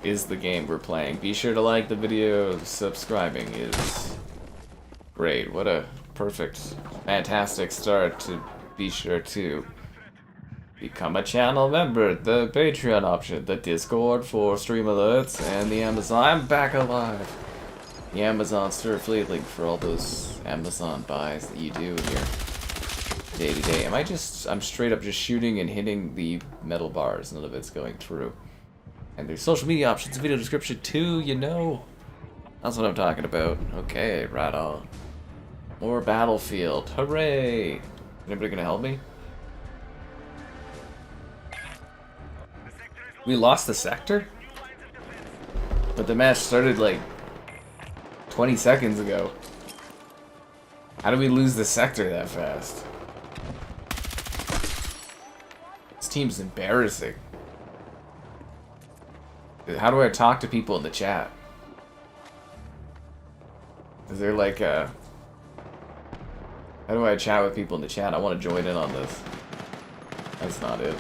is the game we're playing. Be sure to like the video. Subscribing is great. What a perfect, fantastic start to be sure to become a channel member, the Patreon option, the Discord for stream alerts, and the Amazon. I'm back alive. The Amazon Store affiliate link for all those Amazon buys that you do in your day-to-day. I'm straight up just shooting and hitting the metal bars. None of it's going through. And there's social media options, video description too, you know. That's what I'm talking about. Okay, right on. More Battlefield. Hooray! Anybody gonna help me? We lost the sector? But the match started like 20 seconds ago. How did we lose the sector that fast? This team's embarrassing. How do I talk to people in the chat? Is there like a... How do I chat with people in the chat? I want to join in on this. That's not it.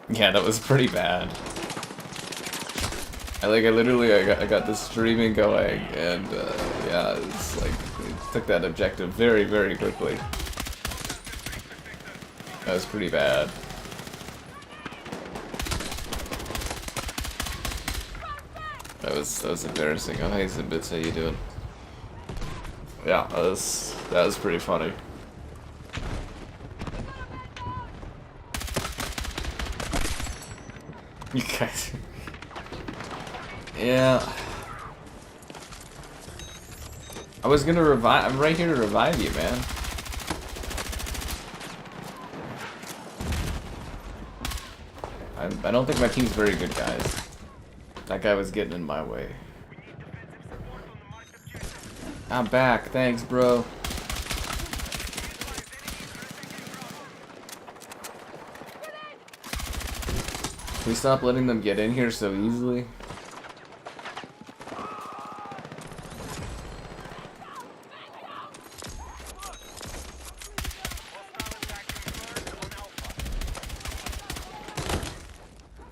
Yeah, that was pretty bad. I got this streaming going, and yeah, it's like it took that objective very, very quickly. That was pretty bad. That was embarrassing. Oh, hey, Zimbits, how you doing? Yeah, that was pretty funny. You guys. Yeah. I was gonna revive. I'm right here to revive you, man. I don't think my team's very good, guys. That guy was getting in my way. I'm back. Thanks, bro. Can we stop letting them get in here so easily?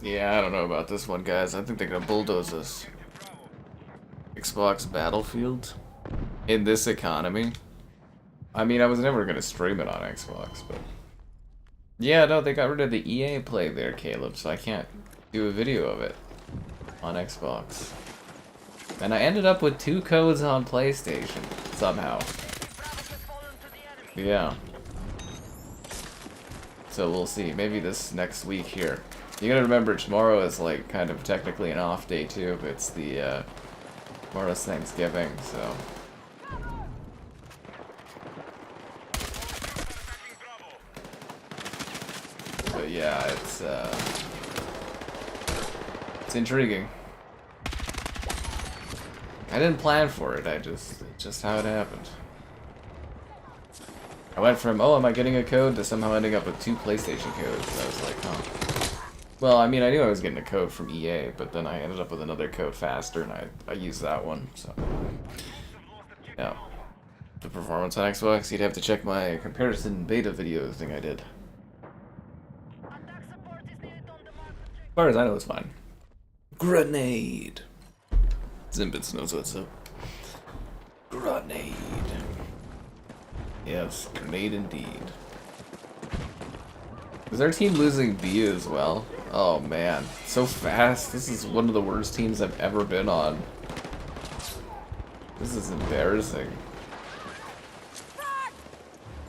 Yeah, I don't know about this one, guys. I think they're gonna bulldoze us. Xbox Battlefield? In this economy? I mean, I was never gonna stream it on Xbox, but... Yeah, no, they got rid of the EA Play there, Caleb, so I can't do a video of it on Xbox. And I ended up with 2 codes on PlayStation, somehow. Yeah. So we'll see. Maybe this next week here. You gotta remember, tomorrow is like kind of technically an off day too. It's the tomorrow's Thanksgiving, so. But yeah, it's intriguing. I didn't plan for it. It's just how it happened. I went from, oh, am I getting a code, to somehow ending up with 2 PlayStation codes. I was like, huh. Well, I mean, I knew I was getting a code from EA, but then I ended up with another code faster, and I used that one, so. Yeah. The performance on Xbox, you'd have to check my comparison beta video thing I did. As far as I know, it's fine. Grenade! Zimbits knows what's up. Grenade. Yes, grenade indeed. Is our team losing B as well? Oh man, so fast. This is one of the worst teams I've ever been on. This is embarrassing.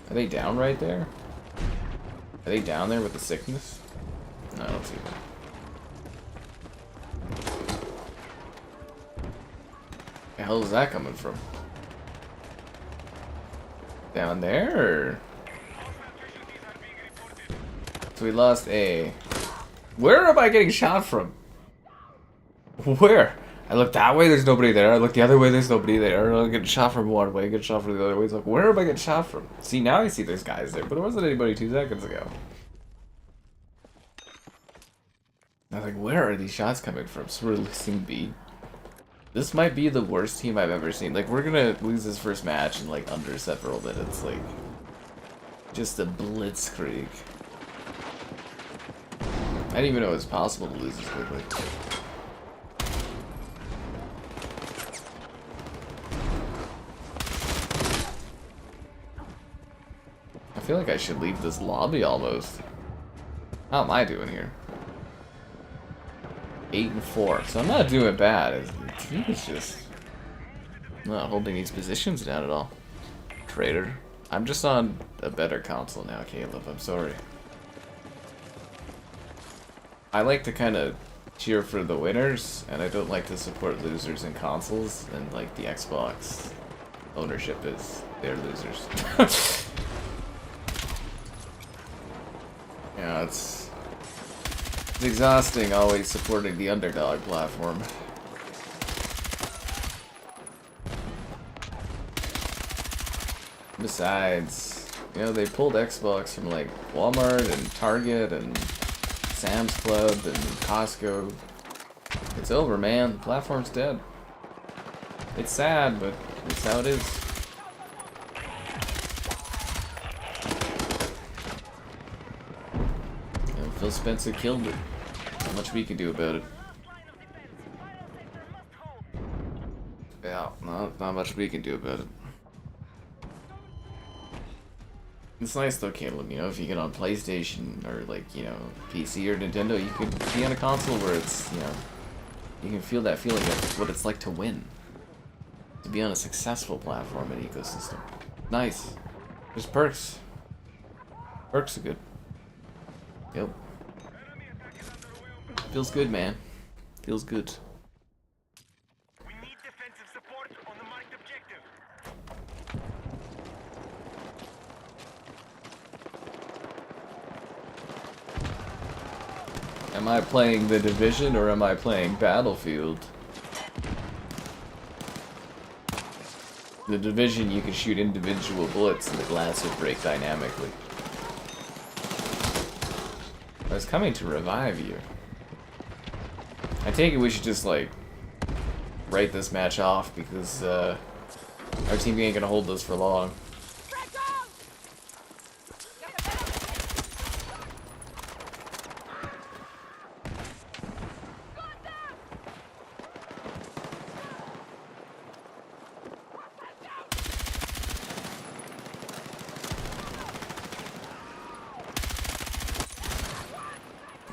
Are they down right there? Are they down there with the sickness? No, I don't see them. The hell is that coming from? Down there? Or? So we lost A. Where am I getting shot from? Where? I look that way, there's nobody there. I look the other way, there's nobody there. I get shot from one way, get shot from the other way. It's like, where am I getting shot from? See, now I see there's guys there, but there wasn't anybody 2 seconds ago. I was like, where are these shots coming from? So we're losing B. This might be the worst team I've ever seen. Like, we're gonna lose this first match in like under several minutes. Like, just a blitzkrieg. I didn't even know it was possible to lose this quickly. I feel like I should leave this lobby almost. How am I doing here? 8-4, so I'm not doing bad. The team is just not holding these positions down at all. Traitor. I'm just on a better console now, Caleb. I'm sorry. I like to kind of cheer for the winners, and I don't like to support losers in consoles, and like the Xbox ownership is they're losers. Yeah, it's exhausting always supporting the underdog platform. Besides, you know, they pulled Xbox from like Walmart and Target and Sam's Club and Costco. It's over, man. The platform's dead. It's sad, but it's how it is. You know, Phil Spencer killed it. Not much we can do about it. Yeah, not much we can do about it. It's nice though, Caleb, you know, if you get on PlayStation or like, you know, PC or Nintendo, you could be on a console where it's, you know, you can feel that feeling of what it's like to win. To be on a successful platform and ecosystem. Nice. There's perks. Perks are good. Yep. Feels good, man. Feels good. We need defensive support on the marked objective. Am I playing The Division or am I playing Battlefield? The Division, you can shoot individual bullets and the glass will break dynamically. I was coming to revive you. I take it we should just, like, write this match off because, our team ain't gonna hold this for long.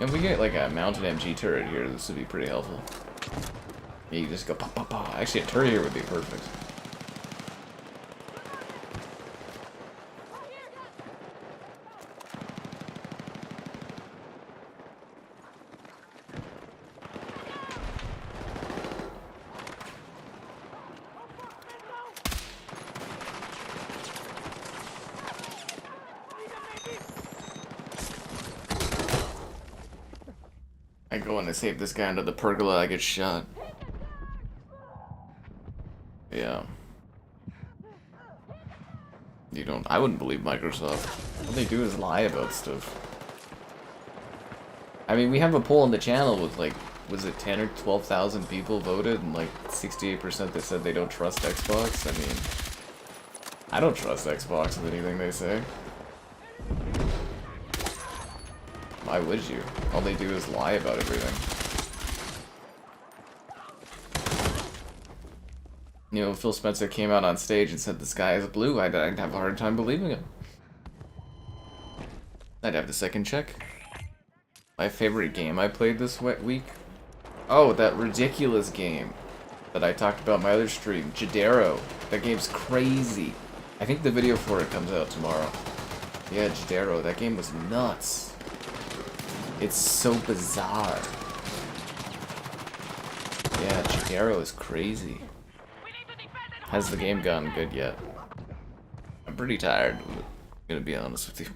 If we get like a mounted MG turret here, this would be pretty helpful. Yeah, you just go pop pop pop. Actually, a turret here would be perfect. I go in to save this guy under the pergola, I get shot. Yeah. You don't, I wouldn't believe Microsoft. All they do is lie about stuff. I mean, we have a poll on the channel with like, was it 10 or 12,000 people voted, and like 68% that said they don't trust Xbox. I mean, I don't trust Xbox with anything they say. Why would you? All they do is lie about everything. You know, Phil Spencer came out on stage and said the sky is blue, I'd have a hard time believing him. I'd have to second check. My favorite game I played this week? Oh, that ridiculous game that I talked about in my other stream, Jadero. That game's crazy. I think the video for it comes out tomorrow. Yeah, Jadero, that game was nuts. It's so bizarre. Yeah, Jadero is crazy. Has the game gotten good yet? I'm pretty tired, I'm gonna be honest with you.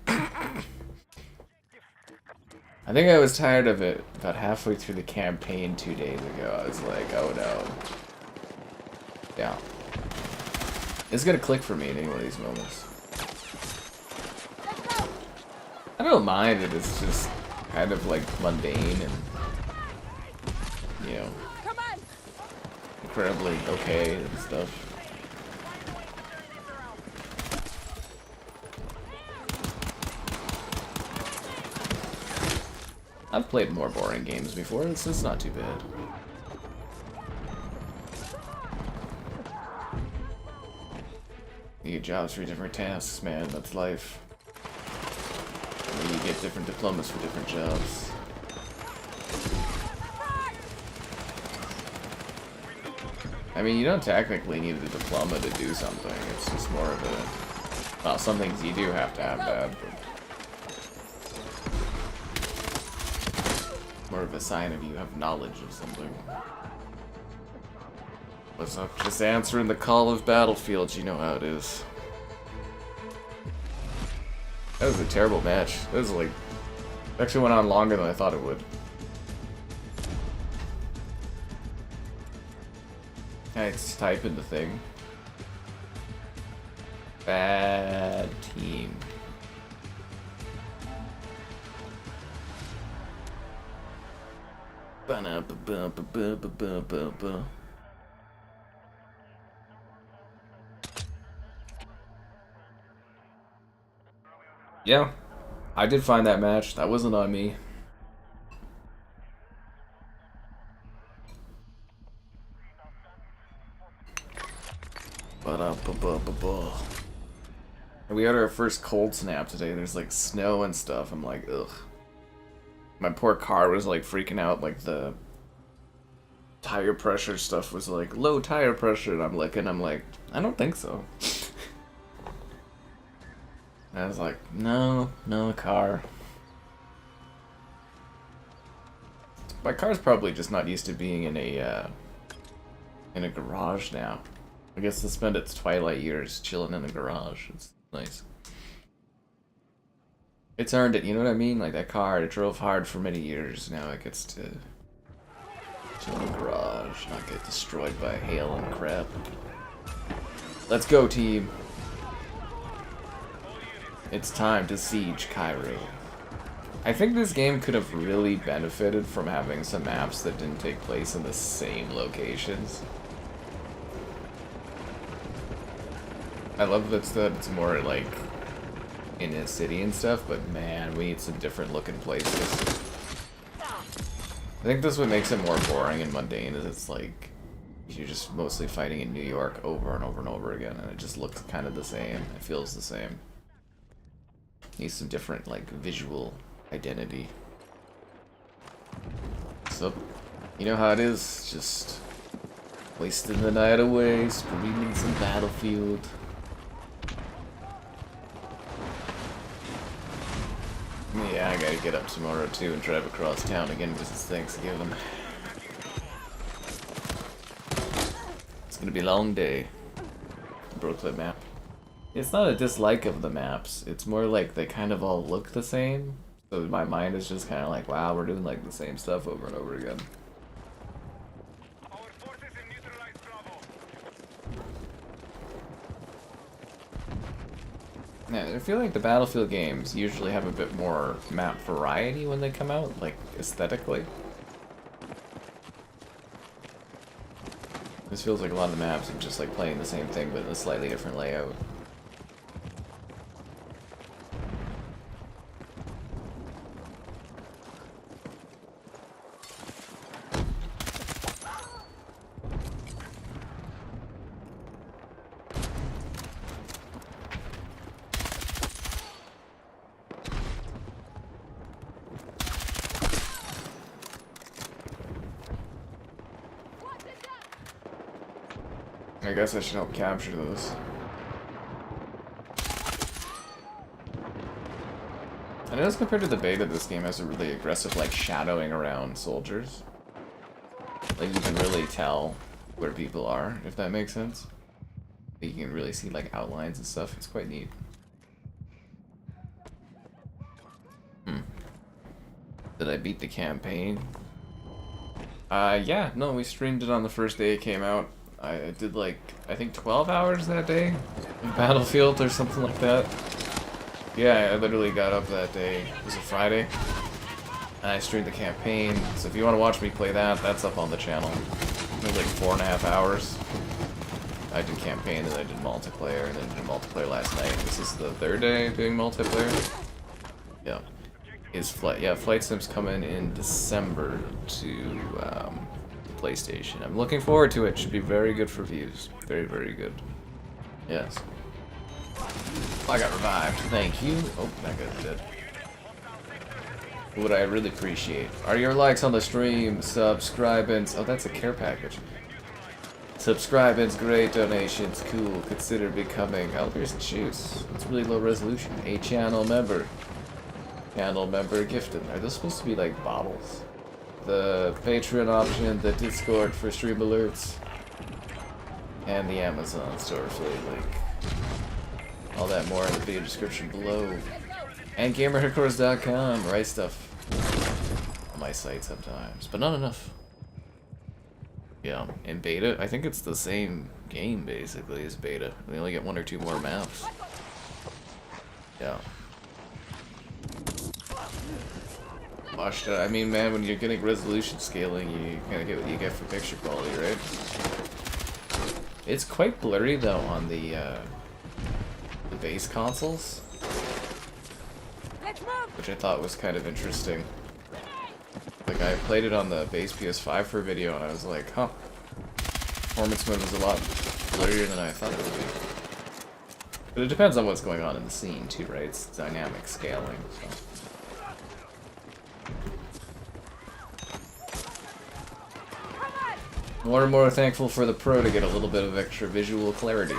I think I was tired of it about halfway through the campaign 2 days ago. I was like, oh no. Yeah. It's gonna click for me in any one of these moments. I don't mind it, it's just kind of like mundane and you know, incredibly okay and stuff. I've played more boring games before, it's not too bad. You get jobs for different tasks, man, that's life. And you get different diplomas for different jobs. I mean, you don't technically need a diploma to do something, it's just more of a... Well, some things you do have that, but... More of a sign of you have knowledge of something. What's up? Just answering the call of battlefields, you know how it is. That was a terrible match. That was like... Actually went on longer than I thought it would. Let's type in the thing. Bad team. Yeah, I did find that match. That wasn't on me. We had our first cold snap today. There's like snow and stuff. I'm like, ugh. My poor car was like freaking out. Like the tire pressure stuff was like low tire pressure. And I'm like, I don't think so. And I was like, no car. My car's probably just not used to being in a garage now. I guess to spend its twilight years chilling in a garage. It's nice. It's earned it, you know what I mean? Like that car, it drove hard for many years. Now it gets to chill in a garage, not get destroyed by hail and crap. Let's go, team. It's time to siege Cairo. I think this game could have really benefited from having some maps that didn't take place in the same locations. I love that it's more like in a city and stuff, but man, we need some different looking places. I think this what makes it more boring and mundane is it's like you're just mostly fighting in New York over and over and over again, and it just looks kind of the same. It feels the same. Needs some different like visual identity. So, you know how it is, just wasting the night away, screaming some Battlefield. Yeah, I gotta get up tomorrow too and drive across town again because it's Thanksgiving. It's gonna be a long day. Brooklyn map. It's not a dislike of the maps, it's more like they kind of all look the same. So my mind is just kind of like, wow, we're doing like the same stuff over and over again. Our forces have neutralized Bravo. Yeah, I feel like the Battlefield games usually have a bit more map variety when they come out, like aesthetically. This feels like a lot of the maps are just like playing the same thing but in a slightly different layout. I guess I should help capture those. I noticed compared to the beta, this game has a really aggressive, like, shadowing around soldiers. Like, you can really tell where people are, if that makes sense. You can really see, like, outlines and stuff. It's quite neat. Did I beat the campaign? Yeah, no, we streamed it on the first day it came out. I did like, I think 12 hours that day in Battlefield or something like that. Yeah, I literally got up that day. It was a Friday. I streamed the campaign, so if you want to watch me play that, that's up on the channel. It was like 4.5 hours. I did campaign, and then I did multiplayer, and then did multiplayer last night. This is the third day doing multiplayer. Yeah. Flight Sim's coming in December to PlayStation. I'm looking forward to it. Should be very good for views. Very, very good. Yes. I got revived. Thank you. Oh, that guy's dead. What I really appreciate are your likes on the stream, subscribing. Oh, that's a care package. Subscribing's great, donations cool. Consider becoming. Oh, here's the shoes. It's really low resolution. A channel member. Channel member gifted. Are those supposed to be like bottles? The Patreon option, the Discord for stream alerts, and the Amazon store affiliate link. All that more in the video description below. And GamerHeadquarters.com. Right stuff on my site sometimes, but not enough. Yeah, in beta, I think it's the same game basically as beta. We only get 1 or 2 more maps. Yeah. Watched it. I mean, man, when you're getting resolution scaling, you kind of get what you get for picture quality, right? It's quite blurry though on the base consoles, which I thought was kind of interesting. Like, I played it on the base PS5 for a video, and I was like, huh. Performance mode was a lot blurrier than I thought it would be. But it depends on what's going on in the scene, too, right? It's dynamic scaling, so. More and more thankful for the Pro to get a little bit of extra visual clarity.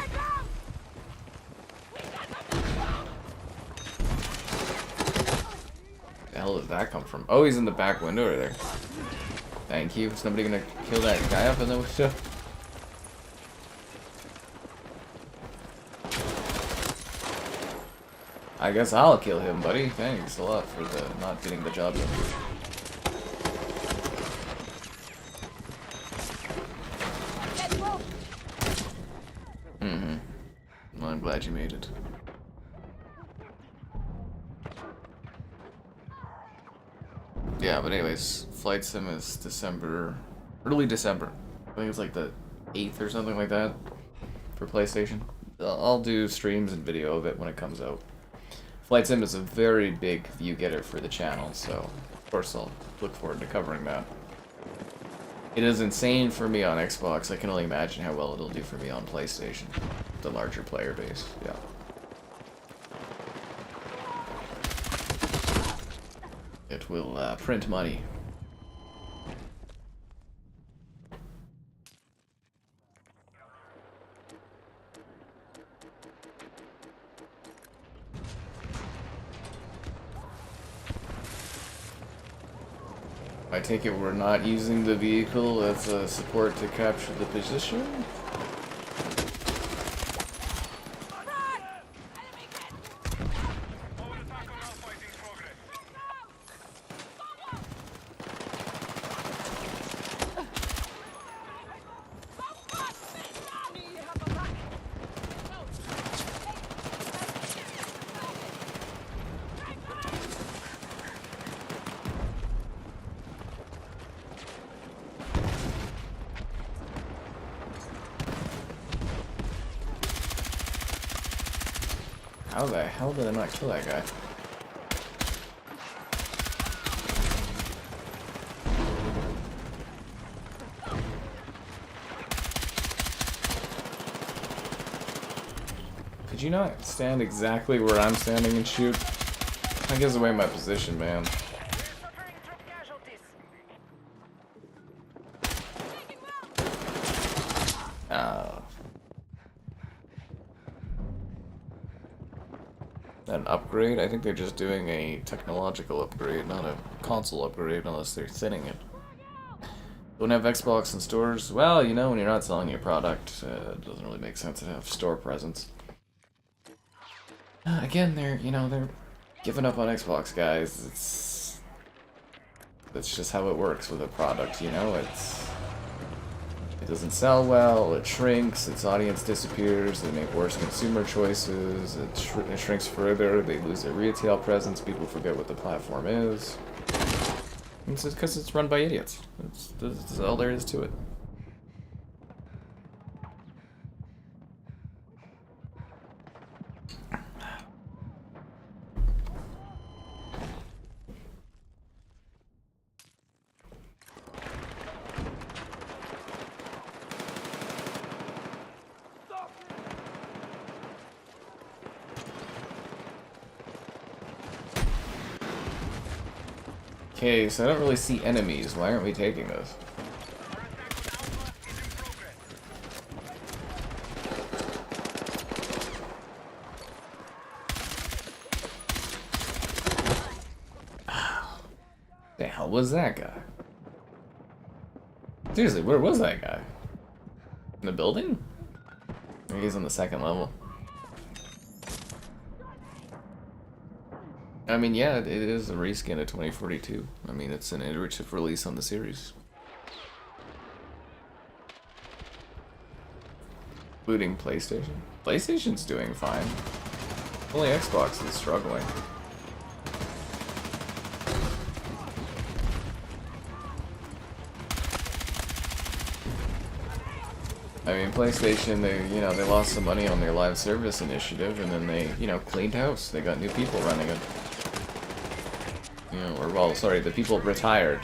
The hell did that come from? Oh, he's in the back window right there. Thank you. Is somebody gonna kill that guy up in the window? I guess I'll kill him, buddy. Thanks a lot for the not getting the job done. Well, I'm glad you made it. Yeah, but anyways, Flight Sim is early December. I think it's like the 8th or something like that for PlayStation. I'll do streams and video of it when it comes out. Flight Sim is a very big view getter for the channel, so of course I'll look forward to covering that. It is insane for me on Xbox. I can only imagine how well it'll do for me on PlayStation. The larger player base, yeah. It will print money. I take it we're not using the vehicle as a support to capture the position? How the hell did I not kill that guy? Could you not stand exactly where I'm standing and shoot? That gives away my position, man. An upgrade? I think they're just doing a technological upgrade, not a console upgrade, unless they're thinning it. Don't have Xbox in stores? Well, you know, when you're not selling your product, it doesn't really make sense to have store presence. Again, they're giving up on Xbox, guys. That's just how it works with a product, you know? It doesn't sell well, it shrinks, its audience disappears, they make worse consumer choices, it shrinks further, they lose their retail presence, people forget what the platform is. It's just because it's run by idiots. That's all there is to it. Okay, so I don't really see enemies. Why aren't we taking this? The hell was that guy? Seriously, where was that guy? In the building? Maybe he's on the second level. I mean, yeah, it is a reskin of 2042. I mean, it's an iterative release on the series. Including PlayStation. PlayStation's doing fine. Only Xbox is struggling. I mean, PlayStation, they lost some money on their live service initiative, and then they, cleaned house. They got new people running it. The people retired.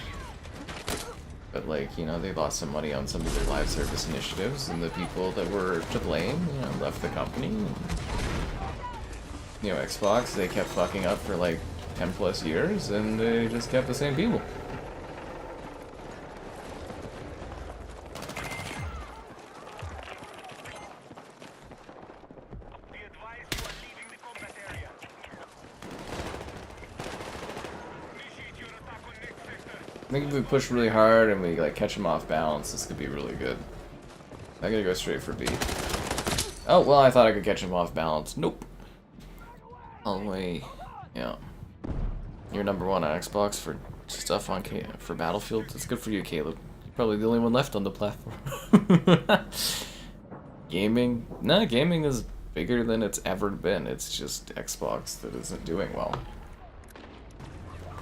But, they lost some money on some of their live service initiatives, and the people that were to blame, left the company. And, Xbox, they kept fucking up for, 10 plus years, and they just kept the same people. I think if we push really hard and we catch them off balance, this could be really good. I'm gonna go straight for B. Oh, well, I thought I could catch him off balance. Nope. All the way, yeah. You're number one on Xbox for stuff on for Battlefield. That's good for you, Caleb. You're probably the only one left on the platform. Gaming? Nah, gaming is bigger than it's ever been. It's just Xbox that isn't doing well.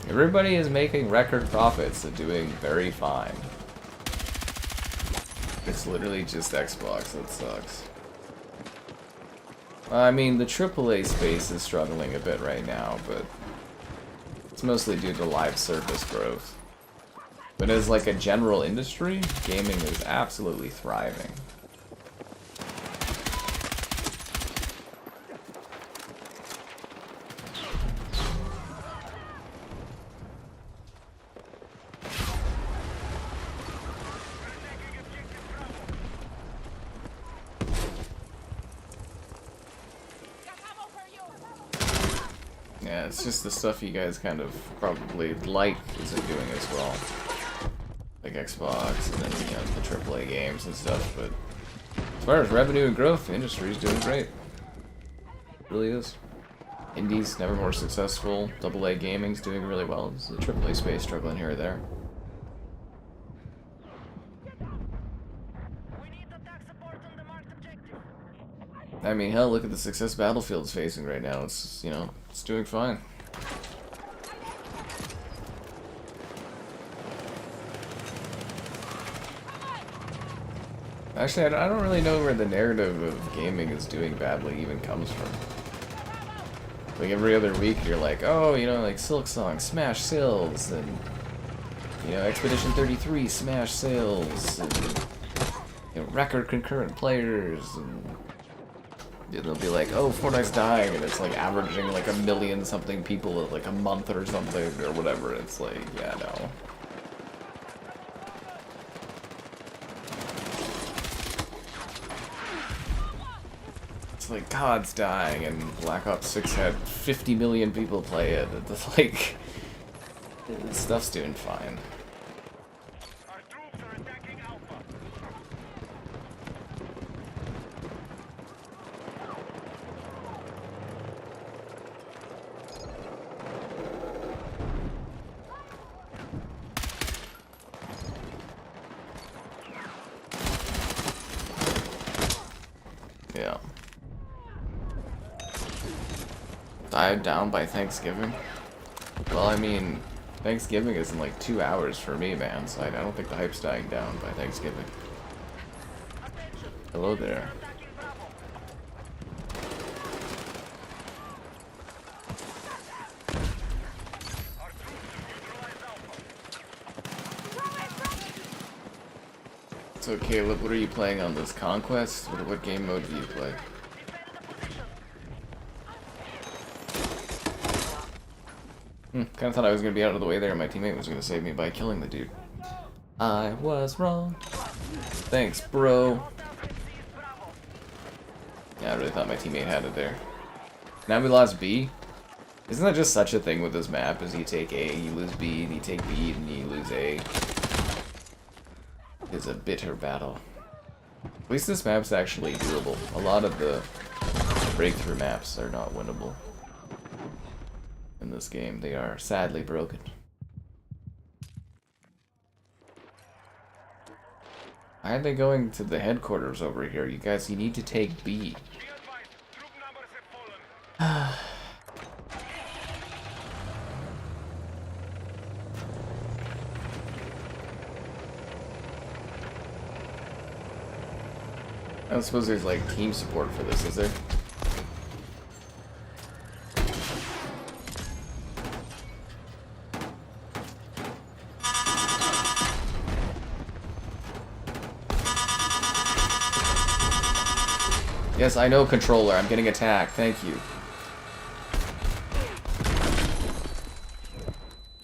Everybody is making record profits and doing very fine. It's literally just Xbox that sucks. I mean, the AAA space is struggling a bit right now, but it's mostly due to live service growth. But as a general industry, gaming is absolutely thriving. Yeah, it's just the stuff you guys kind of probably like isn't doing as well. Like Xbox and then, the AAA games and stuff, but as far as revenue and growth, the industry is doing great. It really is. Indies never more successful, AA gaming's doing really well. It's the AAA space struggling here or there. I mean, hell, look at the success Battlefield's facing right now. It's, it's doing fine. Actually, I don't really know where the narrative of gaming is doing badly even comes from. Every other week, you're like, oh, Silksong, smash sales, and, Expedition 33, smash sales, and, record concurrent players, and they'll be like, oh, Fortnite's dying, and it's averaging 1 million something people at a month or something, or whatever. It's yeah, no. It's COD's dying, and Black Ops 6 had 50 million people play it. It's this stuff's doing fine. Yeah. Died down by Thanksgiving? Well, I mean, Thanksgiving is in like 2 hours for me, man, so I don't think the hype's dying down by Thanksgiving. Hello there. So Caleb, what are you playing on this? Conquest? What game mode do you play? Kind of thought I was going to be out of the way there and my teammate was going to save me by killing the dude. I was wrong. Thanks, bro. Yeah, I really thought my teammate had it there. Now we lost B. Isn't that just such a thing with this map? Is you take A, you lose B, and you take B, and you lose A. It's a bitter battle. At least this map's actually doable. A lot of the breakthrough maps are not winnable. In this game, they are sadly broken. Why are they going to the headquarters over here? You guys, you need to take B. I don't suppose there's like team support for this, is there? Yes, I know, controller. I'm getting attacked. Thank you.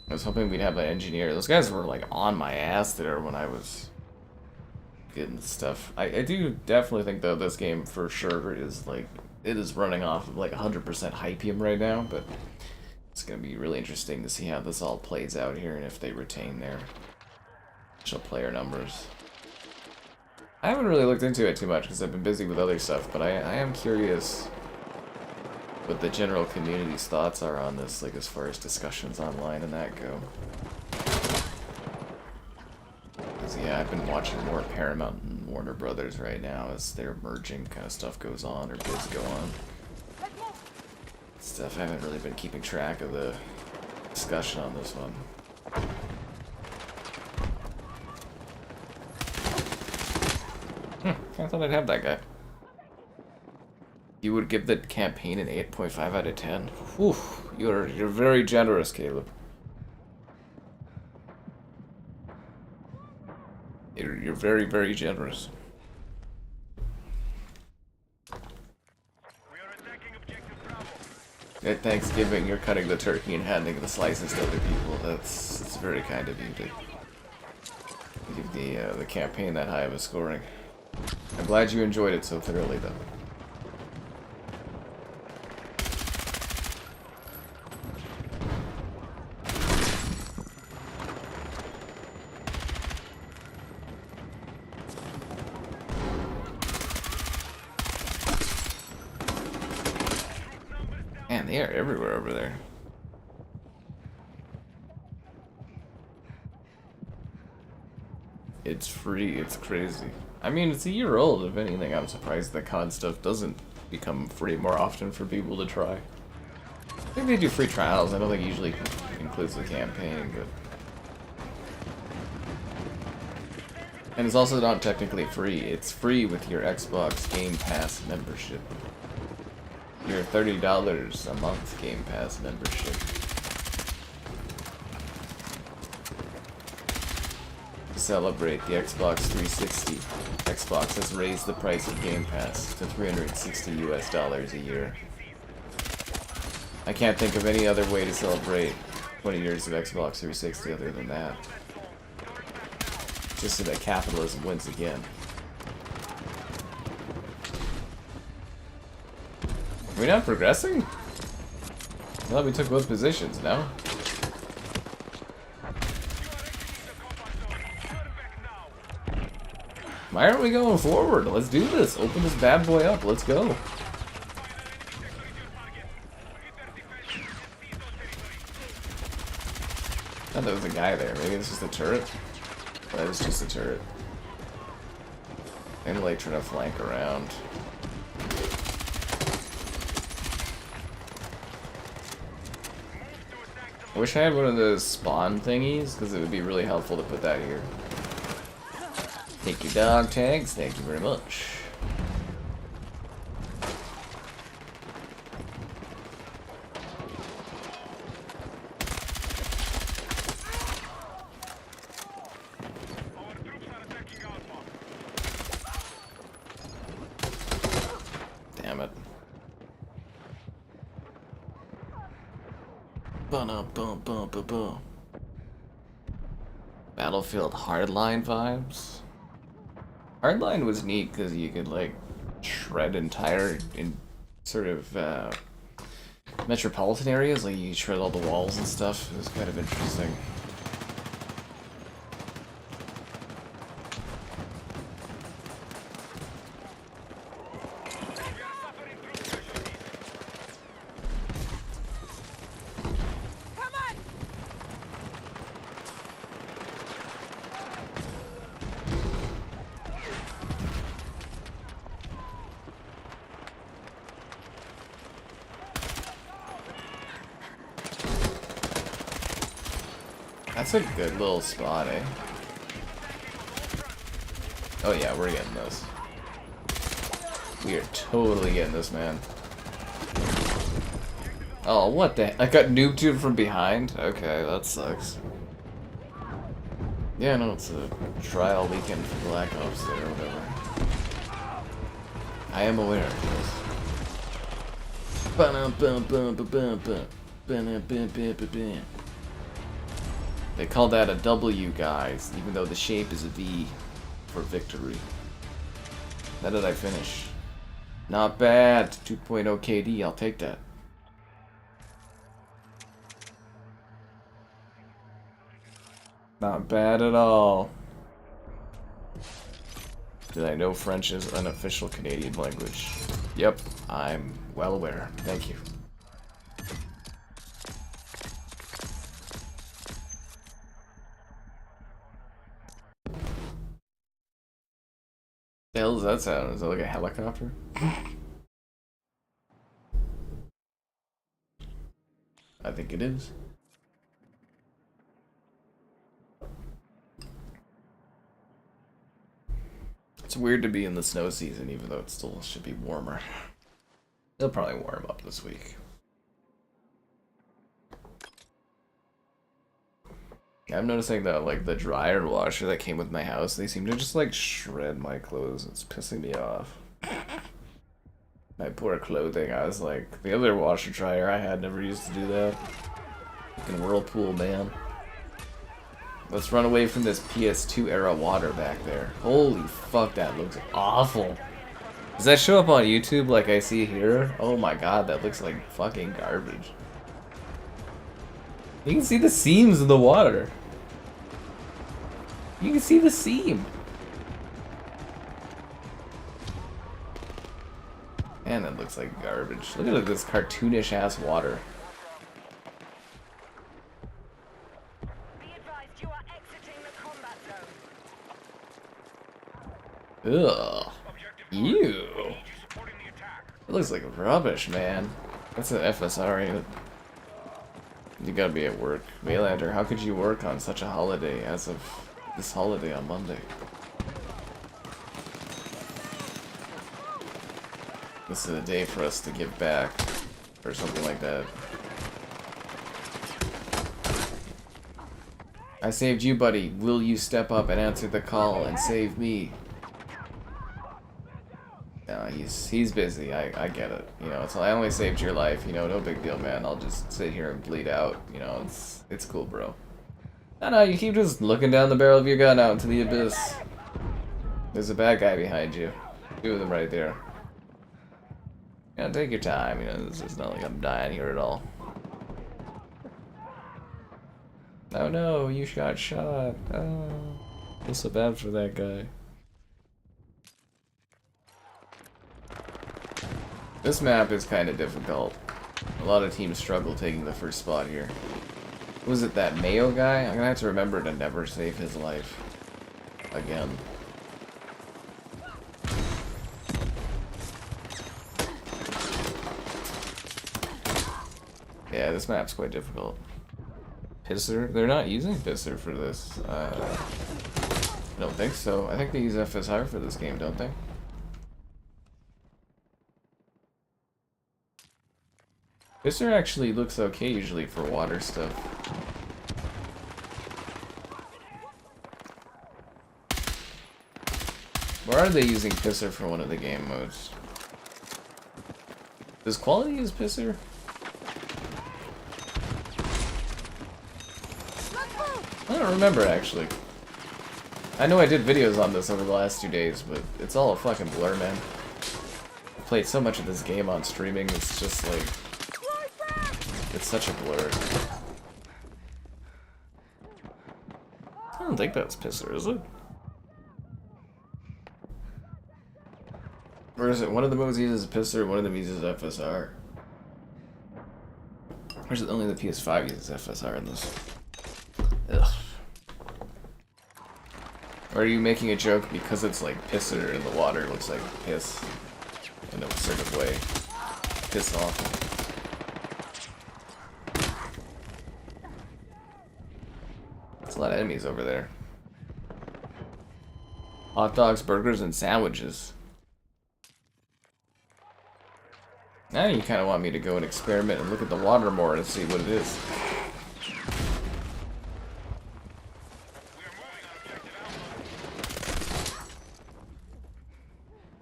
I was hoping we'd have an engineer. Those guys were like on my ass there when I was getting stuff. I do definitely think though this game for sure is like, it is running off of like 100% hypium right now, but it's gonna be really interesting to see how this all plays out here and if they retain their initial player numbers. I haven't really looked into it too much because I've been busy with other stuff, but I am curious what the general community's thoughts are on this, like as far as discussions online and that go. Because yeah, I've been watching more Paramount and Warner Brothers right now as their merging kind of stuff goes on, or bids go on. Stuff, I haven't really been keeping track of the discussion on this one. I thought I'd have that guy. You would give the campaign an 8.5 out of 10. Whew, you're very generous, Caleb. You're very, very generous. At Thanksgiving, you're cutting the turkey and handing the slices to other people. It's very kind of you to give the campaign that high of a scoring. I'm glad you enjoyed it so thoroughly, though. Man, they are everywhere over there. It's free, it's crazy. I mean, it's a year old. If anything, I'm surprised the COD stuff doesn't become free more often for people to try. I think they do free trials. I don't think it usually includes the campaign, but... And it's also not technically free. It's free with your Xbox Game Pass membership. Your $30 a month Game Pass membership. To celebrate the Xbox 360, Xbox has raised the price of Game Pass to $360 US a year. I can't think of any other way to celebrate 20 years of Xbox 360 other than that. Just so that capitalism wins again. Are we not progressing? I thought we took both positions, no? Why aren't we going forward? Let's do this. Open this bad boy up. Let's go. I thought there was a guy there. Maybe this is the turret? That is just a turret. I'm like trying to flank around. I wish I had one of those spawn thingies, because it would be really helpful to put that here. Take your dog tags, thank you very much. Damn it. Battlefield Hardline vibes. Hardline was neat because you could like shred entire in sort of metropolitan areas, like you shred all the walls and stuff. It was kind of interesting. That's a good little spot, eh? Oh yeah, we're getting this. We are totally getting this, man. Oh, what the heck? I got noob tube from behind? Okay, that sucks. Yeah, no, it's a trial weekend for Black Ops there, or whatever. I am aware of this. They call that a W, guys, even though the shape is a V for victory. How did I finish? Not bad. 2.0 KD, I'll take that. Not bad at all. Did I know French is unofficial Canadian language? Yep, I'm well aware. Thank you. The hell does that sound? Is that like a helicopter? I think it is. It's weird to be in the snow season, even though it still should be warmer. It'll probably warm up this week. I'm noticing that, like, the dryer washer that came with my house, they seem to just, like, shred my clothes. It's pissing me off. My poor clothing. I was like, the other washer dryer I had never used to do that. Fucking Whirlpool, man. Let's run away from this PS2 era water back there. Holy fuck, that looks awful. Does that show up on YouTube like I see here? Oh my god, that looks like fucking garbage. You can see the seams in the water. You can see the seam. Man, that looks like garbage. Look at this cartoonish ass water. Be advised, you are exiting the combat zone. Ugh. Ew. It looks like rubbish, man. That's an FSR, ain't it? You gotta be at work. Maylander, how could you work on such a holiday as of this holiday on Monday? This is a day for us to give back, or something like that. I saved you, buddy. Will you step up and answer the call and save me? No, he's busy. I get it. You know, I only saved your life. You know, no big deal, man. I'll just sit here and bleed out. You know, it's cool, bro. No, you keep just looking down the barrel of your gun out into the abyss. There's a bad guy behind you. Two of them right there. Yeah, take your time. You know, it's not like I'm dying here at all. Oh no, you got shot. Oh, feel so bad for that guy. This map is kind of difficult. A lot of teams struggle taking the first spot here. Was it that Mayo guy? I'm gonna have to remember to never save his life again. Yeah, this map's quite difficult. Pisser? They're not using Pisser for this. I don't think so. I think they use FSR for this game, don't they? Pisser actually looks okay usually for water stuff. Or are they using Pisser for one of the game modes? Does Quality use Pisser? I don't remember actually. I know I did videos on this over the last 2 days, but it's all a fucking blur, man. I played so much of this game on streaming, it's just like... It's such a blur. I don't think that's Pisser, is it? Or is it one of the modes uses Pisser, one of them uses FSR? Or is it only the PS5 uses FSR in this? Ugh. Or are you making a joke because it's like Pisser in the water looks like piss in a sort of way? Piss off. There's a lot of enemies over there. Hot dogs, burgers, and sandwiches. Now you kind of want me to go and experiment and look at the water more and see what it is.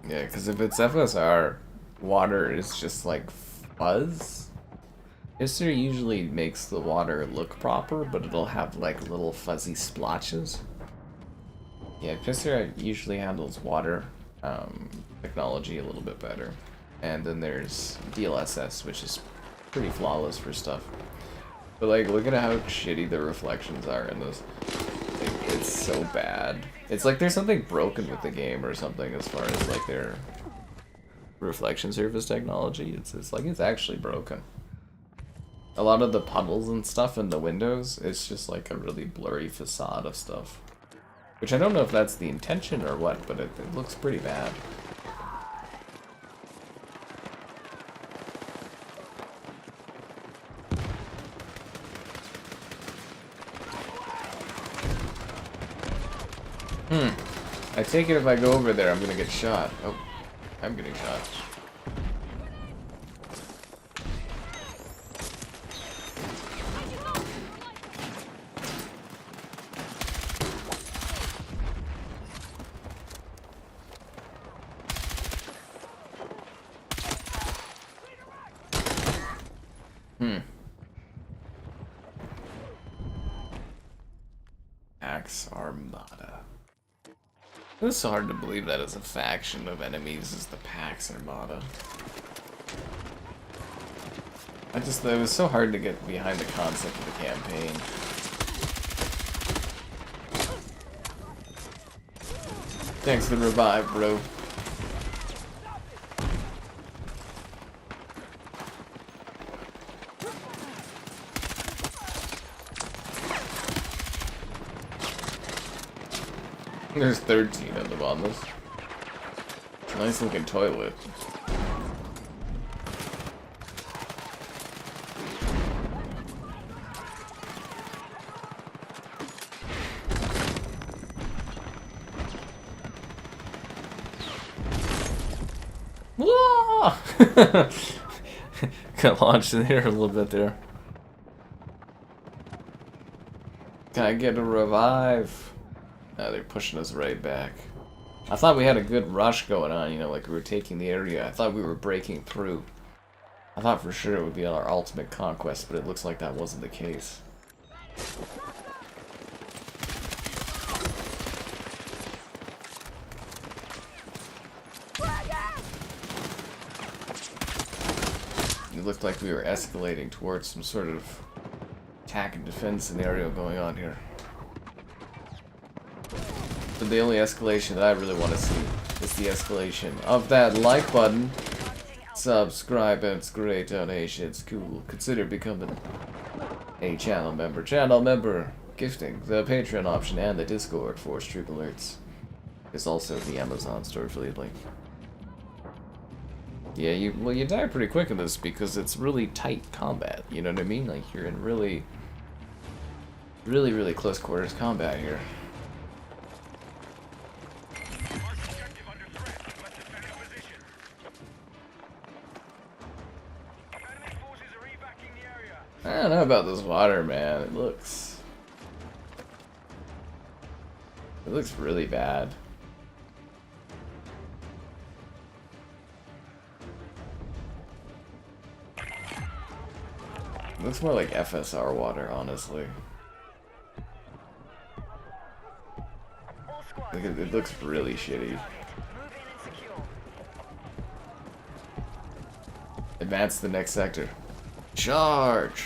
Yeah, because if it's FSR, water is just like fuzz. Pisser usually makes the water look proper, but it'll have like little fuzzy splotches. Yeah, Pisser usually handles water technology a little bit better. And then there's DLSS, which is pretty flawless for stuff. But like, look at how shitty the reflections are in this. Like, it's so bad. It's like there's something broken with the game or something as far as like their reflection surface technology. It's like it's actually broken. A lot of the puddles and stuff in the windows, it's just like a really blurry facade of stuff. Which I don't know if that's the intention or what, but it looks pretty bad. I take it if I go over there, I'm gonna get shot. Oh, I'm getting shot. Axe Armada. It's so hard to believe that as a faction of enemies is the Pax Armada. It was so hard to get behind the concept of the campaign. Thanks for the revive, bro. There's 13 of them on this. Nice looking toilet. Got launched in here a little bit there. Can I get a revive? No, they're pushing us right back. I thought we had a good rush going on, you know, like we were taking the area. I thought we were breaking through. I thought for sure it would be our ultimate conquest, but it looks like that wasn't the case. It looked like we were escalating towards some sort of attack and defense scenario going on here. But the only escalation that I really want to see is the escalation of that like button, subscribe, and it's great donation, it's cool. Consider becoming a channel member. Channel member gifting, the Patreon option, and the Discord for stream alerts. There's also the Amazon store affiliate link. Yeah, you die pretty quick in this because it's really tight combat, you know what I mean? Like, you're in really Really, really close quarters combat here. Mark objective under threat. Must defend the position. Enemy forces are evacuating the area. I don't know about this water, man. It looks really bad. It looks more like FSR water, honestly. All squads. Like it looks really shitty. Move in and secure. Advance to the next sector. Charge!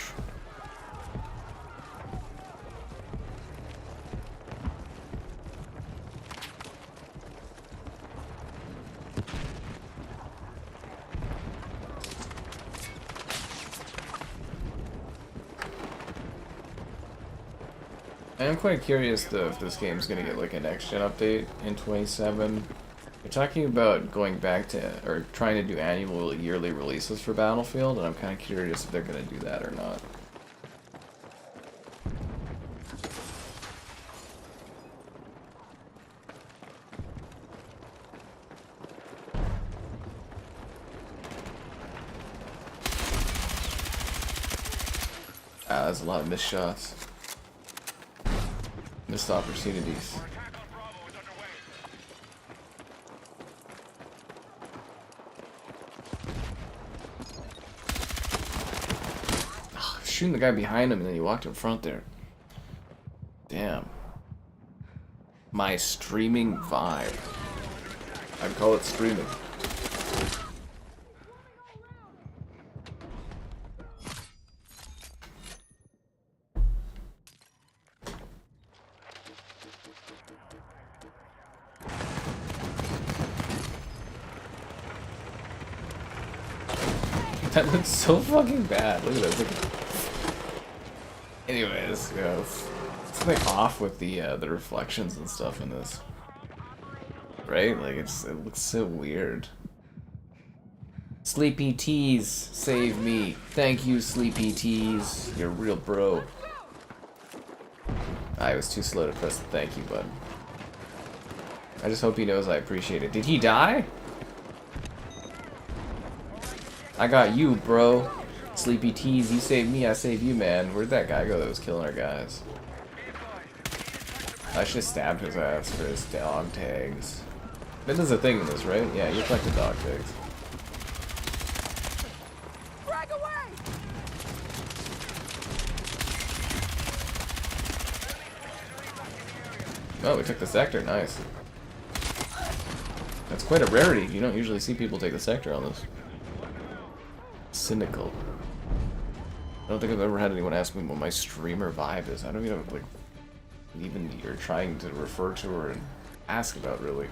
I am quite curious though if this game's gonna get like a next gen update in 27. They're talking about going back to, or trying to do annual yearly releases for Battlefield, and I'm kind of curious if they're gonna do that or not. Ah, there's a lot of missed shots. Missed opportunities. Our attack on Bravo is underway. Shooting the guy behind him and then he walked in front there. Damn. My streaming vibe. I'd call it streaming. That looks so fucking bad. Look at that. Anyways, yeah, it's something off with the reflections and stuff in this, right? Like it looks so weird. Sleepy Tees, save me! Thank you, Sleepy Tees. You're a real bro. I was too slow to press the thank you button. I just hope he knows I appreciate it. Did he die? I got you, bro. Sleepy Tees, you saved me, I saved you, man. Where'd that guy go that was killing our guys? I should have stabbed his ass for his dog tags. That is a thing in this, right? Yeah, you collect the dog tags. Frag away! Oh, we took the sector, nice. That's quite a rarity. You don't usually see people take the sector on this. Cynical. I don't think I've ever had anyone ask me what my streamer vibe is. I don't even like even you're trying to refer to or ask about really.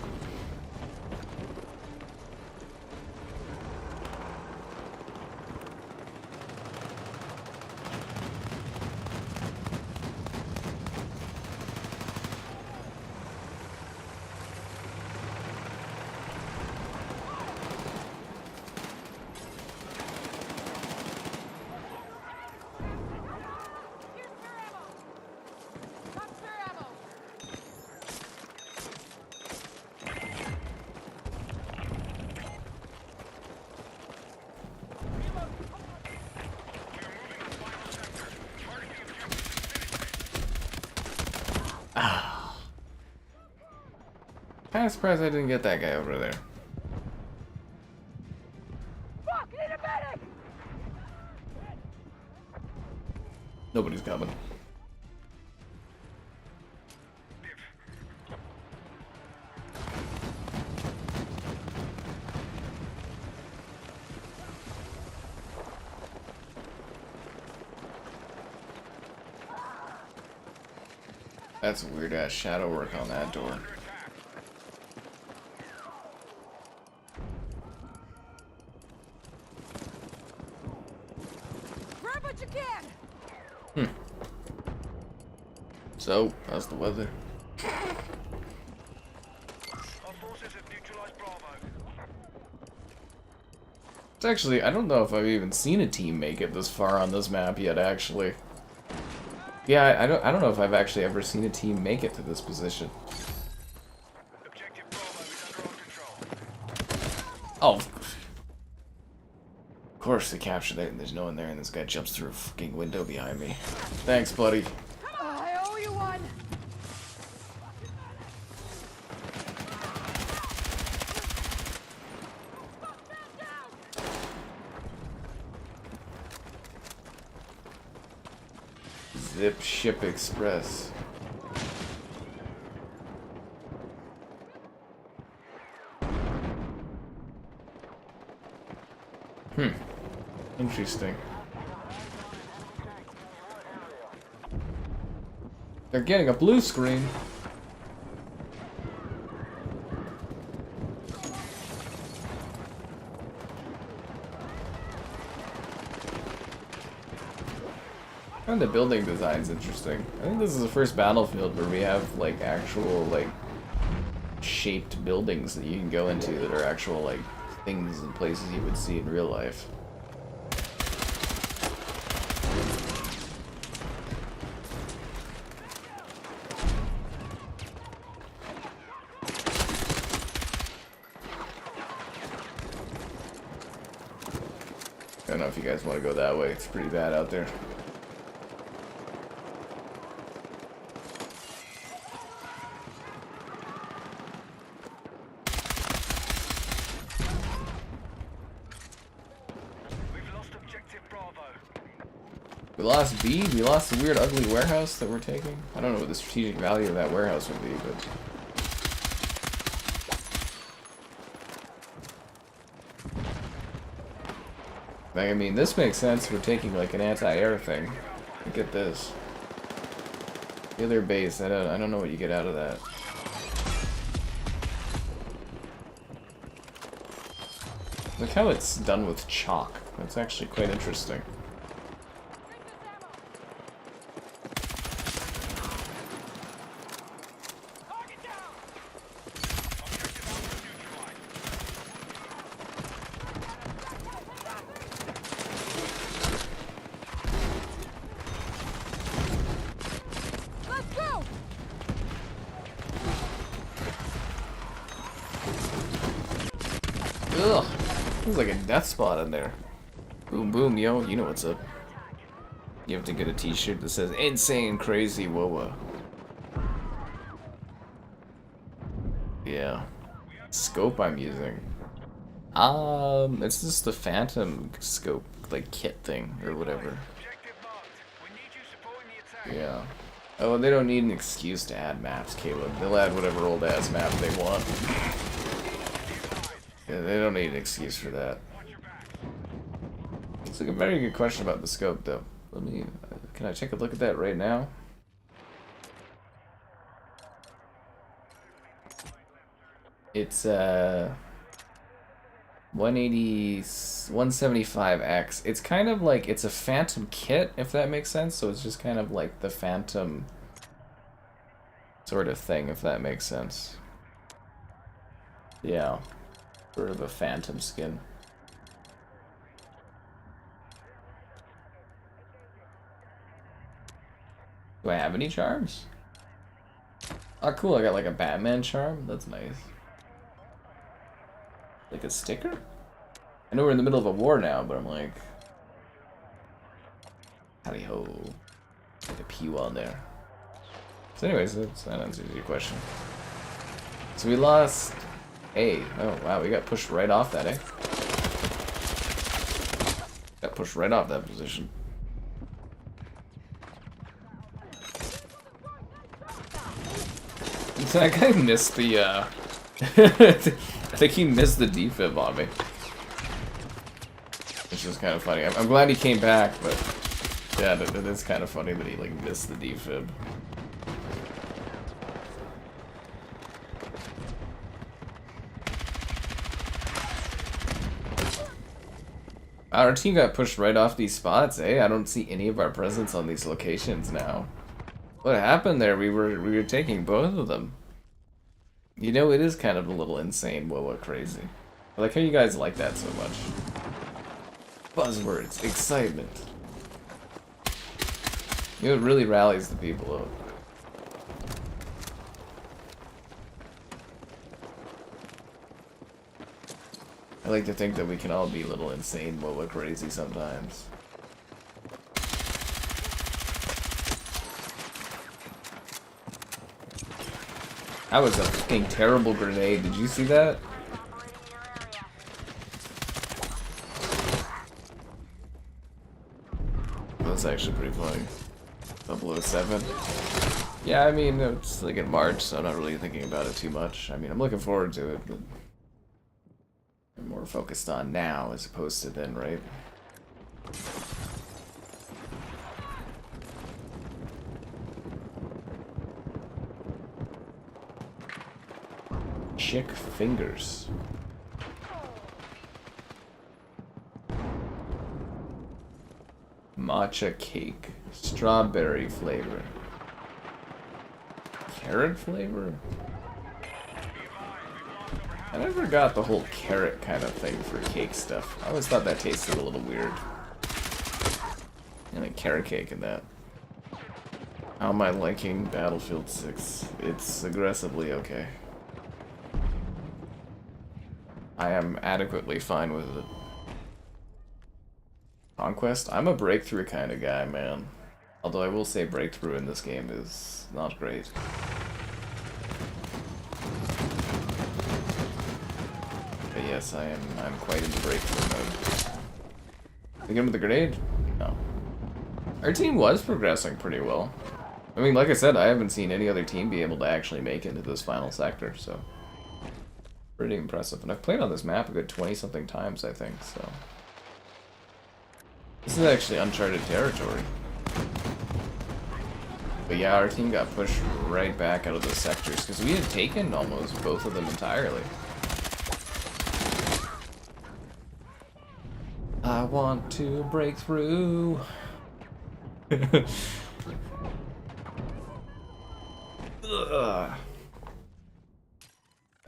Kind of surprised I didn't get that guy over there. Fuck, need a medic! Nobody's coming. That's weird ass shadow work on that door. Grab what you can! So, how's the weather? Our forces have neutralized Bravo. It's actually, I don't know if I've even seen a team make it this far on this map yet, actually. Yeah, I don't know if I've actually ever seen a team make it to this position. Objective Bravo is under our control. Oh, of course they captured it and there's no one there and this guy jumps through a fucking window behind me. Thanks, buddy. I owe you one. Zip Ship Express. Interesting. They're getting a blue screen. And the building design's interesting. I think this is the first battlefield where we have like actual like shaped buildings that you can go into that are actual like things and places you would see in real life. I don't know if you guys want to go that way. It's pretty bad out there. We've lost objective Bravo. We lost B. We lost the weird, ugly warehouse that we're taking. I don't know what the strategic value of that warehouse would be, but like, I mean, this makes sense. We're taking like an anti-air thing. Look at this. The other base. I don't know what you get out of that. Look how it's done with chalk. That's actually quite interesting. Let's go. Ugh. There's like a death spot in there. Boom, boom, yo. You know what's up. You have to get a t-shirt that says Insane Crazy Woa. Yeah. Scope I'm using. It's just the Phantom scope, like kit thing or whatever. Objective marked. We need you supporting the attack. Yeah. Oh, they don't need an excuse to add maps, Caleb. They'll add whatever old ass map they want. Yeah, they don't need an excuse for that. It's like a very good question about the scope, though. Let me. Can I take a look at that right now? It's 175x. It's kind of like it's a Phantom kit, if that makes sense. So it's just kind of like the Phantom sort of thing, if that makes sense. Yeah, sort of a Phantom skin. Do I have any charms? Oh, cool. I got like a Batman charm. That's nice. Like a sticker? I know we're in the middle of a war now, but I'm like... Howdy ho. Like a pew on there. So anyways, that answers your question. So we lost A. Oh, wow. We got pushed right off that, eh? Got pushed right off that position. That guy missed the, I think he missed the defib on me. Which is kind of funny. I'm glad he came back, but yeah, it is kind of funny that he, like, missed the defib. Our team got pushed right off these spots, eh? I don't see any of our presence on these locations now. What happened there? We were taking both of them. You know, it is kind of a little insane, Woa crazy. I like how you guys like that so much. Buzzwords, excitement. You know, it really rallies the people up. I like to think that we can all be a little insane while we're crazy sometimes. That was a fucking terrible grenade. Did you see that? That's actually pretty funny. 007. Yeah, I mean, it's like in March, so I'm not really thinking about it too much. I mean, I'm looking forward to it, but I'm more focused on now as opposed to then, right? Chick fingers. Matcha cake. Strawberry flavor. Carrot flavor? I never got the whole carrot kind of thing for cake stuff. I always thought that tasted a little weird. And like carrot cake and that. How am I liking Battlefield 6? It's aggressively okay. I am adequately fine with it. Conquest? I'm a breakthrough kind of guy, man. Although I will say breakthrough in this game is not great. But yes, I'm quite into breakthrough mode. Begin with the grenade? No. Our team was progressing pretty well. I mean, like I said, I haven't seen any other team be able to actually make it into this final sector, so pretty impressive. And I've played on this map a good 20-something times, I think, so this is actually uncharted territory. But yeah, our team got pushed right back out of the sectors because we had taken almost both of them entirely. I want to break through. Ugh.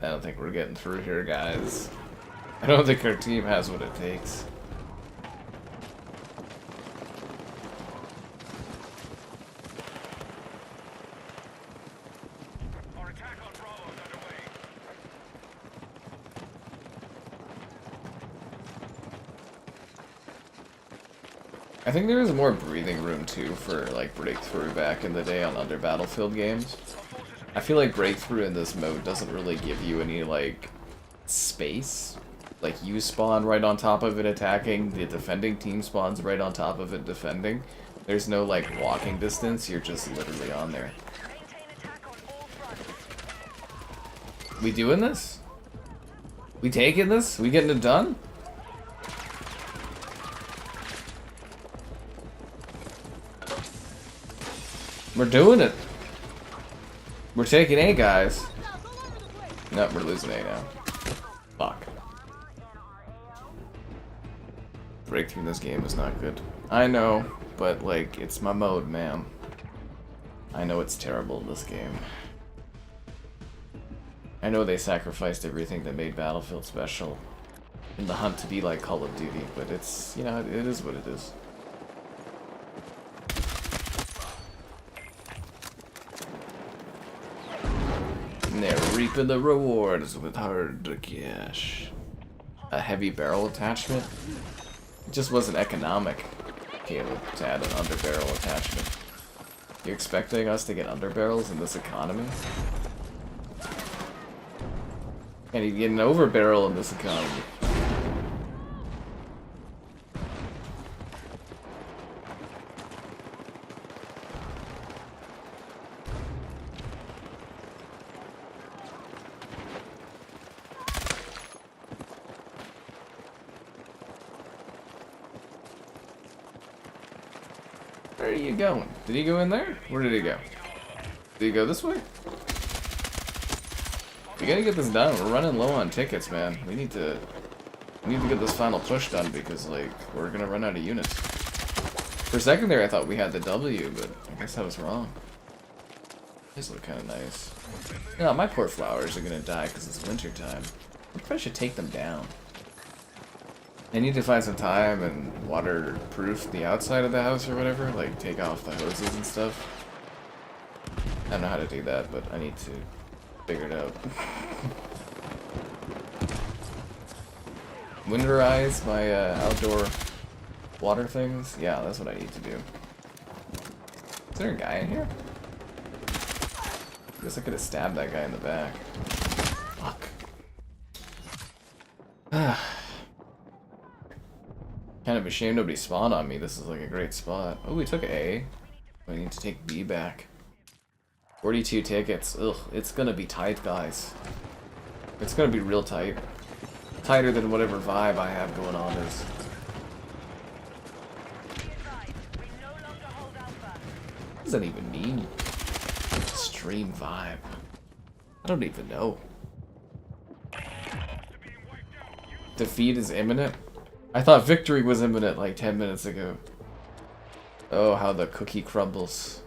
I don't think we're getting through here, guys. I don't think our team has what it takes. Our attack on Bravo is underway. I think there was more breathing room too for like breakthrough back in the day on other Battlefield games. I feel like breakthrough in this mode doesn't really give you any like space. Like you spawn right on top of it attacking, the defending team spawns right on top of it defending. There's no like walking distance, you're just literally on there. Maintain attack on all fronts. We doing this? We taking this? We getting it done? We're doing it. We're taking A, guys. No, we're losing A now. Fuck. Breakthrough in this game is not good. I know, but like, it's my mode, man. I know it's terrible in this game. I know they sacrificed everything that made Battlefield special in the hunt to be like Call of Duty, but it's, you know, it is what it is. And they're reaping the rewards with hard cash. A heavy barrel attachment? It just wasn't economic, Caleb, to add an underbarrel attachment. You expecting us to get underbarrels in this economy? And you get an overbarrel in this economy. Where are you going? Did he go in there? Where did he go? Did he go this way? We gotta get this done. We're running low on tickets, man. We need to get this final push done because, like, we're gonna run out of units. For a second there, I thought we had the W, but I guess I was wrong. These look kind of nice. You know, my poor flowers are gonna die because it's winter time. I probably should take them down. I need to find some time and waterproof the outside of the house or whatever, like take off the hoses and stuff. I don't know how to do that, but I need to figure it out. Winterize my outdoor water things? Yeah, that's what I need to do. Is there a guy in here? I guess I could have stabbed that guy in the back. Fuck. Kind of a shame nobody spawned on me. This is like a great spot. Oh, we took A. We need to take B back. 42 tickets. Ugh, it's gonna be tight, guys. It's gonna be real tight. Tighter than whatever vibe I have going on is. What does that even mean? Extreme vibe. I don't even know. Defeat is imminent? I thought victory was imminent like 10 minutes ago. Oh, how the cookie crumbles.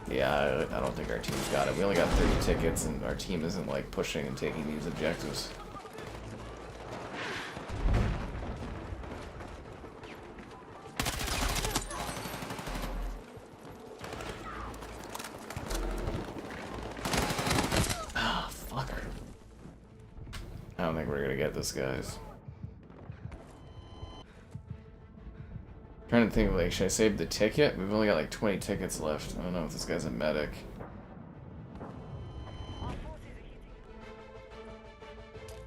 Yeah, I don't think our team's got it. We only got 30 tickets and our team isn't like pushing and taking these objectives. Ah, fucker. I don't think we're gonna get this, guys. Trying to think, like, should I save the ticket? We've only got like 20 tickets left. I don't know if this guy's a medic.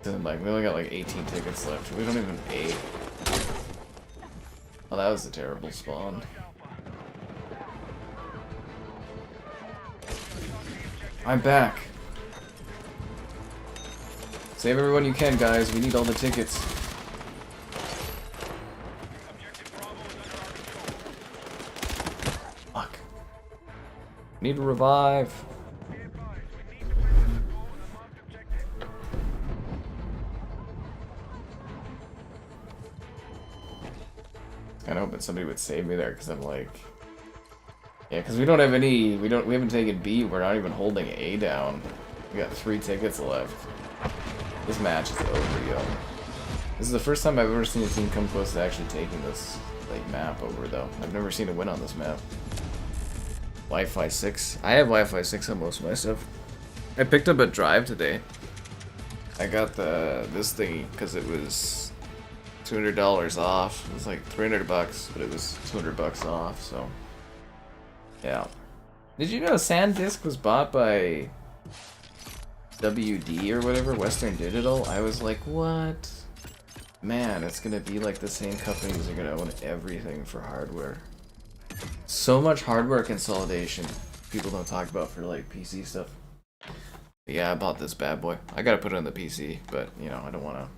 Doesn't like, we only got like 18 tickets left. We don't even aid. Oh, that was a terrible spawn. I'm back. Save everyone you can, guys. We need all the tickets. Fuck. Need to revive. Kind of hoping somebody would save me there, because I'm like, yeah, because we don't have any. We haven't taken B. We're not even holding A down. We got 3 tickets left. This match is over, yo. This is the first time I've ever seen a team come close to actually taking this like map over, though. I've never seen a win on this map. Wi-Fi 6. I have Wi-Fi 6 on most of my stuff. I picked up a drive today. I got this thingy because it was $200 off. It was like $300 bucks, but it was $200 off. So yeah. Did you know SanDisk was bought by WD or whatever, Western Digital? I was like, what? Man, it's gonna be like the same companies are gonna own everything for hardware. So much hardware consolidation people don't talk about for like PC stuff. But yeah, I bought this bad boy. I gotta put it on the PC, but you know, I don't wanna.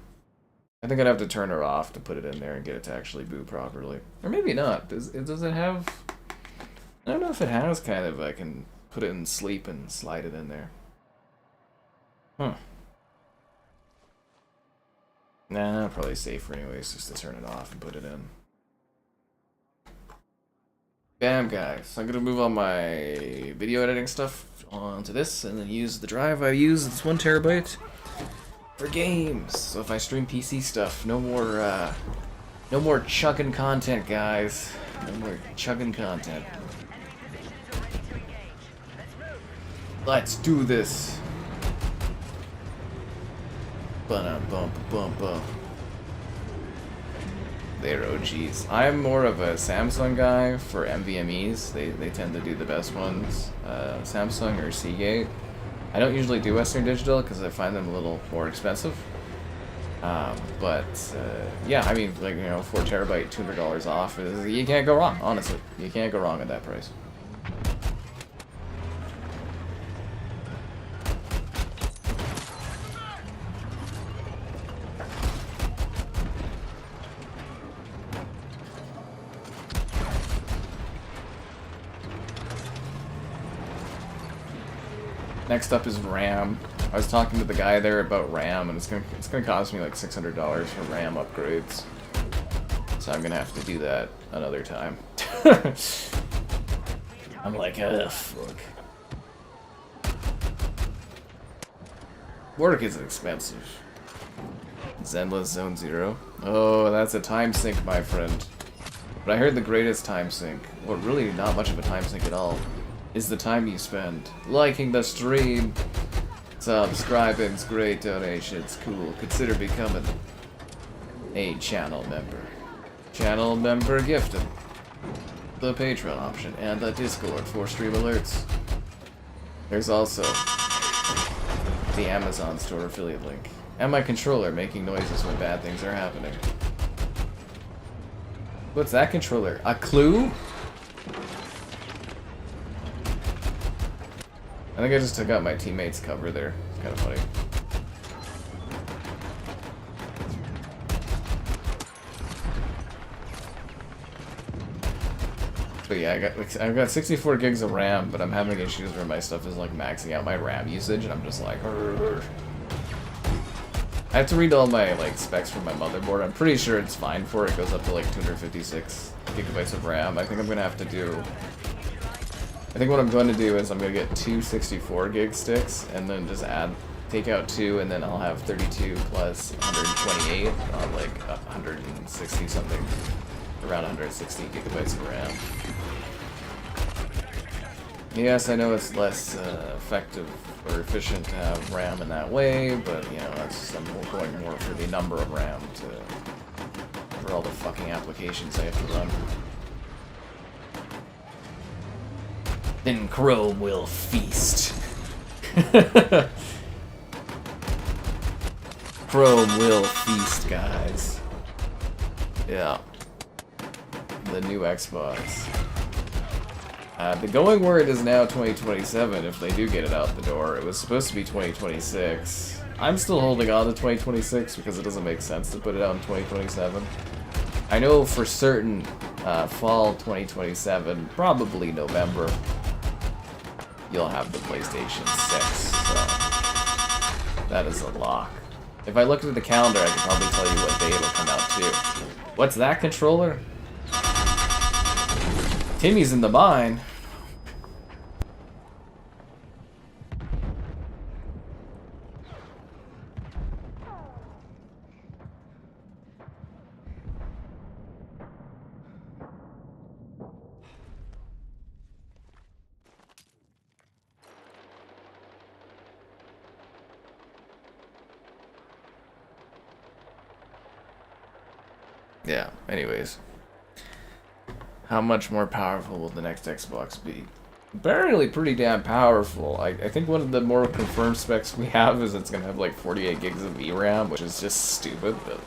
I think I'd have to turn her off to put it in there and get it to actually boot properly. Or maybe not. Does it have... I don't know if it has kind of, I can put it in sleep and slide it in there. Huh. Nah, probably safer anyways, just to turn it off and put it in. Bam, guys. I'm gonna move all my video editing stuff onto this and then use the drive I use. It's 1 terabyte for games. So if I stream PC stuff, no more chugging content, guys. No more chugging content. Let's do this. Ba-dum-bum-bum-bum. They're OGs. I'm more of a Samsung guy for NVMEs. They tend to do the best ones. Samsung or Seagate. I don't usually do Western Digital because I find them a little more expensive. Yeah, I mean, like, you know, 4 terabyte, $200 off. You can't go wrong, honestly. You can't go wrong at that price. Next up is RAM. I was talking to the guy there about RAM, and it's gonna cost me like $600 for RAM upgrades. So I'm gonna have to do that another time. I'm like, ugh, fuck. Work is expensive. Zenless Zone Zero. Oh, that's a time sink, my friend. But I heard the greatest time sink, or really not much of a time sink at all, is the time you spend liking the stream, subscribing's great, donations cool. Consider becoming a channel member. Channel member gifted. The Patreon option and the Discord for stream alerts. There's also the Amazon store affiliate link. And my controller making noises when bad things are happening. What's that controller? A clue? I think I just took out my teammate's cover there. It's kind of funny. But yeah, I've got 64 gigs of RAM, but I'm having issues where my stuff is like maxing out my RAM usage, and I'm just like, "Arr." I have to read all my like specs for my motherboard. I'm pretty sure it's fine for it. It goes up to like 256 gigabytes of RAM. I think I'm gonna have to do. I think what I'm going to do is I'm gonna get two 64 gig sticks, and then just take out 2, and then I'll have 32 plus 128 on like 160 something, around 160 gigabytes of RAM. Yes, I know it's less effective or efficient to have RAM in that way, but you know, that's I'm going more for the number of RAM for all the fucking applications I have to run. Then Chrome will feast. Chrome will feast, guys. Yeah. The new Xbox. The going word is now 2027 if they do get it out the door. It was supposed to be 2026. I'm still holding on to 2026 because it doesn't make sense to put it out in 2027. I know for certain fall 2027, probably November, you'll have the PlayStation 6. So that is a lock. If I looked at the calendar, I could probably tell you what day it'll come out too. What's that controller? Timmy's in the mine. Yeah, anyways. How much more powerful will the next Xbox be? Apparently pretty damn powerful. I think one of the more confirmed specs we have is it's going to have like 48 gigs of VRAM, which is just stupid, but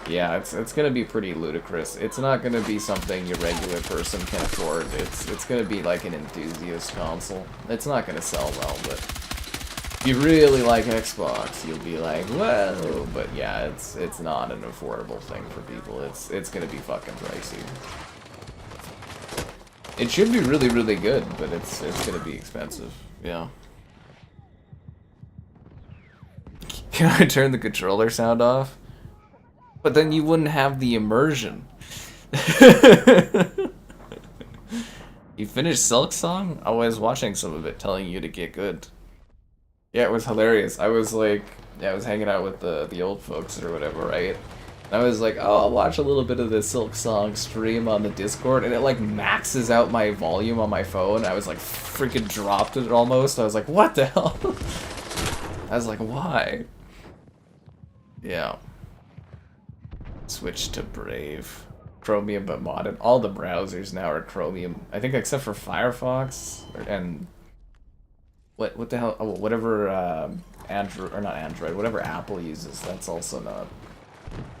yeah, it's going to be pretty ludicrous. It's not going to be something your regular person can afford. It's going to be like an enthusiast console. It's not going to sell well, but if you really like Xbox, you'll be like, whoa, but yeah, it's not an affordable thing for people. It's gonna be fucking pricey. It should be really, really good, but it's gonna be expensive. Yeah. Can I turn the controller sound off? But then you wouldn't have the immersion. You finished Silk Song? I was watching some of it, telling you to get good. Yeah, it was hilarious. I was like, yeah, I was hanging out with the old folks or whatever, right? And I was like, oh, I'll watch a little bit of the Silk Song stream on the Discord, and it like maxes out my volume on my phone. I was like, freaking dropped it almost. I was like, what the hell? I was like, why? Yeah. Switch to Brave. Chromium but modded. All the browsers now are Chromium. I think except for Firefox and what the hell? Oh, whatever Android or not Android, whatever Apple uses, that's also not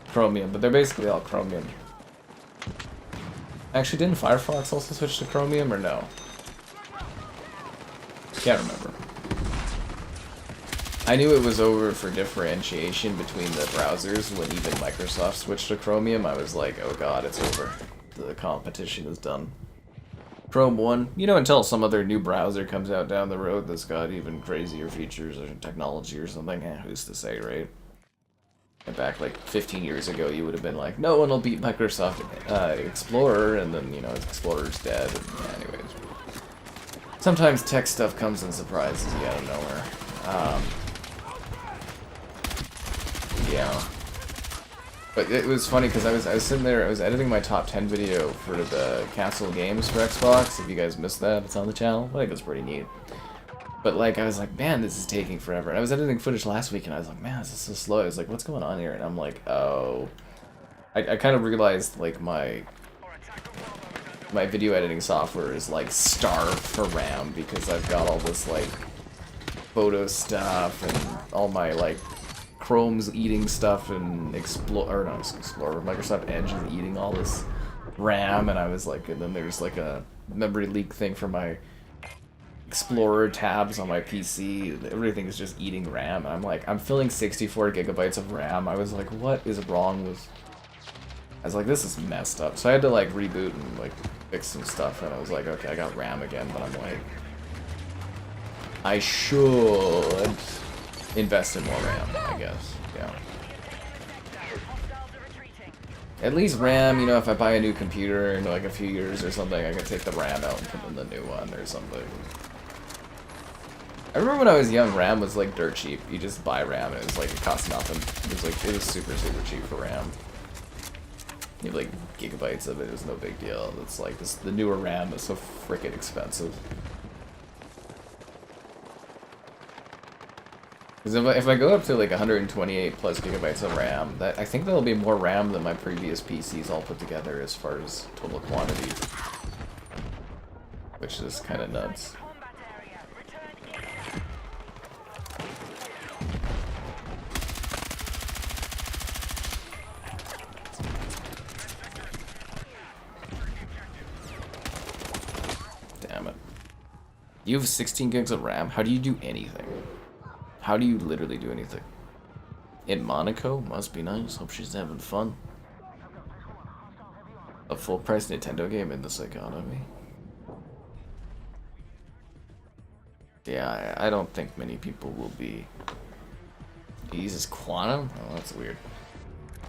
Chromium. But they're basically all Chromium. Actually, didn't Firefox also switch to Chromium or no? Can't remember. I knew it was over for differentiation between the browsers when even Microsoft switched to Chromium. I was like, oh god, it's over. The competition is done. Chrome 1, you know, until some other new browser comes out down the road that's got even crazier features or technology or something, who's to say, right? And back like 15 years ago, you would have been like, no one will beat Microsoft Explorer, and then, you know, Explorer's dead, and yeah, anyways. Sometimes tech stuff comes and surprises you out of nowhere. Yeah, Yeah. But it was funny because I was sitting there, I was editing my top 10 video for the Castle Games for Xbox. If you guys missed that, it's on the channel. I think it was pretty neat. But like, I was like, man, this is taking forever. And I was editing footage last week and I was like, man, this is so slow. I was like, what's going on here? And I'm like, oh. I kind of realized like my video editing software is like starved for RAM because I've got all this like photo stuff and all my like Chrome's eating stuff and Microsoft Edge is eating all this RAM, and I was like, and then there's like a memory leak thing for my Explorer tabs on my PC. Everything is just eating RAM. I'm like, I'm filling 64 gigabytes of RAM. I was like, what is wrong with... I was like, this is messed up. So I had to like reboot and like fix some stuff, and I was like, okay, I got RAM again, but I'm like, I should invest in more RAM, I guess. Yeah. At least RAM, you know, if I buy a new computer in like a few years or something, I can take the RAM out and put in the new one or something. I remember when I was young, RAM was like dirt cheap. You just buy RAM and it was like, it cost nothing. It was super, super cheap for RAM. You have like gigabytes of it, it was no big deal. It's like this, the newer RAM is so freaking expensive. Because if I go up to like 128 plus gigabytes of RAM, I think that'll be more RAM than my previous PCs all put together as far as total quantity. Which is kind of nuts. Damn it. You have 16 gigs of RAM? How do you do anything? How do you literally do anything? In Monaco? Must be nice. Hope she's having fun. A full-price Nintendo game in this economy? Yeah, I don't think many people will be... Jesus, Quantum? Oh, that's weird.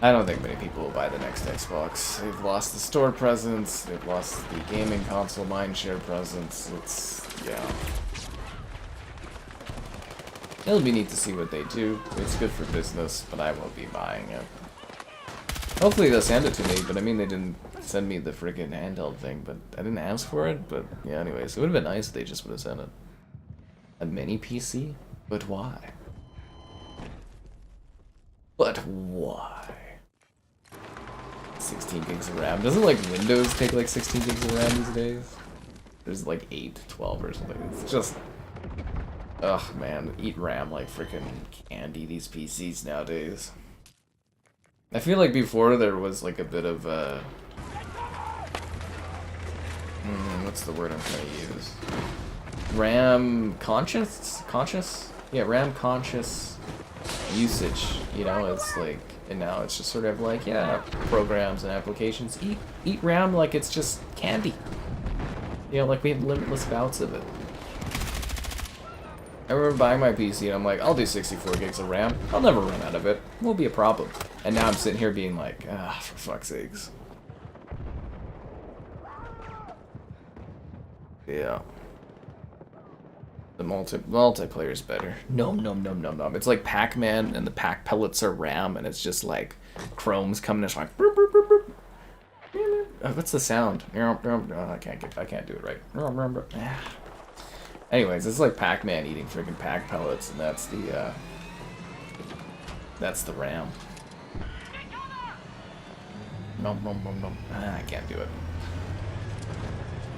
I don't think many people will buy the next Xbox. They've lost the store presence, they've lost the gaming console mindshare presence. It's... yeah. It'll be neat to see what they do. It's good for business, but I won't be buying it. Hopefully they'll send it to me, but I mean they didn't send me the friggin' handheld thing, but I didn't ask for it, but yeah, anyways, it would have been nice if they just would have sent it. A mini PC? But why? But why? 16 gigs of RAM. Doesn't like Windows take like 16 gigs of RAM these days? There's like 8, 12 or something. It's just... ugh, man, eat RAM like freaking candy, these PCs nowadays. I feel like before there was like a bit of what's the word I'm trying to use? RAM conscious? Conscious? Yeah, RAM conscious usage, you know, it's like, and now it's just sort of like, yeah, programs and applications, eat RAM like it's just candy. You know, like we have limitless bouts of it. I remember buying my PC and I'm like, I'll do 64 gigs of RAM. I'll never run out of it. Won't be a problem. And now I'm sitting here being like, ah, for fuck's sakes. Yeah. The multiplayer is better. Nom nom nom nom nom. It's like Pac-Man and the Pac pellets are RAM and it's just like Chrome's coming. It's like burp, burp, burp, burp. What's the sound? Oh, I can't do it right. Anyways, it's like Pac-Man eating freaking Pac pellets, and that's the RAM. Nom nom nom nom. I can't do it.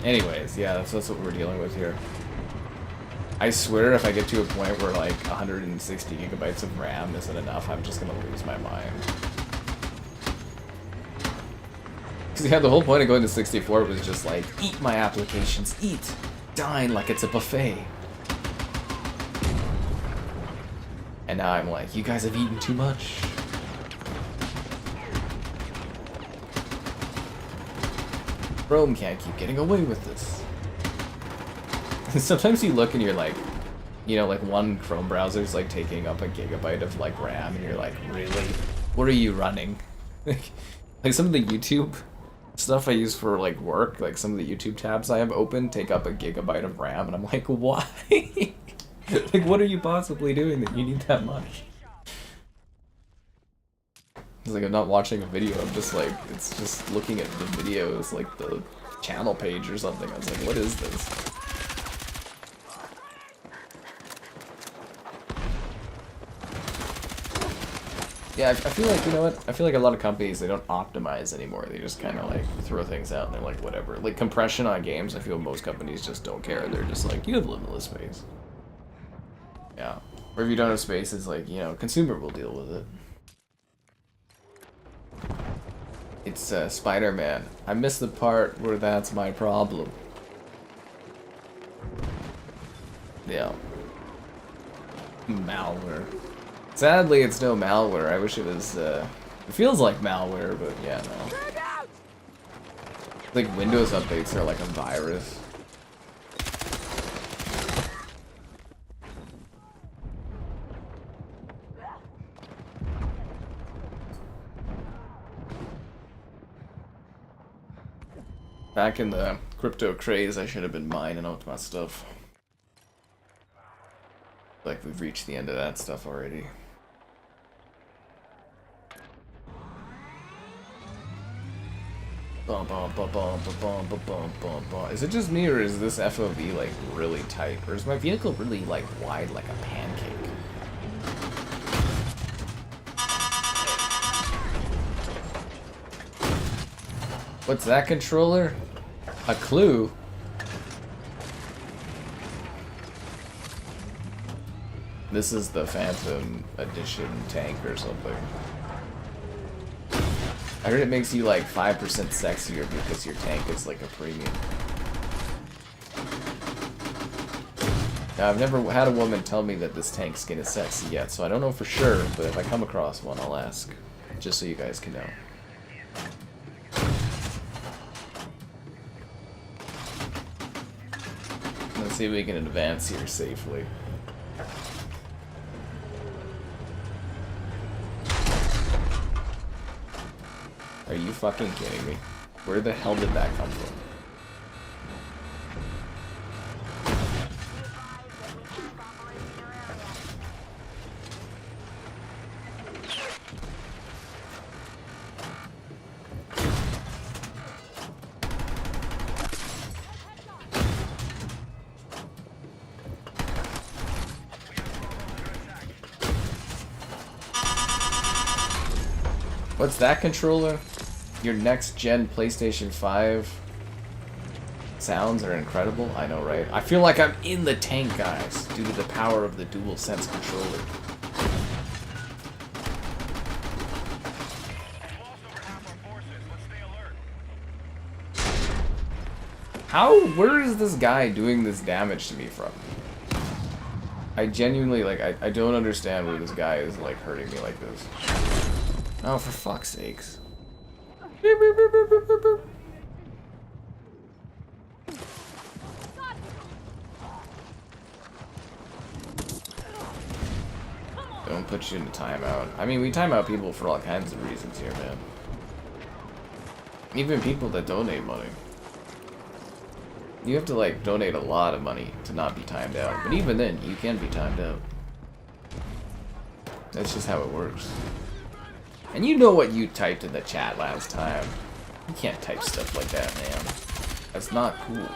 Anyways, yeah, that's what we're dealing with here. I swear if I get to a point where like 160 gigabytes of RAM isn't enough, I'm just gonna lose my mind. Because yeah, the whole point of going to 64 was just like, eat my applications, eat! Dine like it's a buffet. And now I'm like, you guys have eaten too much. Chrome can't keep getting away with this. Sometimes you look and you're like, you know, like one Chrome browser is like taking up a gigabyte of like RAM and you're like, really? What are you running? Like some of the YouTube stuff I use for like work, like some of the YouTube tabs I have open take up a gigabyte of RAM and I'm like, why? Like what are you possibly doing that you need that much? It's like I'm not watching a video, I'm just like, it's just looking at the videos, like the channel page or something. I was like, what is this? Yeah, I feel like, you know what? I feel like a lot of companies, they don't optimize anymore. They just kind of like throw things out and they're like, whatever. Like compression on games, I feel most companies just don't care. They're just like, you have limitless space. Yeah. Or if you don't have space, it's like, you know, consumer will deal with it. It's Spider-Man. I missed the part where that's my problem. Yeah. Malware. Sadly, it's no malware. I wish it was, it feels like malware, but yeah, no. Like, Windows updates are like a virus. Back in the crypto craze, I should have been mining out my stuff. Like, we've reached the end of that stuff already. Is it just me, or is this FOV like really tight? Or is my vehicle really like wide like a pancake? What's that controller? A clue? This is the Phantom Edition tank or something. I heard it makes you like 5% sexier because your tank is like a premium. Now, I've never had a woman tell me that this tank skin is sexy yet, so I don't know for sure, but if I come across one, I'll ask. Just so you guys can know. Let's see if we can advance here safely. Are you fucking kidding me? Where the hell did that come from? What's that controller? Your next gen PlayStation 5 sounds are incredible. I know, right? I feel like I'm in the tank, guys, due to the power of the DualSense controller. Where is this guy doing this damage to me from? I genuinely, like, I don't understand where this guy is, like, hurting me like this. Oh, for fuck's sakes. Beep, beep, beep, beep, beep, beep. Don't put you into timeout. I mean, we time out people for all kinds of reasons here, man. Even people that donate money. You have to, like, donate a lot of money to not be timed out. But even then, you can be timed out. That's just how it works. And you know what you typed in the chat last time. You can't type stuff like that, man. That's not cool.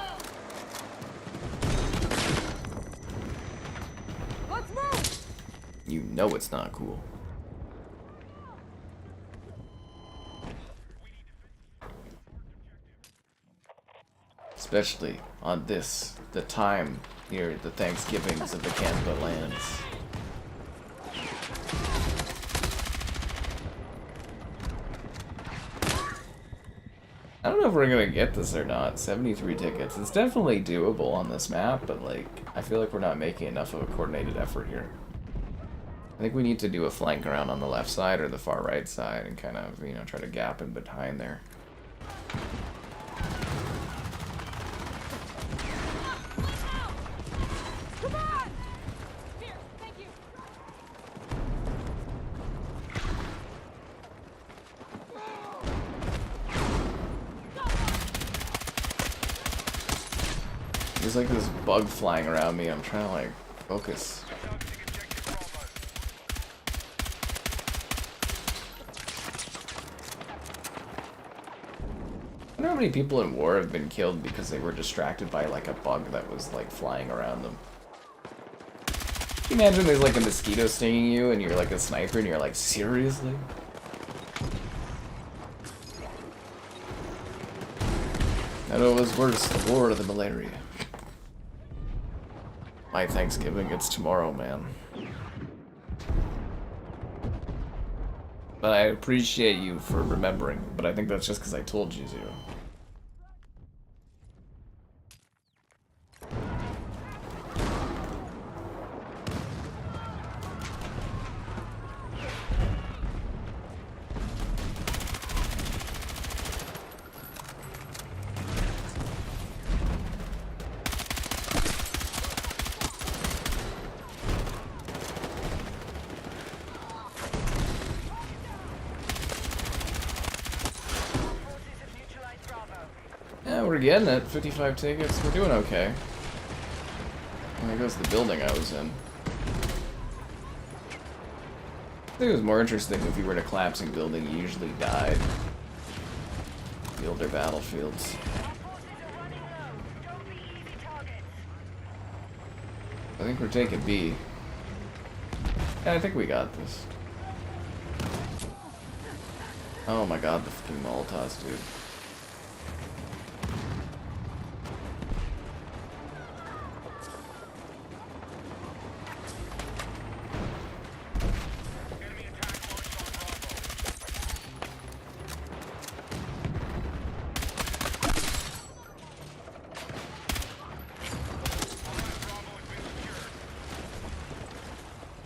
Let's move. You know it's not cool. Especially on this, the time near the Thanksgivings of the Canada lands. I don't know if we're gonna get this or not. 73 tickets. It's definitely doable on this map, but like, I feel like we're not making enough of a coordinated effort here. I think we need to do a flank around on the left side or the far right side and kind of, you know, try to gap in behind there. There's like this bug flying around me. I'm trying to like focus. I wonder how many people in war have been killed because they were distracted by like a bug that was like flying around them. Can you imagine there's like a mosquito stinging you and you're like a sniper and you're like, seriously? I know it was worse, the war or the malaria. My Thanksgiving, it's tomorrow, man. But I appreciate you for remembering, but I think that's just because I told you to. Yeah, we're getting it. 55 tickets. We're doing okay. There goes the building I was in. I think it was more interesting if you were in a collapsing building, you usually died. The older battlefields. I think we're taking B. Yeah, I think we got this. Oh my god, the fucking Molotovs, dude.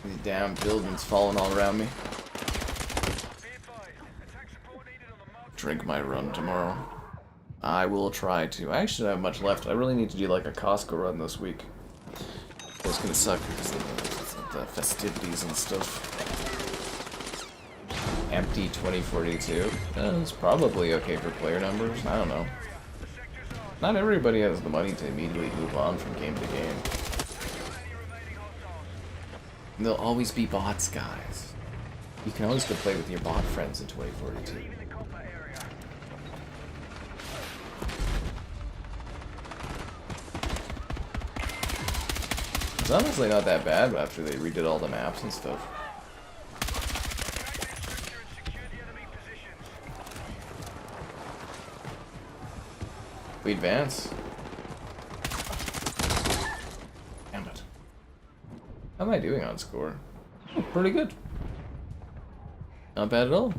These damn buildings falling all around me. Drink my run tomorrow. I will try to. I actually don't have much left. I really need to do like a Costco run this week. It's gonna suck because of the festivities and stuff. Empty 2042. It's probably okay for player numbers. I don't know. Not everybody has the money to immediately move on from game to game. And there'll always be bots, guys. You can always go play with your bot friends in 2042. It's honestly not that bad after they redid all the maps and stuff. We advance. Damn it. How am I doing on score? Oh, pretty good. Not bad at all.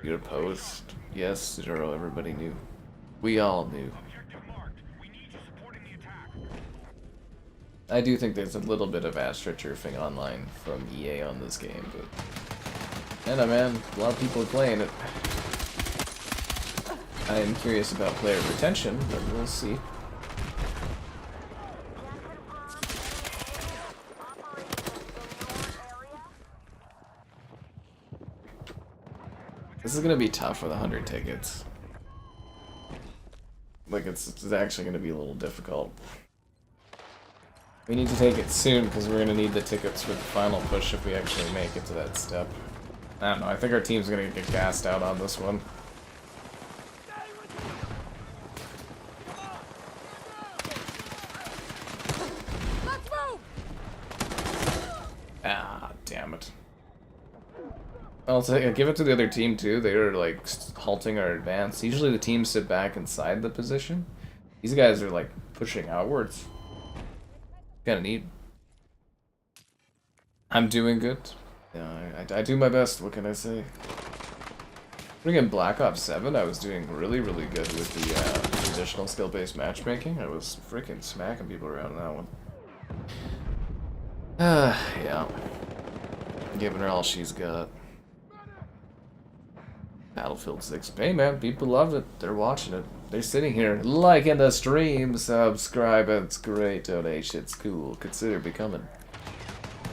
Good post. Yes, Zero, everybody knew. We all knew. I do think there's a little bit of astroturfing online from EA on this game, but... I know, man. A lot of people are playing it. I am curious about player retention, but we'll see. This is gonna be tough with 100 tickets. Like, it's actually gonna be a little difficult. We need to take it soon, because we're gonna need the tickets for the final push if we actually make it to that step. I don't know, I think our team's gonna get gassed out on this one. Ah, damn it. I'll give it to the other team too. They are like halting our advance. Usually the teams sit back inside the position. These guys are like pushing outwards. Kinda neat. I'm doing good. Yeah, I do my best. What can I say? In Black Ops 7, I was doing really, really good with the traditional skill-based matchmaking. I was freaking smacking people around in that one. Yeah. Giving her all she's got. Battlefield 6. Hey man, people love it. They're watching it. They're sitting here liking the stream, subscribe, it's great, donation, it's cool. Consider becoming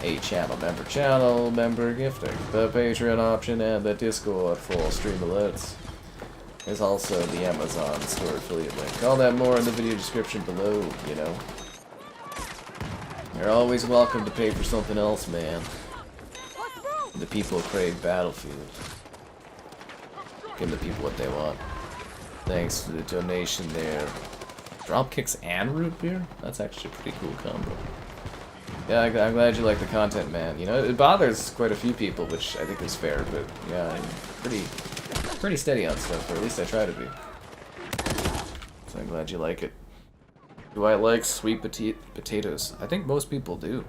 a channel member gifting, the Patreon option, and the Discord for stream alerts. There's also the Amazon store affiliate link. All that more in the video description below, you know. You're always welcome to pay for something else, man. The people crave Battlefield. Give the people what they want. Thanks for the donation there. Drop kicks and root beer? That's actually a pretty cool combo. Yeah, I'm glad you like the content, man. You know, it bothers quite a few people, which I think is fair, but yeah, I'm pretty steady on stuff, or at least I try to be. So I'm glad you like it. Do I like sweet potatoes? I think most people do.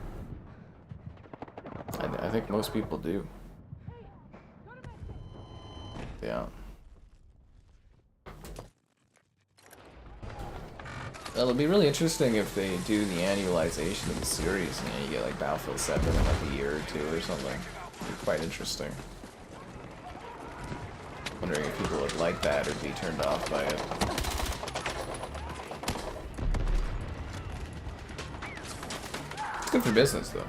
I think most people do. Yeah. Well, it'll be really interesting if they do the annualization of the series. You know, you get like Battlefield 7 in like a year or two or something. It'd be quite interesting. Wondering if people would like that or be turned off by it. It's good for business, though.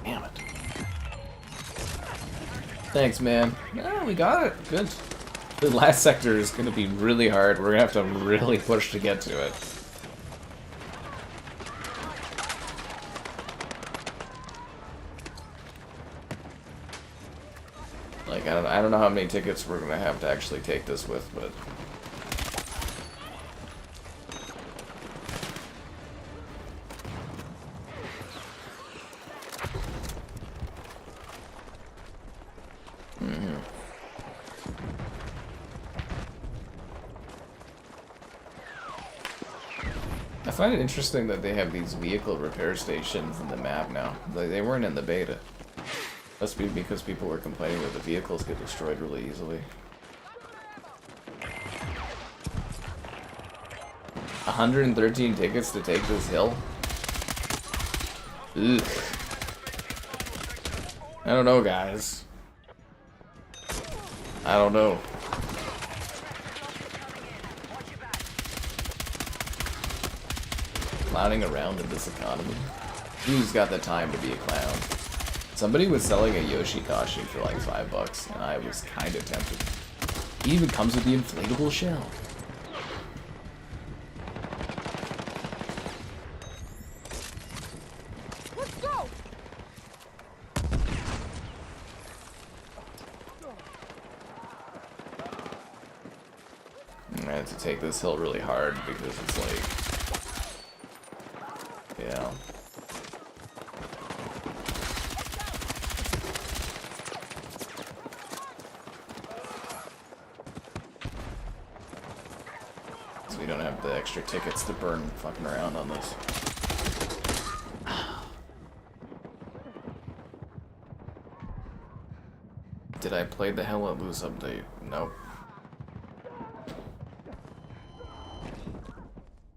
Damn it. Thanks, man. Yeah, we got it. Good. The last sector is going to be really hard. We're going to have to really push to get to it. Like, I don't know how many tickets we're going to have to actually take this with, but... I find it interesting that they have these vehicle repair stations in the map now. They weren't in the beta. Must be because people were complaining that the vehicles get destroyed really easily. 113 tickets to take this hill? Ugh. I don't know, guys. I don't know. Clowning around in this economy? Who's got the time to be a clown? Somebody was selling a Yoshi costume for like $5, and I was kind of tempted. He even comes with the inflatable shell. Let's go. I had to take this hill really hard because it's like... Yeah. So we don't have the extra tickets to burn fucking around on this. Did I play the Hell Let Loose update? Nope.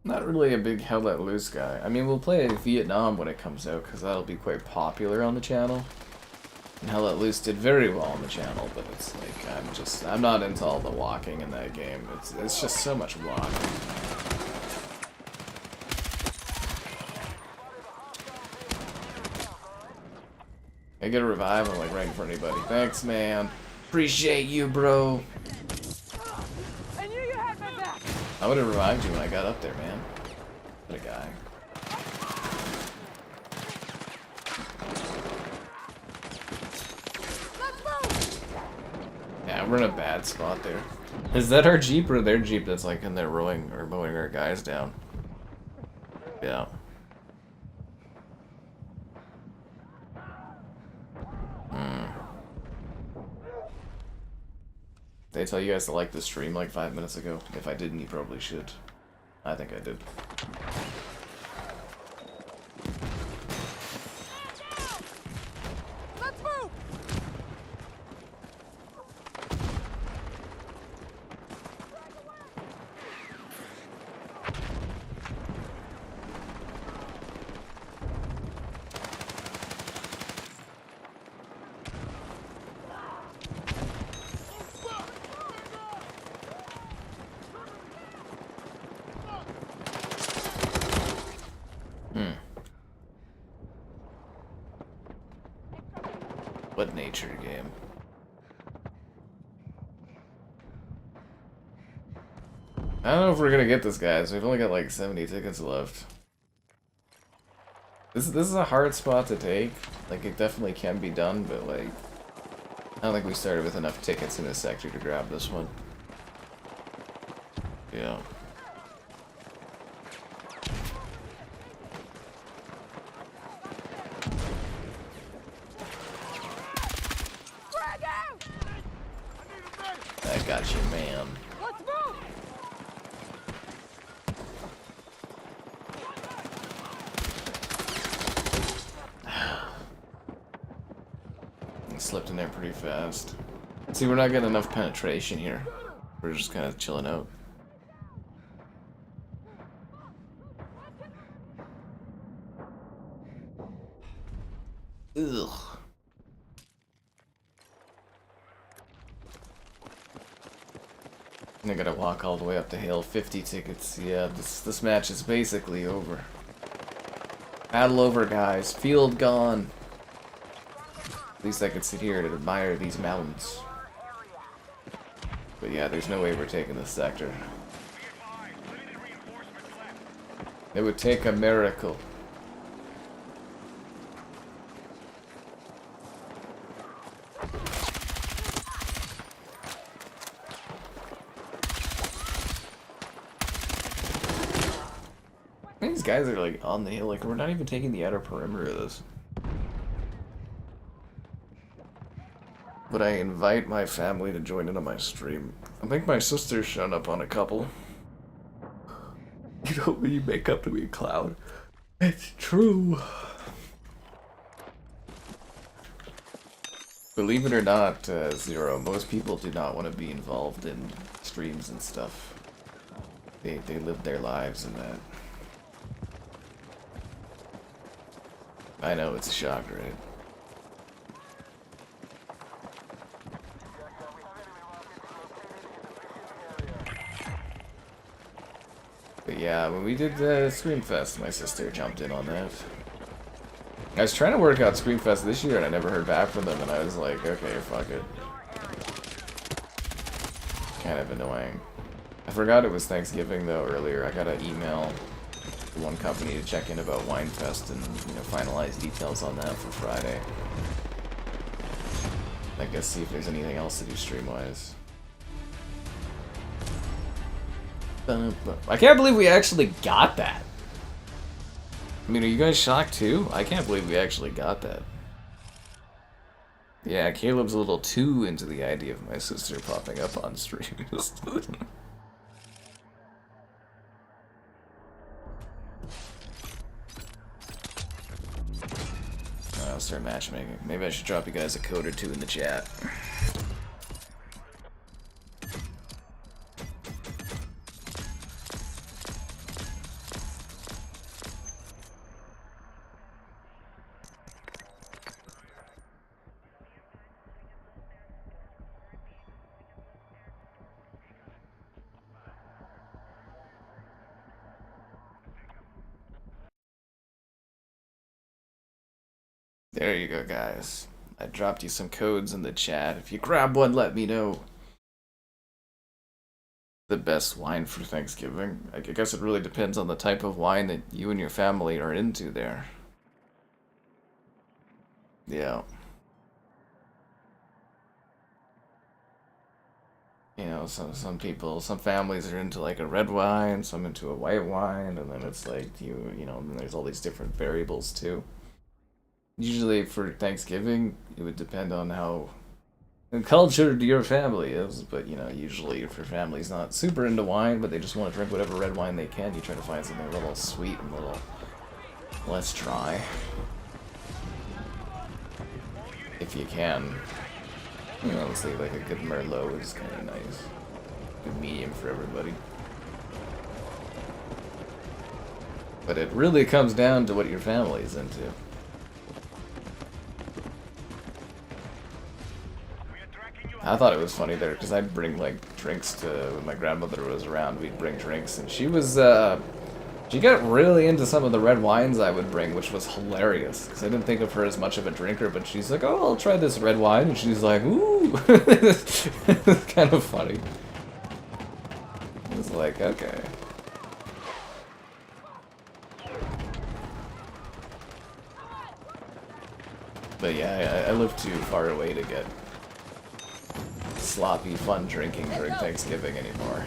Not really a big Hell Let Loose guy. I mean, we'll play Vietnam when it comes out, because that'll be quite popular on the channel. And Hell Let Loose did very well on the channel, but it's like, I'm not into all the walking in that game. It's just so much walking. I get a revive, I'm like right in front of anybody. Thanks, man. Appreciate you, bro. I knew you had my back. I would have revived you when I got up there, man. What a guy. Yeah, we're in a bad spot there. Is that our Jeep or their Jeep that's like in there rowing or mowing our guys down? Yeah. Did I tell you guys to like the stream like 5 minutes ago? If I didn't, you probably should. I think I did. Let's move. What nature game? I don't know if we're gonna get this, guys. We've only got like 70 tickets left. This is a hard spot to take. Like, it definitely can be done, but like, I don't think we started with enough tickets in this sector to grab this one. Yeah. I got you, man. Let's move! Slipped in there pretty fast. See, we're not getting enough penetration here. We're just kind of chilling out. Ugh. I gotta walk all the way up the hill. 50 tickets. Yeah, this match is basically over. Battle over, guys. Field gone. At least I could sit here and admire these mountains. But yeah, there's no way we're taking this sector. It would take a miracle. These guys are like on the hill, like we're not even taking the outer perimeter of this. But I invite my family to join in on my stream. I think my sister's shown up on a couple. You know, when you make up to be a clown. It's true. Believe it or not, Zero, most people do not want to be involved in streams and stuff. They live their lives in that. I know, it's a shock, right? But yeah, when we did Screamfest, my sister jumped in on that. I was trying to work out Screamfest this year and I never heard back from them, and I was like, okay, fuck it. Kind of annoying. I forgot it was Thanksgiving though earlier. I got an email from one company to check in about Winefest and, you know, finalize details on that for Friday. I guess see if there's anything else to do stream-wise. I can't believe we actually got that. I mean, are you guys shocked too? I can't believe we actually got that. Yeah, Caleb's a little too into the idea of my sister popping up on stream. I'll start matchmaking. Maybe I should drop you guys a code or two in the chat. There you go, guys. I dropped you some codes in the chat. If you grab one, let me know. The best wine for Thanksgiving? I guess it really depends on the type of wine that you and your family are into there. Yeah. You know, some people, some families are into like a red wine, some into a white wine, and then it's like you know, and there's all these different variables too. Usually for Thanksgiving, it would depend on how cultured your family is, but you know, usually if your family's not super into wine, but they just want to drink whatever red wine they can, you try to find something a little sweet and a little less dry. If you can. You know, let's say like a good Merlot is kind of nice. Good medium for everybody. But it really comes down to what your family is into. I thought it was funny there, because I'd bring, like, drinks to, when my grandmother was around, we'd bring drinks, and she was, she got really into some of the red wines I would bring, which was hilarious, because I didn't think of her as much of a drinker, but she's like, oh, I'll try this red wine, and she's like, ooh, it's kind of funny. It's like, okay. But yeah, I live too far away to get sloppy, fun drinking during Thanksgiving anymore.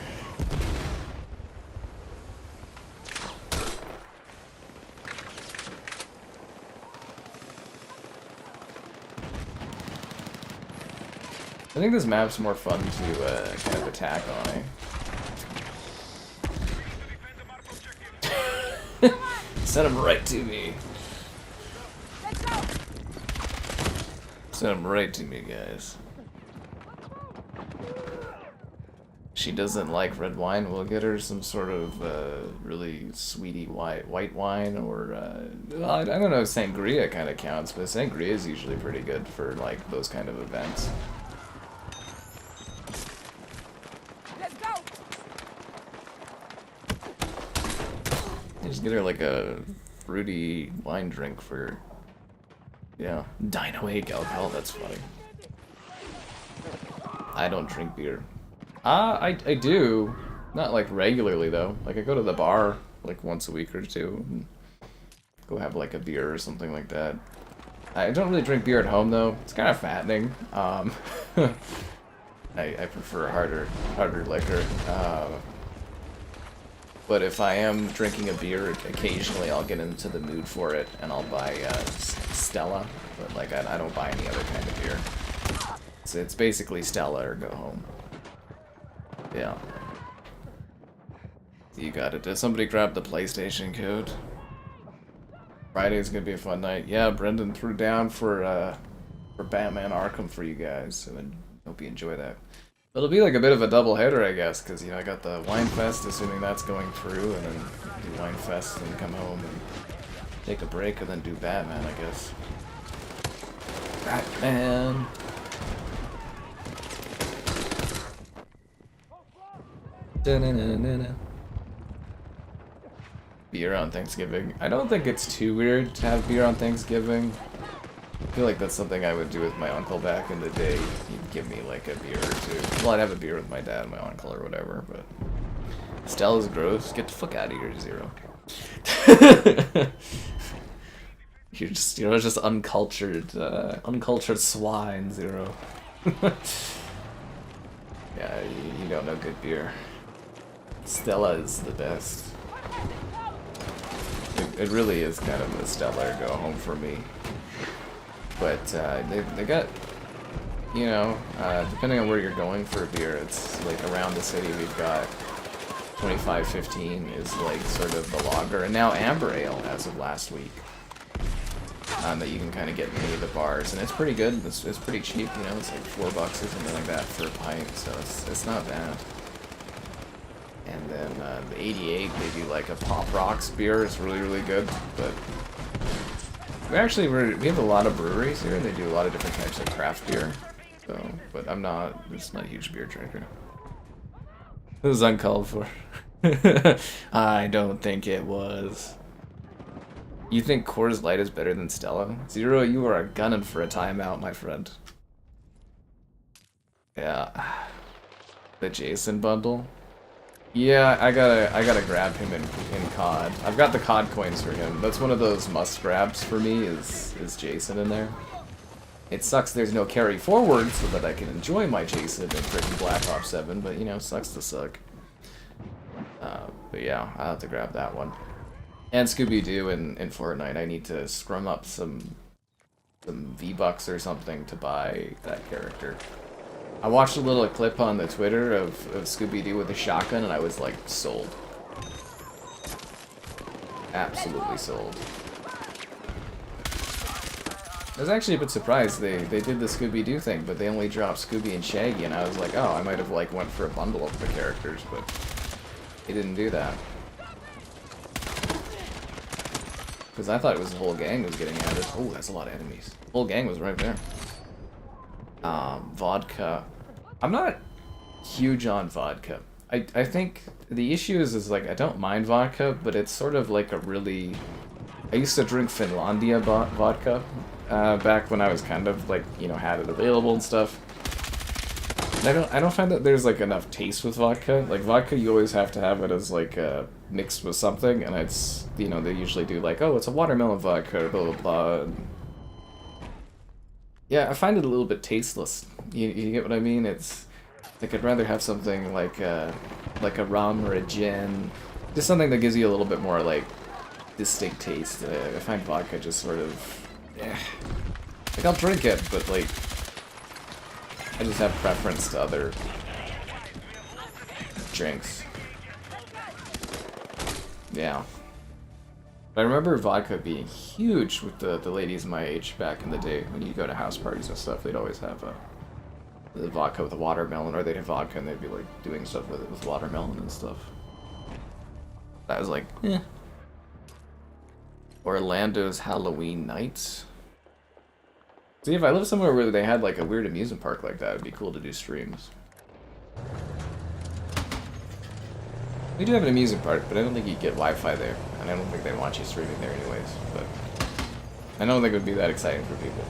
I think this map's more fun to kind of attack on, eh? Send him right to me. Send him right to me, guys. She doesn't like red wine. We'll get her some sort of really sweetie white wine, or well, I don't know if sangria kind of counts, but sangria is usually pretty good for like those kind of events. Just get her like a fruity wine drink for, yeah, Dino Egg alcohol. That's funny. I don't drink beer. I do, not like regularly though. Like I go to the bar like once a week or two, and go have like a beer or something like that. I don't really drink beer at home though. It's kind of fattening. I prefer harder liquor. But if I am drinking a beer, occasionally I'll get into the mood for it, and I'll buy Stella. But like I don't buy any other kind of beer. So it's basically Stella or go home. Yeah. You got it. Did somebody grab the PlayStation code? Friday's gonna be a fun night. Yeah, Brendan threw down for Batman Arkham for you guys, so I hope you enjoy that. It'll be like a bit of a double header, I guess, because you know I got the Wine Fest, assuming that's going through, and then do Wine Fest and come home and take a break, and then do Batman, I guess. Batman. Da-na-na-na-na. Beer on Thanksgiving. I don't think it's too weird to have beer on Thanksgiving. I feel like that's something I would do with my uncle back in the day. He'd give me like a beer or two. Well, I'd have a beer with my dad and my uncle or whatever, but Stella's gross. Get the fuck out of here, Zero. You're just, you know, just uncultured swine, Zero. Yeah, you don't know good beer. Stella is the best. It really is kind of a Stella or go home for me. But they got, you know, depending on where you're going for a beer, it's like around the city we've got 25.15 is like sort of the lager, and now Amber Ale as of last week. That you can kind of get in any of the bars, and it's pretty good. It's pretty cheap, you know. It's like $4 or something like that for a pint, so it's not bad. And then the 88, they do like a Pop Rocks beer. It's really good. But we have a lot of breweries here. They do a lot of different types of craft beer. So, but I'm not a huge beer drinker. This is uncalled for. I don't think it was. You think Coors Light is better than Stella? Zero, you are gunning for a timeout, my friend. Yeah. The Jason bundle? Yeah, I gotta grab him in COD. I've got the COD coins for him. That's one of those must grabs for me, is Jason in there. It sucks there's no carry forward so that I can enjoy my Jason in freaking Black Ops 7, but you know, sucks to suck. But yeah, I'll have to grab that one. And Scooby-Doo in Fortnite, I need to scrum up some V-Bucks or something to buy that character. I watched a little clip on the Twitter of Scooby-Doo with a shotgun, and I was like, sold. Absolutely sold. I was actually a bit surprised they did the Scooby-Doo thing, but they only dropped Scooby and Shaggy, and I was like, oh, I might have like went for a bundle of the characters, but they didn't do that. Because I thought it was the whole gang was getting added. Oh, that's a lot of enemies. The whole gang was right there. Vodka. I'm not huge on vodka. I think the issue is like I don't mind vodka, but it's sort of like a really... I used to drink Finlandia vodka back when I was kind of like, you know, had it available and stuff. And I don't find that there's like enough taste with vodka. Like vodka, you always have to have it as like mixed with something, and it's, you know, they usually do like, oh, it's a watermelon vodka, blah blah blah. Yeah, I find it a little bit tasteless. You get what I mean? It's like I'd rather have something like a rum or a gin, just something that gives you a little bit more like distinct taste. I find vodka just sort of, like I'll drink it, but like I just have preference to other drinks. Yeah. But I remember vodka being huge with the ladies my age back in the day. When you go to house parties and stuff, they'd always have the vodka with a watermelon, or they'd have vodka and they'd be like doing stuff with it with watermelon and stuff. That was like, eh. Orlando's Halloween Nights. See, if I lived somewhere where they had like a weird amusement park like that, it'd be cool to do streams. We do have an amusement park, but I don't think you get Wi-Fi there, and I don't think they want you streaming there anyways, but I don't think it would be that exciting for people.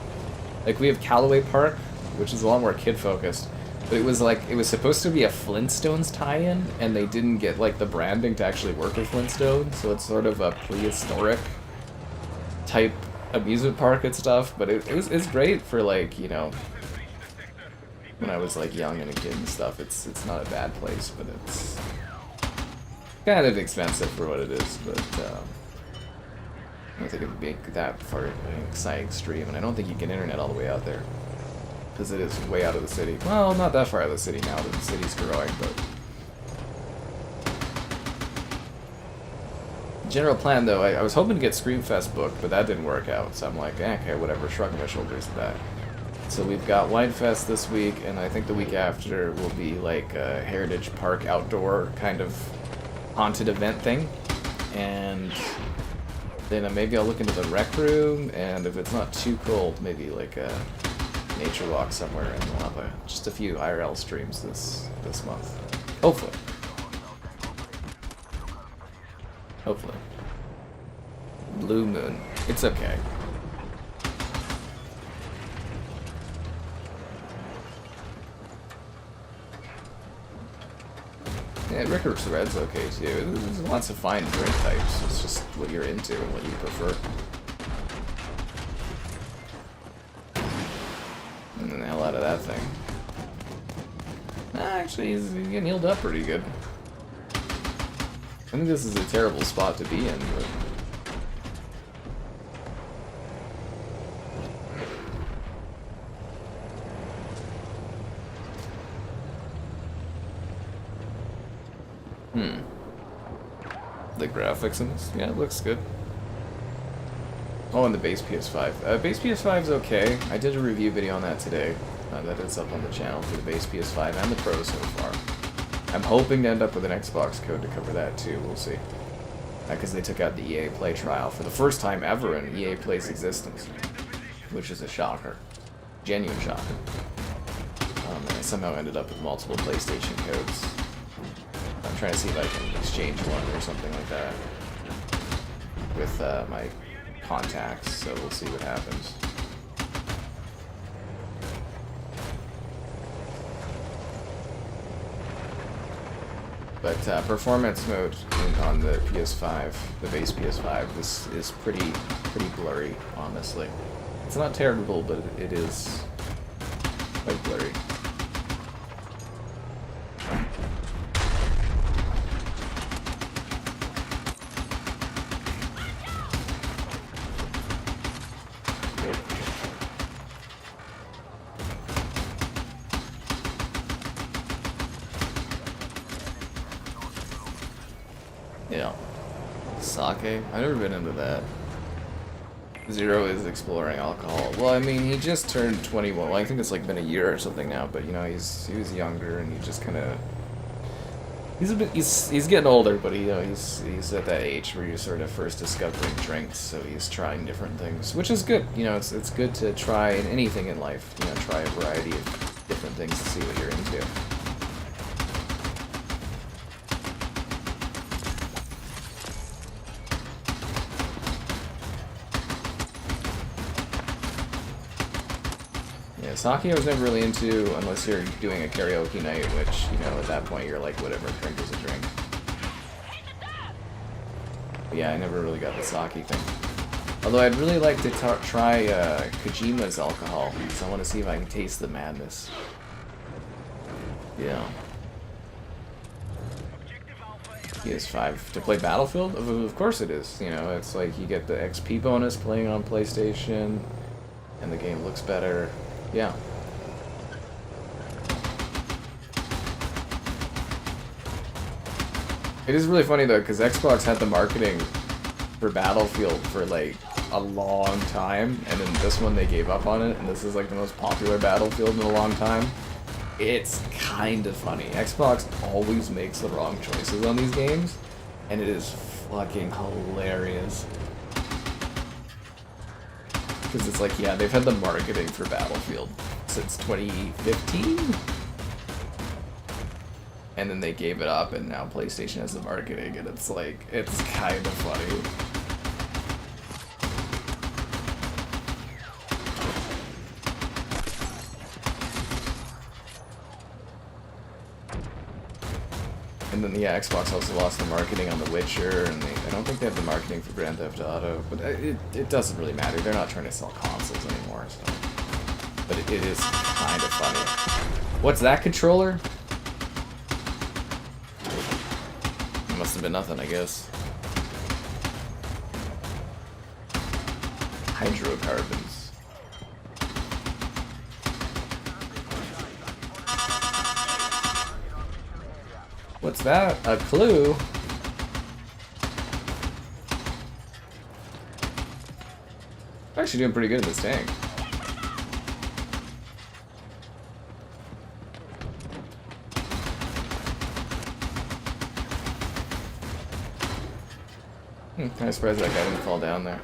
Like, we have Callaway Park, which is a lot more kid-focused, but it was supposed to be a Flintstones tie-in, and they didn't get, like, the branding to actually work with Flintstones, so it's sort of a prehistoric type amusement park and stuff, but it's great for, like, you know, when I was, like, young and a kid and stuff. It's not a bad place, but it's kind of expensive for what it is, but I don't think it would be that far an exciting stream, and I don't think you get internet all the way out there, because it is way out of the city. Well, not that far out of the city now that the city's growing, but general plan though, I was hoping to get Screamfest booked, but that didn't work out, so I'm like, okay, whatever, shrug my shoulders to that. So we've got Winefest this week, and I think the week after will be like a Heritage Park outdoor kind of haunted event thing, and then maybe I'll look into the rec room, and if it's not too cold, maybe like a nature walk somewhere, and we'll have just a few IRL streams this month. Hopefully. Hopefully. Blue Moon. It's okay. Yeah, Rickard's Red's okay too. There's lots of fine drink types. It's just what you're into and what you prefer. And then the hell out of that thing. Actually, he's getting healed up pretty good. I think this is a terrible spot to be in, but the graphics in this, yeah, it looks good. Oh, and the base PS5. Base PS5's okay. I did a review video on that today. That is up on the channel for the base PS5 and the Pro so far. I'm hoping to end up with an Xbox code to cover that too, we'll see. Because they took out the EA Play trial for the first time ever in EA Play's existence. Which is a shocker. Genuine shocker. And I somehow ended up with multiple PlayStation codes. I'm trying to see if I can exchange one or something like that with my contacts, so we'll see what happens. But performance mode on the PS5, the base PS5, this is pretty blurry, honestly. It's not terrible, but it is quite blurry. Yeah. Sake? I've never been into that. Zero is exploring alcohol. Well, I mean, he just turned 21. Well, I think it's like been a year or something now, but you know, he was younger and he just kind of he's getting older, but he's at that age where you're sort of first discovering drinks, so he's trying different things, which is good. You know, it's good to try anything in life. You know, try a variety of different things to see what you're into. Sake I was never really into unless you're doing a karaoke night, which, you know, at that point you're like, whatever, drink is a drink. But yeah, I never really got the sake thing. Although I'd really like to try Kojima's alcohol, because I want to see if I can taste the madness. Yeah. PS5 to play Battlefield? Of course it is. You know, it's like you get the XP bonus playing on PlayStation, and the game looks better. Yeah. It is really funny though, because Xbox had the marketing for Battlefield for like a long time, and then this one they gave up on it, and this is like the most popular Battlefield in a long time. It's kind of funny. Xbox always makes the wrong choices on these games, and it is fucking hilarious. Because it's like, yeah, they've had the marketing for Battlefield since 2015? And then they gave it up, and now PlayStation has the marketing, and it's like, it's kind of funny. And then, yeah, Xbox also lost the marketing on The Witcher, and I don't think they have the marketing for Grand Theft Auto, but it doesn't really matter. They're not trying to sell consoles anymore, so. But it is kind of funny. What's that controller? It must have been nothing, I guess. Hydrocarbons. What's that? A clue? I'm actually doing pretty good in this tank. I'm surprised that guy didn't fall down there.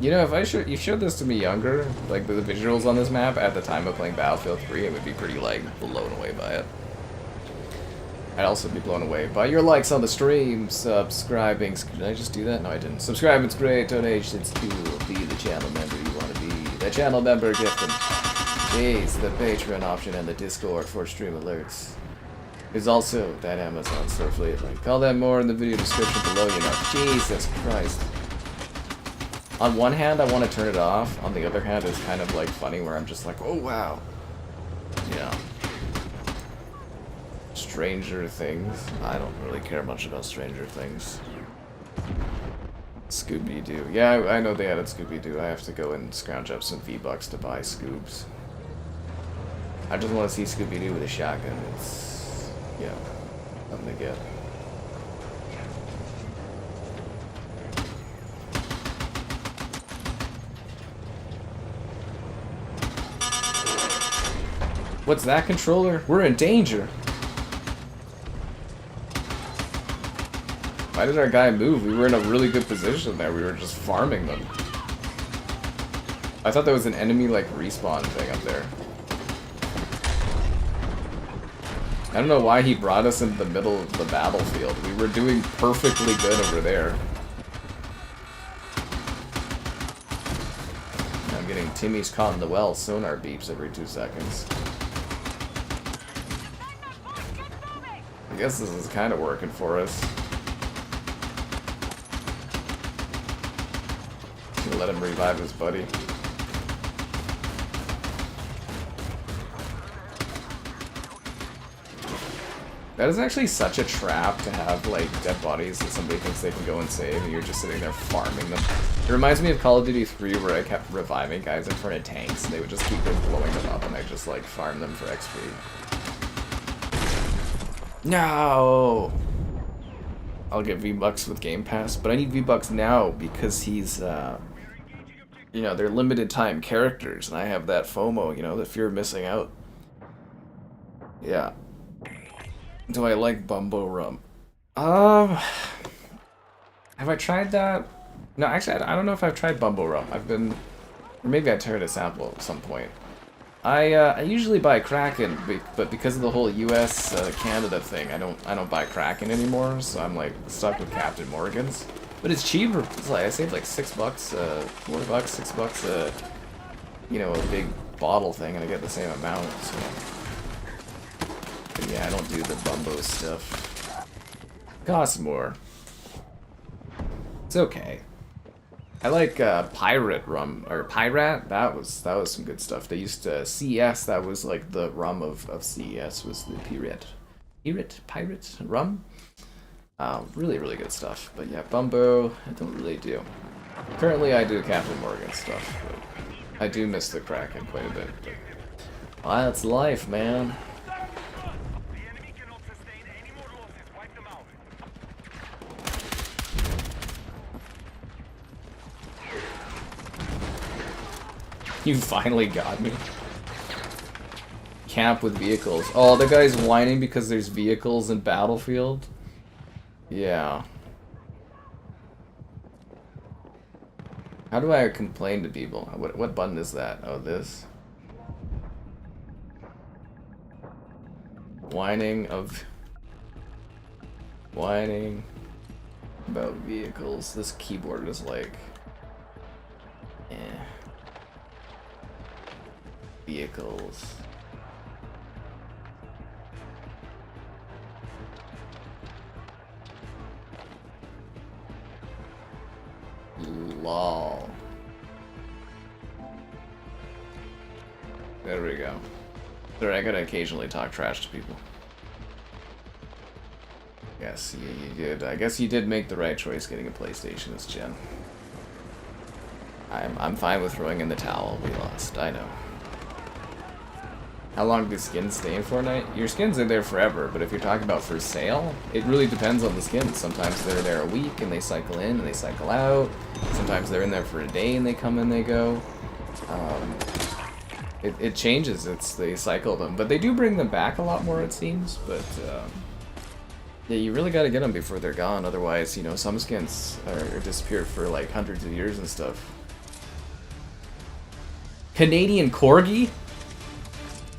You know, if you showed this to me younger, like the visuals on this map at the time of playing Battlefield 3, it would be pretty like blown away by it. I'd also be blown away by your likes on the stream, subscribing. Did I just do that? No, I didn't. Subscribing's great, donations cool, be the channel member you want to be. The channel member gifting. Jeez, the Patreon option and the Discord for stream alerts. There's also that Amazon store fleet link. All that more in the video description below, you know. Jesus Christ. On one hand, I want to turn it off. On the other hand, it's kind of like funny where I'm just like, oh wow. Yeah. Stranger Things. I don't really care much about Stranger Things. Scooby-Doo. Yeah, I know they added Scooby-Doo. I have to go and scrounge up some V-Bucks to buy Scoobs. I just want to see Scooby-Doo with a shotgun. It's... yeah, something to get. What's that controller? We're in danger! Why did our guy move? We were in a really good position there. We were just farming them. I thought there was an enemy, like, respawn thing up there. I don't know why he brought us into the middle of the battlefield. We were doing perfectly good over there. I'm getting Timmy's caught in the well sonar beeps every 2 seconds. I guess this is kind of working for us. Let him revive his buddy. That is actually such a trap to have, like, dead bodies that somebody thinks they can go and save, and you're just sitting there farming them. It reminds me of Call of Duty 3, where I kept reviving guys in front of tanks, and they would just keep blowing them up, and I just, like, farm them for XP. No! I'll get V-Bucks with Game Pass, but I need V-Bucks now because he's, you know, they're limited time characters, and I have that FOMO, you know, the fear of missing out. Yeah. Do I like Bumbo Rum? Have I tried that? No, actually, I don't know if I've tried Bumbo Rum. I've been, or maybe I tried a sample at some point. I usually buy Kraken, but because of the whole U.S. Canada thing, I don't buy Kraken anymore, so I'm like stuck with Captain Morgan's. But it's cheaper. It's like, I saved like $6, $4, $6, you know, a big bottle thing, and I get the same amount, so. But yeah, I don't do the Bumbo stuff. Costs more. It's okay. I like Pirate rum or Pirate. That was some good stuff. They used to CES. That was like the rum of CES was the Pirate rum. Really good stuff. But yeah, Bumbo, I don't really do. Currently, I do Captain Morgan stuff. But I do miss the Kraken quite a bit. But, well, that's life, man. The enemy cannot sustain any more losses. Wipe them out. You finally got me. Camp with vehicles. Oh, the guy's whining because there's vehicles in Battlefield? Yeah. How do I complain to people? What button is that? Oh, this. Whining about vehicles. This keyboard is like... eh. Vehicles. Lol. There we go. Sorry, I gotta occasionally talk trash to people. Yes, you did. I guess you did make the right choice getting a PlayStation this gen. I'm fine with throwing in the towel. We lost. I know. How long do skins stay in Fortnite? Your skins are there forever, but if you're talking about for sale, it really depends on the skins. Sometimes they're there a week and they cycle in and they cycle out. Sometimes they're in there for a day and they come and they go. It changes. They cycle them, but they do bring them back a lot more, it seems. But yeah, you really got to get them before they're gone. Otherwise, you know, some skins are disappeared for like hundreds of years and stuff. Canadian Corgi?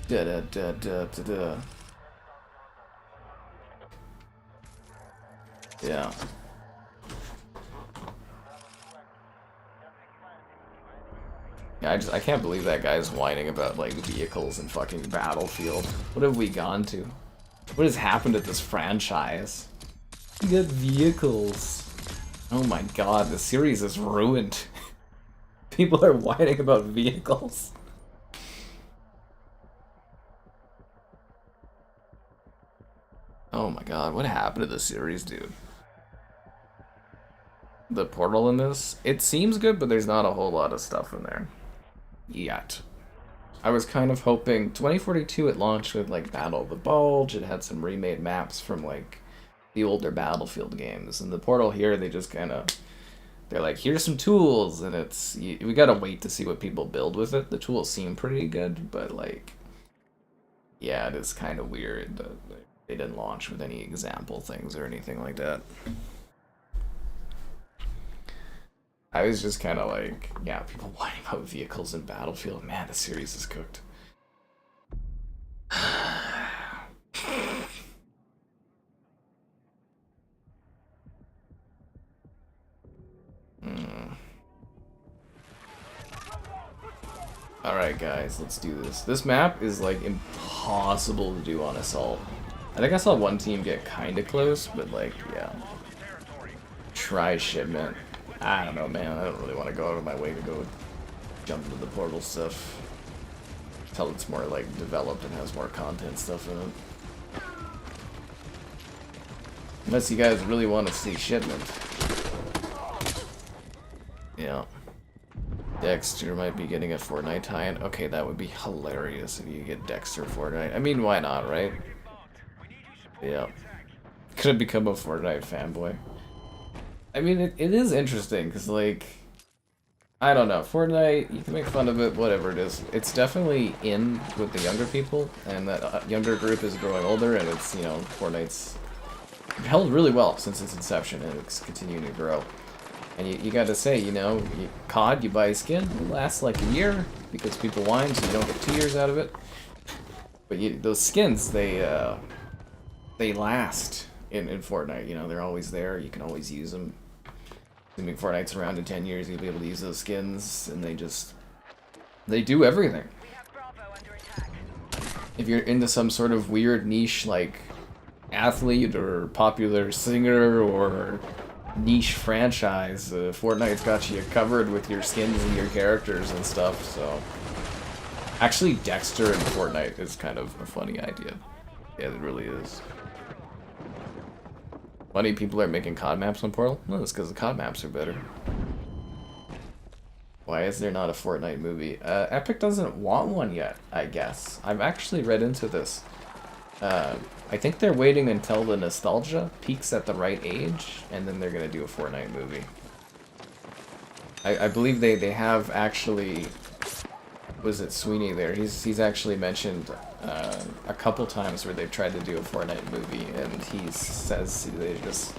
Da da da da da da. Yeah. Yeah, I can't believe that guy's whining about like vehicles and fucking Battlefield. What have we gone to? What has happened at this franchise? We got vehicles. Oh my god, the series is ruined. People are whining about vehicles. Oh my god, what happened to the series, dude? The portal in this? It seems good, but there's not a whole lot of stuff in there. Yet. I was kind of hoping... 2042 it launched with, like, Battle of the Bulge. It had some remade maps from, like, the older Battlefield games. And the portal here, they just kind of... They're like, here's some tools, and it's... We gotta wait to see what people build with it. The tools seem pretty good, but, like... Yeah, it is kind of weird that they didn't launch with any example things or anything like that. I was just kind of like, yeah, people whining about vehicles in Battlefield. Man, the series is cooked. Alright guys, let's do this. This map is like impossible to do on Assault. I think I saw one team get kinda close, but like, yeah. Try Shipment. I don't know, man. I don't really want to go out of my way to go jump into the portal stuff. Until it's more like developed and has more content stuff in it. Unless you guys really want to see Shipment. Yeah. Dexter might be getting a Fortnite tie-in. Okay, that would be hilarious if you get Dexter Fortnite. I mean, why not, right? Yeah. Could have become a Fortnite fanboy. I mean, it is interesting, because, like, I don't know, Fortnite, you can make fun of it, whatever it is. It's definitely in with the younger people, and that younger group is growing older, and it's, you know, Fortnite's held really well since its inception, and it's continuing to grow. And you gotta say, you know, COD, you buy a skin, it lasts like a year, because people whine, so you don't get 2 years out of it. But those skins, they last in Fortnite, you know, they're always there, you can always use them. Assuming Fortnite's around in 10 years, you'll be able to use those skins, and they do everything. If you're into some sort of weird niche, like, athlete, or popular singer, or niche franchise. Fortnite's got you covered with your skins and your characters and stuff, so... Actually, Dexter in Fortnite is kind of a funny idea. Yeah, it really is. Funny people are making COD maps on Portal? No, it's because the COD maps are better. Why is there not a Fortnite movie? Epic doesn't want one yet, I guess. I've actually read into this. I think they're waiting until the nostalgia peaks at the right age, and then they're gonna do a Fortnite movie. I believe they have actually... Was it Sweeney there? He's actually mentioned a couple times where they've tried to do a Fortnite movie, and he says they just...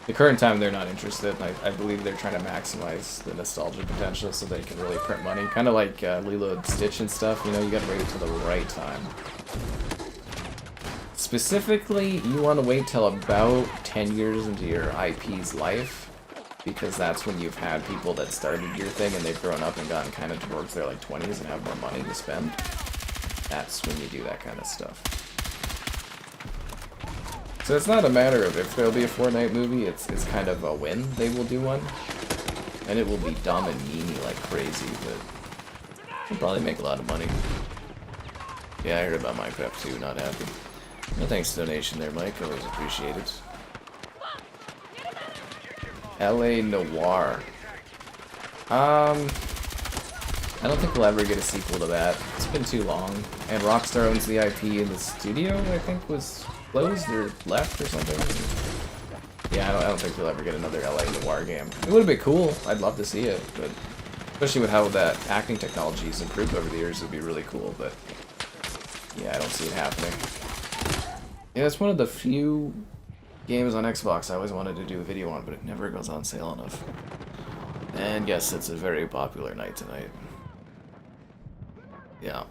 The current time they're not interested, and I believe they're trying to maximize the nostalgia potential so they can really print money. Kind of like Lilo and Stitch and stuff, you know, you gotta wait until the right time. Specifically, you want to wait till about 10 years into your IP's life, because that's when you've had people that started your thing and they've grown up and gotten kind of towards their like 20s and have more money to spend. That's when you do that kind of stuff. So it's not a matter of if there'll be a Fortnite movie, it's kind of a when they will do one. And it will be dumb and memey like crazy, but it'll probably make a lot of money. Yeah, I heard about Minecraft too, not happy. No thanks to donation there, Mike, always appreciate it. LA Noir. I don't think we'll ever get a sequel to that. It's been too long. And Rockstar owns the IP, and the studio, I think, was closed or left or something. Yeah, I don't think we'll ever get another LA Noir game. It would have been cool. I'd love to see it, but especially with how that acting technology has improved over the years, it would be really cool, but yeah, I don't see it happening. Yeah, it's one of the few games on Xbox I always wanted to do a video on, but it never goes on sale enough. And yes, it's a very popular night tonight. Yeah.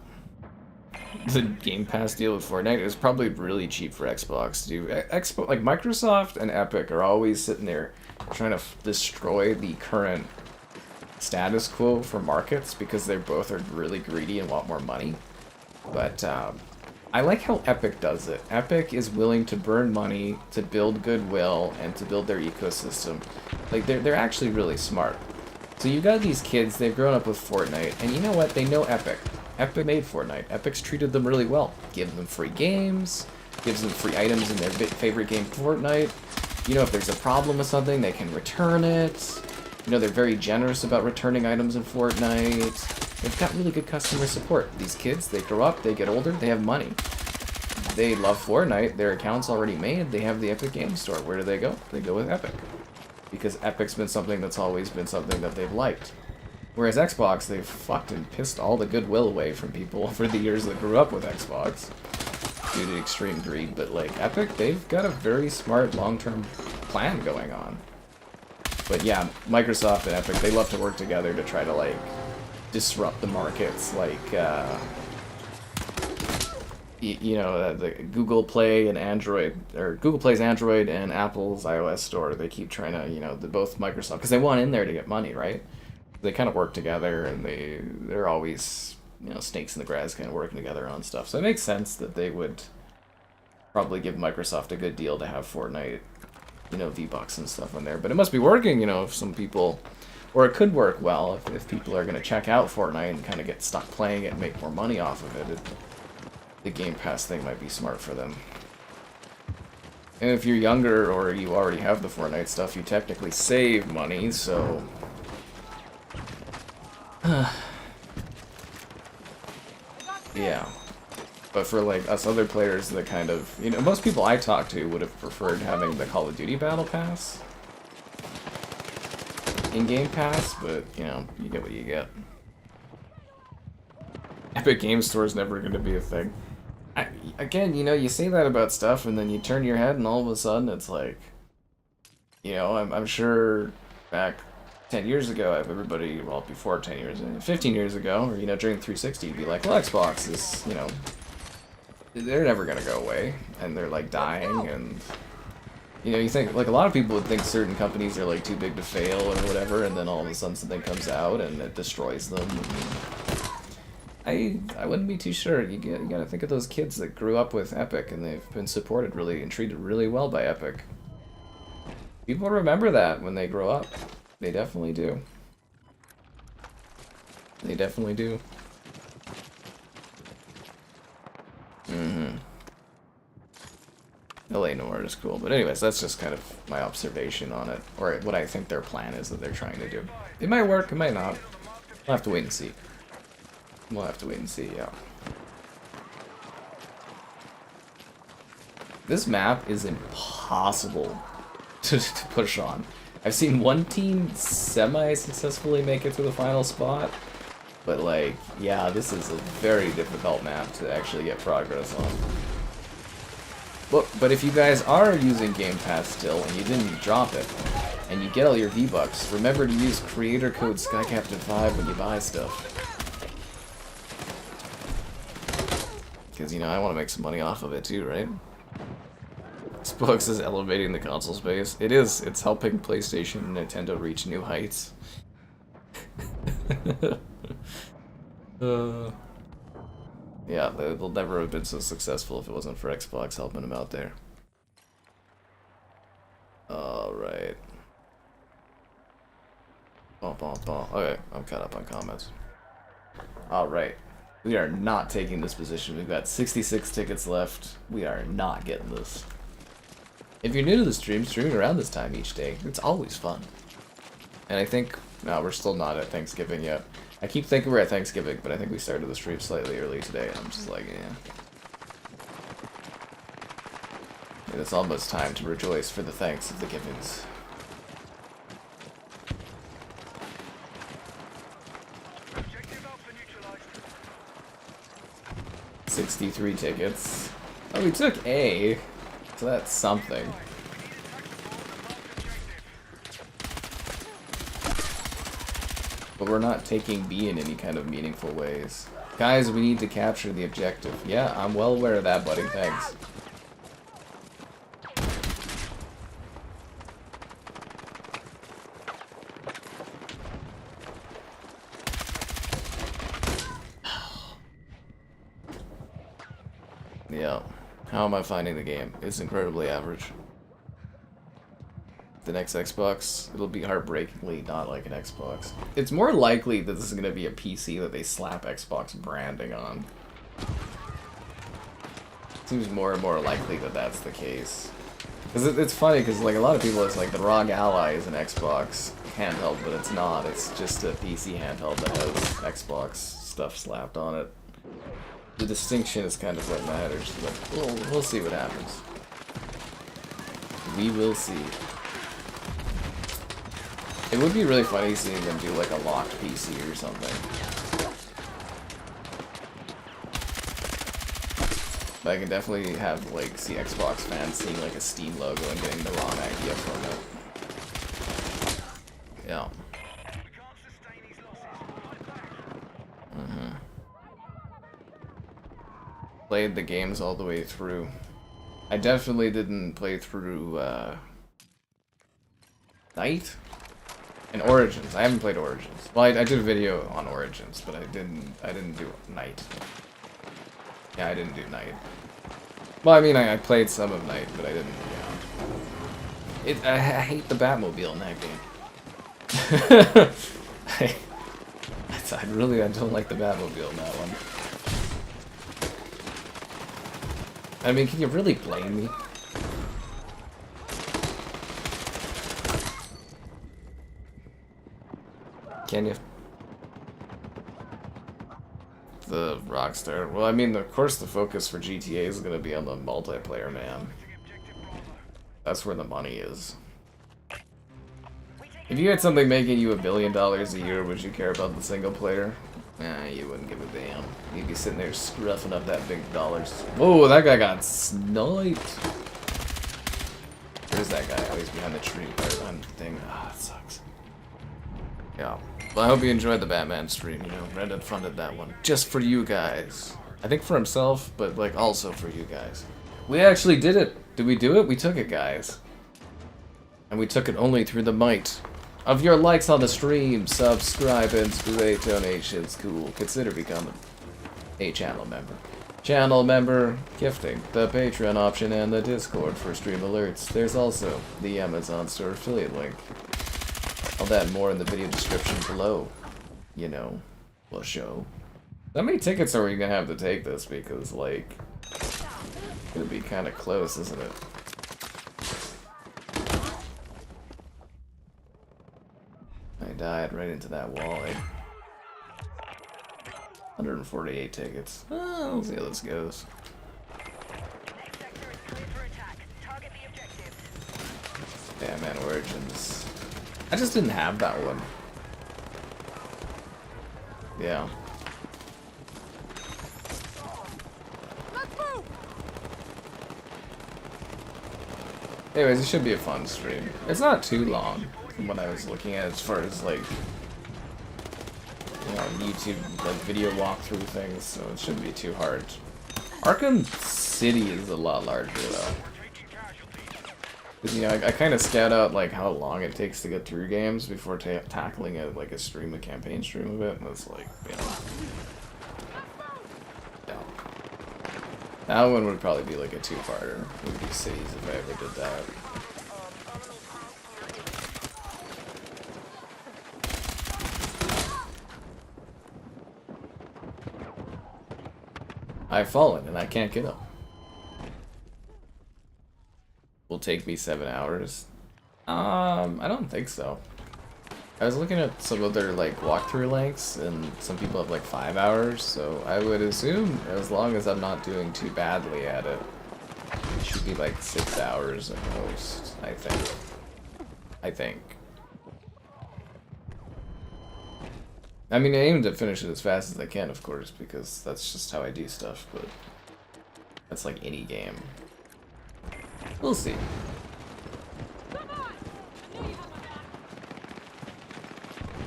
The Game Pass deal with Fortnite is probably really cheap for Xbox, too. Like Microsoft and Epic are always sitting there trying to destroy the current status quo for markets because they both are really greedy and want more money. But I like how Epic does it. Epic is willing to burn money to build goodwill and to build their ecosystem. Like, they're actually really smart. So you got these kids, they've grown up with Fortnite, and you know what? They know Epic. Epic made Fortnite. Epic's treated them really well. Gives them free games, gives them free items in their favorite game, Fortnite. You know, if there's a problem with something, they can return it. You know, they're very generous about returning items in Fortnite. They've got really good customer support. These kids, they grow up, they get older, they have money. They love Fortnite, their account's already made, they have the Epic Games Store. Where do they go? They go with Epic. Because Epic's been something that's always been something that they've liked. Whereas Xbox, they've fucked and pissed all the goodwill away from people for the years that grew up with Xbox. Due to extreme greed, but like Epic, they've got a very smart long-term plan going on. But yeah, Microsoft and Epic, they love to work together to try to like disrupt the markets, like you know, the Google Play and Android, or Google Play's Android and Apple's iOS store. They keep trying to, you know, both Microsoft, because they want in there to get money, right? They kind of work together, and they're always, you know, snakes in the grass, kind of working together on stuff. So it makes sense that they would probably give Microsoft a good deal to have Fortnite, you know, V-Bucks and stuff on there. But it must be working, you know, if some people. Or it could work well if people are going to check out Fortnite and kind of get stuck playing it and make more money off of it. The Game Pass thing might be smart for them. And if you're younger or you already have the Fortnite stuff, you technically save money, so... yeah. But for like us other players that kind of... You know, most people I talk to would have preferred having the Call of Duty Battle Pass in Game Pass, but, you know, you get what you get. Epic Game Store is never going to be a thing. Again, you know, you say that about stuff, and then you turn your head, and all of a sudden it's like... You know, I'm sure back 10 years ago, everybody, well, before 10 years, 15 years ago, or, you know, during 360, you'd be like, well, Xbox is, you know... They're never going to go away, and they're, like, dying, and... You know, you think, like, a lot of people would think certain companies are, like, too big to fail or whatever, and then all of a sudden something comes out and it destroys them. I wouldn't be too sure. You gotta think of those kids that grew up with Epic, and they've been supported really and treated really well by Epic. People remember that when they grow up. They definitely do. They definitely do. LA Noir is cool, but anyways, that's just kind of my observation on it, or what I think their plan is that they're trying to do. It might work, it might not. We'll have to wait and see. We'll have to wait and see, yeah. This map is impossible to push on. I've seen one team semi-successfully make it to the final spot, but like, yeah, this is a very difficult map to actually get progress on. But if you guys are using Game Pass still and you didn't drop it, and you get all your V-Bucks, remember to use creator code SkyCaptain5 when you buy stuff. Because, you know, I want to make some money off of it too, right? Xbox is elevating the console space. It is. It's helping PlayStation and Nintendo reach new heights. Yeah, they'll never have been so successful if it wasn't for Xbox helping them out there. Alright. Okay, I'm caught up on comments. Alright. We are not taking this position. We've got 66 tickets left. We are not getting this. If you're new to the stream, streaming around this time each day, it's always fun. And I think, no, we're still not at Thanksgiving yet. I keep thinking we're at Thanksgiving, but I think we started the stream slightly early today. I'm just like, yeah. It's almost time to rejoice for the thanks of the givings. Objective Alpha neutralized. 63 tickets. Oh, we took A, so that's something. But we're not taking B in any kind of meaningful ways. Guys, we need to capture the objective. Yeah, I'm well aware of that, buddy. Thanks. Yeah. How am I finding the game? It's incredibly average. The next Xbox, it'll be heartbreakingly not like an Xbox. It's more likely that this is going to be a PC that they slap Xbox branding on. Seems more and more likely that that's the case. Because it's funny, because like a lot of people, it's like the ROG Ally is an Xbox handheld, but it's not. It's just a PC handheld that has Xbox stuff slapped on it. The distinction is kind of what matters, but we'll see what happens. We will see. It would be really funny seeing them do like a locked PC or something. But I can definitely have like see Xbox fans seeing like a Steam logo and getting the wrong idea from it. Yeah. Played the games all the way through. I definitely didn't play through Night and Origins. I haven't played Origins. Well, I did a video on Origins, but I didn't do Night. Yeah, I didn't do Night. Well, I mean, I played some of Night, but I didn't. Yeah. I hate the Batmobile in that game. I don't like the Batmobile in that one. I mean, can you really blame me? Can you? The Rockstar. Well, I mean, of course the focus for GTA is going to be on the multiplayer, man. That's where the money is. If you had something making you $1 billion a year, would you care about the single player? Nah, you wouldn't give a damn. You'd be sitting there scruffing up that big dollars. Whoa, that guy got sniped. Where's that guy? Oh, he's behind the tree, or behind the thing. Ah, it sucks. Yeah. Well, I hope you enjoyed the Batman stream, you know. Reddit funded that one. Just for you guys. I think for himself, but, like, also for you guys. We actually did it. Did we do it? We took it, guys. And we took it only through the might of your likes on the stream, subscribe, and great donations. Cool. Consider becoming a channel member. channel member gifting, the Patreon option, and the Discord for stream alerts. There's also the Amazon store affiliate link. All that and more in the video description below. You know, we'll show. How many tickets are we gonna have to take this? Because, like, it's gonna be kind of close, isn't it? I died right into that wall. 148 tickets. Oh, we'll see how this goes. Next sector is clear for attack. Target the objective. Yeah, man, Origins. I just didn't have that one. Yeah. Anyways, it should be a fun stream. It's not too long from what I was looking at as far as, like, you know, YouTube, like, video walkthrough things, so it shouldn't be too hard. Arkham City is a lot larger, though. 'Cause, you know, I kind of scout out, like, how long it takes to get through games before tackling a campaign stream of it, and it's like, you know. Yeah. That one would probably be like a two-parter. It would be cities if I ever did that. I've fallen and I can't get up. Will take me 7 hours. I don't think so. I was looking at some other like walkthrough links, and some people have like 5 hours. So I would assume, as long as I'm not doing too badly at it, it should be like 6 hours at most. I think. I mean, I aim to finish it as fast as I can, of course, because that's just how I do stuff. But that's like any game. We'll see.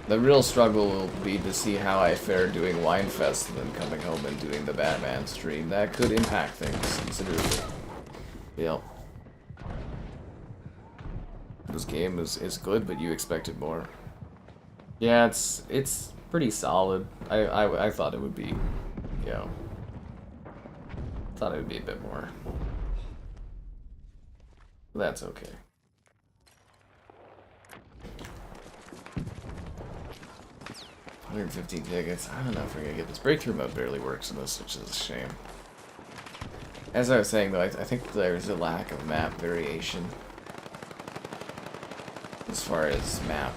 The real struggle will be to see how I fare doing Winefest and then coming home and doing the Batman stream. That could impact things considerably. Yep. This game is good, but you expected more. Yeah, it's pretty solid. I thought it would be, you know, thought it would be a bit more. That's okay. $115 tickets. I don't know if we're gonna get this. Breakthrough mode barely works in this, which is a shame. As I was saying, though, I think there's a lack of map variation as far as map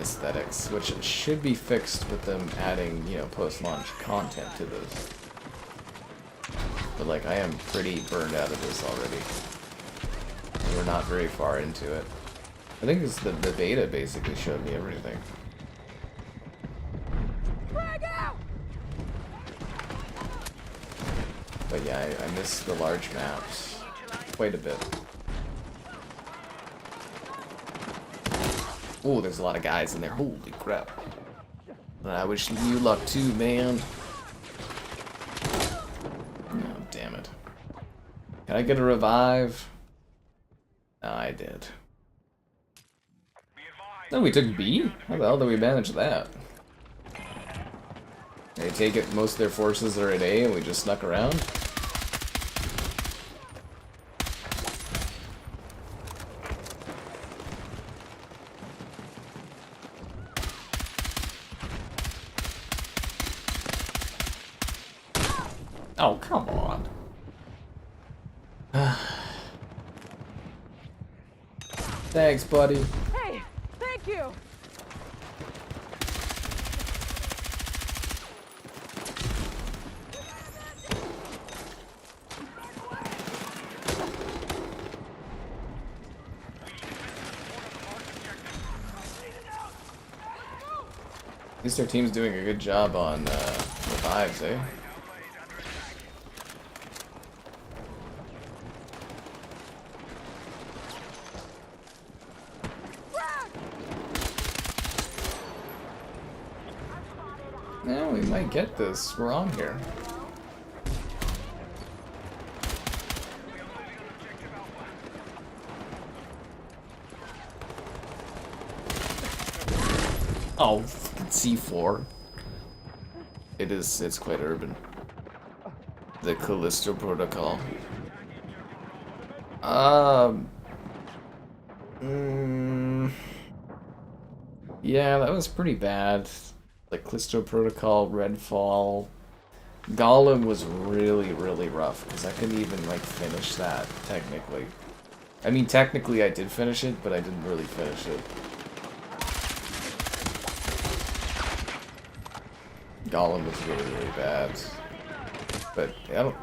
aesthetics, which should be fixed with them adding, you know, post-launch content to this. But, like, I am pretty burned out of this already. We're not very far into it. I think it's the beta basically showed me everything. But yeah, I miss the large maps quite a bit. Oh, there's a lot of guys in there. Holy crap. I wish you luck too, man. Oh, damn it. Can I get a revive? No, I did. No, we took B? How the hell did we manage that? They take it, most of their forces are at A and we just snuck around? Oh, come on. Thanks, buddy. Hey, thank you. At least our team's doing a good job on revives, eh? No, we might get this. We're on here. Oh, C4. It's quite urban. The Callisto Protocol. Yeah, that was pretty bad. Like Callisto Protocol, Redfall. Gollum was really, really rough, because I couldn't even, like, finish that, technically. I mean, technically I did finish it, but I didn't really finish it. Gollum was really, really bad. But, I don't...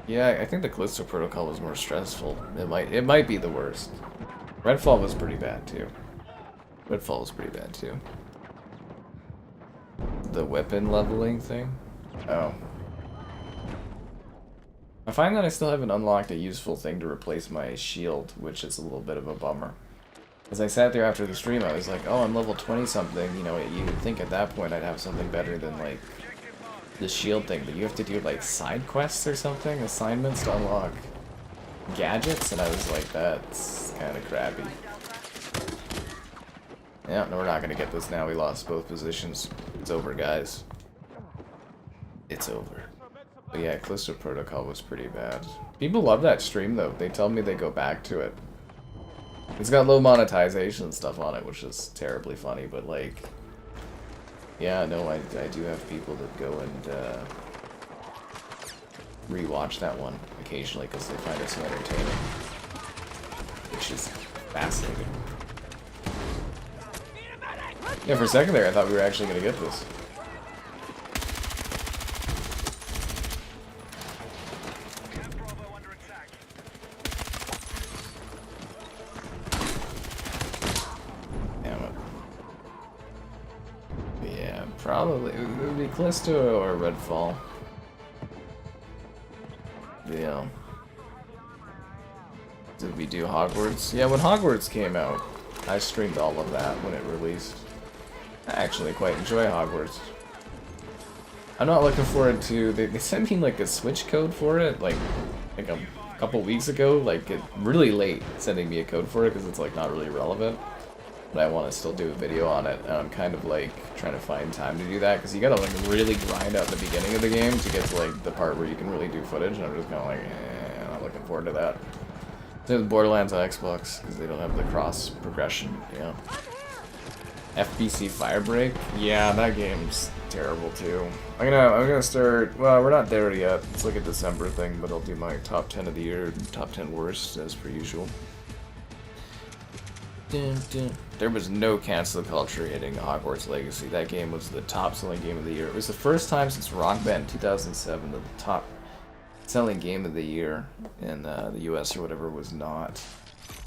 Yeah, I think the Callisto Protocol was more stressful. It might be the worst. Redfall was pretty bad, too. Redfall was pretty bad, too. The weapon leveling thing? Oh. I find that I still haven't unlocked a useful thing to replace my shield, which is a little bit of a bummer. As I sat there after the stream, I was like, oh, I'm level 20-something, you know, you would think at that point I'd have something better than, like, the shield thing, but you have to do, like, side quests or something? Assignments to unlock gadgets? And I was like, that's kind of crappy. Yeah, no, we're not gonna get this now. We lost both positions. It's over, guys. It's over. But yeah, Callisto Protocol was pretty bad. People love that stream, though. They tell me they go back to it. It's got low monetization and stuff on it, which is terribly funny, but, like... Yeah, no, I do have people that go and, rewatch that one occasionally, because they find it so entertaining. Which is fascinating. Yeah, for a second there, I thought we were actually going to get this. Damn it. Yeah, probably. It would be Callisto or Redfall. Yeah. Did we do Hogwarts? Yeah, when Hogwarts came out, I streamed all of that when it released. I actually quite enjoy Hogwarts. I'm not looking forward to... They sent me, like, a Switch code for it, like a couple weeks ago. Like, really late sending me a code for it, because it's, like, not really relevant. But I want to still do a video on it, and I'm kind of, like, trying to find time to do that, because you gotta, like, really grind out the beginning of the game to get to, like, the part where you can really do footage, and I'm just kind of like, I'm not looking forward to that. Same with Borderlands on Xbox, because they don't have the cross progression, yeah. FBC Firebreak? Yeah, that game's terrible too. I'm gonna start, well, we're not there yet. It's like a December thing, but I'll do my top 10 of the year, top 10 worst, as per usual. Dun, dun. There was no cancel culture hitting Hogwarts Legacy. That game was the top selling game of the year. It was the first time since Rock Band 2007 that the top selling game of the year in the US or whatever was not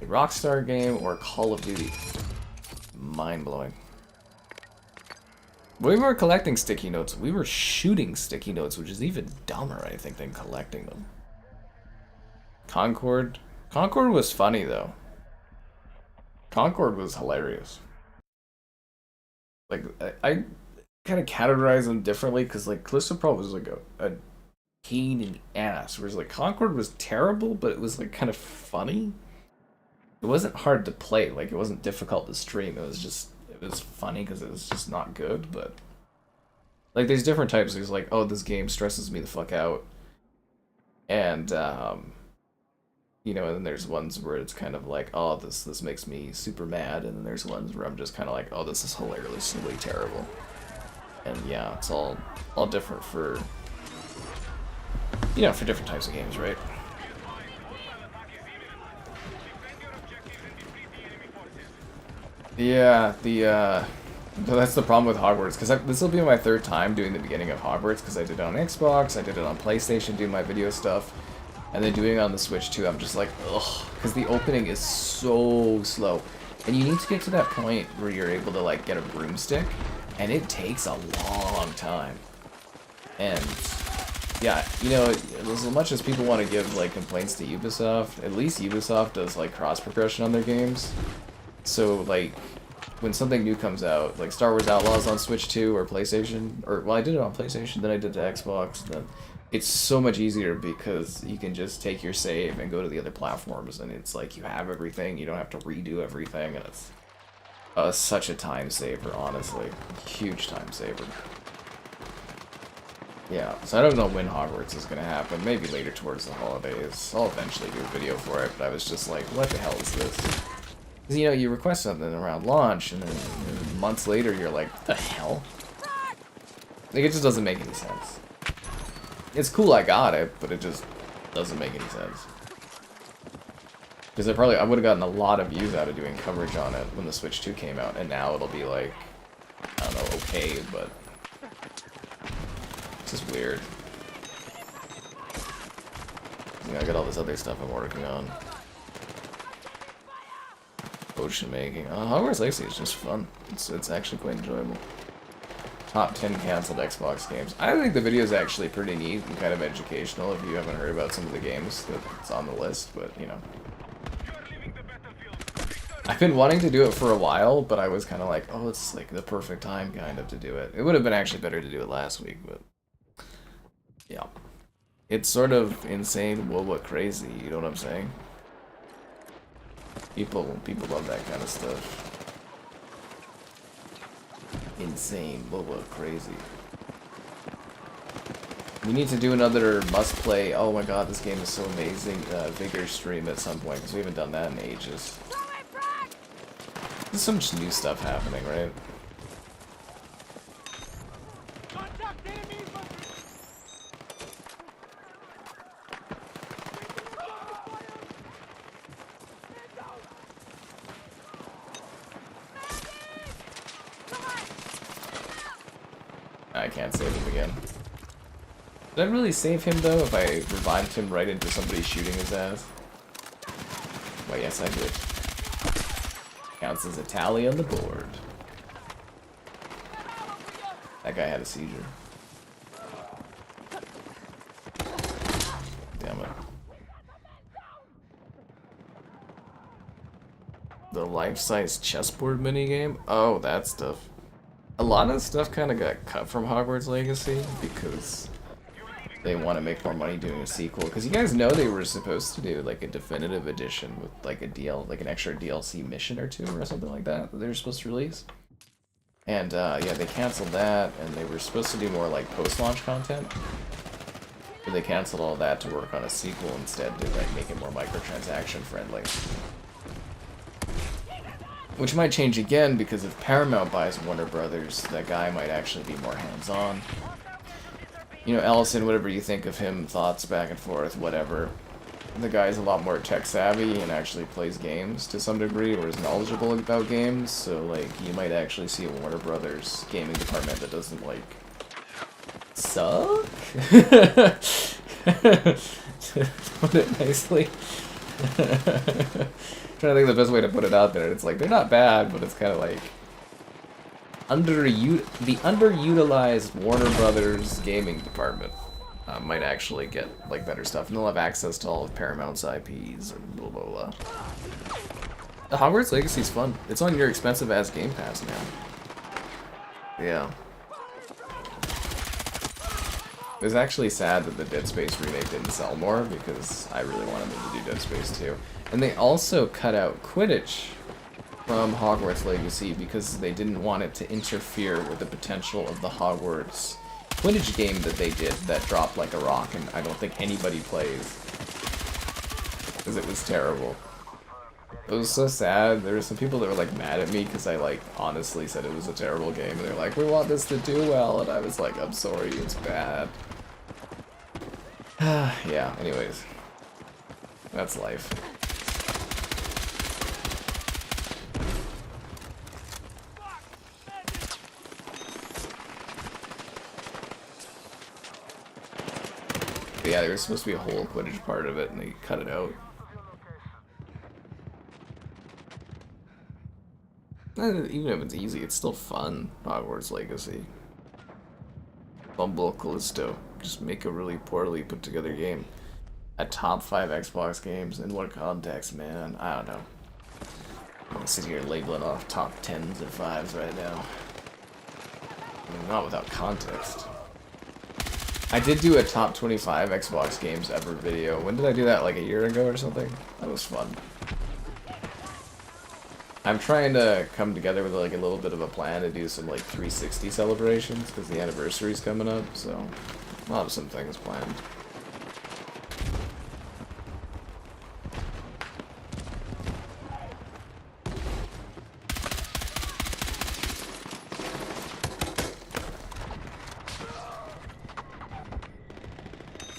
a Rockstar game or Call of Duty. Mind-blowing. We weren't collecting sticky notes, we were shooting sticky notes, which is even dumber, I think, than collecting them. Concord was funny, though. Concord was hilarious. Like, I kind of categorize them differently, because, like, Callisto Pro was, like, a pain in the ass, whereas, like, Concord was terrible, but it was, like, kind of funny. It wasn't hard to play, like, it wasn't difficult to stream, it was funny because it was just not good, but... Like, there's different types, there's like, oh, this game stresses me the fuck out, and, you know, and then there's ones where it's kind of like, oh, this makes me super mad, and then there's ones where I'm just kind of like, oh, this is hilariously terrible. And yeah, it's all different for, you know, for different types of games, right? Yeah, that's the problem with Hogwarts, because this will be my third time doing the beginning of Hogwarts, because I did it on Xbox, I did it on PlayStation, doing my video stuff, and then doing it on the Switch too. I'm just like, ugh, because the opening is so slow, and you need to get to that point where you're able to, like, get a broomstick, and it takes a long time. And yeah, you know, as much as people want to give, like, complaints to Ubisoft, at least Ubisoft does, like, cross progression on their games. So, like, when something new comes out, like Star Wars Outlaws on Switch 2 or PlayStation, or, well, I did it on PlayStation, then I did it to Xbox, then it's so much easier because you can just take your save and go to the other platforms, and it's like you have everything, you don't have to redo everything, and it's such a time saver, honestly. Huge time saver. Yeah, so I don't know when Hogwarts is gonna happen. Maybe later towards the holidays. I'll eventually do a video for it, but I was just like, what the hell is this? Because, you know, you request something around launch, and then months later you're like, what the hell? Like, it just doesn't make any sense. It's cool I got it, but it just doesn't make any sense. Because I would have gotten a lot of views out of doing coverage on it when the Switch 2 came out, and now it'll be like, I don't know, okay, but it's just weird. Yeah, I got all this other stuff I'm working on. Potion making. Hogwarts Legacy is just fun. It's actually quite enjoyable. Top 10 canceled Xbox games. I think the video is actually pretty neat and kind of educational if you haven't heard about some of the games that's on the list, but you know. I've been wanting to do it for a while, but I was kind of like, oh, it's like the perfect time kind of to do it. It would have been actually better to do it last week, but yeah. It's sort of insane, what crazy, you know what I'm saying? People love that kind of stuff. Insane, what crazy. We need to do another must-play, oh my god, this game is so amazing, Vigor stream at some point, because we haven't done that in ages. There's so much new stuff happening, right? I can't save him again. Did I really save him though if I revived him right into somebody shooting his ass? Well, yes I did. Counts as a tally on the board. That guy had a seizure. Damn it. The life-size chessboard minigame? Oh, that stuff. A lot of stuff kind of got cut from Hogwarts Legacy because they want to make more money doing a sequel. Because you guys know they were supposed to do like a definitive edition with like like an extra DLC mission or two or something like that they were supposed to release. And yeah, they canceled that, and they were supposed to do more like post-launch content. But they canceled all that to work on a sequel instead to like make it more microtransaction friendly. Which might change again, because if Paramount buys Warner Brothers, that guy might actually be more hands-on. You know, Ellison, whatever you think of him, thoughts back and forth, whatever. The guy's a lot more tech-savvy and actually plays games to some degree, or is knowledgeable about games, so, like, you might actually see a Warner Brothers gaming department that doesn't, like, suck? Put it nicely. Trying to think of the best way to put it out there. It's like, they're not bad, but it's kind of like the underutilized Warner Brothers gaming department might actually get like better stuff, and they'll have access to all of Paramount's IPs and blah blah blah. The Hogwarts Legacy's fun. It's on your expensive ass Game Pass now. Yeah. It was actually sad that the Dead Space remake didn't sell more, because I really wanted them to do Dead Space 2. And they also cut out Quidditch from Hogwarts Legacy because they didn't want it to interfere with the potential of the Hogwarts Quidditch game that they did that dropped like a rock and I don't think anybody plays. Because it was terrible. It was so sad. There were some people that were like mad at me because I like honestly said it was a terrible game, and they're like, we want this to do well, and I was like, I'm sorry, it's bad. Yeah, anyways. That's life. But yeah, there was supposed to be a whole Quidditch part of it, and they cut it out. Even if it's easy, it's still fun. Hogwarts Legacy. Bumble Callisto. Just make a really poorly put together game. A top 5 Xbox games. In what context, man? I don't know. I'm gonna sit here labeling off top 10s or 5s right now. I mean, not without context. I did do a top 25 Xbox games ever video. When did I do that? Like a year ago or something? That was fun. I'm trying to come together with like a little bit of a plan to do some like 360 celebrations because the anniversary's coming up, so I'll have some things planned.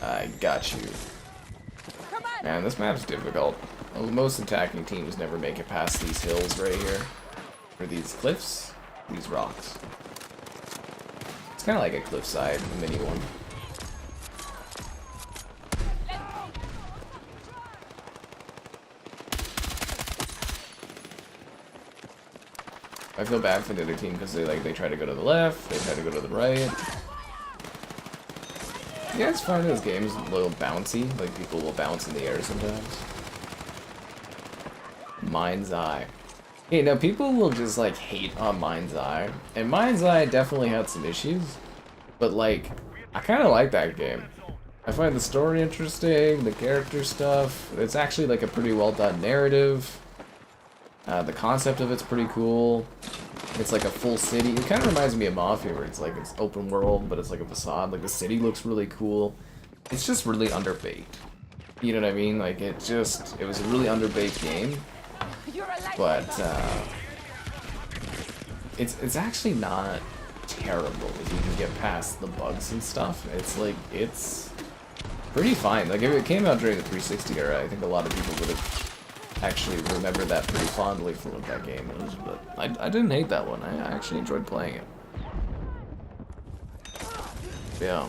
I got you. Man, this map's difficult. Most attacking teams never make it past these hills right here. Or these cliffs. These rocks. It's kind of like a cliffside mini one. I feel bad for the other team because they try to go to the left, they try to go to the right. Yeah, it's fun. This game's a little bouncy. Like, people will bounce in the air sometimes. Mind's Eye. Hey, now people will just, like, hate on Mind's Eye. And Mind's Eye definitely had some issues. But, like, I kind of like that game. I find the story interesting, the character stuff. It's actually, like, a pretty well-done narrative. The concept of it's pretty cool. It's like a full city. It kind of reminds me of Mafia, where it's like it's open world, but it's like a facade. Like the city looks really cool. It's just really underbaked. You know what I mean? Like it was a really underbaked game. But it's actually not terrible if you can get past the bugs and stuff. It's pretty fine. Like if it came out during the 360 era, I think a lot of people would have actually remember that pretty fondly from what that game is, but I didn't hate that one. I actually enjoyed playing it. Yeah.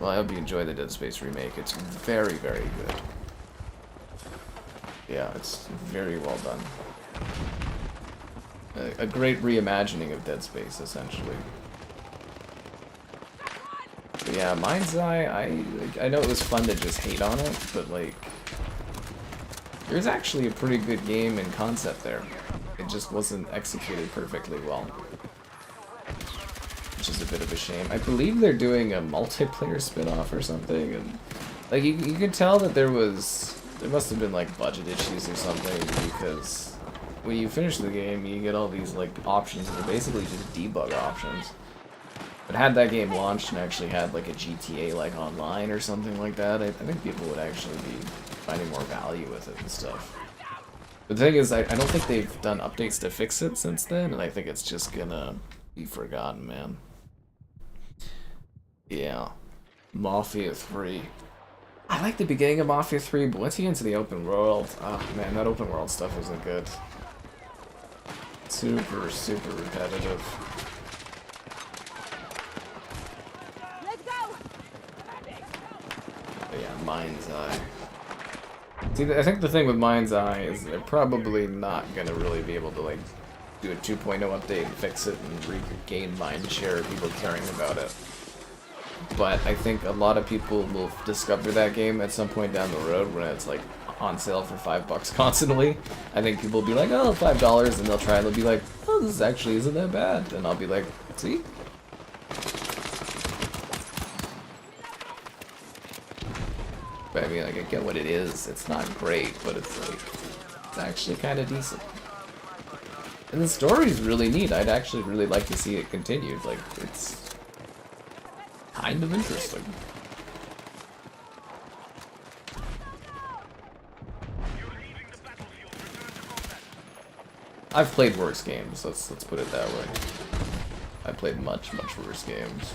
Well, I hope you enjoy the Dead Space remake. It's very, very good. Yeah, it's very well done. A great reimagining of Dead Space, essentially. But yeah, Mind's Eye, I know it was fun to just hate on it, but like, there's actually a pretty good game and concept there. It just wasn't executed perfectly well. Which is a bit of a shame. I believe they're doing a multiplayer spin-off or something, and like you could tell that there must have been like budget issues or something, because when you finish the game you get all these like options that are basically just debug options. But had that game launched and actually had like a GTA like online or something like that, I think people would actually be finding more value with it and stuff. But the thing is, I don't think they've done updates to fix it since then, and I think it's just gonna be forgotten, man. Yeah. Mafia 3. I like the beginning of Mafia 3, but once you get into the open world, oh man, that open world stuff isn't good. Super, super repetitive. Let's go. But yeah, Mind's Eye. See, I think the thing with Mind's Eye is they're probably not gonna really be able to like do a 2.0 update and fix it and regain mind share of people caring about it. But I think a lot of people will discover that game at some point down the road when it's like on sale for $5 constantly. I think people will be like, oh, $5, and they'll try and they'll be like, oh, this actually isn't that bad. And I'll be like, see? But I mean, like, I get what it is. It's not great, but it's like, it's actually kind of decent. And the story's really neat. I'd actually really like to see it continued. Like, it's kind of interesting. I've played worse games. Let's put it that way. I played much worse games.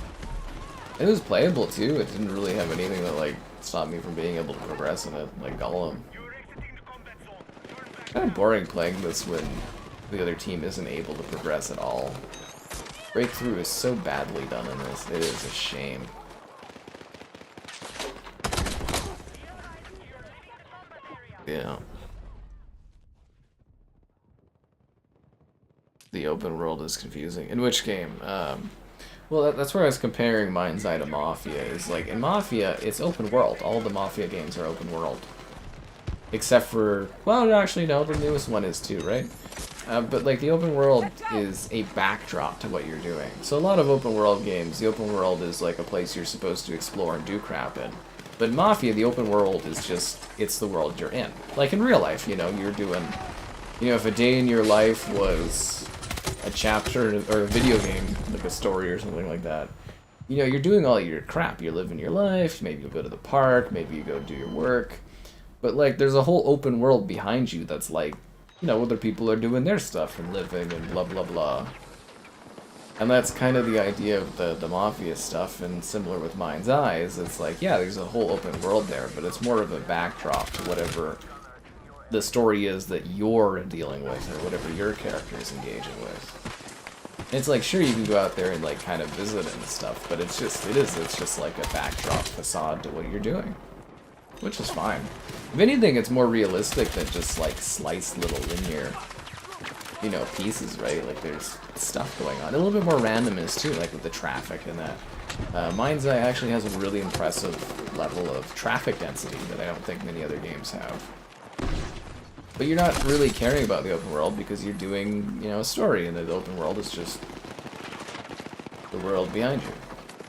It was playable too. It didn't really have anything that like stopped me from being able to progress in it, like Gollum. Kind of boring playing this when the other team isn't able to progress at all. Breakthrough is so badly done in this. It is a shame. Yeah. The open world is confusing. In which game? Well, that's where I was comparing Mind's Eye to Mafia. Is like in Mafia, it's open world. All the Mafia games are open world, except for, well, actually no, the newest one is too, right? But like the open world is a backdrop to what you're doing. So a lot of open world games, the open world is like a place you're supposed to explore and do crap in. But in Mafia, the open world is just, it's the world you're in. Like in real life, you know, you're doing, you know, if a day in your life was a chapter or a video game, like a story or something like that, you know, you're doing all your crap. You're living your life. Maybe you go to the park. Maybe you go do your work. But like, there's a whole open world behind you that's like, you know, other people are doing their stuff and living and blah blah blah. And that's kind of the idea of the Mafia stuff, and similar with Mind's Eyes. It's like, yeah, there's a whole open world there, but it's more of a backdrop to whatever the story is that you're dealing with, or whatever your character is engaging with. And it's like, sure, you can go out there and like kind of visit and stuff, but it's just like a backdrop facade to what you're doing, which is fine. If anything, it's more realistic than just like sliced little linear, you know, pieces, right? Like there's stuff going on. A little bit more randomness too, like with the traffic and that. Mind's Eye actually has a really impressive level of traffic density that I don't think many other games have. But you're not really caring about the open world because you're doing, you know, a story, and the open world is just the world behind you.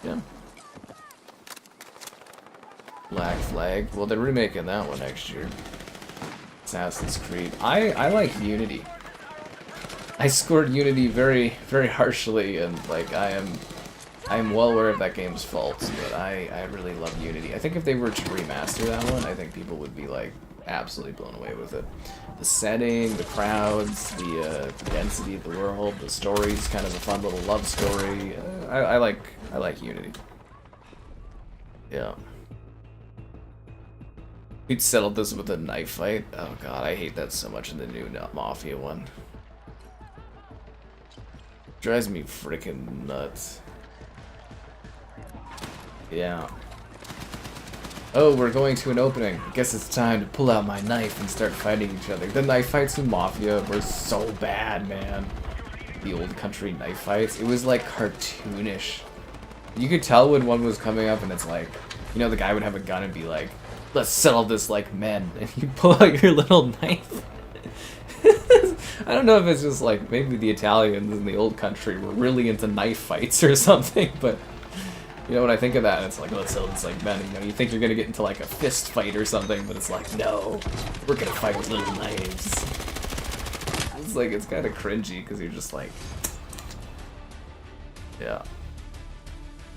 Yeah. Black Flag. Well, they're remaking that one next year. Assassin's Creed. I like Unity. I scored Unity very, very harshly, and like I'm well aware of that game's faults, but I really love Unity. I think if they were to remaster that one, I think people would be like absolutely blown away with it. The setting, the crowds, the density of the world, the story's kind of a fun little love story. I like Unity. Yeah. We'd settled this with a knife fight. Oh god, I hate that so much in the new Mafia one. Drives me freaking nuts. Yeah. Oh, we're going to an opening. I guess it's time to pull out my knife and start fighting each other. The knife fights in Mafia were so bad, man. The old country knife fights. It was like cartoonish. You could tell when one was coming up and it's like, you know, the guy would have a gun and be like, let's settle this like men. And you pull out your little knife. I don't know if it's just like, maybe the Italians in the old country were really into knife fights or something, but you know, when I think of that, it's like, let's settle this like men. You know, you think you're gonna get into like a fist fight or something, but it's like, no, we're gonna fight with little knives. It's like, it's kind of cringy because you're just like, yeah.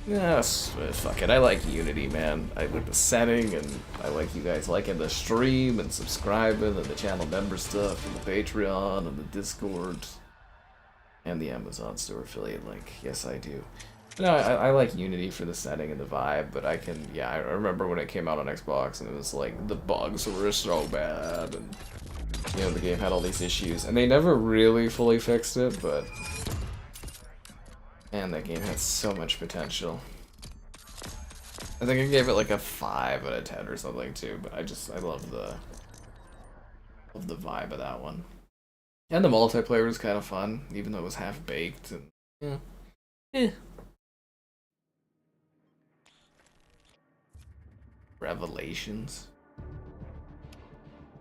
Yes, fuck it. I like Unity, man. I like the setting, and I like you guys liking the stream and subscribing and the channel member stuff and the Patreon and the Discord and the Amazon store affiliate link. Yes, I do. No, I like Unity for the setting and the vibe, but I can, yeah, I remember when it came out on Xbox and it was like, the bugs were so bad, and, you know, the game had all these issues, and they never really fully fixed it, but, man, that game had so much potential. I think I gave it like a 5 out of 10 or something too, but I love the vibe of that one. And the multiplayer was kind of fun, even though it was half-baked, and, yeah. Eh. Revelations?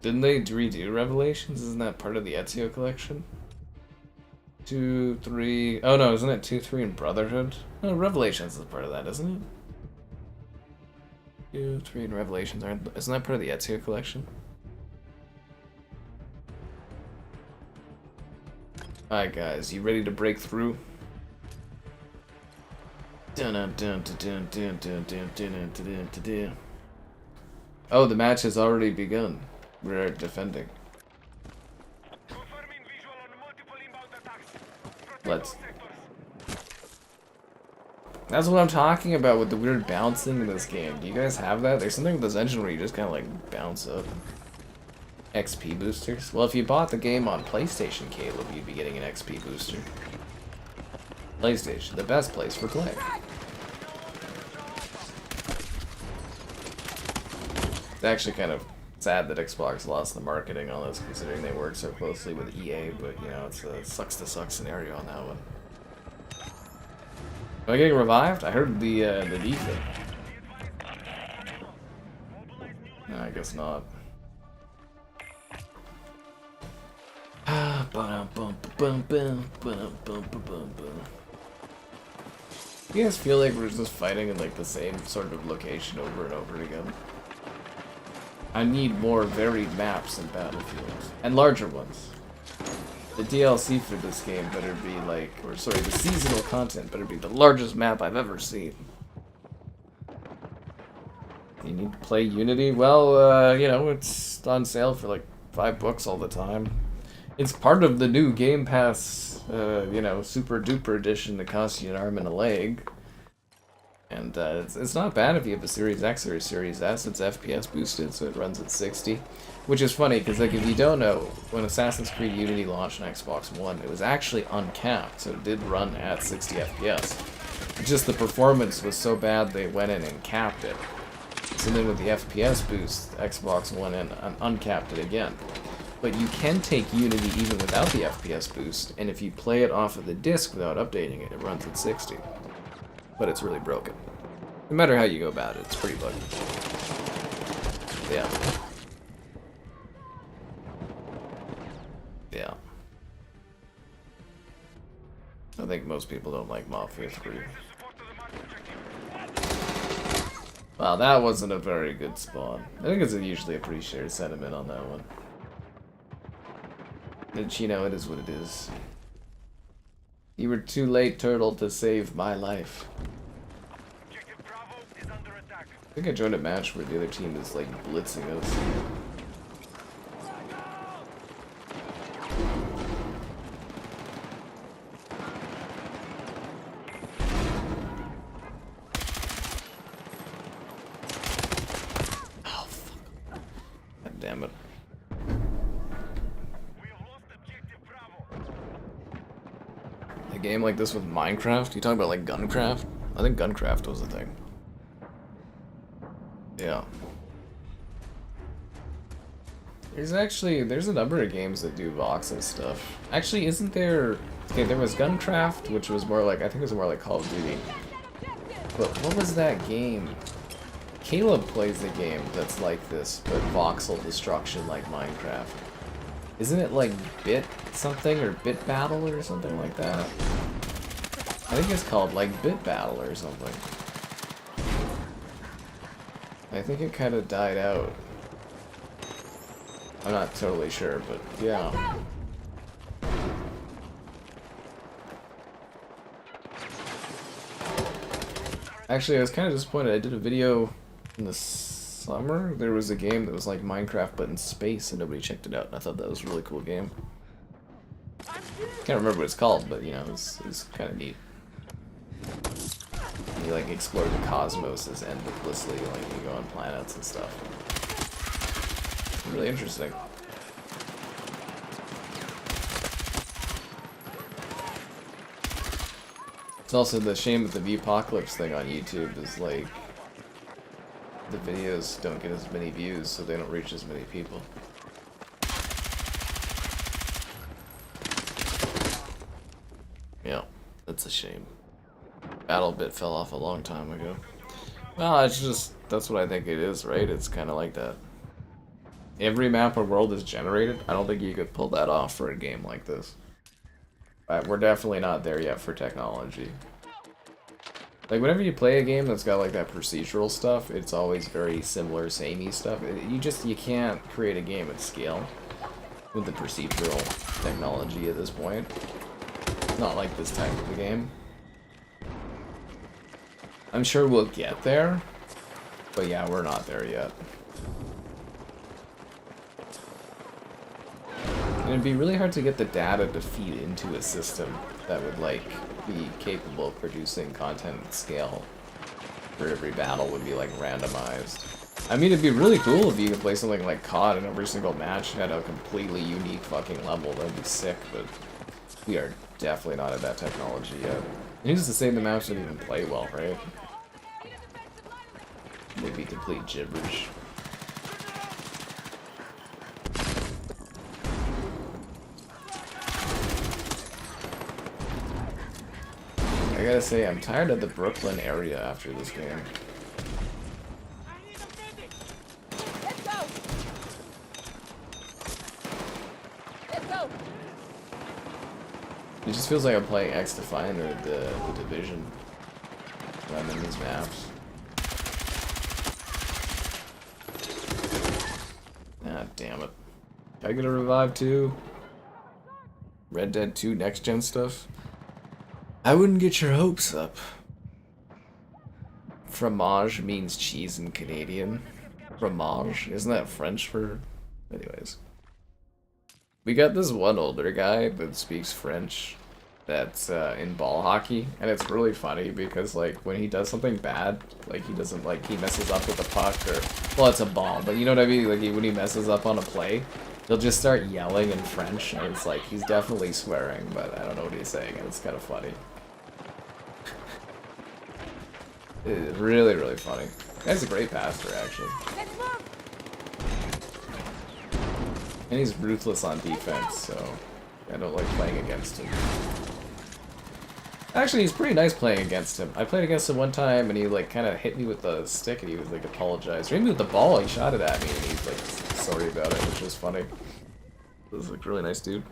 Didn't they redo Revelations? Isn't that part of the Ezio collection? 2, 3... Oh no, isn't it 2, 3 and Brotherhood? No, Revelations is part of that, isn't it? 2, 3 and Revelations aren't... Isn't that part of the Ezio collection? Alright guys, you ready to break through? Oh, the match has already begun. We're defending. Let's. That's what I'm talking about with the weird bouncing in this game. Do you guys have that? There's something with this engine where you just kind of like bounce up. XP boosters? Well, if you bought the game on PlayStation, Caleb, you'd be getting an XP booster. PlayStation, the best place for playing. It's actually kind of sad that Xbox lost the marketing on this, considering they work so closely with EA, but you know, it's a sucks to suck scenario on that one. Am I getting revived? I heard the defib. No, I guess not. You guys feel like we're just fighting in like the same sort of location over and over again? I need more varied maps in Battlefield. And larger ones. The DLC for this game better be like, or sorry, the seasonal content better be the largest map I've ever seen. You need to play Unity? Well, you know, it's on sale for like $5 all the time. It's part of the new Game Pass, you know, super duper edition that costs you an arm and a leg. And it's not bad if you have a Series X or a Series S. It's FPS boosted, so it runs at 60. Which is funny, because like, if you don't know, when Assassin's Creed Unity launched on Xbox One, it was actually uncapped, so it did run at 60 FPS. Just the performance was so bad they went in and capped it. So then with the FPS boost, Xbox went in and uncapped it again. But you can take Unity even without the FPS boost, and if you play it off of the disc without updating it, it runs at 60. But it's really broken. No matter how you go about it, it's pretty buggy. Yeah. Yeah. I think most people don't like Mafia 3. Wow, that wasn't a very good spawn. I think it's usually a pretty shared sentiment on that one. But, you know, it is what it is. You were too late, Turtle, to save my life. Objective Bravo is under attack. I think I joined a match where the other team is, like, blitzing us. Oh, fuck. God damn it. We have lost objective Bravo. A game like this with Minecraft? You talking about, like, Guncraft? I think Guncraft was a thing. Yeah. There's a number of games that do voxel stuff. Actually, isn't there... Okay, there was Guncraft, which was more like... I think it was more like Call of Duty. But what was that game? Caleb plays a game that's like this, but voxel destruction like Minecraft. Isn't it like Bit something, or Bit Battle, or something like that? I think it's called like Bit Battle or something. I think it kind of died out. I'm not totally sure, but yeah. Actually, I was kind of disappointed. I did a video in the summer. There was a game that was like Minecraft but in space, and nobody checked it out, and I thought that was a really cool game. Can't remember what it's called, but you know, it's kind of neat. You like explore the cosmos as endlessly, like you go on planets and stuff. Really interesting. It's also the shame with the V-Apocalypse thing on YouTube is like the videos don't get as many views, so they don't reach as many people. Yeah, that's a shame. BattleBit fell off a long time ago. Well, it's just, that's what I think it is, right? It's kind of like that. Every map or world is generated. I don't think you could pull that off for a game like this. But we're definitely not there yet for technology. Like, whenever you play a game that's got like that procedural stuff, it's always very similar, samey stuff. You can't create a game at scale with the procedural technology at this point. Not like this type of a game. I'm sure we'll get there, but yeah, we're not there yet. And it'd be really hard to get the data to feed into a system that would, like, be capable of producing content at scale. For every battle would be, like, randomized. I mean, it'd be really cool if you could play something like COD and every single match had a completely unique fucking level. That'd be sick, but we are definitely not at that technology yet. And who's to say the maps don't even play well, right? They'd be complete gibberish. I gotta say, I'm tired of the Brooklyn area after this game. Let's go. Let's go. It just feels like I'm playing X-Defiant or the Division when I'm in these maps. Ah, damn it. Can I get a revive too? Red Dead 2 next-gen stuff? I wouldn't get your hopes up. fromage means cheese in Canadian. Fromage? Isn't that French for... Anyways. We got this one older guy that speaks French that's in ball hockey, and it's really funny because, like, when he does something bad, like, he doesn't, like, he messes up with a puck or... Well, it's a ball, but you know what I mean? Like, when he messes up on a play, he'll just start yelling in French, and it's like, he's definitely swearing, but I don't know what he's saying, and it's kind of funny. It's really, really funny. Guy's a great passer, actually. And he's ruthless on defense, so I don't like playing against him. Actually, he's pretty nice playing against him. I played against him one time, and he, like, kind of hit me with the stick, and he was, like, apologized. Or even with the ball, he shot it at me, and he's, like, sorry about it, which was funny. He was, like, really nice dude.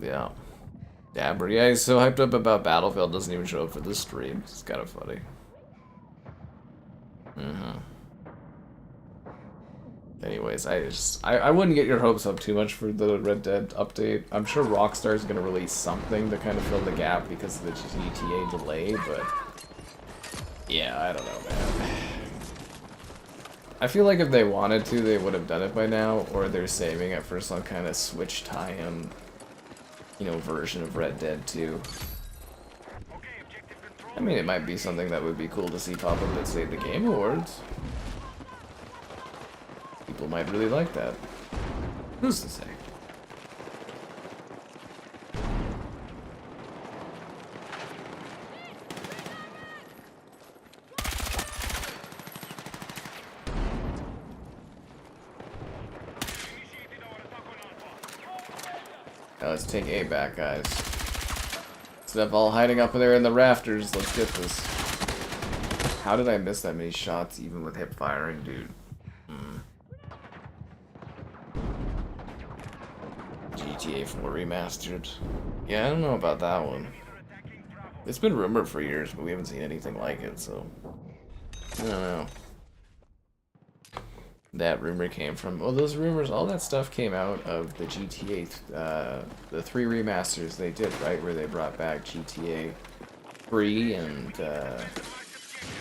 Yeah. Dabber, yeah, he's so hyped up about Battlefield, doesn't even show up for this stream. It's kind of funny. Anyways, I wouldn't get your hopes up too much for the Red Dead update. I'm sure Rockstar is going to release something to kind of fill the gap because of the GTA delay, but yeah, I don't know, man. I feel like if they wanted to, they would have done it by now, or they're saving it for some kind of Switch tie-in, you know, version of Red Dead 2. I mean, it might be something that would be cool to see pop up at, say, the Game Awards. People might really like that. Who's to say? Now let's take A back, guys. Instead of all hiding up there in the rafters, let's get this. How did I miss that many shots even with hip firing, dude? GTA 4 Remastered. Yeah, I don't know about that one. It's been rumored for years, but we haven't seen anything like it, so... I don't know. That rumor came from... Well, those rumors, all that stuff came out of the GTA, the 3 remasters they did, right? Where they brought back GTA 3 and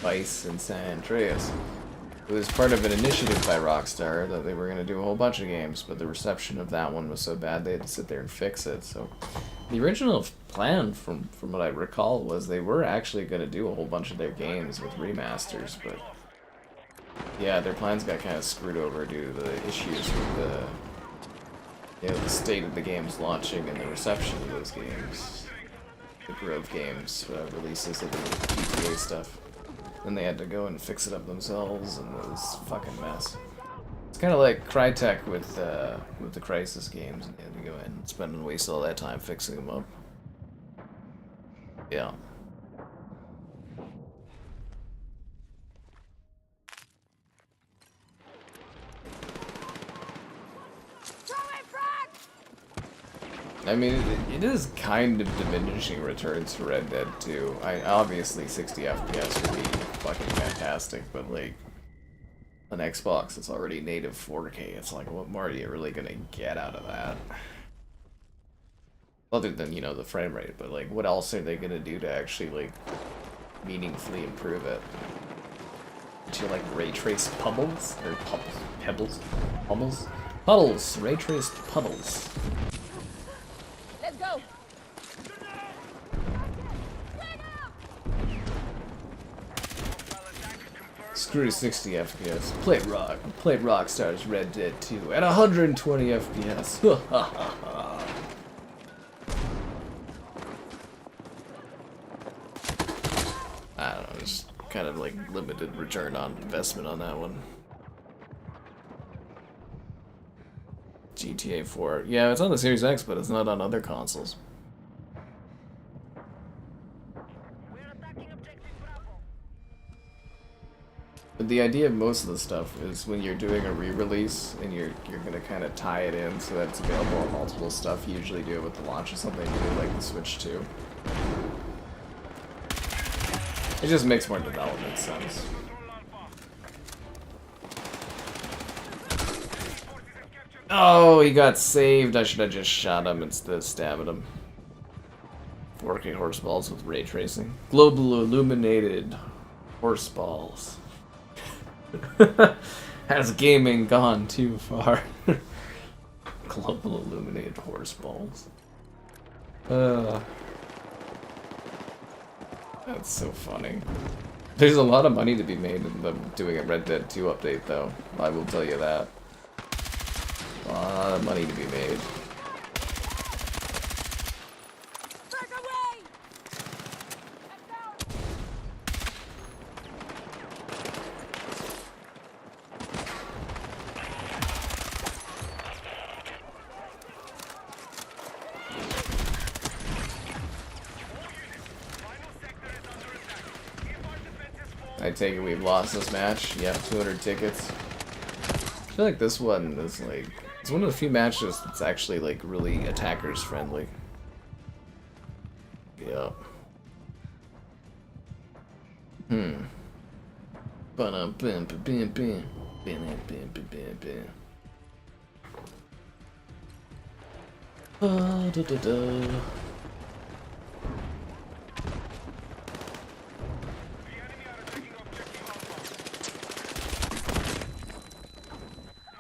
Vice and San Andreas. It was part of an initiative by Rockstar that they were going to do a whole bunch of games, but the reception of that one was so bad they had to sit there and fix it. So the original plan, from what I recall, was they were actually going to do a whole bunch of their games with remasters, but yeah, their plans got kind of screwed over due to the issues with the, you know, the state of the games launching and the reception of those games, the Grove games releases of the GTA stuff. Then they had to go and fix it up themselves, and it was a fucking mess. It's kind of like Crytek with the Crysis games, and they had to go in and spend and waste all that time fixing them up. Yeah. I mean, it is kind of diminishing returns for Red Dead 2. Obviously 60 FPS would be fucking fantastic, but like, on Xbox it's already native 4K. It's like, what more are you really gonna get out of that? Other than, you know, the frame rate, but like, what else are they gonna do to actually, like, meaningfully improve it? Do you like ray trace puddles? Or pebbles? Puddles? Puddles! Ray traced puddles. Let's go. Screw 60 FPS. Play Rockstar's Red Dead 2 at 120 FPS. I don't know, just kind of like limited return on investment on that one. GTA 4. Yeah, it's on the Series X, but it's not on other consoles. But the idea of most of the stuff is when you're doing a re-release and you're gonna kind of tie it in so that it's available on multiple stuff. You usually do it with the launch of something new, like the Switch 2. It just makes more development sense. Oh, he got saved. I should have just shot him instead of stabbing him. 4K horse balls with ray tracing. Global illuminated horse balls. Has gaming gone too far? Global illuminated horse balls. That's so funny. There's a lot of money to be made in them doing a Red Dead 2 update, though. I will tell you that. A lot of money to be made. Back away! I'm down! I take it we've lost this match. Yeah, 200 tickets. I feel like this one is like... It's one of the few matches that's actually like really attackers friendly. Yep.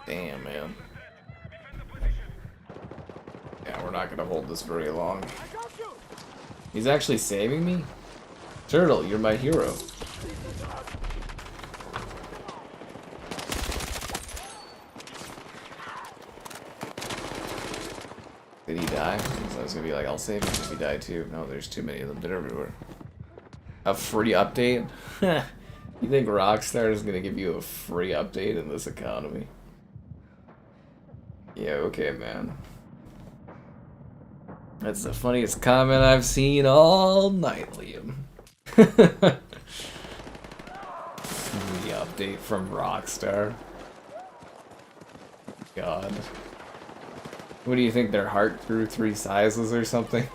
Damn, man. Yeah, we're not gonna hold this very long. He's actually saving me? Turtle, you're my hero. Did he die? So I was gonna be like, I'll save him if he died too. No, there's too many of them. They're everywhere. A free update? You think Rockstar is gonna give you a free update in this economy? Yeah, okay, man. That's the funniest comment I've seen all night, Liam. Free update from Rockstar. God. What do you think, their heart grew 3 sizes or something?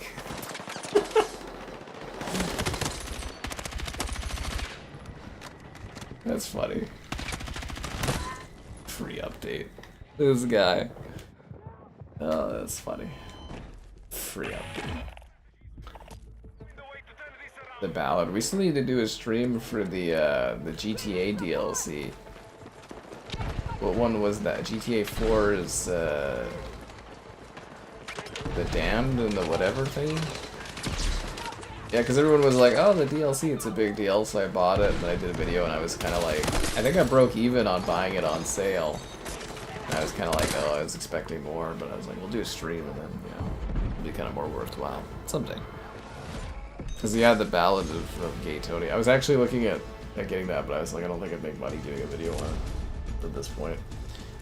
That's funny. Free update. This guy. Oh, that's funny. Free update. The ballad. We still need to do a stream for the GTA DLC. What one was that? GTA 4's the Damned and the whatever thing? Yeah, because everyone was like, oh, the DLC, it's a big deal, so I bought it, and then I did a video, and I was kind of like, I think I broke even on buying it on sale. And I was kind of like, oh, I was expecting more, but I was like, we'll do a stream, and then, you know, it'll be kind of more worthwhile. Someday. Because he had the Ballad of Gay Tony. I was actually looking at getting that, but I was like, I don't think I'd make money doing a video on it at this point.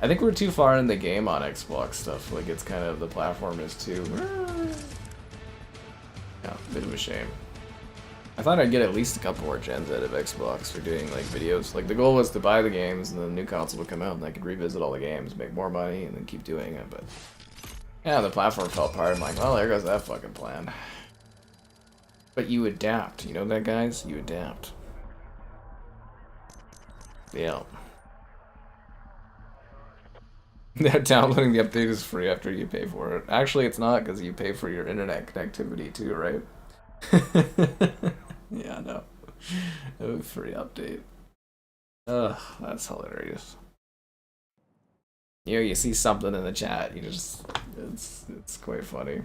I think we're too far in the game on Xbox stuff. Like, it's kind of, the platform is too... Yeah, bit of a shame. I thought I'd get at least a couple more gens out of Xbox for doing, like, videos. Like, the goal was to buy the games, and then the new console would come out, and I could revisit all the games, make more money, and then keep doing it, but... Yeah, the platform fell apart. I'm like, well, there goes that fucking plan. But you adapt. You know that, guys? You adapt. Yeah. Downloading the update is free after you pay for it. Actually, it's not, because you pay for your internet connectivity too, right? Yeah, no. Oh, free update. Ugh, that's hilarious. You know, you see something in the chat, you just... It's quite funny.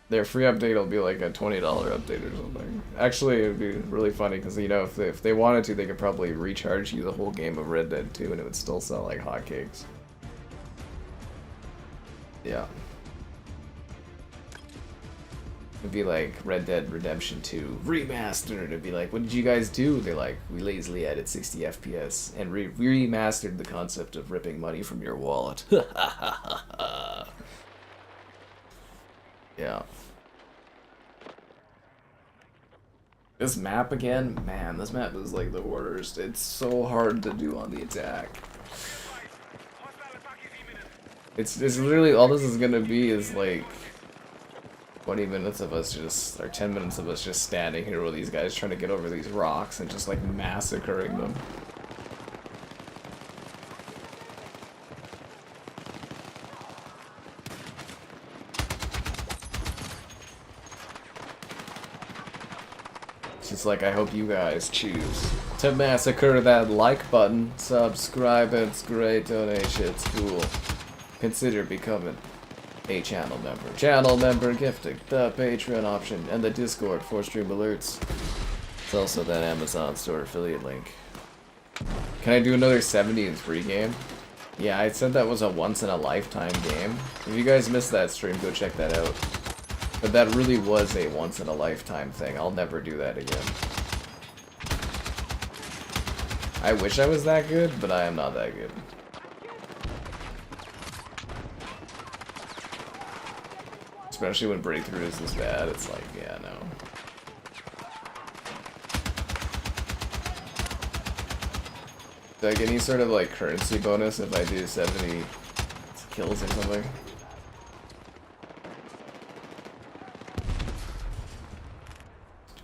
Their free update will be like a $20 update or something. Actually, it would be really funny because, you know, if they wanted to, they could probably recharge you the whole game of Red Dead 2 and it would still sell like hotcakes. Yeah. It'd be like Red Dead Redemption 2 Remastered. It'd be like, what did you guys do? They're like, we lazily added 60 FPS and remastered the concept of ripping money from your wallet. Yeah. This map again? Man, this map is like the worst. It's so hard to do on the attack. It's literally, all this is gonna be is like 20 minutes of us just, or 10 minutes of us just standing here with these guys trying to get over these rocks and just like massacring them. Just like I hope you guys choose to massacre that like button, subscribe, it's great, donation, it's cool. Consider becoming a channel member. Channel member gifting, the Patreon option, and the Discord for stream alerts. It's also that Amazon store affiliate link. Can I do another 70 and 3 game? Yeah, I said that was a once-in-a-lifetime game. If you guys missed that stream, go check that out. But that really was a once-in-a-lifetime thing. I'll never do that again. I wish I was that good, but I am not that good. Especially when breakthrough is this bad, it's like, yeah, no. Do I get any sort of like currency bonus if I do 70 kills or something?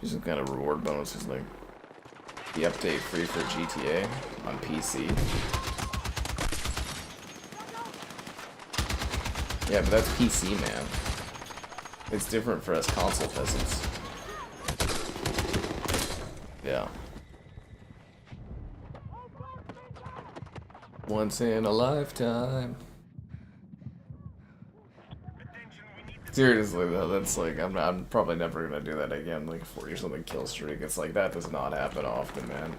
Do some kind of reward bonuses like the update free for GTA on PC. Yeah, but that's PC, man. It's different for us console peasants. Yeah. Once in a lifetime. Seriously though, that's like I'm probably never gonna do that again. Like a 40 or something kill streak. It's like that does not happen often, man.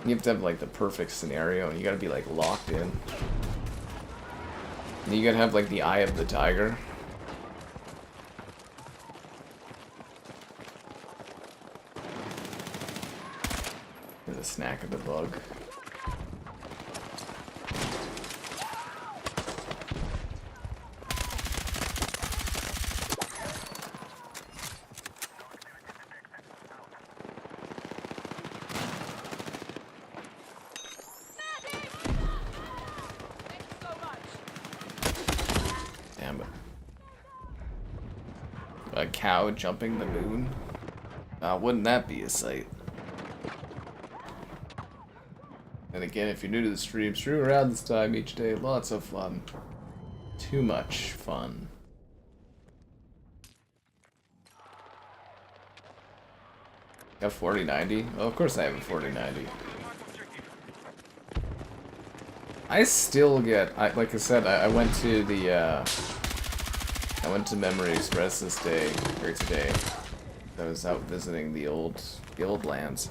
You have to have like the perfect scenario, and you gotta be like locked in. And you gotta have like the eye of the tiger. There's a snack of the bug. A cow jumping the moon? Wouldn't that be a sight? And again, if you're new to the stream around this time each day, lots of fun. Too much fun. Got 4090? Oh, of course I have a 4090. I still get, like I said, I went to the, I went to Memory Express this day, or today. I was out visiting the old lands.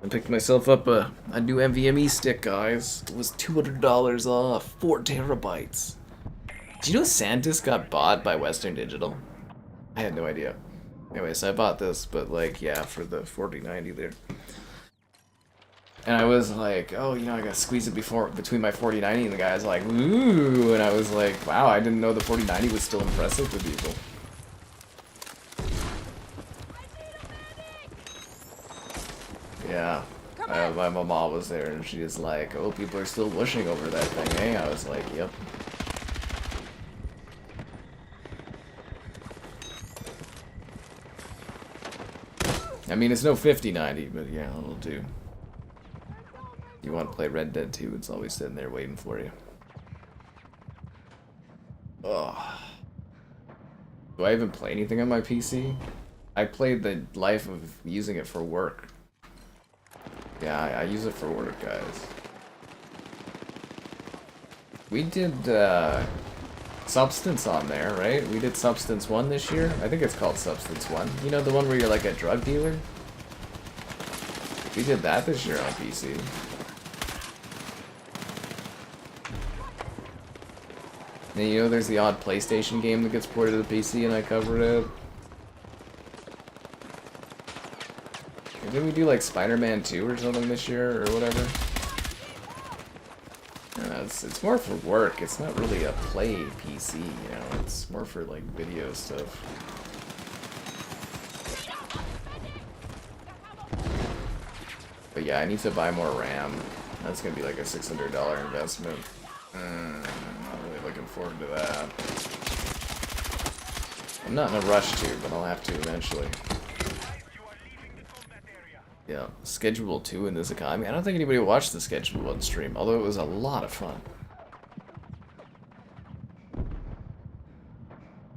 I picked myself up a new NVMe stick, guys. It was $200 off, 4 terabytes. Do you know SanDisk got bought by Western Digital? I had no idea. Anyway, so I bought this, but like, yeah, for the 4090 there. And I was like, oh, you know, I gotta squeeze it between my 4090, and the guy's like, ooh, and I was like, wow, I didn't know the 4090 was still impressive to people. Yeah, my mama was there, and she was like, oh, people are still wishing over that thing, eh? I was like, yep. I mean, it's no 5090, but yeah, it'll do. You want to play Red Dead 2, it's always sitting there waiting for you. Ugh. Do I even play anything on my PC? I played the life of using it for work. Yeah, I use it for work, guys. We did Substance on there, right? We did Substance 1 this year. I think it's called Substance 1. You know, the one where you're like a drug dealer? We did that this year on PC. And you know, there's the odd PlayStation game that gets ported to the PC, and I covered it. And didn't we do like Spider-Man 2 or something this year, or whatever? It's more for work. It's not really a play PC, you know. It's more for like video stuff. But yeah, I need to buy more RAM. That's gonna be like a $600 investment. Not really looking forward to that. I'm not in a rush to, but I'll have to eventually. Yeah, Schedule 2 in this economy. I don't think anybody watched the Schedule 1 stream, although it was a lot of fun.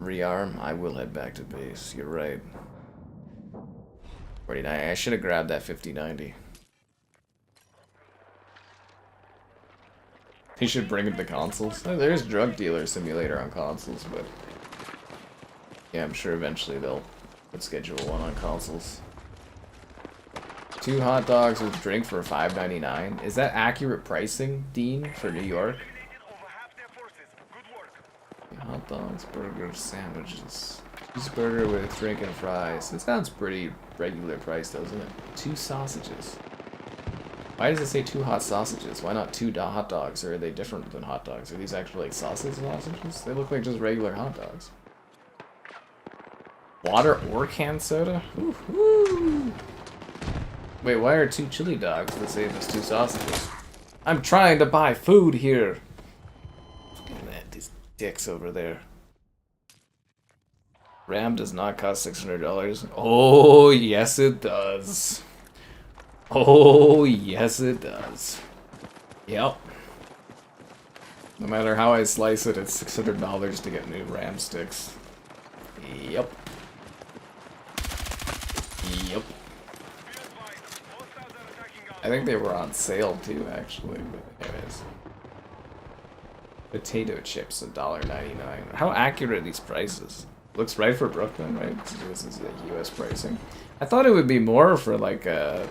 Rearm, I will head back to base. You're right. 49. I should have grabbed that 5090. He should bring it to consoles. Oh, there's Drug Dealer Simulator on consoles, but yeah, I'm sure eventually they'll schedule one on consoles. 2 hot dogs with drink for $5.99. Is that accurate pricing, Dean, for New York? Over half their forces. Good work. Hot dogs, burgers, sandwiches. Cheeseburger with drink and fries. It sounds pretty regular price, doesn't it? 2 sausages. Why does it say 2 hot sausages? Why not 2 hot dogs? Or are they different than hot dogs? Are these actually like sausages? They look like just regular hot dogs. Water or canned soda? Woo-hoo. Wait, why are 2 chili dogs the same as 2 sausages? I'm trying to buy food here. Look at that, these dicks over there. RAM does not cost $600. Oh, yes it does. Oh, yes it does. Yep. No matter how I slice it, it's $600 to get new RAM sticks. Yep. Yep. I think they were on sale too, actually, but anyways. Potato chips, $1.99. How accurate are these prices? Looks right for Brooklyn, right? This is the US pricing. I thought it would be more for like a,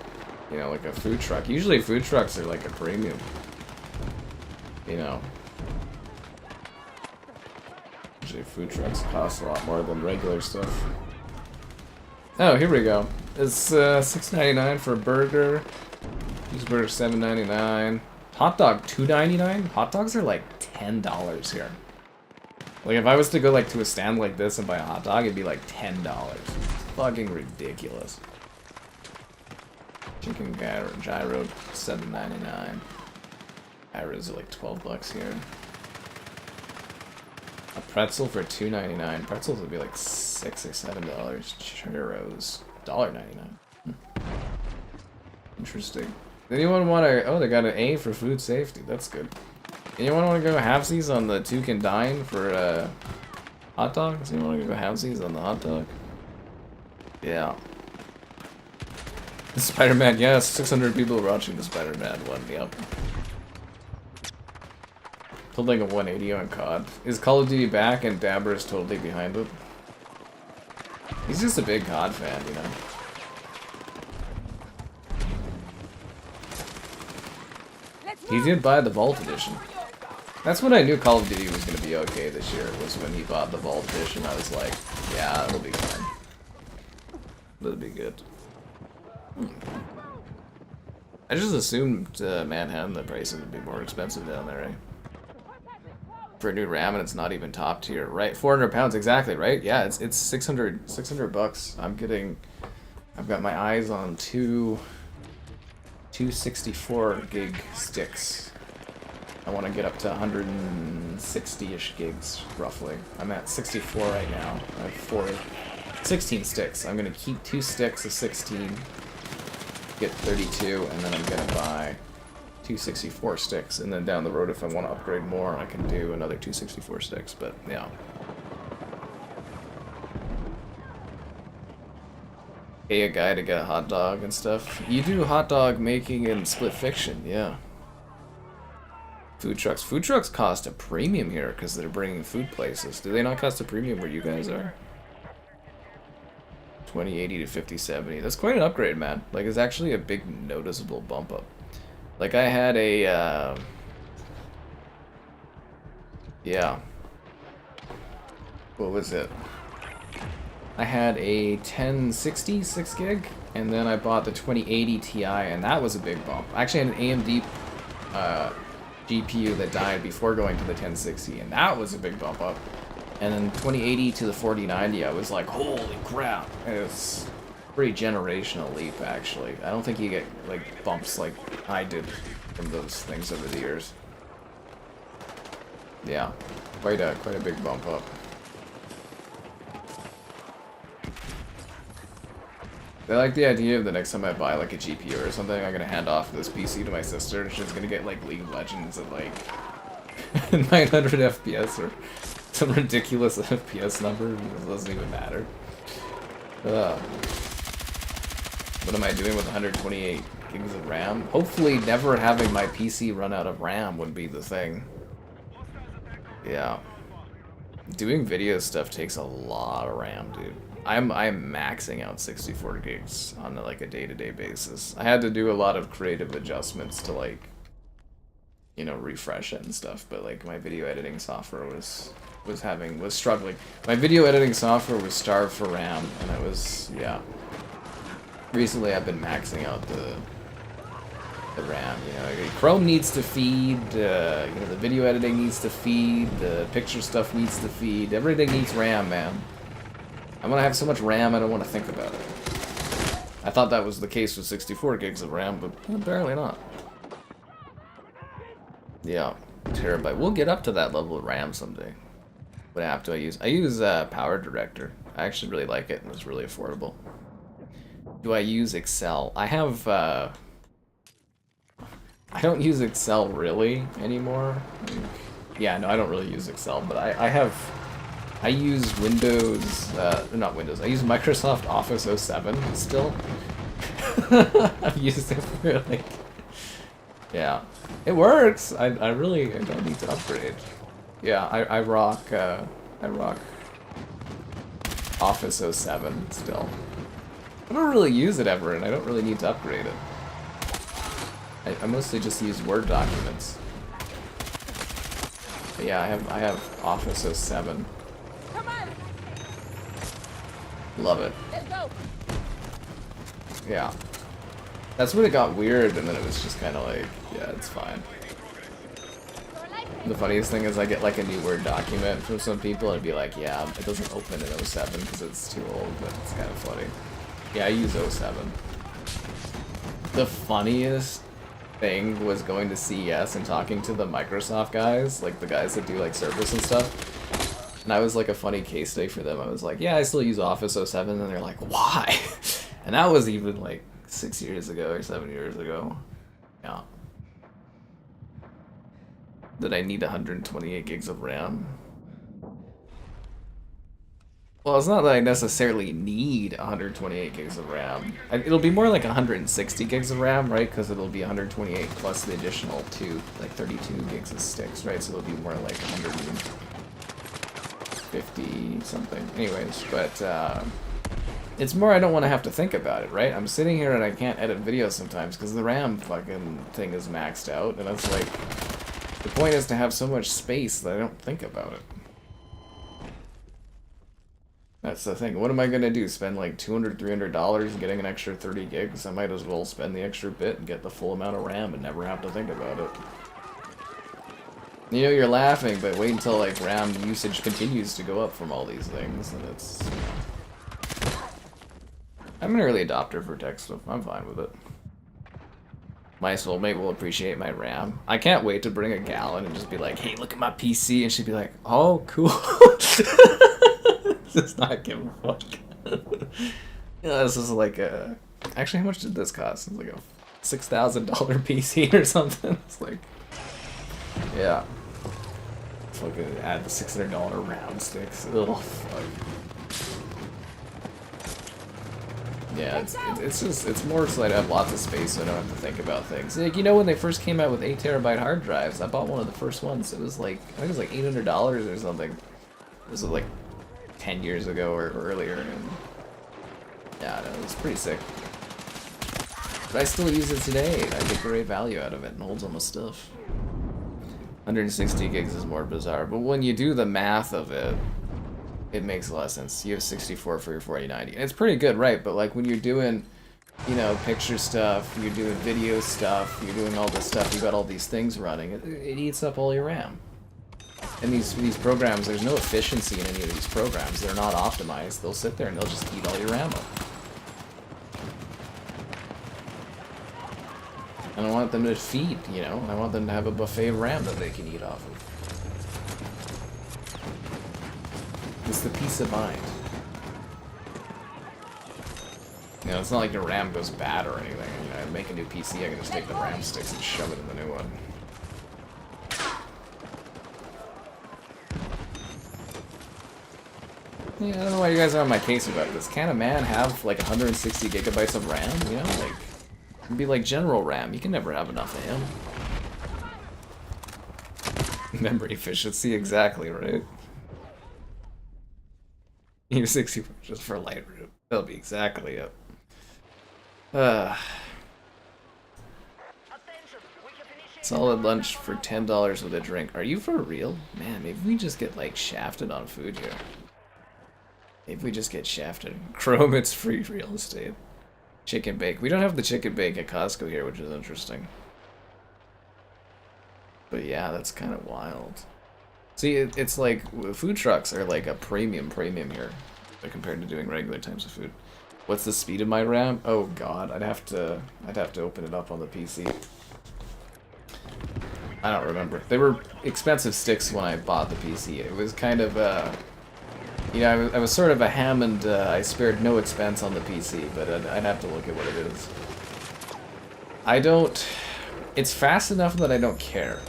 you know, like a food truck. Usually food trucks are like a premium. You know. Usually food trucks cost a lot more than regular stuff. Oh, here we go. It's $6.99 for a burger. Cheeseburger $7.99. Hot dog $2.99. Hot dogs are like $10 here. Like if I was to go like to a stand like this and buy a hot dog, it'd be like $10. Fucking ridiculous. Chicken gyro $7.99. Gyros are like $12 here. A pretzel for $2.99. Pretzels would be like $6 or $7. Churros $1.99. Interesting. Anyone want to? Oh, they got an A for food safety. That's good. Anyone want to go halfsies on the 2 can dine for hot dogs? Anyone want to go halfsies on the hot dog? Yeah. Spider-Man, yes, 600 people watching the Spider-Man one. Yep. Holding a 180 on COD. Is Call of Duty back and Dabber is totally behind it? He's just a big COD fan, you know. He did buy the Vault Edition. That's when I knew Call of Duty was going to be okay this year, was when he bought the Vault Edition. I was like, yeah, it'll be fine. It'll be good. I just assumed Manhattan, the prices would be more expensive down there, right? For a new RAM, and it's not even top tier, right? 400 pounds, exactly, right? Yeah, it's 600 bucks. I've got my eyes on 264 gig sticks. I want to get up to 160-ish gigs, roughly. I'm at 64 right now. I have 16 sticks. I'm going to keep 2 sticks of 16, get 32, and then I'm going to buy 264 sticks. And then down the road, if I want to upgrade more, I can do another 264 sticks, but yeah. Pay a guy to get a hot dog and stuff. You do hot dog making in Split Fiction, yeah. Food trucks. Food trucks cost a premium here because they're bringing food places. Do they not cost a premium where you guys are? 2080 to 5070. That's quite an upgrade, man. Like, it's actually a big noticeable bump up. Like, I had a, yeah. What was it? I had a 1060 6 gig, and then I bought the 2080 Ti, and that was a big bump. I actually had an AMD GPU that died before going to the 1060, and that was a big bump up. And then 2080 to the 4090, I was like, holy crap! And it's a pretty generational leap, actually. I don't think you get like bumps like I did from those things over the years. Yeah, quite a big bump up. I like the idea of the next time I buy like a GPU or something, I'm gonna hand off this PC to my sister, and she's gonna get like League of Legends at like 900 FPS or some ridiculous FPS number. It doesn't even matter. What am I doing with 128 gigs of RAM? Hopefully never having my PC run out of RAM would be the thing. Yeah. Doing video stuff takes a lot of RAM, dude. I'm maxing out 64 gigs on like a day-to-day basis. I had to do a lot of creative adjustments to like, you know, refresh it and stuff, but like my video editing software was struggling. My video editing software was starved for RAM, and it was, yeah. Recently I've been maxing out the RAM, you know. Chrome needs to feed, you know, the video editing needs to feed, the picture stuff needs to feed, everything needs RAM, man. I'm gonna have so much RAM I don't want to think about it. I thought that was the case with 64 gigs of RAM, but apparently not. Yeah, terabyte. We'll get up to that level of RAM someday. What app do I use? I use Power Director. I actually really like it, and it's really affordable. Do I use Excel? I have, I don't use Excel really anymore. Yeah, no, I don't really use Excel, but I use Windows, not Windows, I use Microsoft Office 07 still. I've used it for like, yeah. It works! I don't need to upgrade. Yeah, I rock Office 07 still. I don't really use it ever, and I don't really need to upgrade it. I mostly just use Word documents. But yeah, I have Office 07. Come on. Love it. Let's go. Yeah. That's when it got weird, and then it was just kind of like, yeah, it's fine. The funniest thing is I get like a new Word document from some people, and it'd be like, yeah, it doesn't open in 07 because it's too old, but it's kind of funny. Yeah, I use 07. The funniest thing was going to CES and talking to the Microsoft guys, like the guys that do like service and stuff. And I was like a funny case study for them. I was like, yeah, I still use Office 07, and they're like, why? And that was even like 6 years ago or 7 years ago. Yeah. Did I need 128 gigs of RAM? Well, it's not that I necessarily need 128 gigs of RAM. It'll be more like 160 gigs of RAM, right? Because it'll be 128 plus the additional 32 gigs of sticks, right? So it'll be more like 150 something. Anyways, but it's more I don't want to have to think about it, right? I'm sitting here and I can't edit videos sometimes because the RAM fucking thing is maxed out, and it's like, the point is to have so much space that I don't think about it. That's the thing. What am I gonna do? Spend like $200, $300 getting an extra 30 gigs? I might as well spend the extra bit and get the full amount of RAM and never have to think about it. You know, you're laughing, but wait until like RAM usage continues to go up from all these things, and it's, you know. I'm an early adopter for tech stuff. I'm fine with it. My soulmate will appreciate my RAM. I can't wait to bring a gal in and just be like, hey, look at my PC, and she'd be like, oh, cool. Just not give a fuck. Yeah, this is like a... Actually, how much did this cost? It's like a $6,000 PC or something. It's like... Yeah. Fucking add the $600 round sticks. Ugh, fuck. Yeah, it's more so I have lots of space so I don't have to think about things. Like, you know, when they first came out with 8 terabyte hard drives, I bought one of the first ones. It was like, I think it was like $800 or something. It was like 10 years ago or earlier, and yeah, no, it was pretty sick. But I still use it today. I get great value out of it and holds all my stuff. 160 gigs is more bizarre, but when you do the math of it, it makes a lot of sense. You have 64 for your 4090. And it's pretty good, right? But like when you're doing, you know, picture stuff, you're doing video stuff, you're doing all this stuff, you got all these things running, it eats up all your RAM. And these programs, there's no efficiency in any of these programs. They're not optimized. They'll sit there and they'll just eat all your RAM up. And I want them to feed, you know? I want them to have a buffet of RAM that they can eat off of. It's the peace of mind. You know, it's not like your RAM goes bad or anything. You know, I make a new PC, I can just take the RAM sticks and shove it in the new one. Yeah, I don't know why you guys are on my case about this. Can a man have like 160 gigabytes of RAM? You know, like, it'd be like general RAM. You can never have enough of him. Memory efficiency, exactly, right? Use 60 just for Lightroom. That'll be exactly it. Solid lunch for $10 with a drink. Are you for real? Man, maybe we just get like shafted on food here. Maybe we just get shafted. Chrome, it's free real estate. Chicken bake. We don't have the chicken bake at Costco here, which is interesting. But yeah, that's kind of wild. See, it's like food trucks are like a premium here compared to doing regular types of food. What's the speed of my RAM? Oh god, I'd have to open it up on the PC. I don't remember. They were expensive sticks when I bought the PC. It was kind of you know, I was sort of a ham, and I spared no expense on the PC, but I'd have to look at what it is. I don't... It's fast enough that I don't care,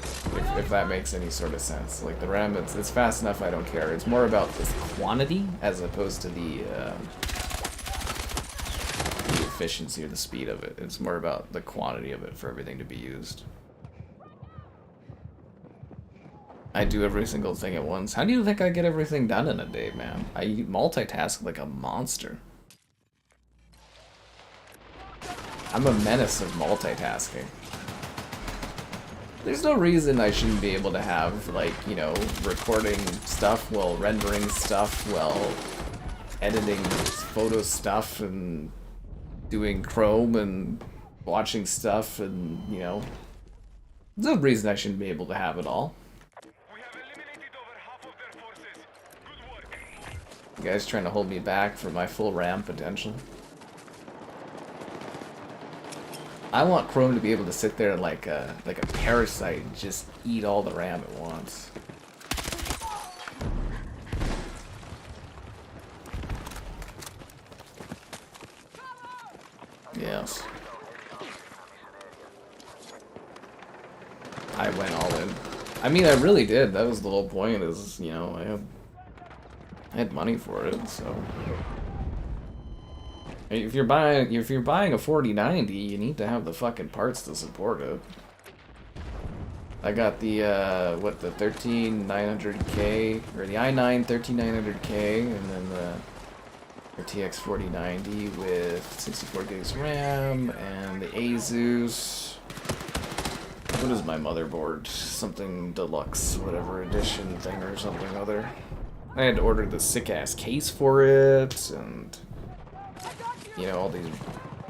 if that makes any sort of sense. Like, the RAM, it's fast enough I don't care. It's more about this quantity, as opposed to the efficiency or the speed of it. It's more about the quantity of it for everything to be used. I do every single thing at once. How do you think I get everything done in a day, man? I multitask like a monster. I'm a menace of multitasking. There's no reason I shouldn't be able to have, like, you know, recording stuff while rendering stuff while editing photo stuff and doing Chrome and watching stuff and, you know. There's no reason I shouldn't be able to have it all. You guys trying to hold me back from my full RAM potential? I want Chrome to be able to sit there like a parasite and just eat all the RAM at once. Yes. I went all in. I mean, I really did. That was the whole point, is, you know, I had money for it, so... If you're buying a 4090, you need to have the fucking parts to support it. I got the the 13900K, or the i9 13900K, and then the RTX 4090 with 64 gigs RAM, and the Asus. What is my motherboard? Something deluxe, whatever edition thing or something other. I had to order the sick-ass case for it, and, you know, all these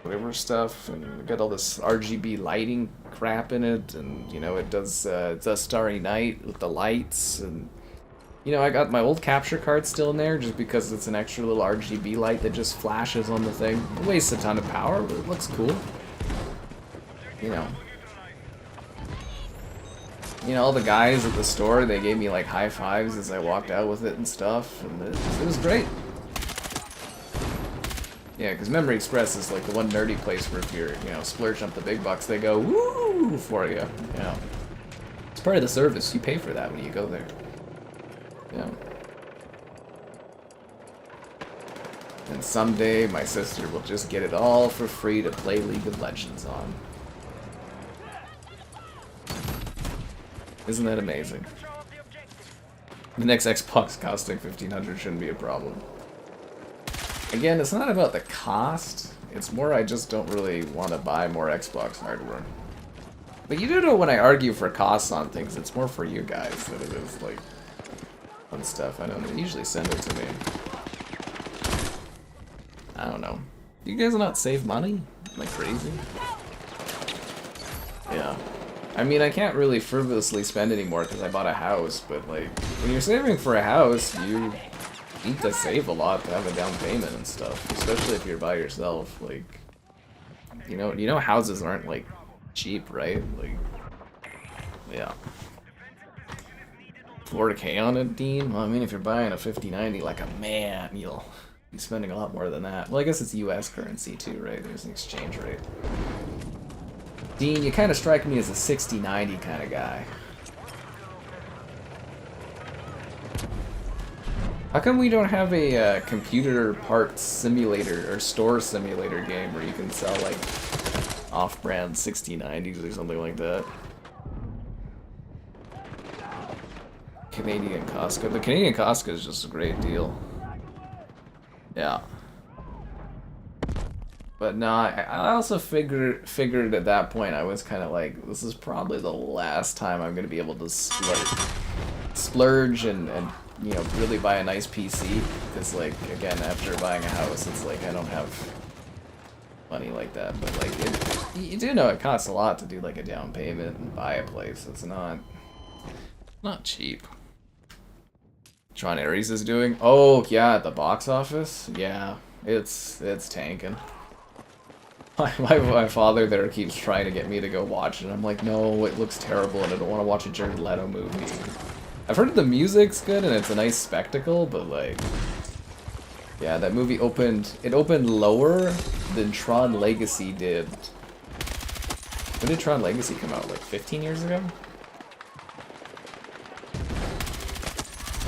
whatever stuff, and got all this RGB lighting crap in it, and, you know, it does Starry Night with the lights, and, you know, I got my old capture card still in there just because it's an extra little RGB light that just flashes on the thing. It wastes a ton of power, but it looks cool. You know. You know, all the guys at the store, they gave me like high fives as I walked out with it and stuff, and it was great. Yeah, because Memory Express is like the one nerdy place where if you're, you know, splurge up the big bucks, they go woo for you. You know, it's part of the service. You pay for that when you go there. Yeah. And someday my sister will just get it all for free to play League of Legends on. Isn't that amazing? The next Xbox costing $1,500 shouldn't be a problem. Again, it's not about the cost. It's more I just don't really want to buy more Xbox hardware. But you do know when I argue for costs on things, it's more for you guys than it is, like, on stuff. I don't know. They usually send it to me. I don't know. You guys not save money? Am I crazy? Yeah. I mean, I can't really frivolously spend anymore because I bought a house, but, like, when you're saving for a house, you need to save a lot to have a down payment and stuff, especially if you're by yourself. Like, you know houses aren't, like, cheap, right? Like, yeah. 4K on it, Dean? Well, I mean, if you're buying a 5090 like a man, you'll be spending a lot more than that. Well, I guess it's US currency too, right? There's an exchange rate. Dean, you kind of strike me as a 60-90 kind of guy. How come we don't have a computer parts simulator or store simulator game where you can sell like off-brand 6090s or something like that? Canadian Costco. The Canadian Costco is just a great deal. Yeah. But no, I also figured at that point I was kind of like, this is probably the last time I'm going to be able to splurge and you know, really buy a nice PC. Because like, again, after buying a house, it's like I don't have money like that. But like, you do know it costs a lot to do like a down payment and buy a place. It's not cheap. Tron Ares is doing? Oh yeah, at the box office? Yeah, it's tanking. My father there keeps trying to get me to go watch it. I'm like, no, it looks terrible and I don't want to watch a Jared Leto movie. I've heard the music's good and it's a nice spectacle, but like, yeah, that movie opened lower than Tron Legacy did. When did Tron Legacy come out? Like 15 years ago?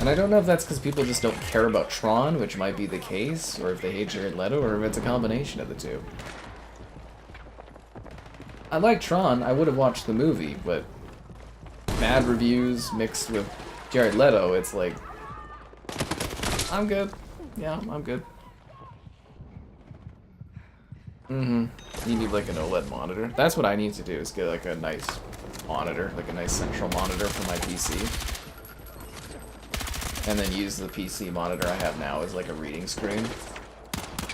And I don't know if that's because people just don't care about Tron, which might be the case, or if they hate Jared Leto, or if it's a combination of the two. I like Tron, I would have watched the movie, but bad reviews mixed with Jared Leto, it's like, I'm good. Yeah, I'm good. You need like an OLED monitor. That's what I need to do, is get like a nice monitor, like a nice central monitor for my PC. And then use the PC monitor I have now as like a reading screen.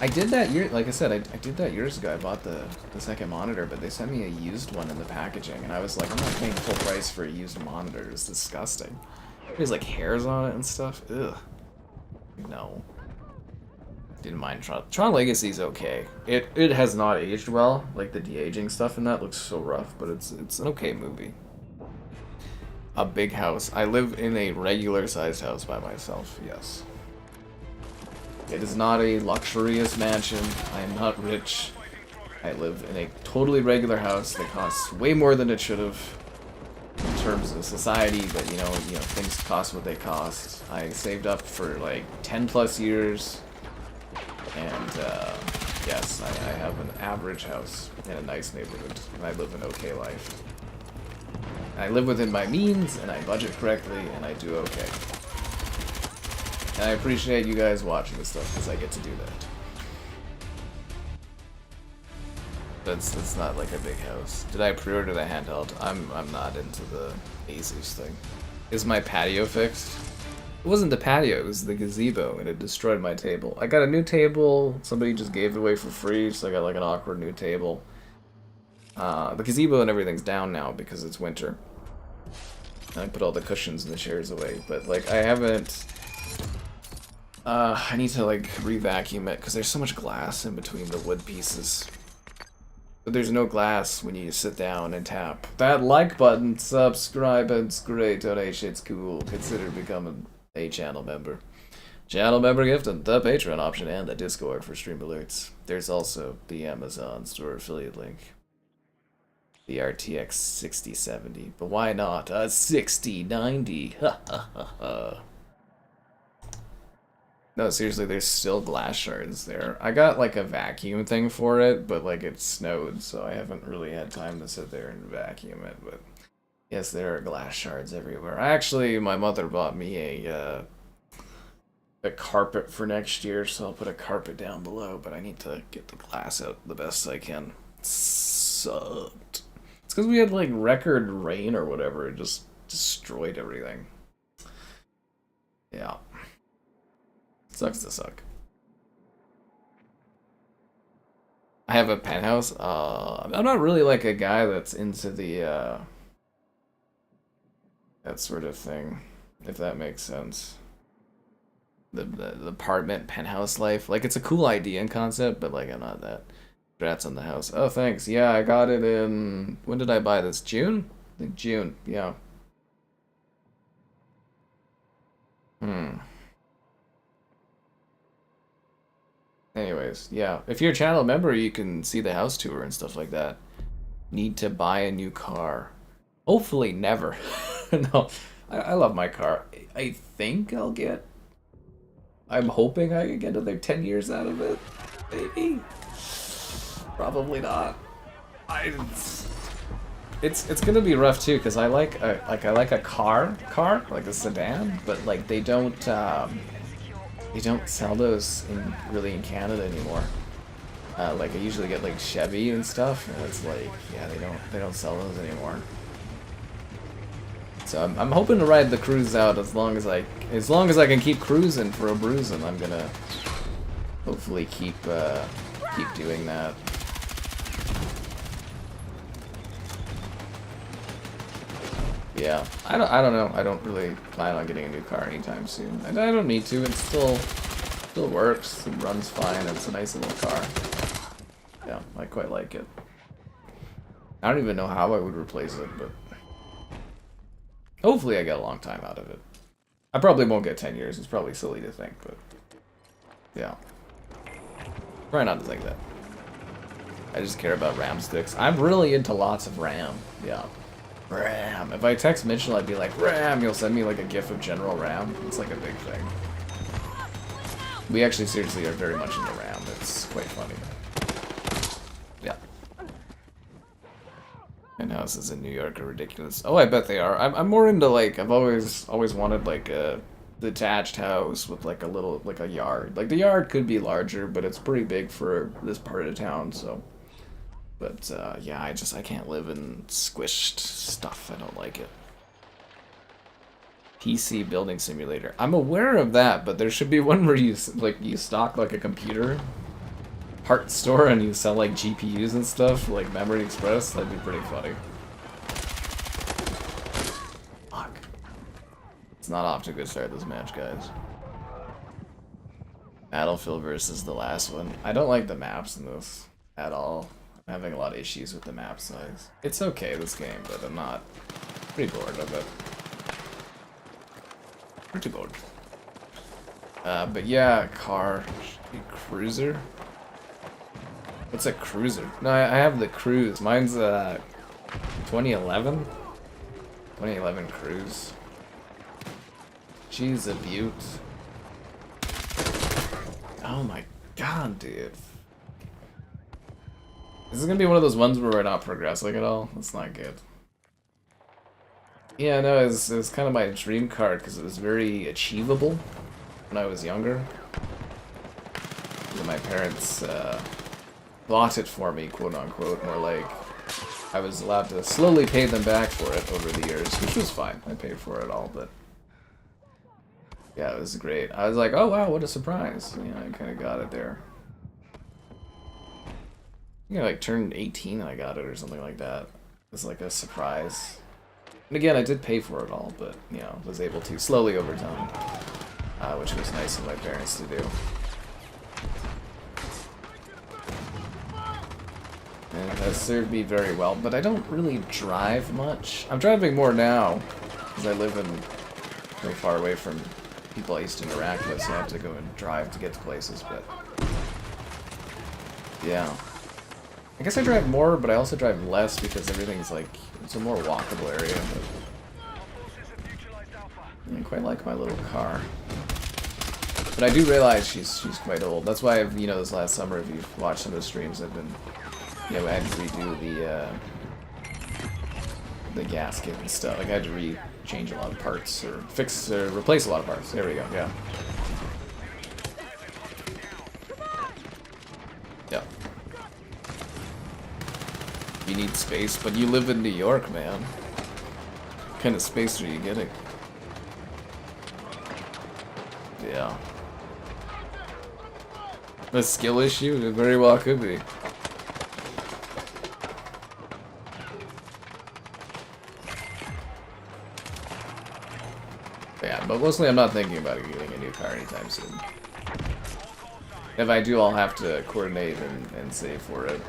I did that like I said, I did that years ago. I bought the second monitor, but they sent me a used one in the packaging, and I was like, I'm not paying full price for a used monitor. It's disgusting. There's like hairs on it and stuff. Ugh. No. Didn't mind Tron. Tron Legacy's okay. It has not aged well. Like the de-aging stuff in that looks so rough, but it's an okay movie. A big house. I live in a regular sized house by myself, yes. It is not a luxurious mansion. I am not rich. I live in a totally regular house that costs way more than it should have in terms of society, but you know, things cost what they cost. I saved up for like 10 plus years, and yes, I have an average house in a nice neighborhood, and I live an okay life. I live within my means, and I budget correctly, and I do okay. And I appreciate you guys watching this stuff, because I get to do that. It's not like a big house. Did I pre-order the handheld? I'm not into the Asus thing. Is my patio fixed? It wasn't the patio, it was the gazebo, and it destroyed my table. I got a new table, somebody just gave it away for free, so I got like an awkward new table. The gazebo and everything's down now because it's winter. And I put all the cushions and the chairs away, but like I haven't... I need to like re-vacuum it because there's so much glass in between the wood pieces. But there's no glass when you sit down and tap that like button, subscribe, it's great, donation, it's cool, consider becoming a channel member. Channel member gift and the Patreon option and the Discord for stream alerts. There's also the Amazon store affiliate link. The RTX 6070, but why not a 6090? Ha ha ha ha. No, seriously, there's still glass shards there. I got like a vacuum thing for it, but like it snowed, so I haven't really had time to sit there and vacuum it. But yes, there are glass shards everywhere. Actually, my mother bought me a carpet for next year, so I'll put a carpet down below. But I need to get the glass out the best I can. It sucked. It's because we had like record rain or whatever. It just destroyed everything. Yeah. Sucks to suck. I have a penthouse. I'm not really like a guy that's into the that sort of thing, if that makes sense. The apartment penthouse life. Like it's a cool idea and concept, but like I'm not that. Congrats on the house. Oh, thanks. Yeah, I got it in... When did I buy this? June? I think June. Yeah. Anyways, yeah. If you're a channel member, you can see the house tour and stuff like that. Need to buy a new car. Hopefully never. No. I love my car. I think I'll get I'm hoping I can get another 10 years out of it. Maybe. Probably not. It's gonna be rough too, because I like a car, like a sedan, but like they don't sell those really in Canada anymore. Like I usually get like Chevy and stuff, and it's like, yeah, they don't sell those anymore. So I'm hoping to ride the cruise out as long as I can keep cruising for a bruising. I'm gonna hopefully keep doing that. Yeah, I don't know. I don't really plan on getting a new car anytime soon. I don't need to. It still works. It runs fine. It's a nice little car. Yeah, I quite like it. I don't even know how I would replace it, but hopefully I get a long time out of it. I probably won't get 10 years. It's probably silly to think, but yeah. Try not to think that. I just care about RAM sticks. I'm really into lots of RAM. Yeah. RAM. If I text Mitchell, I'd be like, RAM, you'll send me like a gif of General RAM. It's like a big thing. We actually seriously are very much into RAM. It's quite funny. Yeah. And houses in New York are ridiculous. Oh, I bet they are. I'm more into like, I've always wanted like a detached house with like a little, like a yard. Like the yard could be larger, but it's pretty big for this part of town, so. But yeah, I can't live in squished stuff. I don't like it. PC building simulator. I'm aware of that, but there should be one where you stock like a computer part store and you sell like GPUs and stuff, like Memory Express. That'd be pretty funny. Fuck. It's not off to a good start this match, guys. Battlefield versus the last one. I don't like the maps in this at all. I'm having a lot of issues with the map size. It's okay, this game, but I'm not pretty bored of it. Pretty bored. But yeah, car. Cruiser? What's a cruiser? No, I have the cruise. Mine's 2011? 2011 cruise. Jeez, a beaut. Oh my god, dude. This is gonna be one of those ones where we're not progressing at all. That's not good. Yeah, no, it was kind of my dream card because it was very achievable when I was younger. And my parents bought it for me, quote unquote, more like I was allowed to slowly pay them back for it over the years, which was fine. I paid for it all, but yeah, it was great. I was like, oh wow, what a surprise. You know, I kind of got it there. I think I like turned 18 and I got it or something like that. It was like a surprise. And again, I did pay for it all, but you know, was able to slowly over time, which was nice of my parents to do. And it has served me very well, but I don't really drive much. I'm driving more now, because I live so far away from people I used to interact with, so I have to go and drive to get to places, but yeah. I guess I drive more, but I also drive less because everything's like, it's a more walkable area. But I quite like my little car. But I do realize she's quite old. That's why I've, you know, this last summer, if you've watched some of the streams, I've been, you know, I had to redo the gasket and stuff. Like I had to change a lot of parts, or fix, or replace a lot of parts. There we go, yeah. Yeah. You need space, but you live in New York, man. What kind of space are you getting? Yeah. A skill issue? It very well could be. Yeah, but mostly I'm not thinking about getting a new car anytime soon. If I do, I'll have to coordinate and save for it.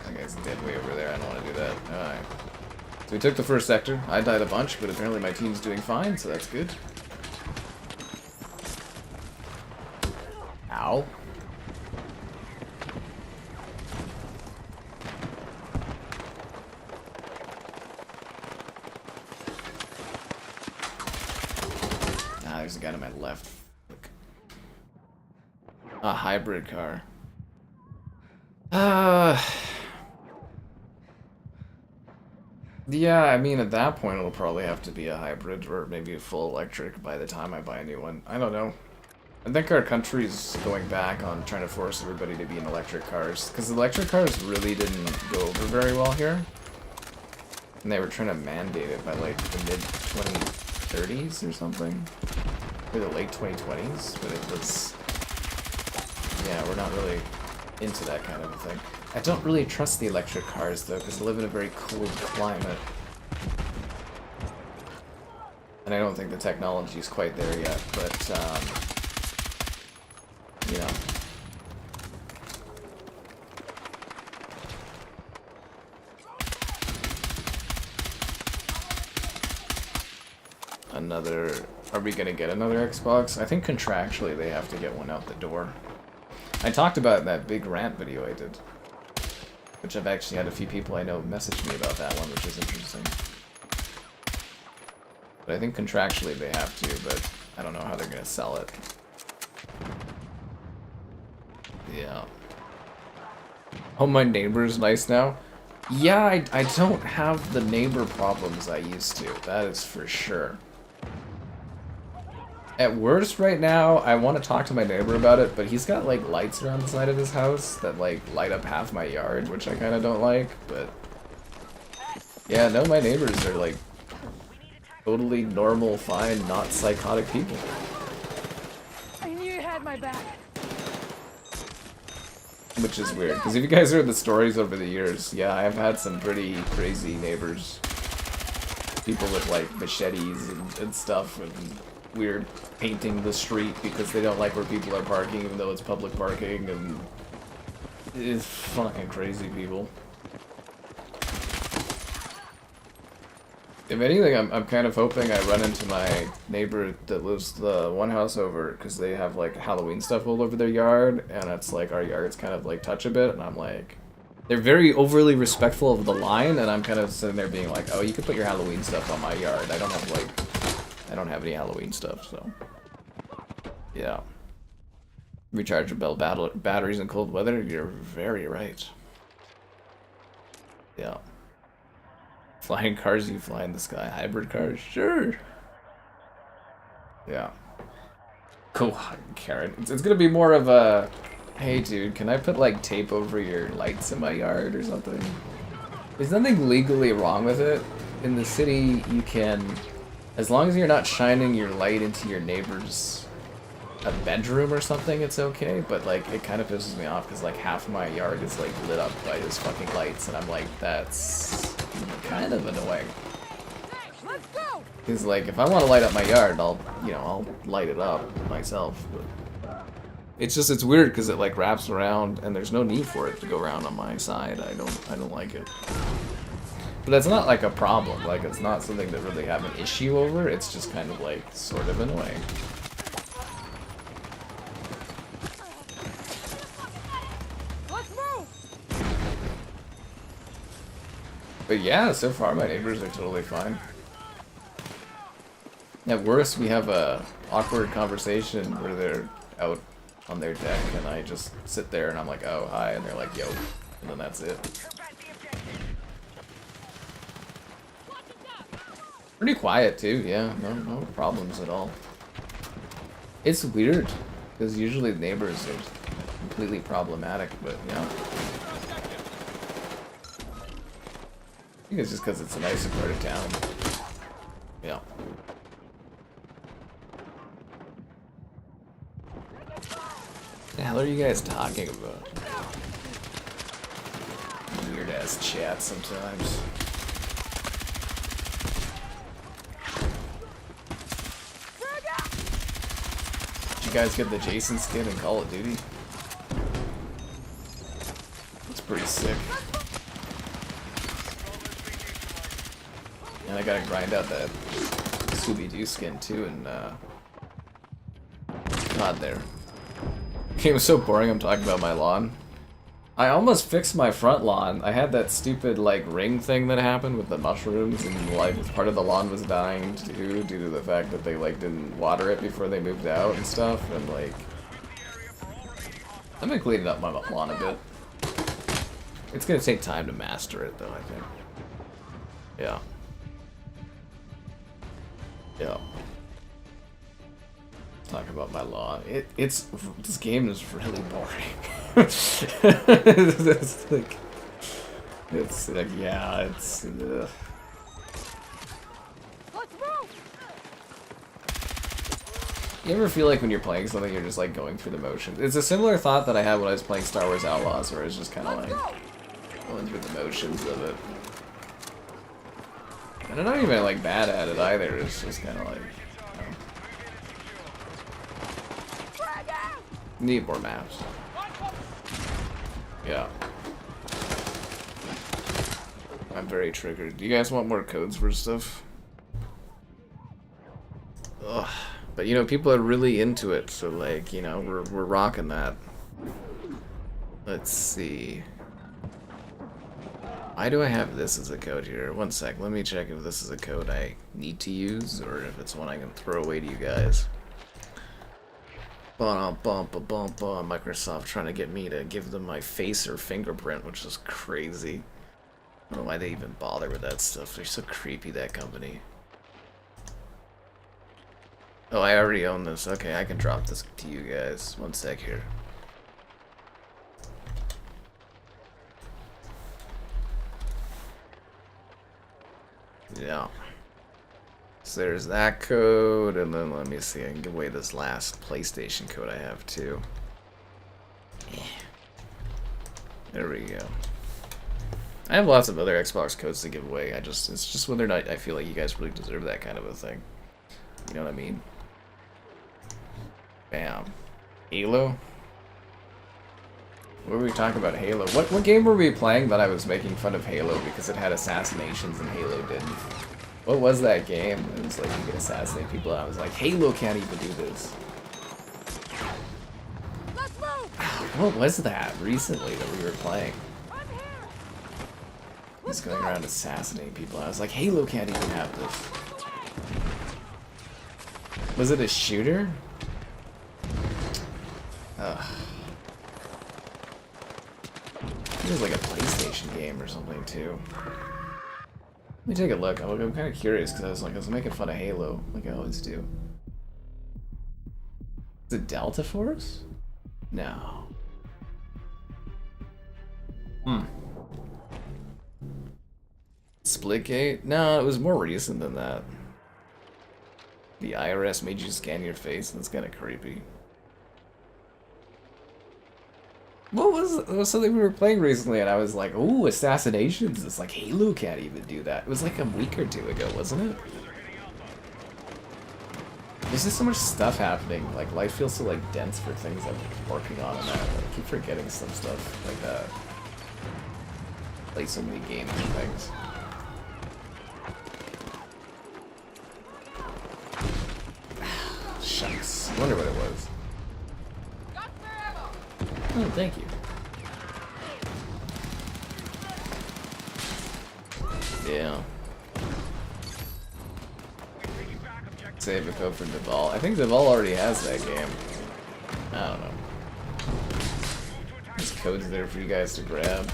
That guy's dead way over there. I don't want to do that. Alright. So we took the first sector. I died a bunch, but apparently my team's doing fine, so that's good. Ow. guy to my left. A hybrid car. Yeah, I mean, at that point, it'll probably have to be a hybrid or maybe a full electric by the time I buy a new one. I don't know. I think our country's going back on trying to force everybody to be in electric cars, because electric cars really didn't go over very well here. And they were trying to mandate it by like the mid-2030s or something. Or the late 2020s, but it was... Yeah, we're not really into that kind of a thing. I don't really trust the electric cars though, because I live in a very cold climate. And I don't think the technology is quite there yet, but, you know. Another... Are we gonna get another Xbox? I think contractually they have to get one out the door. I talked about it in that big rant video I did. Which I've actually had a few people I know message me about that one, which is interesting. But I think contractually they have to, but I don't know how they're gonna sell it. Yeah. Oh, my neighbor's nice now? Yeah, I don't have the neighbor problems I used to, that is for sure. At worst right now, I want to talk to my neighbor about it, but he's got like lights around the side of his house that like light up half my yard, which I kind of don't like, but... Yeah, no, my neighbors are like totally normal, fine, not psychotic people. I knew you had my back. Which is weird, because if you guys heard the stories over the years, yeah, I've had some pretty crazy neighbors. People with like machetes and stuff, and weird painting the street because they don't like where people are parking even though it's public parking, and it's fucking crazy people. If anything, I'm kind of hoping I run into my neighbor that lives the one house over, because they have like Halloween stuff all over their yard, and it's like our yards kind of like touch a bit, and I'm like, they're very overly respectful of the line, and I'm kind of sitting there being like, oh, you could put your Halloween stuff on my yard. I don't have any Halloween stuff, so yeah. Rechargeable batteries in cold weather. You're very right. Yeah. Flying cars, you fly in the sky. Hybrid cars, sure. Yeah. Cool, Karen. It's gonna be more of a, hey dude, can I put like tape over your lights in my yard or something? There's nothing legally wrong with it. In the city, you can, as long as you're not shining your light into your neighbor's a bedroom or something, it's okay, but like it kind of pisses me off because like half my yard is like lit up by his fucking lights, and I'm like, that's kind of annoying. Let's go. Because like if I want to light up my yard, I'll light it up myself, but it's just, it's weird because it like wraps around and there's no need for it to go around on my side. I don't like it. But that's not like a problem, like it's not something that really have an issue over, it's just kind of like sort of annoying. But yeah, so far my neighbors are totally fine. At worst, we have a awkward conversation where they're out on their deck and I just sit there and I'm like, oh, hi, and they're like, yo, and then that's it. Pretty quiet too, yeah, no problems at all. It's weird, because usually neighbors are completely problematic, but yeah. I think it's just because it's a nicer part of town. Yeah. What the hell are you guys talking about? Weird ass chat sometimes. Did you guys get the Jason skin in Call of Duty? It's pretty sick. And I gotta grind out that Scooby-Doo skin too, and COD there. Game was so boring, I'm talking about my lawn. I almost fixed my front lawn. I had that stupid, like, ring thing that happened with the mushrooms, and, like, part of the lawn was dying, too, due to the fact that they, like, didn't water it before they moved out and stuff, and, like... I've been cleaning up my lawn a bit. It's gonna take time to master it, though, I think. Yeah. Yeah. Talk about my lawn. This game is really boring. it's like, yeah, it's. Let's move. You ever feel like when you're playing something, you're just like going through the motions? It's a similar thought that I had when I was playing Star Wars Outlaws, where it's just kind of like going through the motions of it. And I'm not even like bad at it either. It's just kind of like. Need more maps. Yeah. I'm very triggered. Do you guys want more codes for stuff? Ugh. But you know, people are really into it, so like, you know, we're rocking that. Let's see. Why do I have this as a code here? One sec, let me check if this is a code I need to use or if it's one I can throw away to you guys. Microsoft trying to get me to give them my face or fingerprint, which is crazy. I don't know why they even bother with that stuff. They're so creepy, that company. Oh, I already own this. Okay, I can drop this to you guys. One sec here. Yeah. So there's that code, and then let me see, I can give away this last PlayStation code I have too. Yeah. There we go. I have lots of other Xbox codes to give away. It's just whether or not I feel like you guys really deserve that kind of a thing. You know what I mean? Bam. Halo? What were we talking about Halo? What game were we playing that I was making fun of Halo because it had assassinations and Halo didn't? What was that game? It was like you could assassinate people and I was like, Halo can't even do this. Let's move. What was that recently that we were playing? I'm here. Just going around assassinating people. I was like, Halo can't even have this. Was it a shooter? Ugh. It was like a PlayStation game or something too. Let me take a look. I'm kind of curious because I was making fun of Halo, like I always do. Is it Delta Force? No. Splitgate? No, it was more recent than that. The IRS made you scan your face, and it's kind of creepy. What was it? It was something we were playing recently, and I was like, "Ooh, assassinations!" It's like Halo can't even do that. It was like a week or two ago, wasn't it? There's just so much stuff happening. Like life feels so like dense for things I'm working on, and I keep forgetting some stuff like that. Play so many games and things. Shucks. I wonder what it was. Oh, thank you. Yeah. Save a code for Deval. I think Deval already has that game. I don't know. There's codes there for you guys to grab.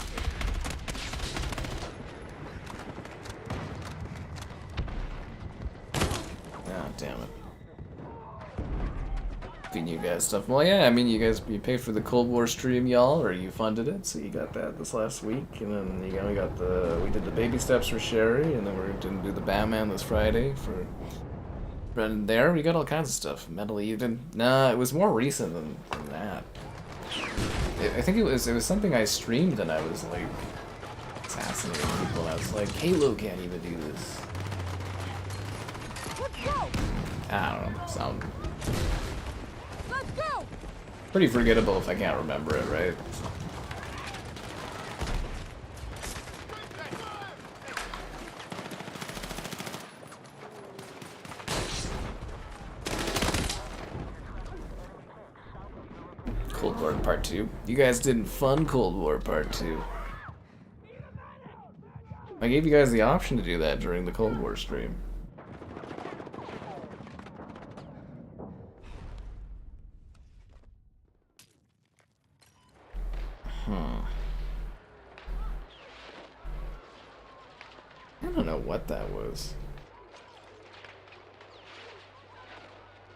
Ah, damn it. You guys stuff. Well, yeah, I mean, you paid for the Cold War stream, y'all, or you funded it, so you got that this last week, and then we did the baby steps for Sherry, and then we're gonna do the Batman this Friday for Brendan there. We got all kinds of stuff. Metal Even. Nah, it was more recent than that. I think it was something I streamed, and I was like assassinating people, and I was like, Halo can't even do this. Let's go. I don't know. Sound Go. pretty forgettable if I can't remember it, right? Cold War War Part 2. You guys didn't fund Cold War Part 2. I gave you guys the option to do that during the Cold War stream. I don't know what that was.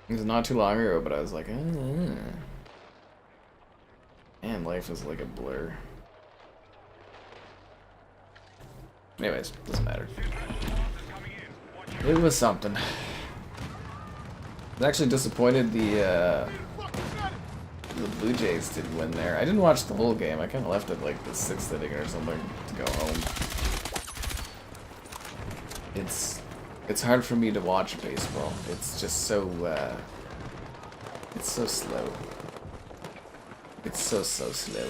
It was not too long ago, but I was like, man, life is like a blur. Anyways, doesn't matter. It was something. I was actually disappointed the Blue Jays didn't win there. I didn't watch the whole game. I kind of left it like the 6th inning or something to go home. It's hard for me to watch baseball. It's just so it's so slow. It's so slow.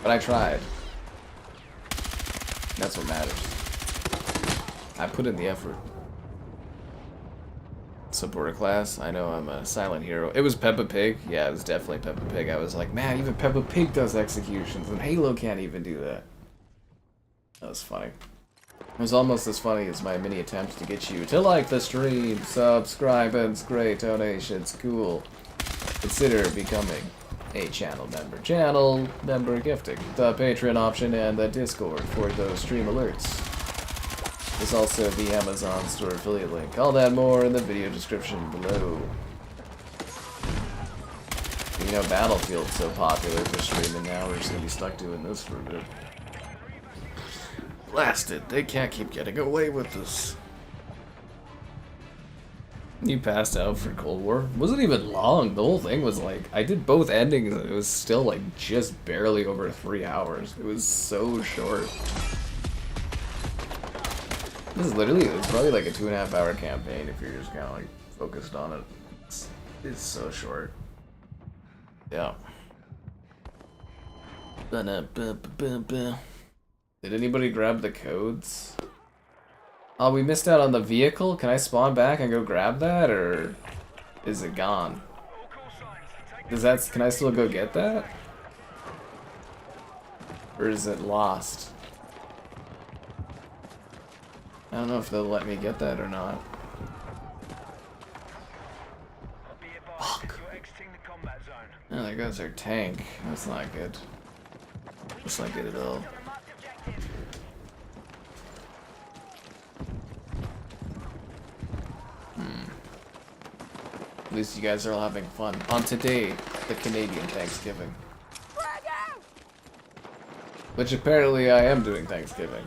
But I tried. That's what matters. I put in the effort. Supporter class. I know I'm a silent hero. It was Peppa Pig. Yeah, it was definitely Peppa Pig. I was like, man, even Peppa Pig does executions, and Halo can't even do that. That was funny. It was almost as funny as my mini attempt to get you to like the stream, subscribe, and great donations. Cool. Consider becoming a channel member. Channel member gifting, the Patreon option, and the Discord for those stream alerts. There's also the Amazon store affiliate link. All that more in the video description below. You know, Battlefield's so popular for streaming now, we're just gonna be stuck doing this for a bit. Blasted, they can't keep getting away with this. You passed out for Cold War? It wasn't even long. The whole thing was like, I did both endings and it was still like just barely over 3 hours. It was so short. This is literally, it's probably like a 2.5 hour campaign if you're just kind of like focused on it. It's so short. Yeah. Did anybody grab the codes? Oh, we missed out on the vehicle? Can I spawn back and go grab that, or is it gone? Does that, can I still go get that? Or is it lost? I don't know if they'll let me get that or not. Fuck. Oh, there goes our tank. That's not good. That's not good at all. At least you guys are all having fun. On today, the Canadian Thanksgiving. Which apparently I am doing Thanksgiving.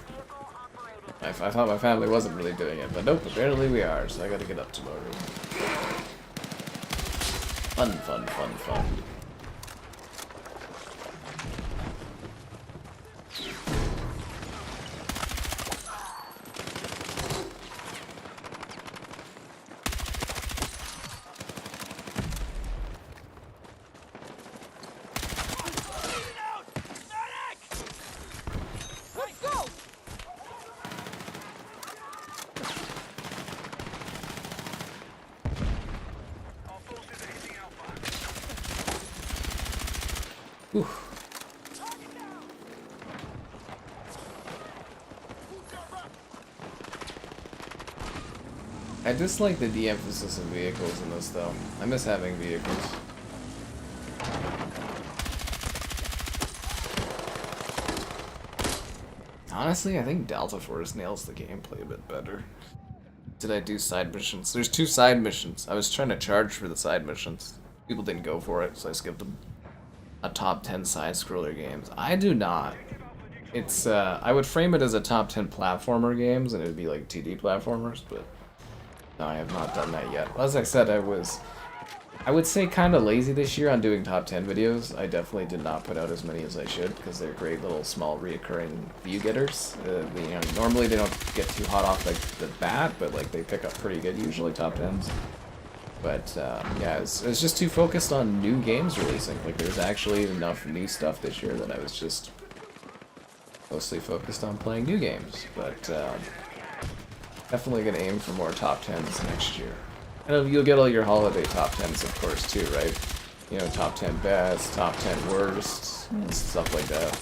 I thought my family wasn't really doing it, but nope, apparently we are, so I gotta get up tomorrow. Fun, fun, fun, fun. I dislike the de-emphasis of vehicles in this, though. I miss having vehicles. Honestly, I think Delta Force nails the gameplay a bit better. Did I do side missions? There's 2 side missions. I was trying to charge for the side missions. People didn't go for it, so I skipped them. A top 10 side-scroller games. I do not. It's, I would frame it as a top 10 platformer games, and it would be like 2D platformers, but no, I have not done that yet. As I said, I would say kind of lazy this year on doing top 10 videos. I definitely did not put out as many as I should, because they're great little small reoccurring view getters. You know, normally they don't get too hot off like the bat, but like they pick up pretty good usually, top 10s. But yeah, it's just too focused on new games releasing. Like there's actually enough new stuff this year that I was just mostly focused on playing new games. But definitely gonna aim for more top 10s next year. And you'll get all your holiday top 10s, of course, too, right? You know, top 10 best, top 10 worst, and stuff like that.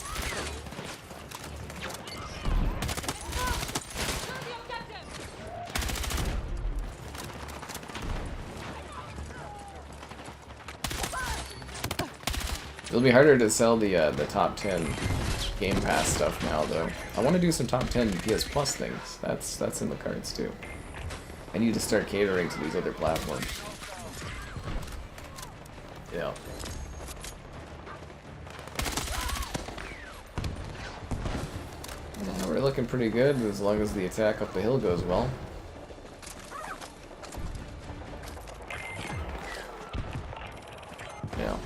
It'll be harder to sell the top 10 Game Pass stuff now, though. I want to do some top 10 PS Plus things. That's in the cards too. I need to start catering to these other platforms. Yeah. Yeah, we're looking pretty good as long as the attack up the hill goes well. Yeah.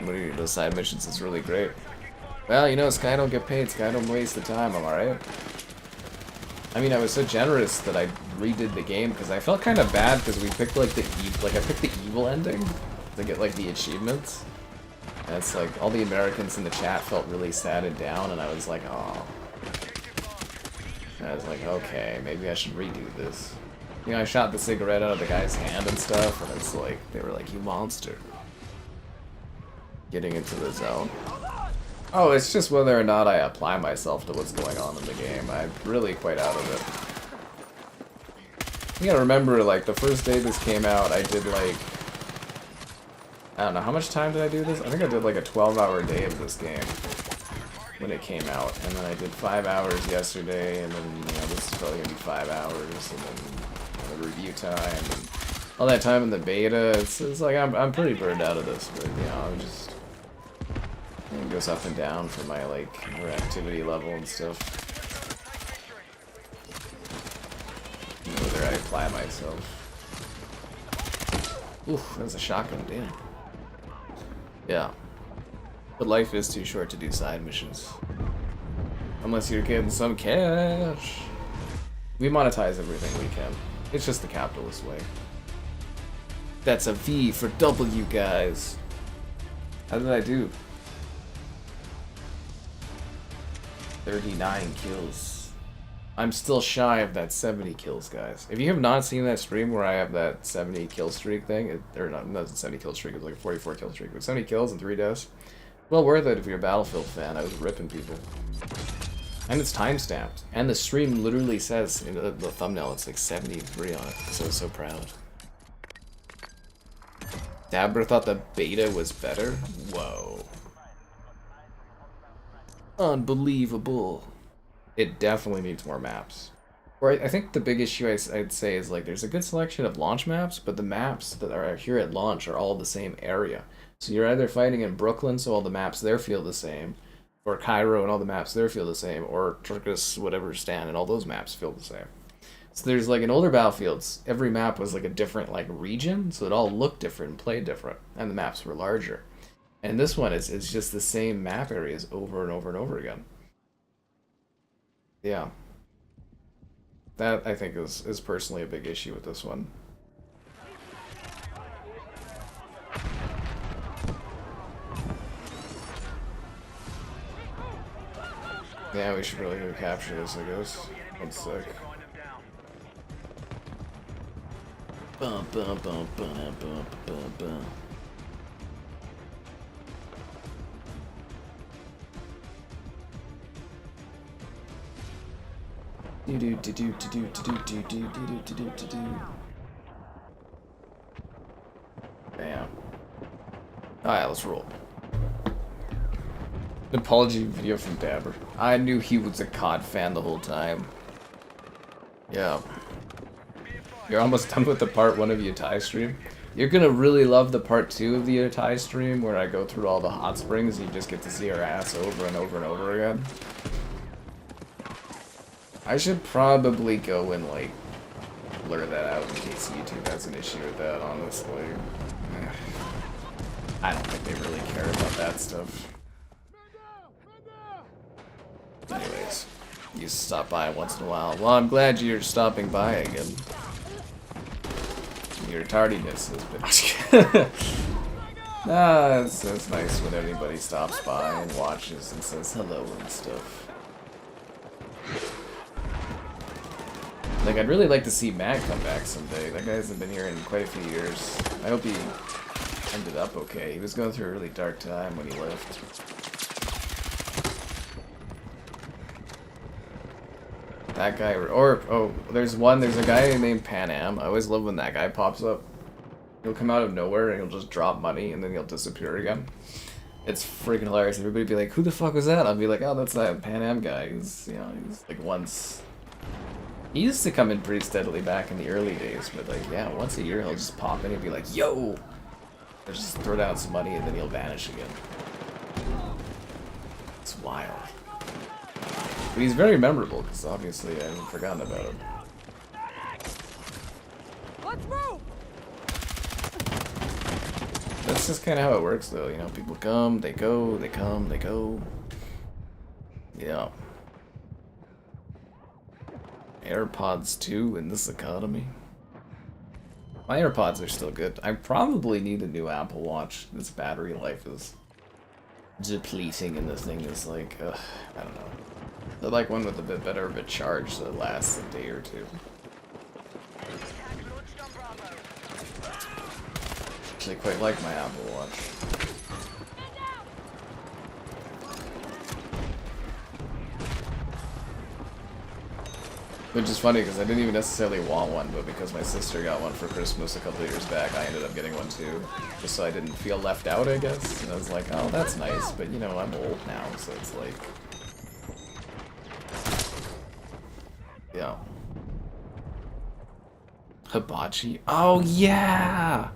What are those side missions? Is really great. Well, you know, Sky don't get paid. Sky don't waste the time. Am I right? I mean, I was so generous that I redid the game because I felt kind of bad because we picked like I picked the evil ending to get like the achievements. And it's like all the Americans in the chat felt really sad and down, and I was like, oh. And I was like, okay, maybe I should redo this. You know, I shot the cigarette out of the guy's hand and stuff, and it's like they were like, you monster. Getting into the zone. Oh, it's just whether or not I apply myself to what's going on in the game. I'm really quite out of it. You gotta remember, like, the first day this came out, I did, like... I don't know, how much time did I do this? I think I did, like, a 12-hour day of this game when it came out. And then I did 5 hours yesterday, and then, you know, this is probably gonna be 5 hours, and then the review time, and all that time in the beta. It's like, I'm pretty burned out of this, but, you know, I'm just... It goes up and down for my, like, activity level and stuff. Whether I apply myself. Oof, that was a shotgun, damn. Yeah. But life is too short to do side missions. Unless you're getting some cash. We monetize everything we can. It's just the capitalist way. That's a V for W, guys. How did I do? 39 kills. I'm still shy of that 70 kills, guys. If you have not seen that stream where I have that 70 kill streak thing, or not 70 kill streak, it was like a 44 kill streak, but 70 kills and 3 deaths. Well worth it if you're a Battlefield fan. I was ripping people. And it's time-stamped. And the stream literally says, in the thumbnail, it's like 73 on it. So proud. Dabber thought the beta was better? Whoa. Unbelievable. It definitely needs more maps. Or I think the big issue I'd say is like there's a good selection of launch maps, but the maps that are here at launch are all the same area. So you're either fighting in Brooklyn, so all the maps there feel the same, or Cairo and all the maps there feel the same, or Turkish whatever Stan and all those maps feel the same. So there's like in older Battlefields, every map was like a different like region, so it all looked different and played different, and the maps were larger. And this one is just the same map areas over and over and over again. Yeah. That, I think, is personally a big issue with this one. Yeah, we should really go capture this, I guess. 1 sec. Bum, bum, bum, bum, bum, bum, bum. Bam. Alright, let's roll. An apology video from Dabber. I knew he was a COD fan the whole time. Yeah. You're almost done with the part 1 of Utai stream. You're gonna really love the part 2 of the Utai stream where I go through all the hot springs and you just get to see her ass over and over and over again. I should probably go and, like, blur that out in case YouTube has an issue with that, honestly. I don't think they really care about that stuff. Anyways, you stop by once in a while. Well, I'm glad you're stopping by again. Your tardiness has been... it's nice when anybody stops by and watches and says hello and stuff. Like, I'd really like to see Matt come back someday. That guy hasn't been here in quite a few years. I hope he ended up okay. He was going through a really dark time when he left. That guy, or, oh, there's a guy named Pan Am. I always love when that guy pops up. He'll come out of nowhere and he'll just drop money and then he'll disappear again. It's freaking hilarious. Everybody be like, who the fuck was that? I'll be like, oh, that's that Pan Am guy. He's, you know, he's like once... He used to come in pretty steadily back in the early days, but like, yeah, once a year he'll just pop in and be like, yo! Or just throw down some money and then he'll vanish again. It's wild. But he's very memorable, because obviously I haven't forgotten about him. Let's move! That's just kind of how it works, though. You know, people come, they go, they come, they go. Yeah. AirPods 2 in this economy. My AirPods are still good. I probably need a new Apple Watch. This battery life is depleting, and this thing is like, ugh, I don't know. I'd like one with a bit better of a charge that lasts a day or two. Actually quite like my Apple Watch. Which is funny because I didn't even necessarily want one, but because my sister got one for Christmas a couple of years back, I ended up getting one too. Just so I didn't feel left out, I guess. And I was like, oh, that's nice, but you know, I'm old now, so it's like... Yeah. Hibachi. Oh, yeah!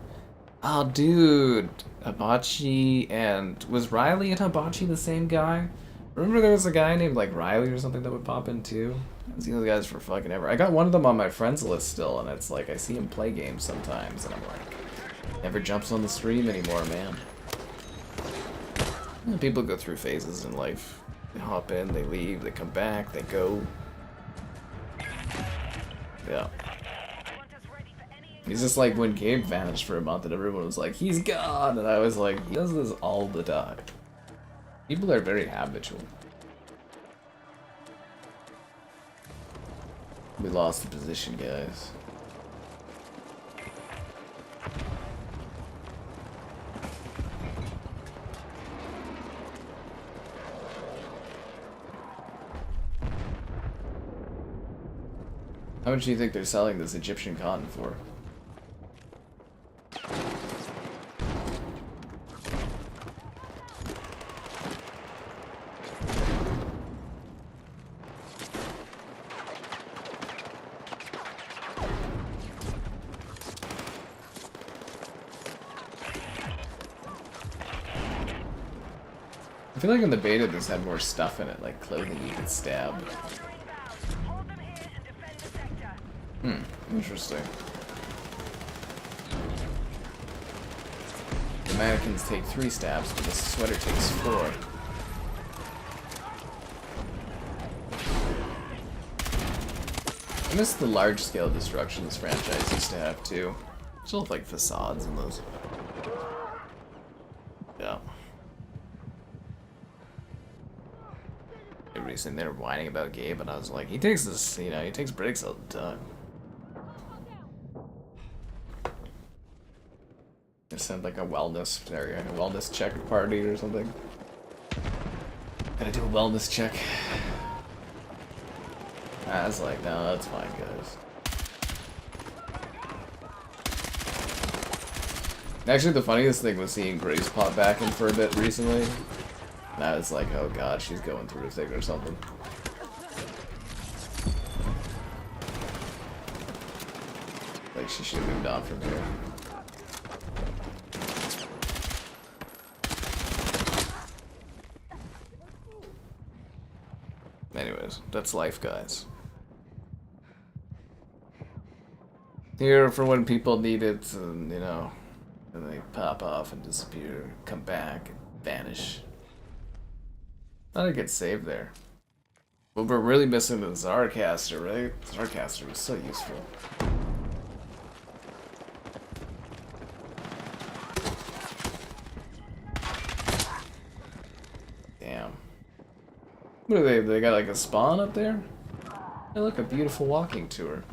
Oh, dude. Hibachi and... Was Riley and Hibachi the same guy? Remember there was a guy named, like, Riley or something that would pop in, too? I've seen those guys for fucking ever. I got one of them on my friends list still, and it's like, I see him play games sometimes, and I'm like... Never jumps on the stream anymore, man. And people go through phases in life. They hop in, they leave, they come back, they go... Yeah. He's just like when Gabe vanished for a month and everyone was like, he's gone! And I was like, he does this all the time. People are very habitual. We lost the position, guys. How much do you think they're selling this Egyptian cotton for? I feel like in the beta this had more stuff in it, like clothing you could stab. Interesting. The mannequins take 3 stabs, but the sweater takes 4. I miss the large-scale destruction this franchise used to have, too. Still have, like, facades and those. Yeah. Everybody's sitting there whining about Gabe, and I was like, he takes this, you know, he takes breaks all the time. Send like a wellness area, a wellness check party or something. Gotta do a wellness check. I was like, no, that's fine, guys. Actually, the funniest thing was seeing Grace pop back in for a bit recently. And I was like, oh god, she's going through a thing or something. Like, she should have moved on from here. Anyways, that's life, guys. Here for when people need it, and, you know, and they pop off and disappear, come back, and vanish. Thought I'd get saved there. But we're really missing the Zarcaster, right? Zarcaster was so useful. Damn. What are they? They got like a spawn up there? Hey, look, a beautiful walking tour.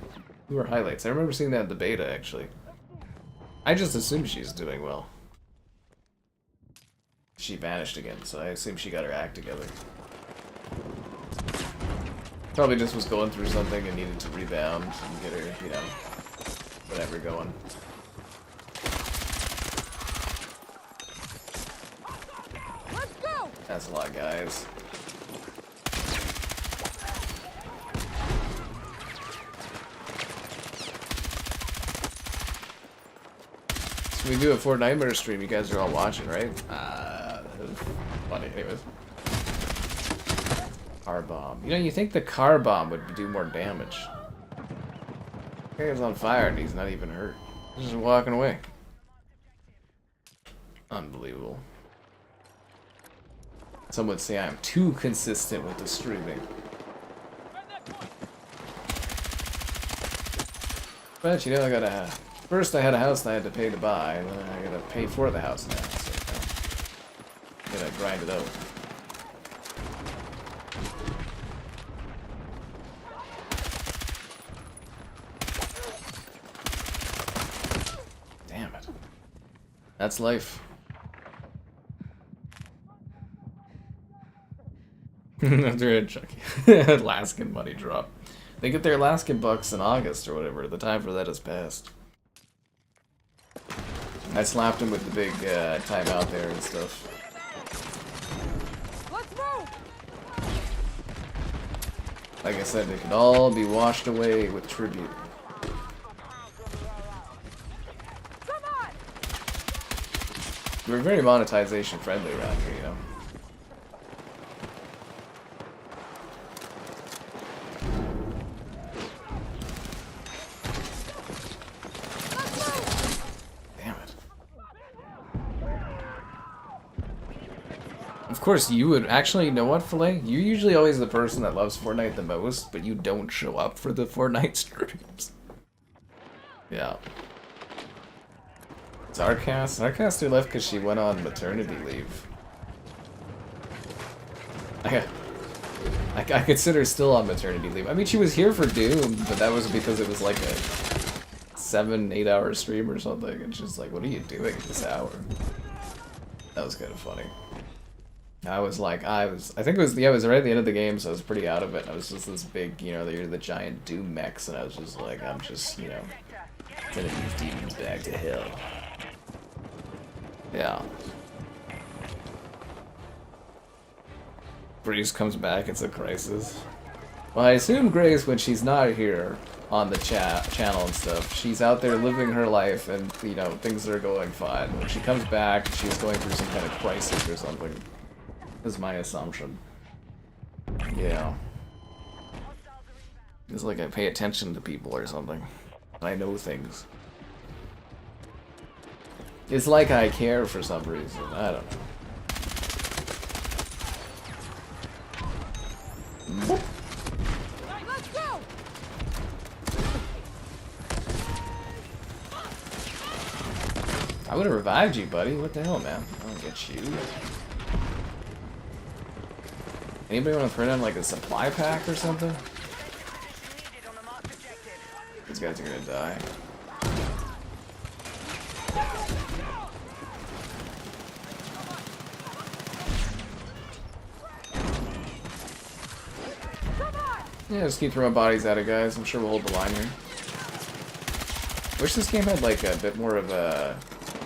Tour highlights. I remember seeing that in the beta, actually. I just assume she's doing well. She vanished again, so I assume she got her act together. Probably just was going through something and needed to rebound and get her, you know, whatever going. Let's go! That's a lot, guys. So we do a Fortnite stream. You guys are all watching, right? Funny, anyways. Car bomb. You know, you think the car bomb would do more damage. The guy is on fire and he's not even hurt. He's just walking away. Unbelievable. Some would say I am too consistent with the streaming. But you know, I gotta. First, I had a house that I had to pay to buy, and then I gotta pay for the house now. So, you know, gotta grind it out. Damn it. That's life. After a Chucky Alaskan money drop. They get their Alaskan bucks in August or whatever. The time for that has passed. I slapped him with the big time out there and stuff. Let's move! Like I said, it could all be washed away with tribute. Come on! We're very monetization friendly around here, you know. Of course, you would actually, you know what, Filet? You're usually always the person that loves Fortnite the most, but you don't show up for the Fortnite streams. Yeah. Zarcaster left because she went on maternity leave. I consider still on maternity leave. I mean, she was here for Doom, but that was because it was like a 7-8 hour stream or something. And she's like, what are you doing at this hour? That was kind of funny. I was like, I think it was right at the end of the game, so I was pretty out of it. I was just this big, you know, you're the giant Doom mechs, and I was just like, I'm just, you know, sending these demons back to hell. Yeah. Grace comes back, it's a crisis. Well, I assume Grace, when she's not here on the channel and stuff, she's out there living her life, and, you know, things are going fine. When she comes back, she's going through some kind of crisis or something. Is my assumption. Yeah. It's like I pay attention to people or something. I know things. It's like I care for some reason. I don't know. Let's go! I would have revived you, buddy. What the hell, man? I don't get you. Anybody want to throw down like a supply pack or something? These guys are gonna die. Yeah, just keep throwing bodies at it, guys. I'm sure we'll hold the line here. Wish this game had like a bit more of a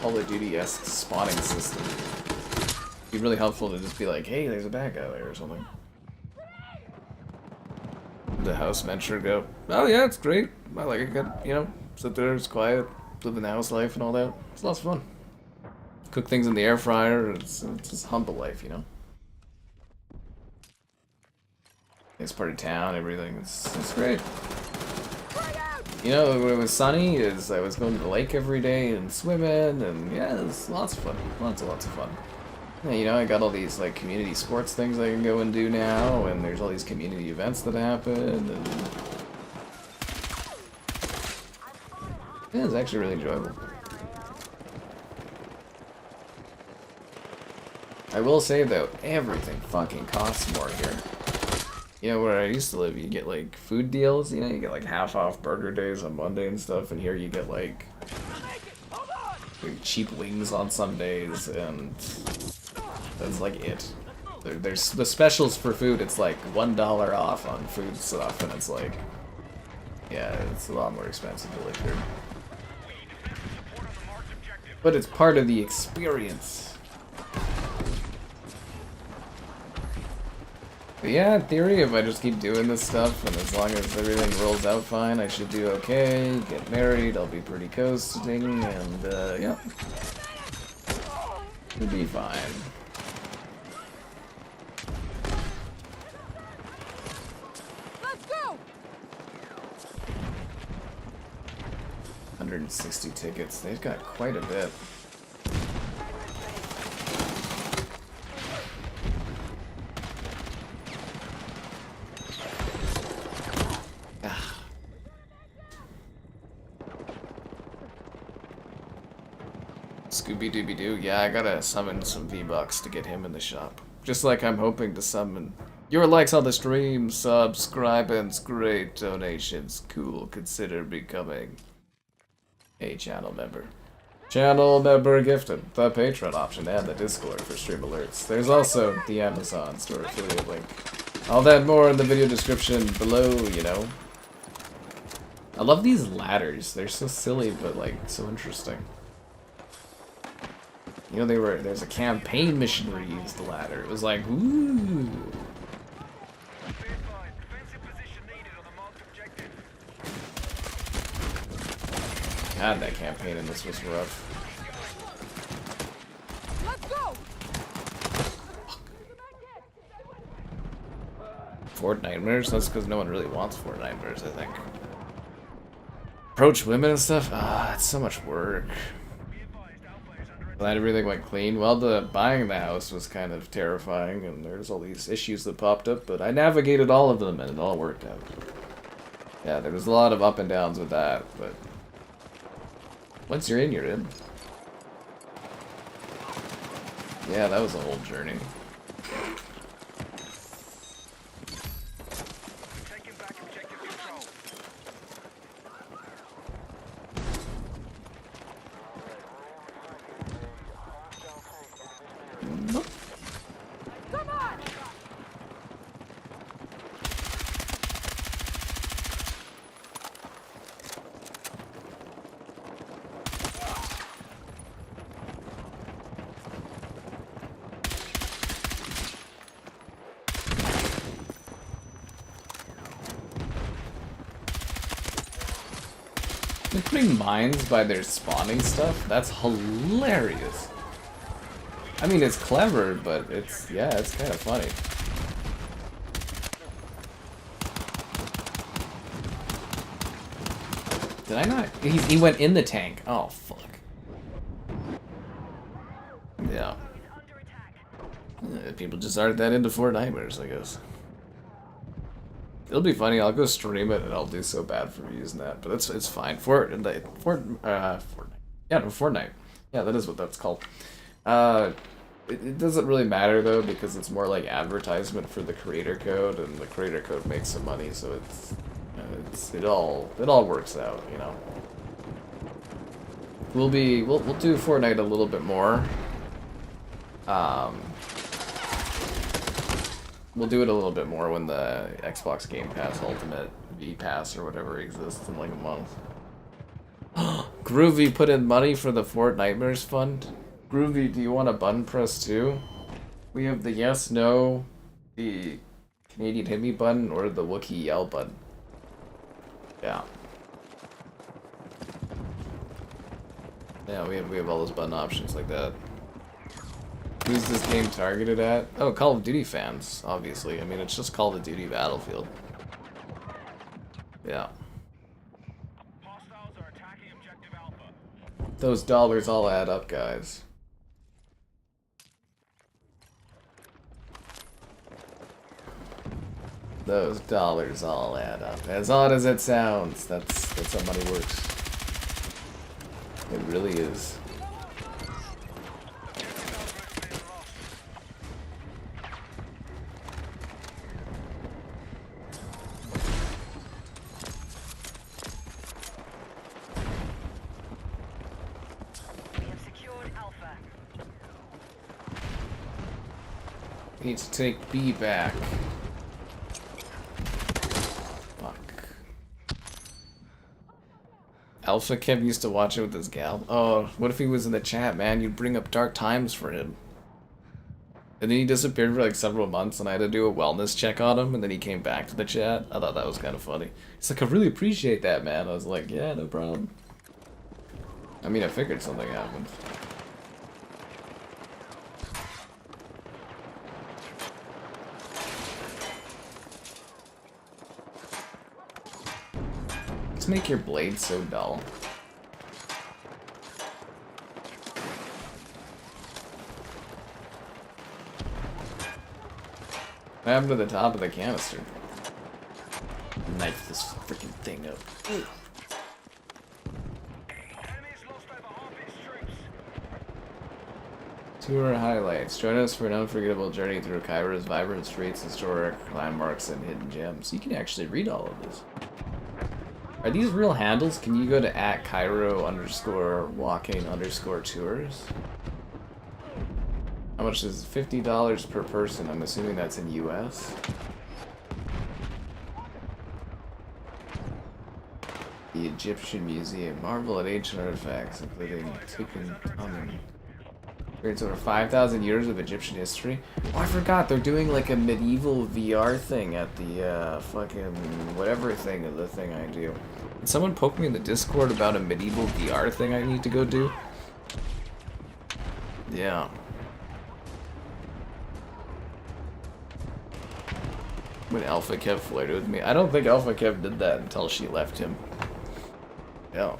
Call of Duty-esque spawning system. It'd be really helpful to just be like, hey, there's a bad guy there or something. The house venture go, oh yeah, it's great. I like it. Good, you know, sit there, it's quiet, live in the house life and all that. It's lots of fun. Cook things in the air fryer. It's just humble life, you know. It's part of town, everything. It's great. You know, when it was sunny, I was going to the lake every day and swimming, and yeah, it's lots of fun. Lots of fun. Yeah, you know, I got all these like community sports things I can go and do now, and there's all these community events that happen, and yeah, it's actually really enjoyable. I will say though, everything fucking costs more here. You know, where I used to live, you get like food deals, you know, you get like half off burger days on Monday and stuff, and here you get like cheap wings on some days, and that's like it. There's the specials for food. It's like $1 off on food stuff, and it's like, yeah, it's a lot more expensive to live here. But it's part of the experience. But yeah, in theory, if I just keep doing this stuff, and as long as everything rolls out fine, I should do okay. Get married, I'll be pretty coasting, and yeah. It'll be fine. Let's go. 160 tickets. They've got quite a bit. Scooby-Dooby-Doo. Yeah, I gotta summon some V-Bucks to get him in the shop. Just like I'm hoping to summon your likes on the stream, subscribance, great donations. Cool. Consider becoming a channel member. Channel member gifted. The Patreon option and the Discord for stream alerts. There's also the Amazon store affiliate link. All that more in the video description below, you know. I love these ladders. They're so silly, but like so interesting. You know, there's a campaign mission where you use the ladder. It was like, ooh. God, that campaign in this was rough. Let's go. Fort Nightmares? That's because no one really wants Fort Nightmares, I think. Approach women and stuff? Ah, it's so much work. Glad everything went clean. Well, the buying the house was kind of terrifying, and there's all these issues that popped up, but I navigated all of them, and it all worked out. Yeah, there was a lot of up and downs with that, but once you're in, you're in. Yeah, that was a whole journey. Come on. They're putting mines by their spawning stuff? That's hilarious. I mean, it's clever, but it's, yeah, it's kind of funny. Did I not? He went in the tank. Oh, fuck. Yeah. People just aren't that into Fort Nightmares, I guess. It'll be funny. I'll go stream it, and I'll do so bad for using that, but it's fine. Fortnite. Yeah, no, Fortnite. Yeah, that is what that's called. It doesn't really matter though, because it's more like advertisement for the creator code, and the creator code makes some money, so it all works out, you know. We'll do Fortnite a little bit more. We'll do it a little bit more when the Xbox Game Pass Ultimate V Pass or whatever exists in like a month. Groovy put in money for the Fort Nightmares Fund. Groovy, do you want a button press too? We have the yes, no, the Canadian hit me button, or the Wookiee yell button. Yeah. Yeah, we have all those button options like that. Who's this game targeted at? Oh, Call of Duty fans, obviously. I mean, it's just Call of Duty Battlefield. Yeah. Hostiles are attacking objective Alpha. Those dollars all add up, guys. Those dollars all add up. As odd as it sounds, that's how money works. It really is. Need to take B back. Fuck. Alpha Kev used to watch it with his gal. Oh, what if he was in the chat, man? You'd bring up dark times for him. And then he disappeared for like several months, and I had to do a wellness check on him, and then he came back to the chat. I thought that was kind of funny. He's like, I really appreciate that, man. I was like, yeah, no problem. I mean, I figured something happened. Let's make your blade so dull. What happened to the top of the canister? Knife this freaking thing up. Ooh. Tour highlights. Join us for an unforgettable journey through Cairo's vibrant streets, historic landmarks, and hidden gems. You can actually read all of this. Are these real handles? Can you go to @Cairo_walking_tours? How much is $50 per person? I'm assuming that's in US. The Egyptian Museum. Marvel at ancient artifacts, including Tutankhamun. It's over 5,000 years of Egyptian history. Oh, I forgot. They're doing like a medieval VR thing at the fucking whatever thing of the thing I do. Did someone poke me in the Discord about a medieval VR thing I need to go do? Yeah. When Alpha Kev flirted with me. I don't think Alpha Kev did that until she left him. Yeah.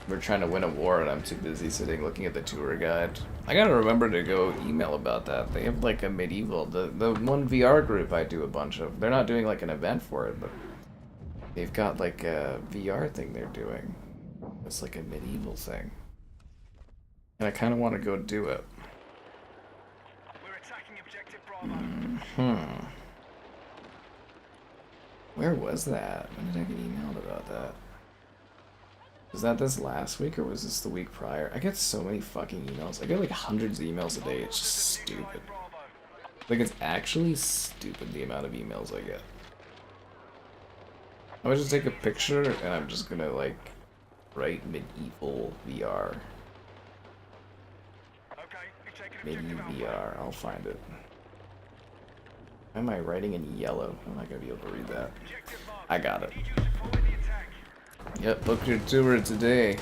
We're trying to win a war and I'm too busy sitting looking at the tour guide. I gotta remember to go email about that. They have like a medieval, the one VR group I do a bunch of. They're not doing like an event for it, but they've got like a VR thing they're doing. It's like a medieval thing. And I kind of want to go do it. We're attacking objective Bravo. Where was that? When did I get emailed about that? Was that this last week or was this the week prior? I get so many fucking emails. I get like hundreds of emails a day. It's just stupid. Like, it's actually stupid the amount of emails I get. I would just take a picture and I'm just gonna like write medieval VR. Medieval VR. I'll find it. Why am I writing in yellow? I'm not gonna be able to read that. I got it. Yep, book your tour today.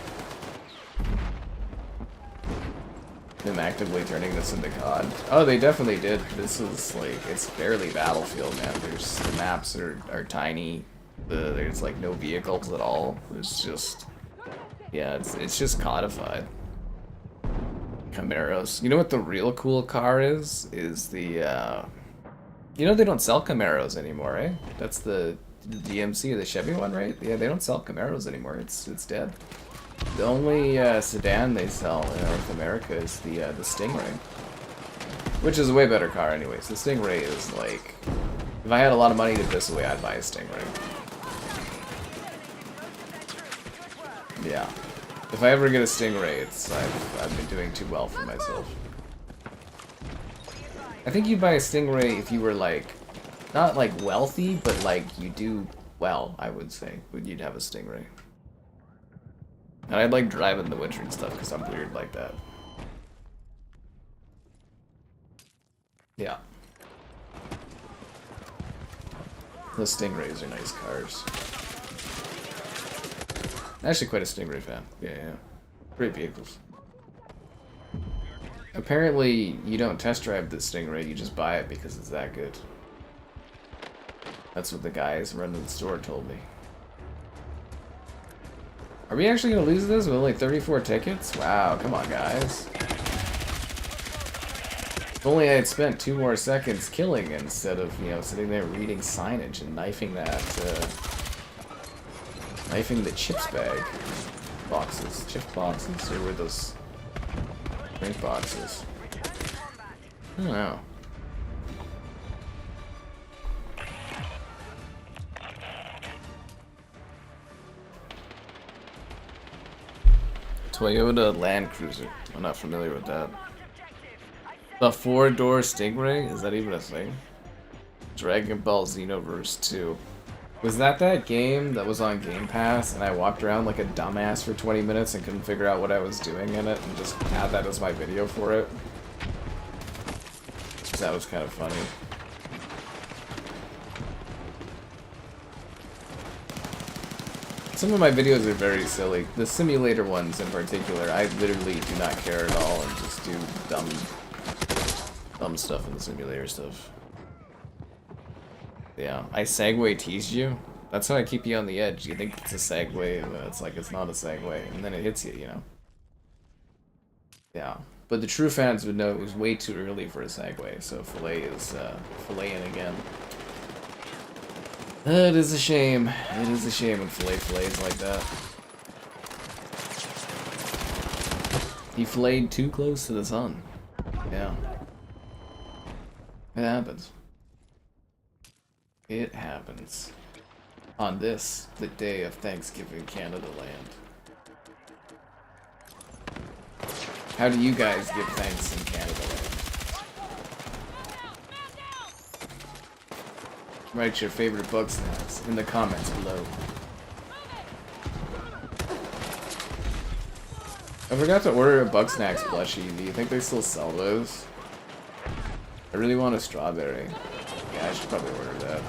Them actively turning this into COD. Oh, they definitely did. This is like, it's barely Battlefield, man. There's, the maps are tiny. There's like no vehicles at all. It's just, yeah, it's just codified. Camaros. You know what the real cool car is? Is the, you know they don't sell Camaros anymore, eh? That's the DMC, the Chevy one, right? Yeah, they don't sell Camaros anymore. It's dead. The only sedan they sell in North America is the Stingray, which is a way better car, anyways. The Stingray is like, if I had a lot of money to piss away, I'd buy a Stingray. Yeah, if I ever get a Stingray, it's I've been doing too well for myself. I think you'd buy a Stingray if you were like, not like wealthy, but like you do well, I would say. You'd have a Stingray. And I'd like drive in the winter and stuff because I'm weird like that. Yeah. The Stingrays are nice cars. I'm actually quite a Stingray fan. Yeah. Great vehicles. Apparently, you don't test drive the Stingray, you just buy it because it's that good. That's what the guys running the store told me. Are we actually going to lose this with only 34 tickets? Wow, come on, guys. If only I had spent 2 more seconds killing instead of, you know, sitting there reading signage and knifing that, knifing the chips bag. Boxes. Chip boxes? Or were those drink boxes? I don't know. Toyota Land Cruiser. I'm not familiar with that. The 4-door Stingray? Is that even a thing? Dragon Ball Xenoverse 2. Was that game that was on Game Pass and I walked around like a dumbass for 20 minutes and couldn't figure out what I was doing in it and just had that as my video for it? That was kind of funny. Some of my videos are very silly. The simulator ones in particular, I literally do not care at all and just do dumb stuff in the simulator stuff. Yeah, I segue tease you. That's how I keep you on the edge. You think it's a segue, and then it's like it's not a segue, and then it hits you, you know? Yeah, but the true fans would know it was way too early for a segue, so Filet is filleting again. It is a shame. It is a shame when fillets like that. He filleted too close to the sun. Yeah. It happens. It happens. On this, the day of Thanksgiving, Canada land. How do you guys give thanks in Canada land? Write your favorite bug snacks in the comments below. I forgot to order a bug snacks plushie. Do you think they still sell those? I really want a strawberry. Yeah, I should probably order that.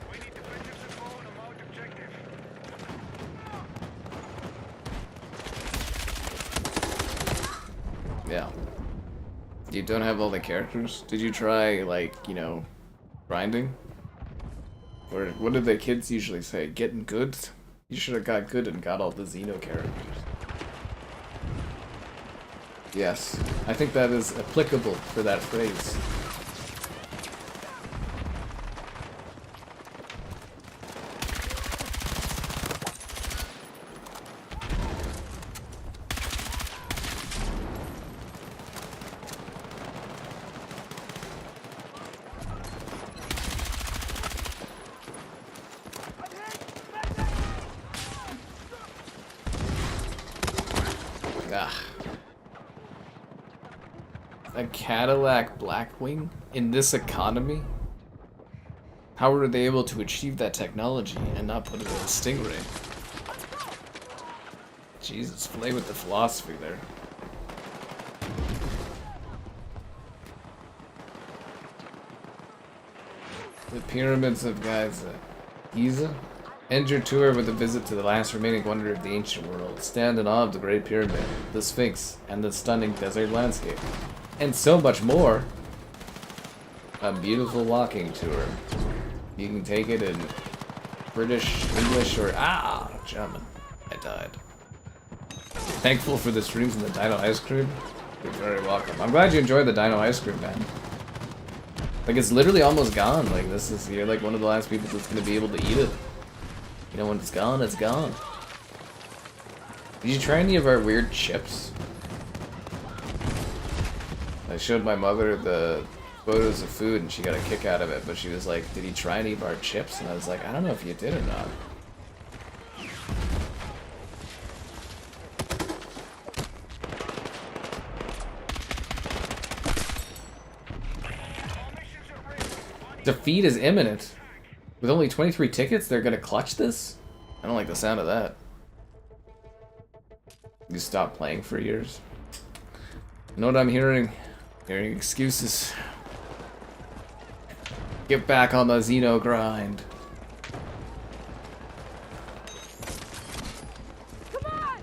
We need defensive support on marked objective. Yeah. You don't have all the characters? Did you try, like, you know, grinding? Or what did the kids usually say? Getting good? You should have got good and got all the Xeno characters. Yes, I think that is applicable for that phrase. A Cadillac Blackwing in this economy? How were they able to achieve that technology and not put it in a Stingray? Jesus, play with the philosophy there. The pyramids of Giza? End your tour with a visit to the last remaining wonder of the ancient world. Stand in awe of the Great Pyramid, the Sphinx, and the stunning desert landscape. And so much more. A beautiful walking tour. You can take it in British, English, or German. I died. Thankful for the streams and the Dino ice cream. You're very welcome. I'm glad you enjoyed the Dino ice cream, man. Like, it's literally almost gone. Like, you're like one of the last people that's gonna be able to eat it. You know, when it's gone, it's gone. Did you try any of our weird chips? I showed my mother the photos of food and she got a kick out of it, but she was like, did you try any of our chips? And I was like, I don't know if you did or not. Defeat is imminent. With only 23 tickets, they're gonna clutch this? I don't like the sound of that. You stop playing for years. You know what I'm hearing? Hearing excuses. Get back on the Xeno grind. Come on!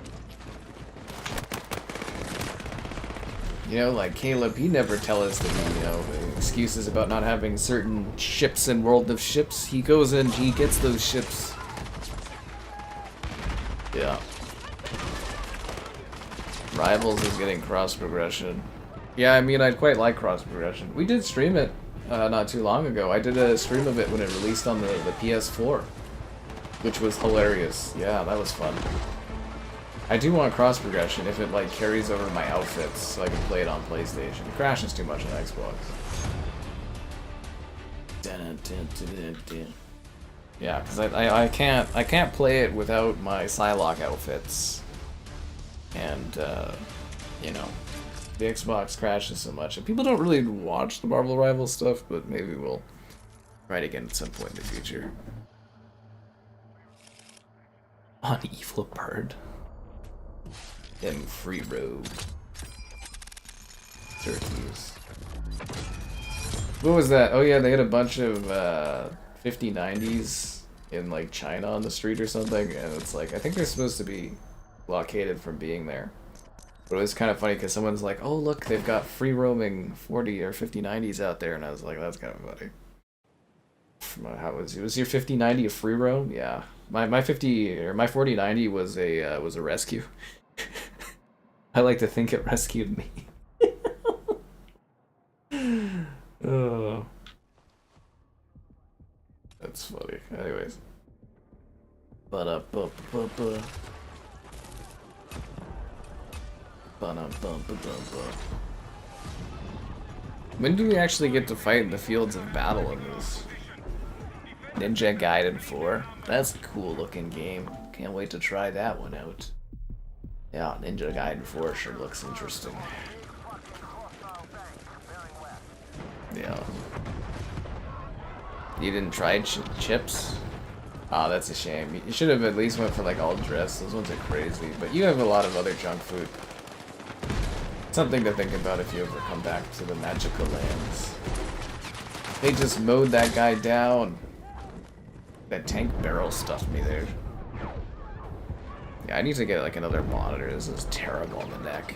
You know, like Caleb, he never tell us that, you know, excuses about not having certain ships in World of Ships. He goes in, he gets those ships. Yeah. Rivals is getting cross progression. Yeah, I mean, I'd quite like cross progression. We did stream it not too long ago. I did a stream of it when it released on the PS4, which was hilarious. Yeah, that was fun. I do want cross progression if it like carries over my outfits so I can play it on PlayStation. It crashes too much on Xbox. Yeah, because I can't play it without my Psylocke outfits. And you know, the Xbox crashes so much. And people don't really watch the Marvel Rivals stuff, but maybe we'll try it again at some point in the future. On Evil Bird. Them free road. Turkeys. What was that? Oh yeah, they had a bunch of 5090s in like China on the street or something, and it's like, I think they're supposed to be blockaded from being there. But it was kind of funny because someone's like, oh look, they've got free roaming 40 or 5090s out there, and I was like, that's kind of funny. How was your 5090 a free roam? Yeah. My 4090 was a rescue. I like to think it rescued me. Oh, that's funny. Anyways, when do we actually get to fight in the fields of battle in this? Ninja Gaiden 4. That's a cool looking game. Can't wait to try that one out. Yeah, Ninja Gaiden 4 sure looks interesting. Yeah. You didn't try chips? Oh, that's a shame. You should have at least went for like all dress. Those ones are crazy. But you have a lot of other junk food. Something to think about if you ever come back to the magical lands. They just mowed that guy down. That tank barrel stuffed me there. Yeah, I need to get like another monitor. This is terrible on the neck.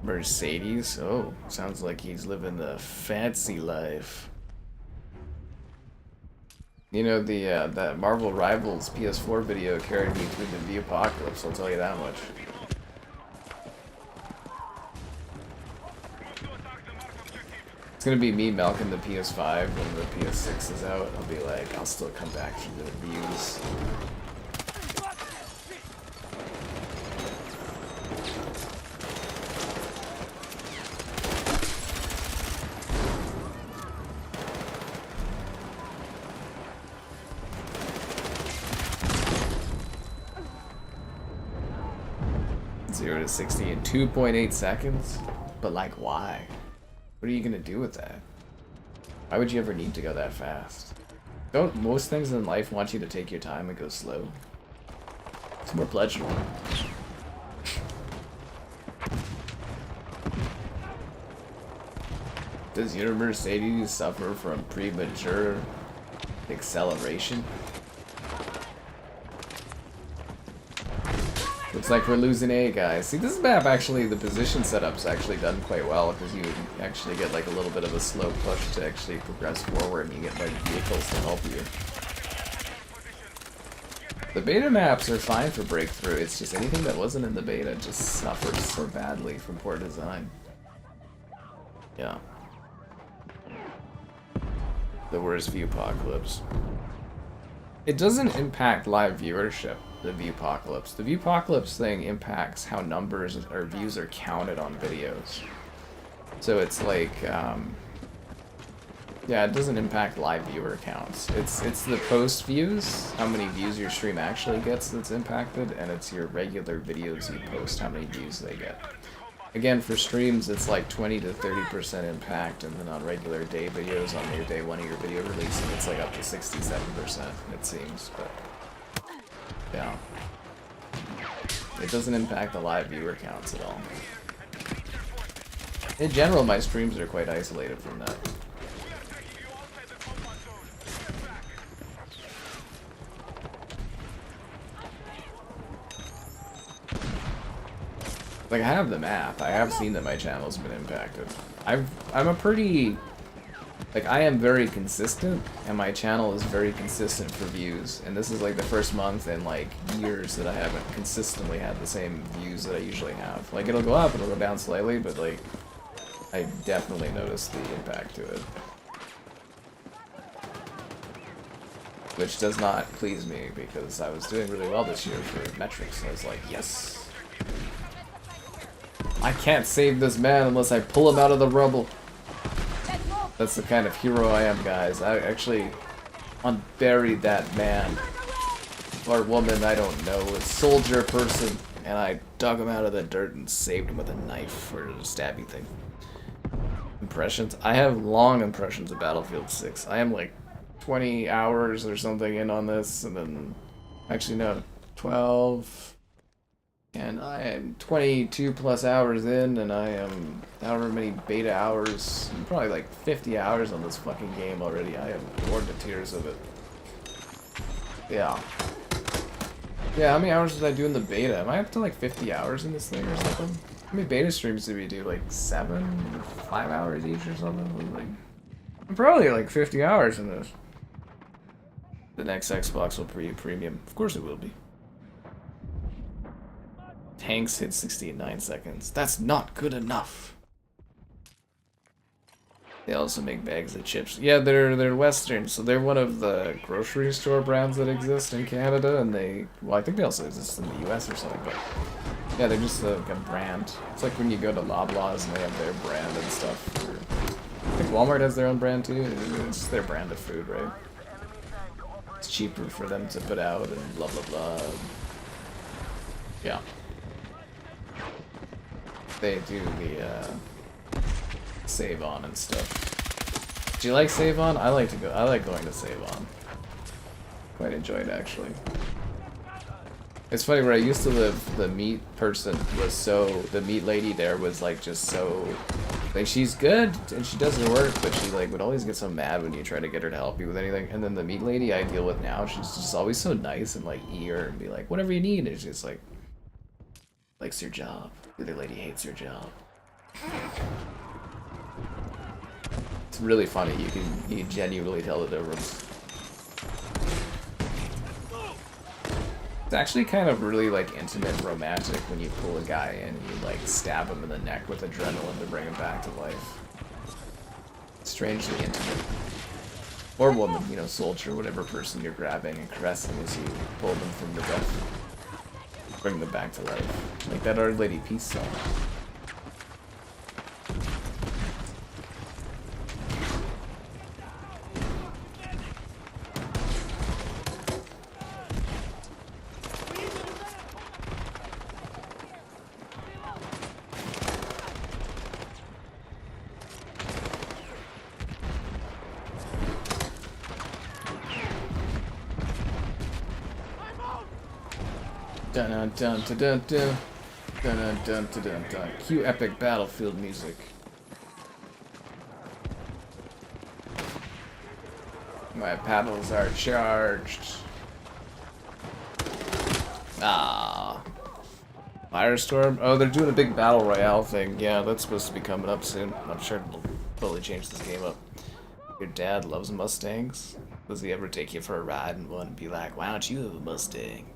Mercedes? Oh, sounds like he's living the fancy life. You know, that Marvel Rivals PS4 video carried me through the apocalypse, I'll tell you that much. It's gonna be me milking the PS5 when the PS6 is out. I'll be like, I'll still come back for the views. 0 to 60 in 2.8 seconds? But like, why? What are you gonna do with that? Why would you ever need to go that fast? Don't most things in life want you to take your time and go slow? It's more pleasurable. Does your Mercedes suffer from premature acceleration? Looks like we're losing A, guys. See, this map actually, the position setup's actually done quite well because you actually get like a little bit of a slow push to actually progress forward, and you get like vehicles to help you. The beta maps are fine for breakthrough. It's just anything that wasn't in the beta just suffers so badly from poor design. Yeah. The worst view apocalypse. It doesn't impact live viewership, the Viewpocalypse. The Viewpocalypse thing impacts how numbers or views are counted on videos. So it's like, yeah, it doesn't impact live viewer counts. It's the post views, how many views your stream actually gets that's impacted, and it's your regular videos you post, how many views they get. Again, for streams, it's like 20 to 30% impact, and then on regular day videos, on your day one of your video release, it's like up to 67%, it seems, but yeah. It doesn't impact the live viewer counts at all. In general, my streams are quite isolated from that. Like, I have the map. I have seen that my channel's been impacted. I'm a pretty... Like, I am very consistent, and my channel is very consistent for views. And this is, like, the first month in, like, years that I haven't consistently had the same views that I usually have. Like, it'll go up, it'll go down slightly, but, like, I definitely noticed the impact to it. Which does not please me, because I was doing really well this year for metrics. I was like, yes! I can't save this man unless I pull him out of the rubble. Let's move. That's the kind of hero I am, guys. I actually unburied that man. Or woman, I don't know. A soldier person. And I dug him out of the dirt and saved him with a knife for a stabbing thing. Impressions? I have long impressions of Battlefield 6. I am like 20 hours or something in on this, and then... Actually, no. 12... And I am 22 plus hours in, and I am however many beta hours, probably like 50 hours on this fucking game already. I am bored to tears of it. Yeah. Yeah, how many hours did I do in the beta? Am I up to like 50 hours in this thing or something? How many beta streams did we do? Like 7? 5 hours each or something? Like, I'm probably like 50 hours in this. The next Xbox will be premium. Of course it will be. Tanks hit 60 in 9 seconds. That's not good enough. They also make bags of chips. Yeah, they're Western, so they're one of the grocery store brands that exist in Canada, and well, I think they also exist in the US or something, but yeah, they're just like a brand. It's like when you go to Loblaws and they have their brand and stuff. Or, I think Walmart has their own brand too. It's their brand of food, right? It's cheaper for them to put out and blah blah blah. Yeah. They do the save on and stuff. Do you like save on? I like going to save on. Quite enjoy it actually. It's funny, where I used to live, the meat person was the meat lady there was like just so, like, she's good and she does her work, but she like would always get so mad when you try to get her to help you with anything. And then the meat lady I deal with now, she's just always so nice and like eager and be like, whatever you need. And it's just like, likes your job. The other lady hates her job. It's really funny. You can genuinely tell the difference. It's actually kind of really like intimate and romantic when you pull a guy in and you like stab him in the neck with adrenaline to bring him back to life. Strangely intimate. Or woman, you know, soldier, whatever person you're grabbing and caressing as you pull them from the death. Bring them back to life. Like that Our Lady Peace song. Dun dun dun dun dun dun dun dun dun dun dun. Cue epic battlefield music. My paddles are charged. Ah. Firestorm? Oh, they're doing a big battle royale thing. Yeah, that's supposed to be coming up soon. I'm sure it'll totally change this game up. Your dad loves Mustangs? Does he ever take you for a ride in one and be like, why don't you have a Mustang?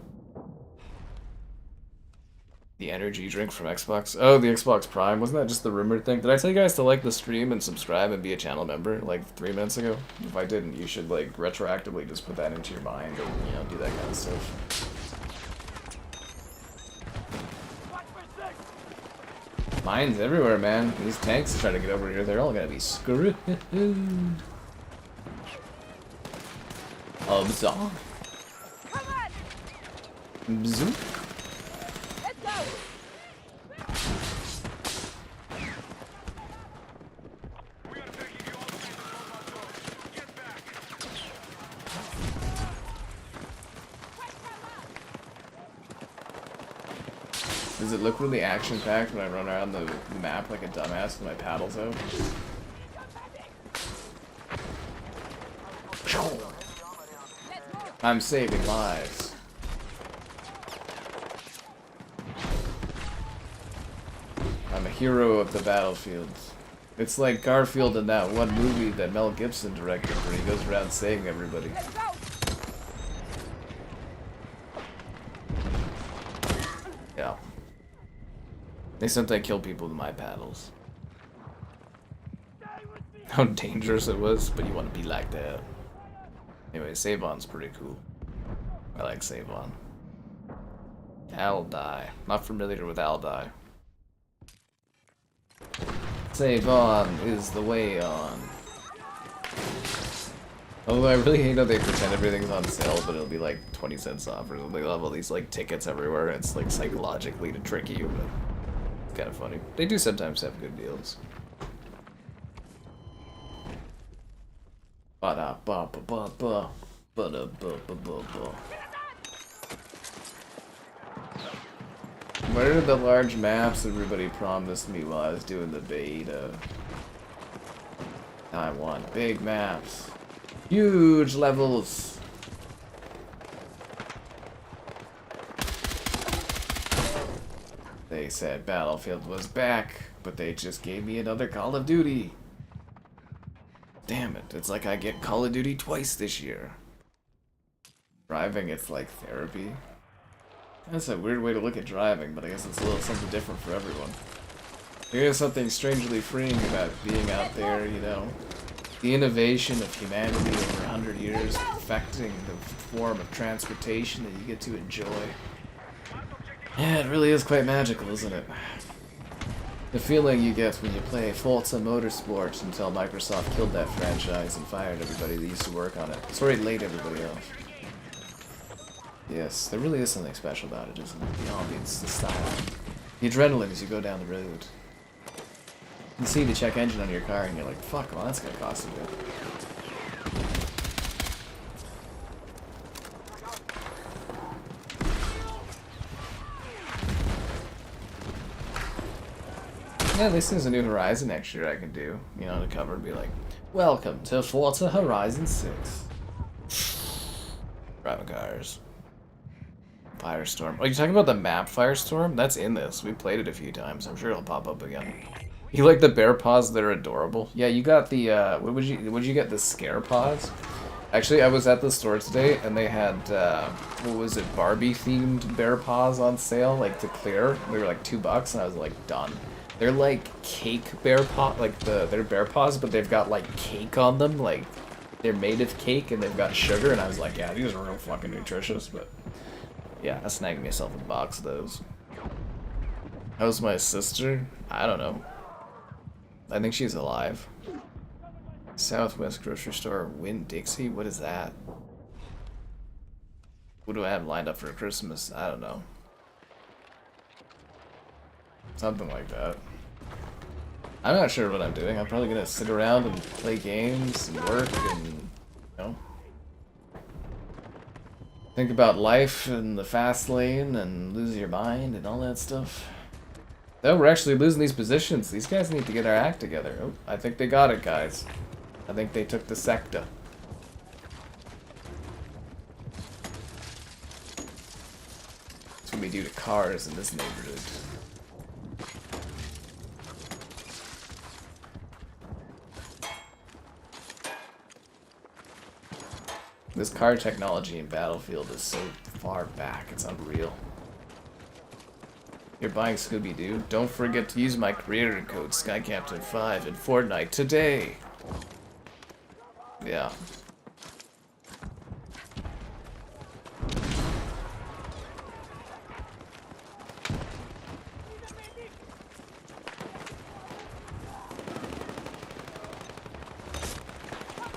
The energy drink from Xbox. Oh, the Xbox Prime. Wasn't that just the rumored thing? Did I tell you guys to like the stream and subscribe and be a channel member like 3 minutes ago? If I didn't, you should like retroactively just put that into your mind and, you know, do that kind of stuff. Mines everywhere, man. These tanks trying to get over here. They're all gonna be screwed. Absorb. Zoom. Does it look really action-packed when I run around the map like a dumbass with my paddles out? I'm saving lives. I'm a hero of the battlefield. It's like Garfield in that one movie that Mel Gibson directed where he goes around saving everybody. Yeah. Except I kill people with my paddles. How dangerous it was, but you want to be like that. Anyway, save-on's pretty cool. I like save-on. Aldai. Not familiar with Aldai. Save-on is the way on. Although I really hate how they pretend everything's on sale, but it'll be like 20 cents off or something. They'll have all these like tickets everywhere. And it's like psychologically to trick you, but it's kind of funny. They do sometimes have good deals. Ba-da-ba-ba-ba-ba. Ba-da-ba-ba-ba-ba. Where are the large maps everybody promised me while I was doing the beta? I want big maps. Huge levels. They said Battlefield was back, but they just gave me another Call of Duty. Damn it, it's like I get Call of Duty twice this year. Driving, it's like therapy. That's a weird way to look at driving, but I guess it's a little something different for everyone. There is something strangely freeing about being out there, you know. The innovation of humanity over 100 years, perfecting the form of transportation that you get to enjoy. Yeah, it really is quite magical, isn't it? The feeling you get when you play Forza Motorsport until Microsoft killed that franchise and fired everybody that used to work on it. Sorry to laid everybody off. Yes, there really is something special about it, isn't it? The ambience, the style. The adrenaline as you go down the road. You see the check engine on your car and you're like, fuck, well that's gonna cost a bit. Yeah, this is a new Horizon next year I can do. You know, the cover would be like, welcome to Forza Horizon 6. Driving cars. Firestorm. Oh, you talking about the map Firestorm? That's in this. We played it a few times. I'm sure it'll pop up again. You like the bear paws that are adorable? Yeah, you got the what would you get, the scare paws? Actually, I was at the store today and they had what was it, Barbie themed bear paws on sale, like to clear. They were like $2 and I was like, done. They're like cake bear paw, like they're bear paws, but they've got like cake on them, like they're made of cake and they've got sugar, and I was like, yeah, these are real fucking nutritious, but yeah, I snagged myself a box of those. How's my sister? I don't know. I think she's alive. Southwest grocery store, Winn-Dixie? What is that? What do I have lined up for Christmas? I don't know. Something like that. I'm not sure what I'm doing. I'm probably gonna sit around and play games and work and, you know, think about life in the fast lane and lose your mind and all that stuff. No, we're actually losing these positions. These guys need to get our act together. Oh, I think they got it, guys. I think they took the sector. That's what we do to cars in this neighborhood. This car technology in Battlefield is so far back, it's unreal. You're buying Scooby-Doo? Don't forget to use my creator code SkyCaptain5 in Fortnite today! Yeah.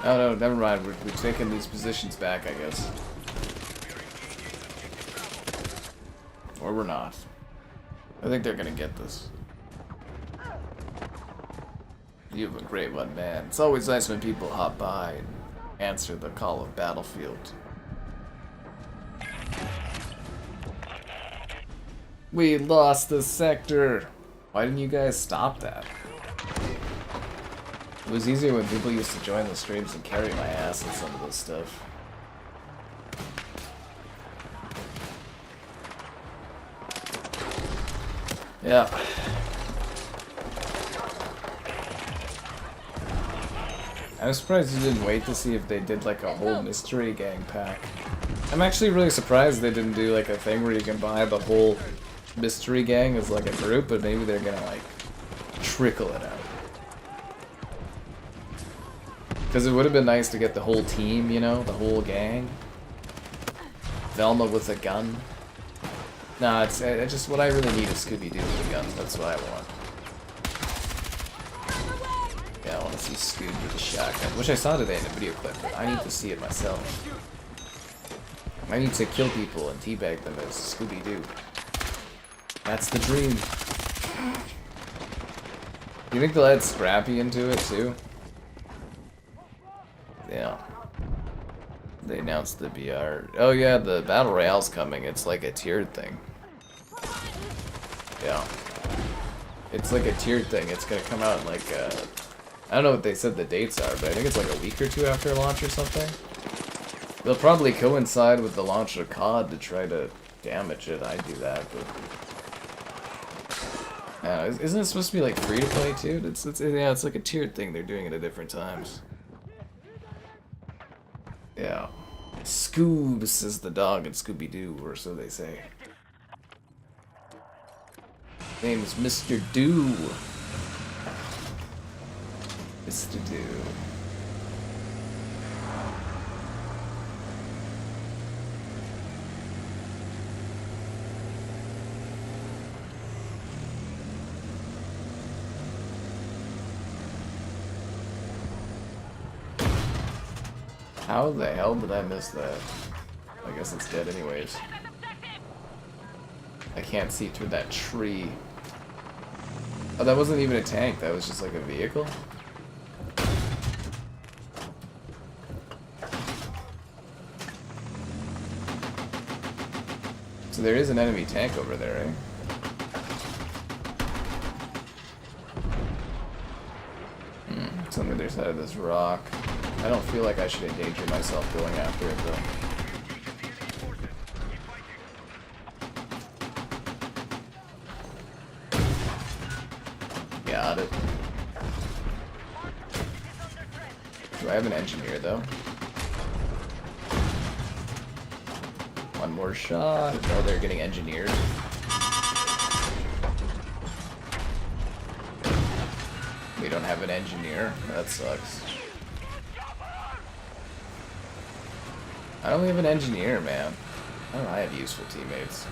Oh no, never mind. We're taking these positions back, I guess. Or we're not. I think they're gonna get this. You have a great one, man. It's always nice when people hop by and answer the call of Battlefield. We lost the sector. Why didn't you guys stop that? It was easier when people used to join the streams and carry my ass in some of this stuff. Yeah. I'm surprised you didn't wait to see if they did like a whole mystery gang pack. I'm actually really surprised they didn't do like a thing where you can buy the whole mystery gang as like a group, but maybe they're gonna like trickle it out. Because it would have been nice to get the whole team, you know, the whole gang. Velma with a gun. Nah, it's just what I really need is Scooby-Doo with a gun. That's what I want. Yeah, I want to see Scoob with the shotgun, which I saw today in a video clip, but I need to see it myself. I need to kill people and teabag them as Scooby-Doo. That's the dream. You think they'll add Scrappy into it too? Yeah. They announced the BR. Oh yeah, the Battle Royale's coming. It's like a tiered thing. Yeah. It's like a tiered thing. It's gonna come out in like, I don't know what they said the dates are, but I think it's like a week or two after launch or something. They'll probably coincide with the launch of COD to try to damage it. I do that, but isn't it supposed to be like free to play too? Yeah, it's like a tiered thing. They're doing it at different times. Yeah. Scoobs is the dog in Scooby-Doo, or so they say. His name is Mr. Doo. Mr. Doo. How the hell did I miss that? I guess it's dead anyways. I can't see through that tree. Oh, that wasn't even a tank, that was just like a vehicle? So there is an enemy tank over there, eh? It's on the other side of this rock. I don't feel like I should endanger myself going after it, though. Got it. Do I have an engineer, though? One more shot. Oh, they're getting engineered. We don't have an engineer. That sucks. I don't have an engineer, man. I don't have useful teammates.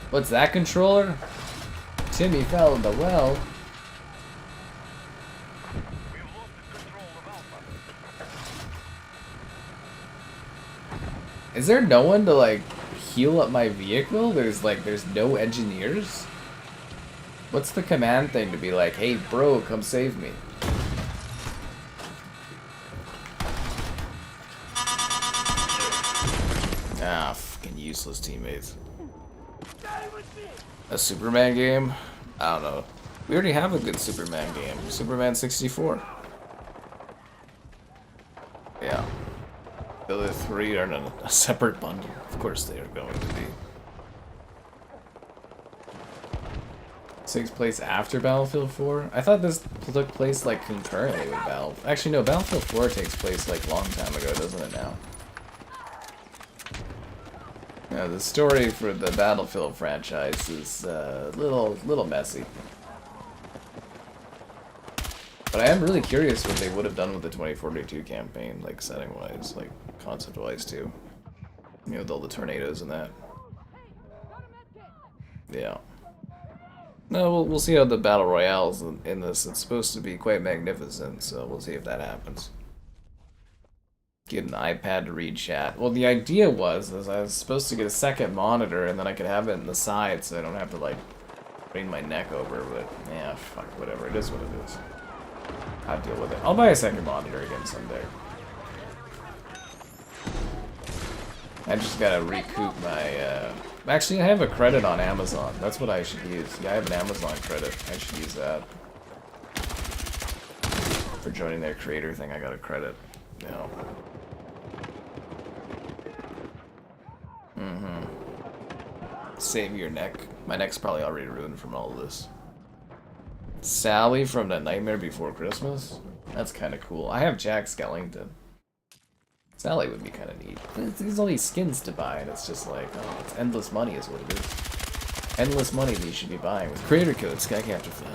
What's that controller? Timmy fell in the well. Is there no one to like heal up my vehicle? There's no engineers? What's the command thing to be like, hey bro, come save me? Ah, fucking useless teammates. A Superman game? I don't know. We already have a good Superman game. Superman 64. Yeah. The other three are in a separate bundle. Of course they are going to be. Takes place after Battlefield 4? I thought this took place like concurrently with Battlefield. Actually no, Battlefield 4 takes place like a long time ago, doesn't it now? Yeah, the story for the Battlefield franchise is a little messy. But I am really curious what they would have done with the 2042 campaign, like setting-wise, like concept-wise too. You know, with all the tornadoes and that. Yeah. No, we'll see how the Battle Royale's in this. It's supposed to be quite magnificent, so we'll see if that happens. Get an iPad to read chat. Well, the idea was I was supposed to get a second monitor, and then I could have it in the side, so I don't have to, like, bring my neck over, but, yeah, fuck, whatever. It is what it is. I'll deal with it. I'll buy a second monitor again someday. I just gotta recoup my, Actually, I have a credit on Amazon. That's what I should use. Yeah, I have an Amazon credit. I should use that. For joining their creator thing, I got a credit. No. Save your neck. My neck's probably already ruined from all of this. Sally from The Nightmare Before Christmas? That's kind of cool. I have Jack Skellington. Sally would be kind of neat. There's all these skins to buy, and it's just like, oh, it's endless money is what it is. Endless money that you should be buying with creator code Skycaptor 5.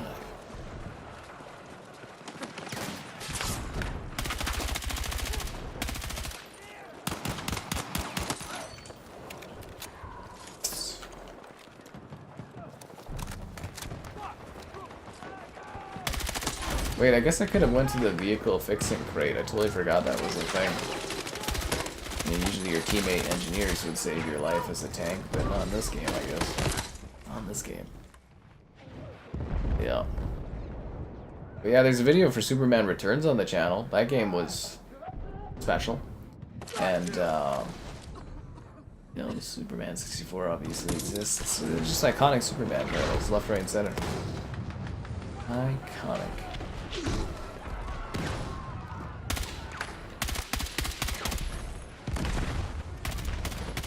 Wait, I guess I could have went to the vehicle fixing crate. I totally forgot that was a thing. I mean, usually your teammate engineers would save your life as a tank, but not in this game, I guess. Not in this game. Yeah. But yeah, there's a video for Superman Returns on the channel. That game was special. And, you know, the Superman 64 obviously exists. They're just iconic Superman barrels, left, right, and center. Iconic.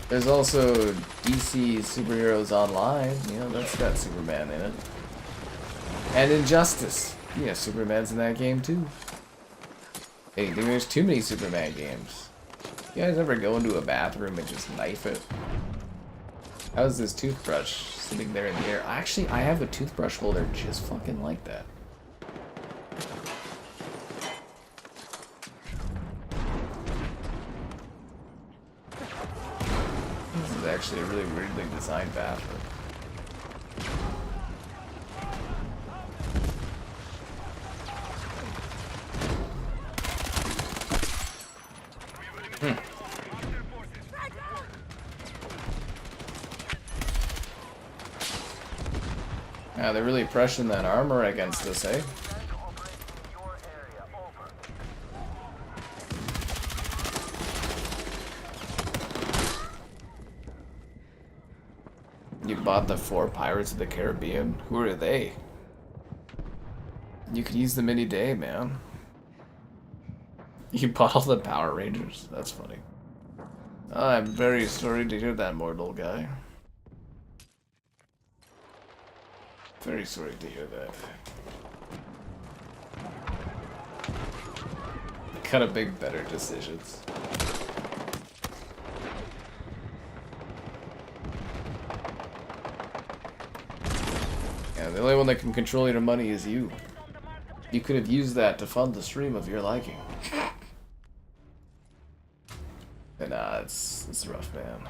There's also DC Superheroes Online, you know, that's got Superman in it. And Injustice. Yeah, Superman's in that game too. Hey, there's too many Superman games. You guys ever go into a bathroom and just knife it? How's this toothbrush sitting there in the air? Actually, I have a toothbrush holder just fucking like that. This is actually a really weirdly designed bathroom. Yeah, they're really pressing that armor against us, eh? You bought the 4 Pirates of the Caribbean? Who are they? You could use them any day, man. You bought all the Power Rangers? That's funny. I'm very sorry to hear that, mortal guy. Very sorry to hear that. Gotta make better decisions. Yeah, the only one that can control your money is you. You could have used that to fund the stream of your liking. And it's rough, man.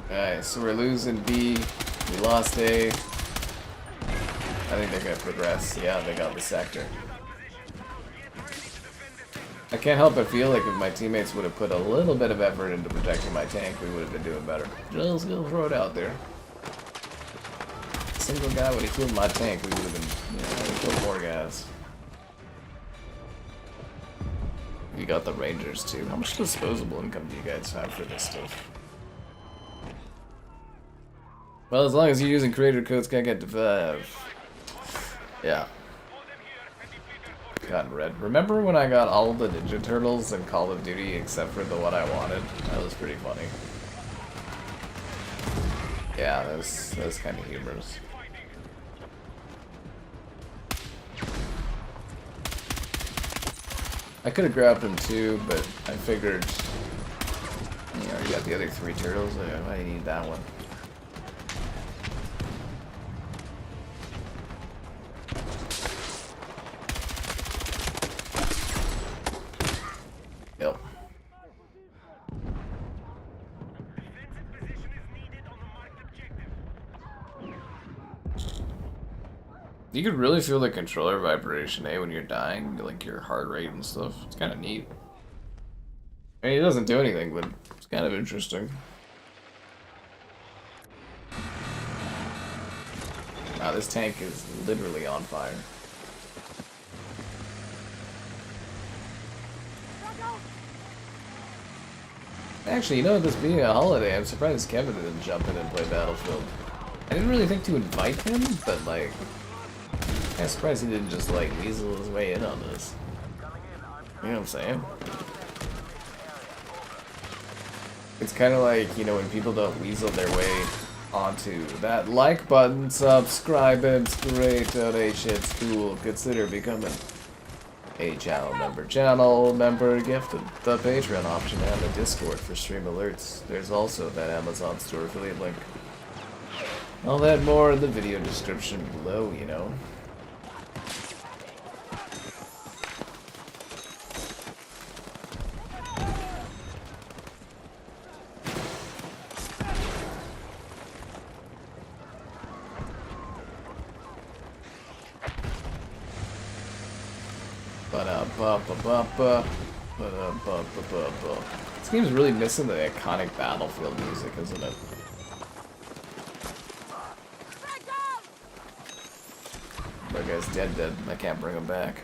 Alright, so we're losing B, we lost A. I think they're gonna progress. Yeah, they got the sector. I can't help but feel like if my teammates would have put a little bit of effort into protecting my tank, we would have been doing better. Just gonna throw it out there. A single guy would have killed my tank, we would have been, you know, killed more guys. You got the Rangers too. How much disposable income do you guys have for this stuff? Well, as long as you're using creator codes, can't get to 5. Yeah. Got red. Remember when I got all of the Ninja Turtles in Call of Duty except for the one I wanted? That was pretty funny. Yeah, that was kind of humorous. I could have grabbed him too, but I figured, you know, you got the other 3 turtles. I need that one. Yep. You could really feel the controller vibration, when you're dying, like your heart rate and stuff. It's kind of neat. I mean, it doesn't do anything, but it's kind of interesting. Wow, this tank is literally on fire. Actually, you know, this being a holiday, I'm surprised Kevin didn't jump in and play Battlefield. I didn't really think to invite him, but like, I'm surprised he didn't just like weasel his way in on this. You know what I'm saying? It's kind of like, you know, when people don't weasel their way onto that like button, subscribe, and it's great, donate, shit's cool, consider becoming a channel member gifted, the Patreon option, and the Discord for stream alerts. There's also that Amazon store affiliate link. All that more in the video description below, you know. This game's really missing the iconic Battlefield music, isn't it? That guy's dead. I can't bring him back.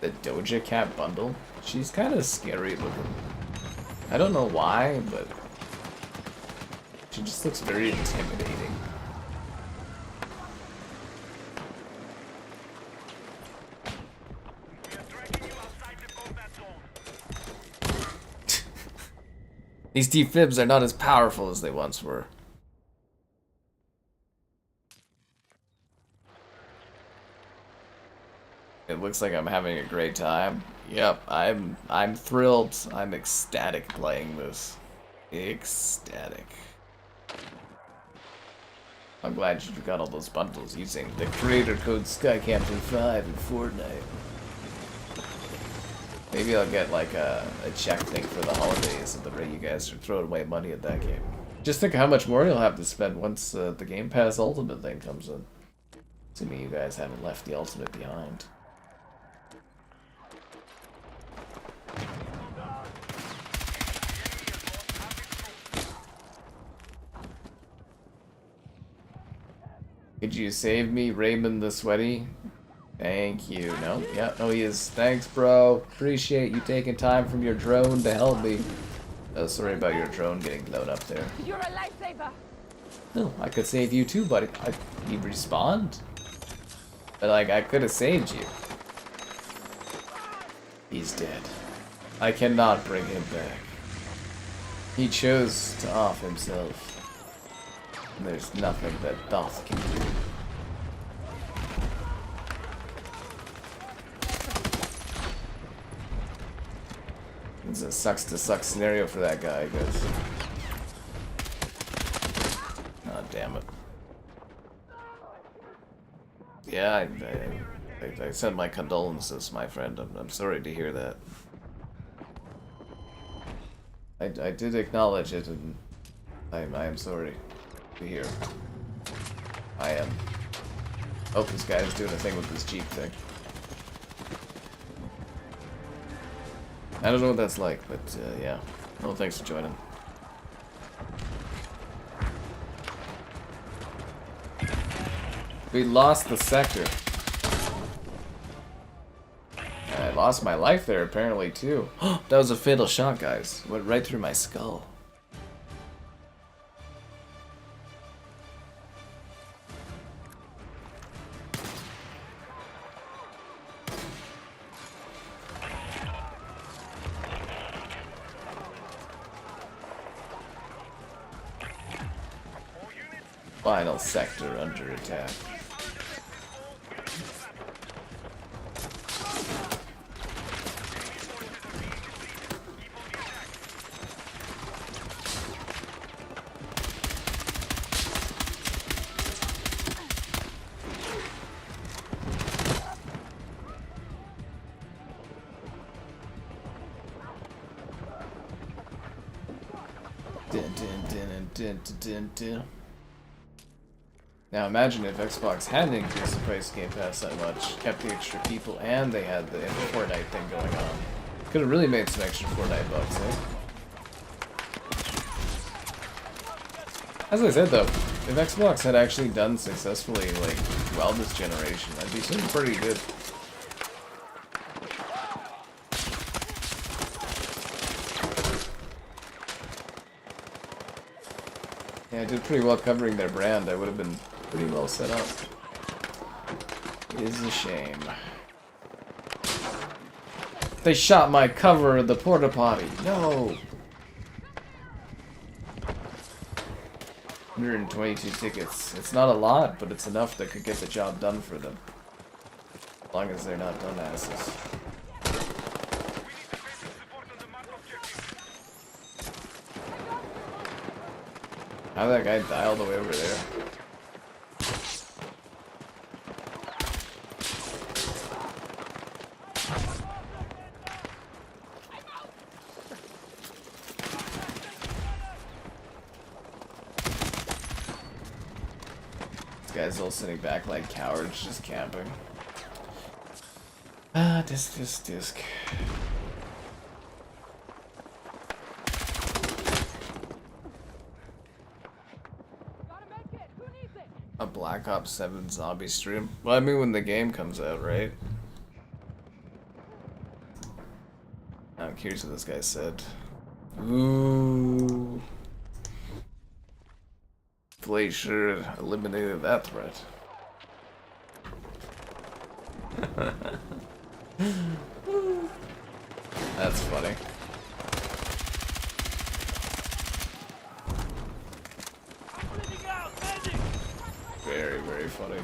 The Doja Cat bundle? She's kind of scary looking. I don't know why, but she just looks very intimidating. We are dragging you outside the combat zone. These defibs are not as powerful as they once were. It looks like I'm having a great time. Yep, I'm thrilled. I'm ecstatic playing this. Ecstatic. I'm glad you got all those bundles using the creator code SkyCaptain5 in Fortnite. Maybe I'll get like a check thing for the holidays at the rate you guys are throwing away money at that game. Just think how much more you'll have to spend once the Game Pass Ultimate thing comes in. Assuming you guys haven't left the Ultimate behind. Could you save me, Raymond the Sweaty? Thank you. No? Yeah, oh he is. Thanks, bro. Appreciate you taking time from your drone to help me. Oh, sorry about your drone getting blown up there. You're a lifesaver. No, I could save you too, buddy. You respawned? But like, I could have saved you. He's dead. I cannot bring him back. He chose to off himself. And there's nothing that Doth can do. It's a sucks to suck scenario for that guy, I guess. Oh, damn it. Yeah, I send my condolences, my friend. I'm sorry to hear that. I did acknowledge it, and I am sorry to hear. I am. Oh, this guy is doing a thing with this Jeep thing. I don't know what that's like, but yeah. Well, thanks for joining. We lost the sector. I lost my life there, apparently, too. That was a fatal shot, guys. Went right through my skull. Final sector under attack. Now imagine if Xbox hadn't increased the price of Game Pass that much, kept the extra people, and they had the Fortnite thing going on. Could have really made some extra Fortnite bucks, eh? As I said though, if Xbox had actually done successfully, like, well this generation, I'd be doing pretty good. Yeah, I did pretty well covering their brand. I would have been pretty well set up. It is a shame. They shot my cover of the porta potty. No! 122 tickets. It's not a lot, but it's enough that could get the job done for them. As long as they're not dumbasses. How'd that guy die all the way over there? This guy's all sitting back like cowards, just camping. Ah, disc. Gotta make it. Who needs it? A Black Ops 7 zombie stream. Well, I mean when the game comes out, right? I'm curious what this guy said. Ooh. Glacier eliminated that threat. That's funny. Very, very funny.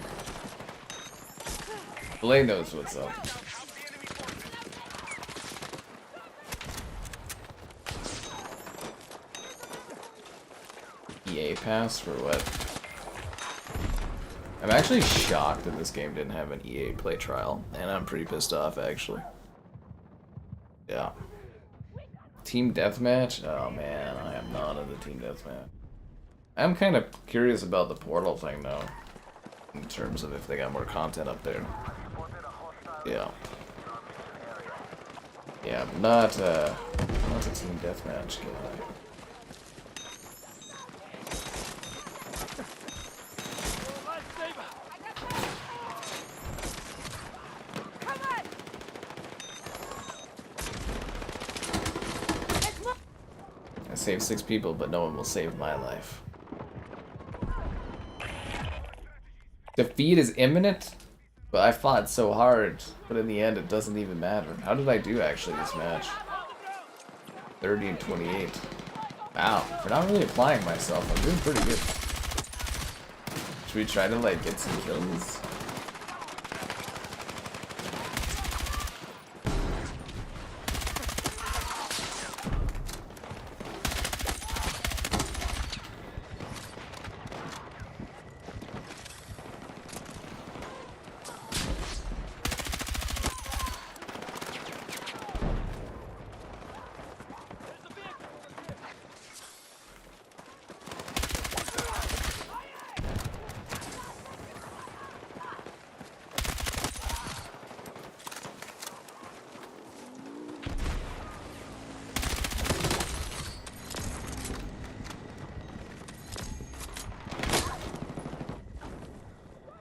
Blay knows what's up. EA pass for what? I'm actually shocked that this game didn't have an EA play trial, and I'm pretty pissed off actually. Yeah. Team deathmatch? Oh man, I am not in the team deathmatch. I'm kind of curious about the portal thing though, in terms of if they got more content up there. Yeah. Yeah, I'm not a team deathmatch guy. I saved 6 people, but no one will save my life. Defeat is imminent? But I fought so hard, but in the end it doesn't even matter. How did I do actually this match? 30 and 28. Wow, for not really applying myself, I'm doing pretty good. Should we try to like get some kills?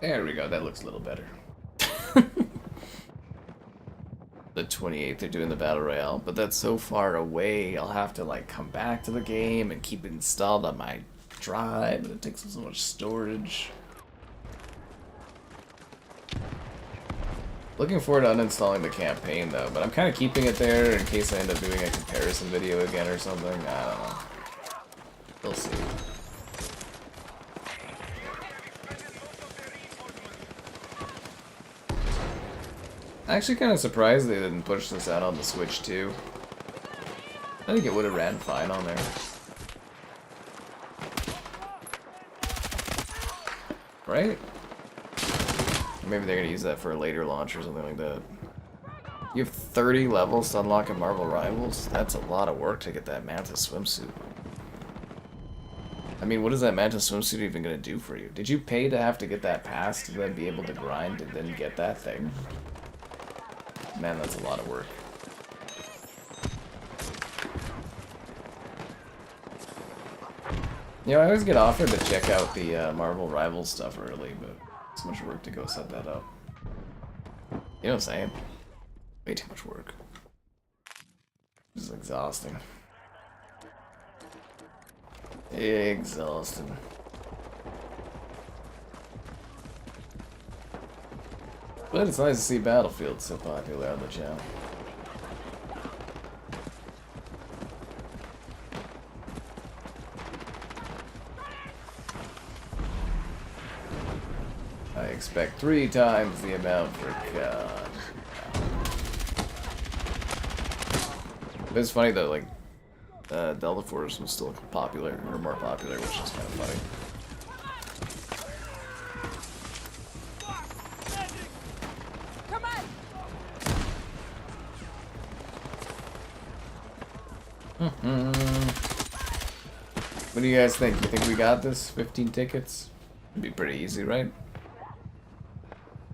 There we go, that looks a little better. The 28th, they're doing the Battle Royale, but that's so far away, I'll have to like come back to the game and keep it installed on my drive, and it takes up so much storage. Looking forward to uninstalling the campaign though, but I'm kind of keeping it there in case I end up doing a comparison video again or something, I don't know. We'll see. Actually kind of surprised they didn't push this out on the Switch too. I think it would have ran fine on there. Right? Or maybe they're gonna use that for a later launch or something like that. You have 30 levels to unlock a Marvel Rivals? That's a lot of work to get that Mantis swimsuit. I mean, what is that Mantis swimsuit even gonna do for you? Did you pay to have to get that pass to then be able to grind and then get that thing? Man, that's a lot of work. You know, I always get offered to check out the Marvel Rivals stuff early, but it's so much work to go set that up. You know what I'm saying? Way too much work. This is exhausting. Exhausting. But it's nice to see Battlefield so popular on the channel. I expect 3 times the amount for God. But it's funny though, like, Delta Force was still popular, or more popular, which is kind of funny. What do you guys think? You think we got this? 15 tickets? It'd be pretty easy, right?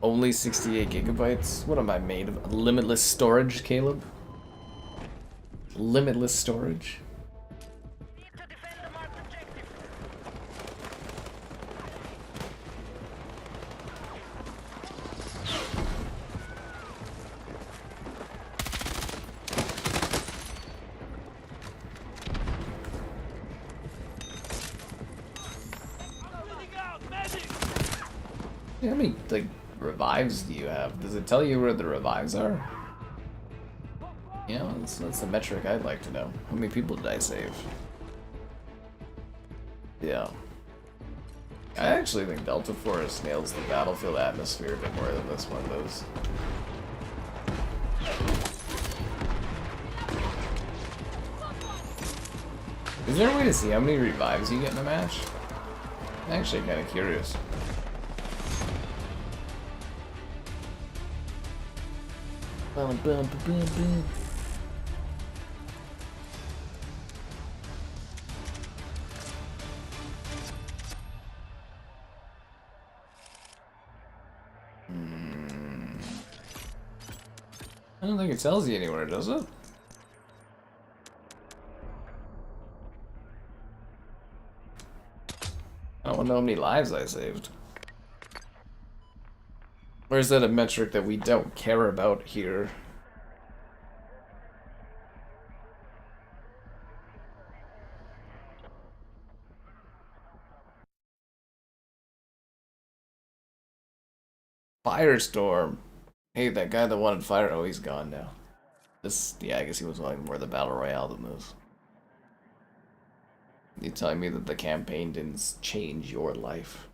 Only 68 gigabytes? What am I made of? Limitless storage, Caleb? Limitless storage? Need to defend the marked objective. Yeah, how many, like, revives do you have? Does it tell you where the revives are? Yeah, that's the metric I'd like to know. How many people did I save? Yeah. I actually think Delta Force nails the battlefield atmosphere a bit more than this one does. Is there a way to see how many revives you get in a match? I'm actually kind of curious. Bum, bum, bum, bum. I don't think it tells you anywhere, does it? I don't know how many lives I saved. Or is that a metric that we don't care about here? Firestorm. Hey, that guy that wanted fire, oh, he's gone now. This, yeah, I guess he was wanting more of the battle royale than this. You telling me that the campaign didn't change your life?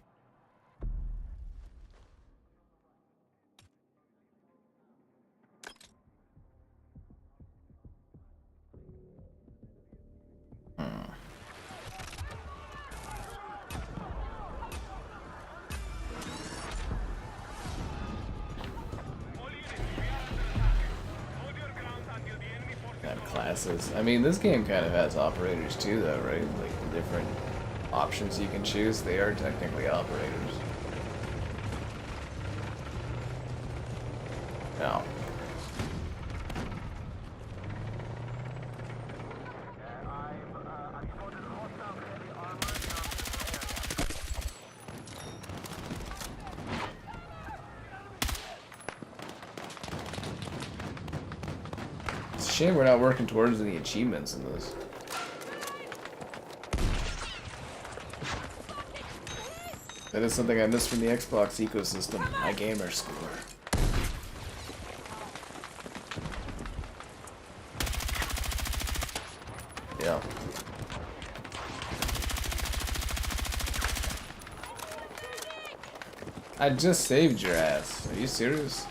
Classes. I mean, this game kind of has operators too, though, right? Like the different options you can choose, they are technically operators. Now, it's a shame we're not working towards any achievements in this. That is something I missed from the Xbox ecosystem, my gamer score. Yeah. I just saved your ass. Are you serious?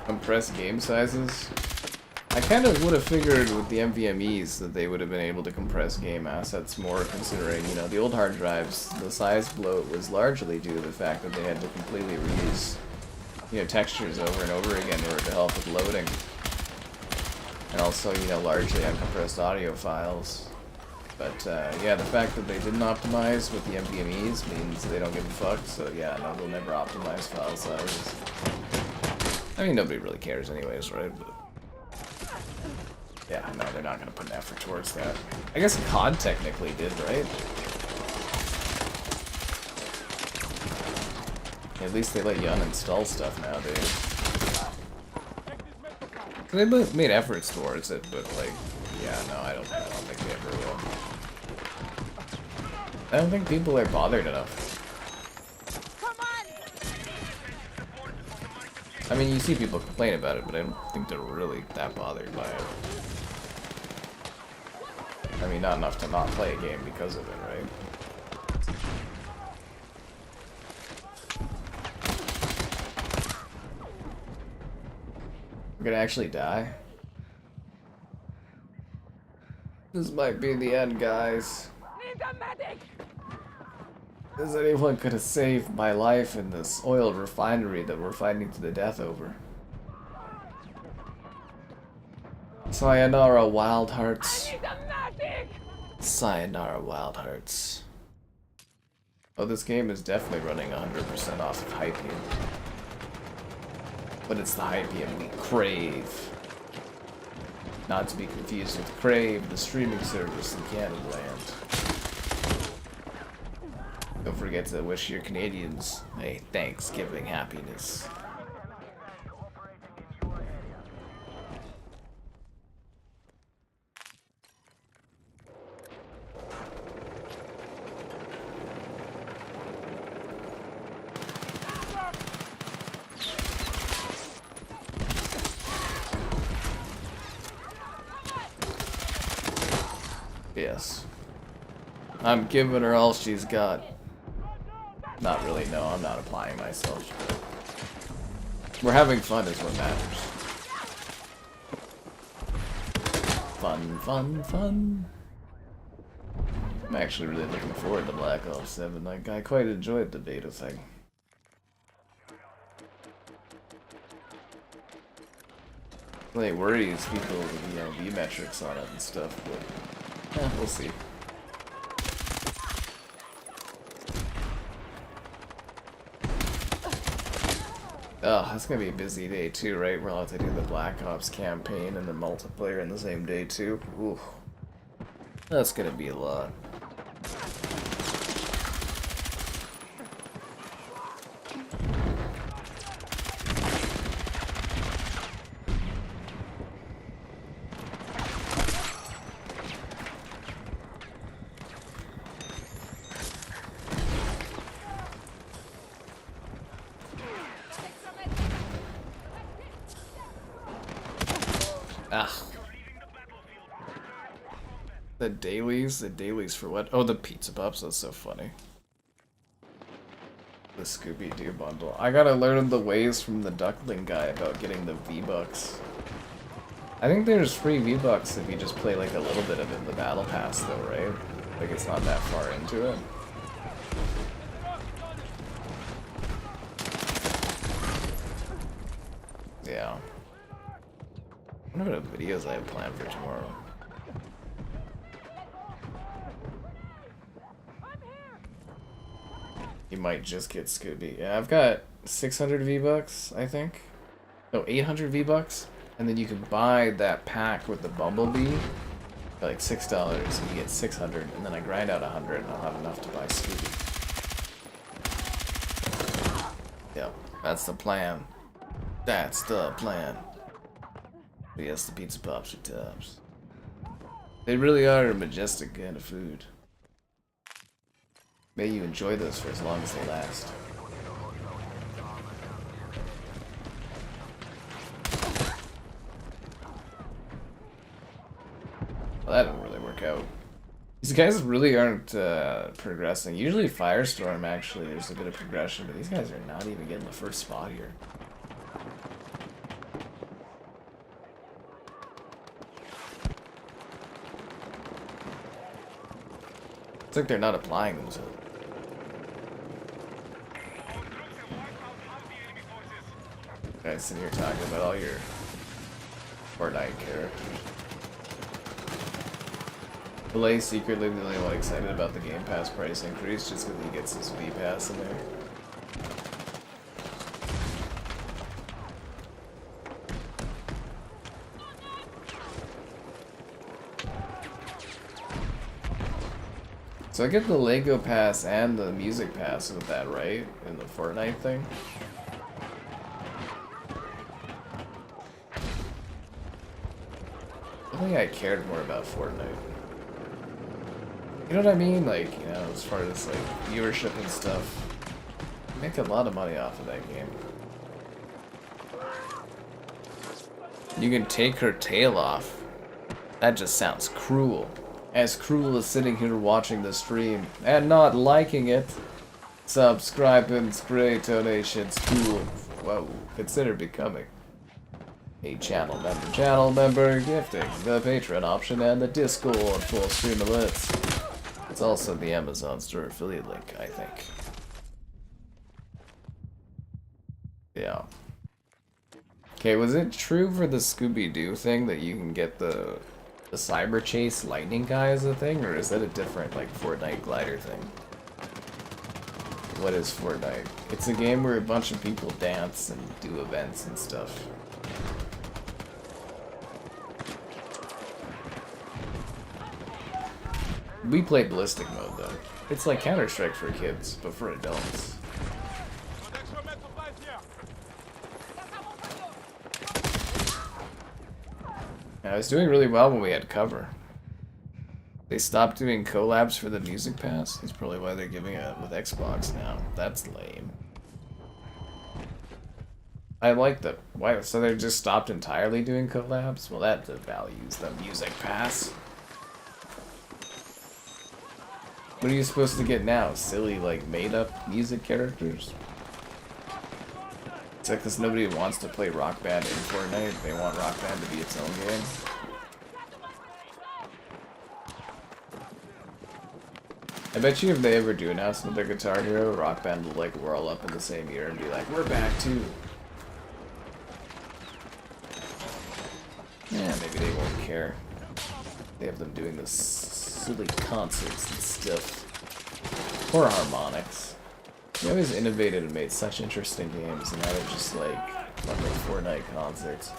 Compress game sizes. I kind of would have figured with the NVMEs that they would have been able to compress game assets more, considering, you know, the old hard drives, the size bloat was largely due to the fact that they had to completely reuse, you know, textures over and over again in order to help with loading. And also, you know, largely uncompressed audio files. But, yeah, the fact that they didn't optimize with the NVMEs means they don't give a fuck, so yeah, no, they'll never optimize file sizes. I mean, nobody really cares anyways, right? But yeah, no, they're not going to put an effort towards that. I guess COD technically did, right? At least they let you uninstall stuff nowadays. They made efforts towards it, but like, yeah, no, I don't think they ever will. I don't think people are bothered enough. I mean, you see people complain about it, but I don't think they're really that bothered by it. I mean, not enough to not play a game because of it, right? We're gonna actually die? This might be the end, guys. Need a medic! As anyone could have saved my life in this oil refinery that we're fighting to the death over. Sayonara, Wild Hearts. Need a medic! Sayonara, Wild Hearts. Oh, this game is definitely running 100% off of Hypium. But it's the Hypium we crave. Not to be confused with Crave, the streaming service in Canadaland. Don't forget to wish your Canadians a Thanksgiving happiness. Yes. I'm giving her all she's got. Not really, no, I'm not applying myself. We're having fun is what matters. Fun, fun, fun. I'm actually really looking forward to Black Ops 7. Like, I quite enjoyed the beta thing. Really worries people with, you know, V metrics on it and stuff, but yeah, we'll see. Oh, that's gonna be a busy day too, right? We'll have to do the Black Ops campaign and the multiplayer in the same day too. Ooh. That's gonna be a lot. Ah. The dailies? The dailies for what? Oh, the pizza pups, that's so funny. The Scooby-Doo bundle. I gotta learn the ways from the Duckling guy about getting the V-Bucks. I think there's free V-Bucks if you just play like a little bit of it in the Battle Pass though, right? Like it's not that far into it. Yeah. I wonder what videos I have planned for tomorrow. You might just get Scooby. Yeah, I've got 600 V-Bucks, I think. No, 800 V-Bucks. And then you can buy that pack with the Bumblebee for like $6, and you get 600. And then I grind out 100, and I'll have enough to buy Scooby. Yep, that's the plan. That's the plan. But yes, the pizza pops are tops. They really are a majestic kind of food. May you enjoy those for as long as they last. Well, that didn't really work out. These guys really aren't progressing. Usually Firestorm, actually, there's a bit of progression, but these guys are not even getting the first spot here. It's like they're not applying themselves. Guys sitting here talking about all your Fortnite characters. Belay secretly the only one excited about the Game Pass price increase just because he gets his V Pass in there. So I get the Lego Pass and the Music Pass with that, right? In the Fortnite thing? I think I cared more about Fortnite. You know what I mean? Like, you know, as far as like viewership and stuff. You make a lot of money off of that game. You can take her tail off. That just sounds cruel. As cruel as sitting here watching the stream and not liking it. Subscribing's great, donations cool. Whoa, consider becoming. a channel member gifting, the Patreon option, and the Discord full stream alerts. It's also the Amazon store affiliate link, I think. Yeah. Okay, was it true for the Scooby-Doo thing that you can get the Cyber Chase Lightning guy as a thing, or is that a different, like, Fortnite glider thing? What is Fortnite? It's a game where a bunch of people dance and do events and stuff. We play Ballistic mode, though. It's like Counter-Strike for kids, but for adults. I was doing really well when we had cover. They stopped doing collabs for the Music Pass. That's probably why they're giving it with Xbox now. That's lame. I like the... Why? So they just stopped entirely doing collabs? Well, that devalues the Music Pass. What are you supposed to get now? Silly, like, made-up music characters? It's like because nobody wants to play Rock Band in Fortnite. They want Rock Band to be its own game. I bet you if they ever do announce another Guitar Hero, Rock Band will, like, whirl up in the same year and be like, we're back too. Yeah, maybe they won't care. They have them doing this silly concerts and stuff. Or harmonics. They always innovated and made such interesting games, and now they're just like fucking Fortnite concerts.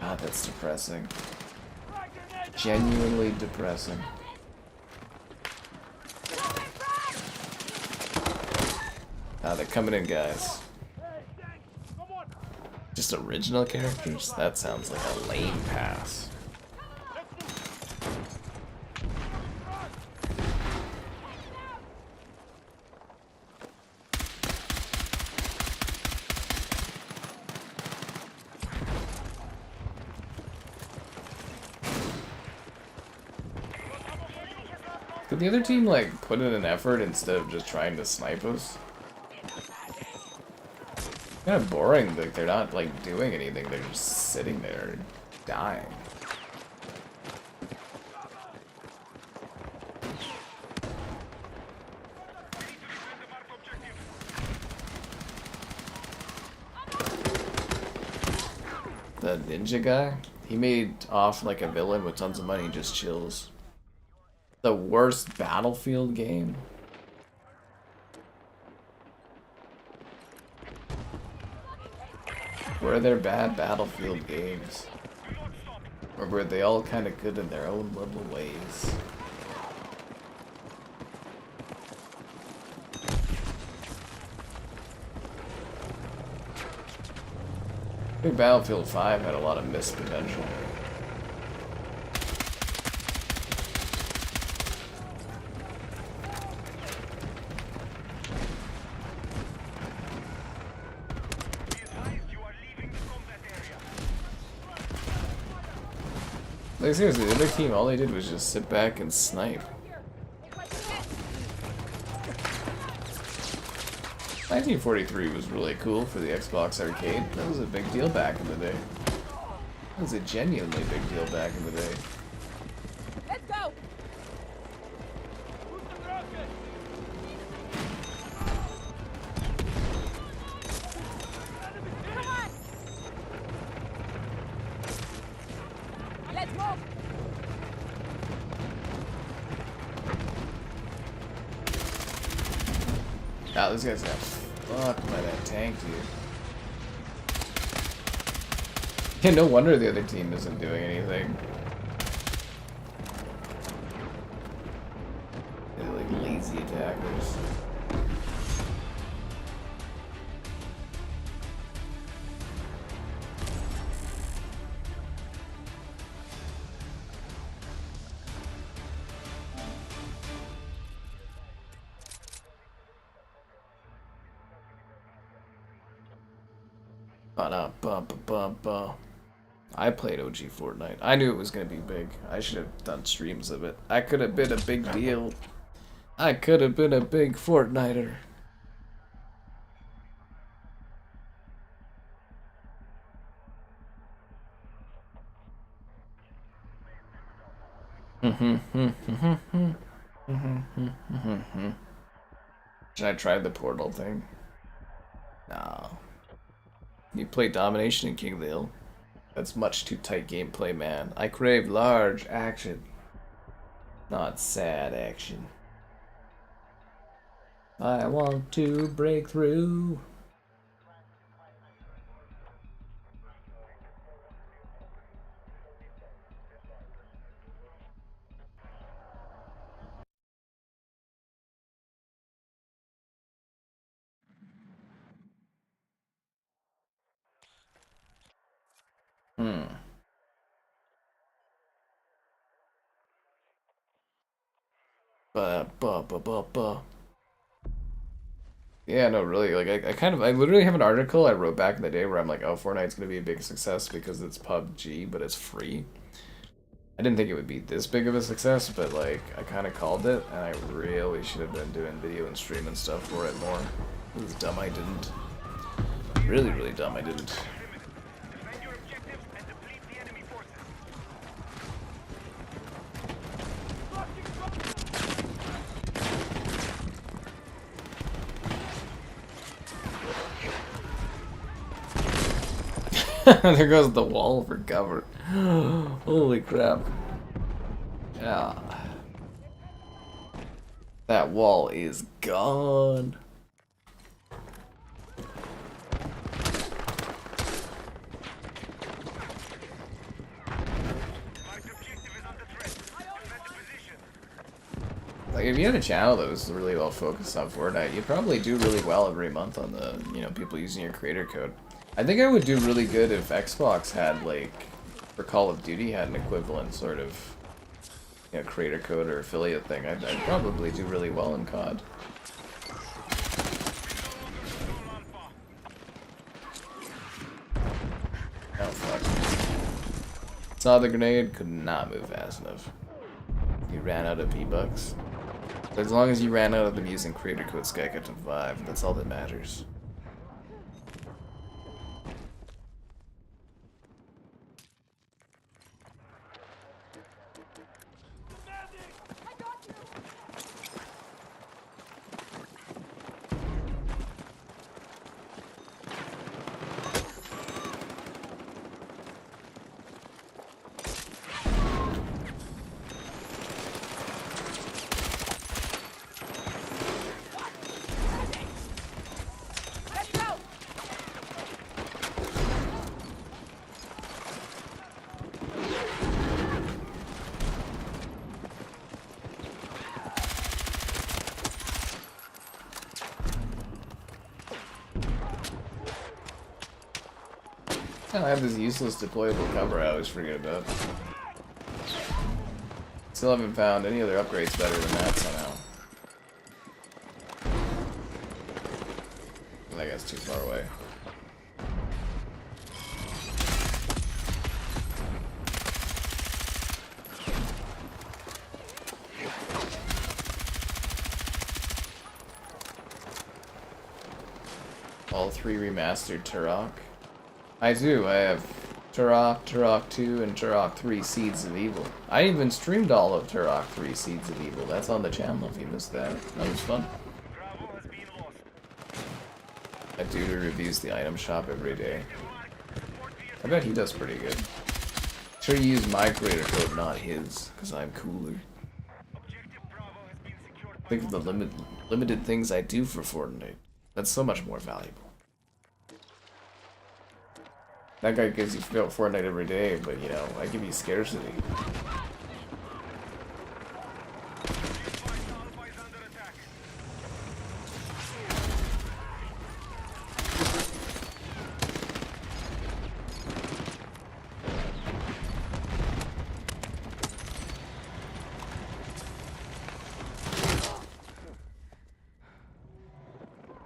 God, that's depressing. Genuinely depressing. Ah, they're coming in, guys. Just original characters? That sounds like a lame pass. Could the other team, like, put in an effort instead of just trying to snipe us? Kind of boring, like, they're not, like, doing anything, they're just sitting there dying. The ninja guy? He made off like a villain with tons of money and just chills. The worst Battlefield game? Were there bad Battlefield games? Or were they all kind of good in their own little ways? I think Battlefield 5 had a lot of missed potential. Like seriously, the other team, all they did was just sit back and snipe. 1943 was really cool for the Xbox Arcade. That was a big deal back in the day. That was a genuinely big deal back in the day. Let's go. Come on. Let's move. Ah, this guy's got fucked by that tank, dude. Yeah, no wonder the other team isn't doing anything. They're like lazy attackers. I played OG Fortnite. I knew it was gonna be big. I should have done streams of it. I could have been a big deal. I could have been a big Fortniter. Should I try the portal thing? No. You play Domination in King of the Hill? That's much too tight gameplay, man. I crave large action, not sad action. I want to break through. Yeah, no, really, like, I literally have an article I wrote back in the day where I'm like, oh, Fortnite's gonna be a big success because it's PUBG, but it's free. I didn't think it would be this big of a success, but, like, I kind of called it, and I really should have been doing video and stream and stuff for it more. It was dumb I didn't. Really, really dumb I didn't. Defend your objectives and deplete the enemy forces. There goes the wall for cover. Holy crap. Yeah. That wall is gone. Like, if you had a channel that was really well focused on Fortnite, you'd probably do really well every month on the, you know, people using your creator code. I think I would do really good if Xbox had, like, or Call of Duty had an equivalent sort of, you know, creator code or affiliate thing. I'd probably do really well in COD. Oh, fuck. Saw the grenade, could not move fast enough. You ran out of V-Bucks. As long as you ran out of them using creator code Skycut to 5, that's all that matters. I have this useless deployable cover I always forget about. Still haven't found any other upgrades better than that somehow. I guess too far away. All 3 remastered Turok. I do. I have Turok, Turok 2, and Turok 3 Seeds of Evil. I even streamed all of Turok 3 Seeds of Evil. That's on the channel if you missed that. That was fun. I do reviews the item shop every day. I bet he does pretty good. Sure you use my creator code, not his, because I'm cooler. Think of the limited things I do for Fortnite. That's so much more valuable. That guy gives you Fortnite every day, but you know, I give you scarcity.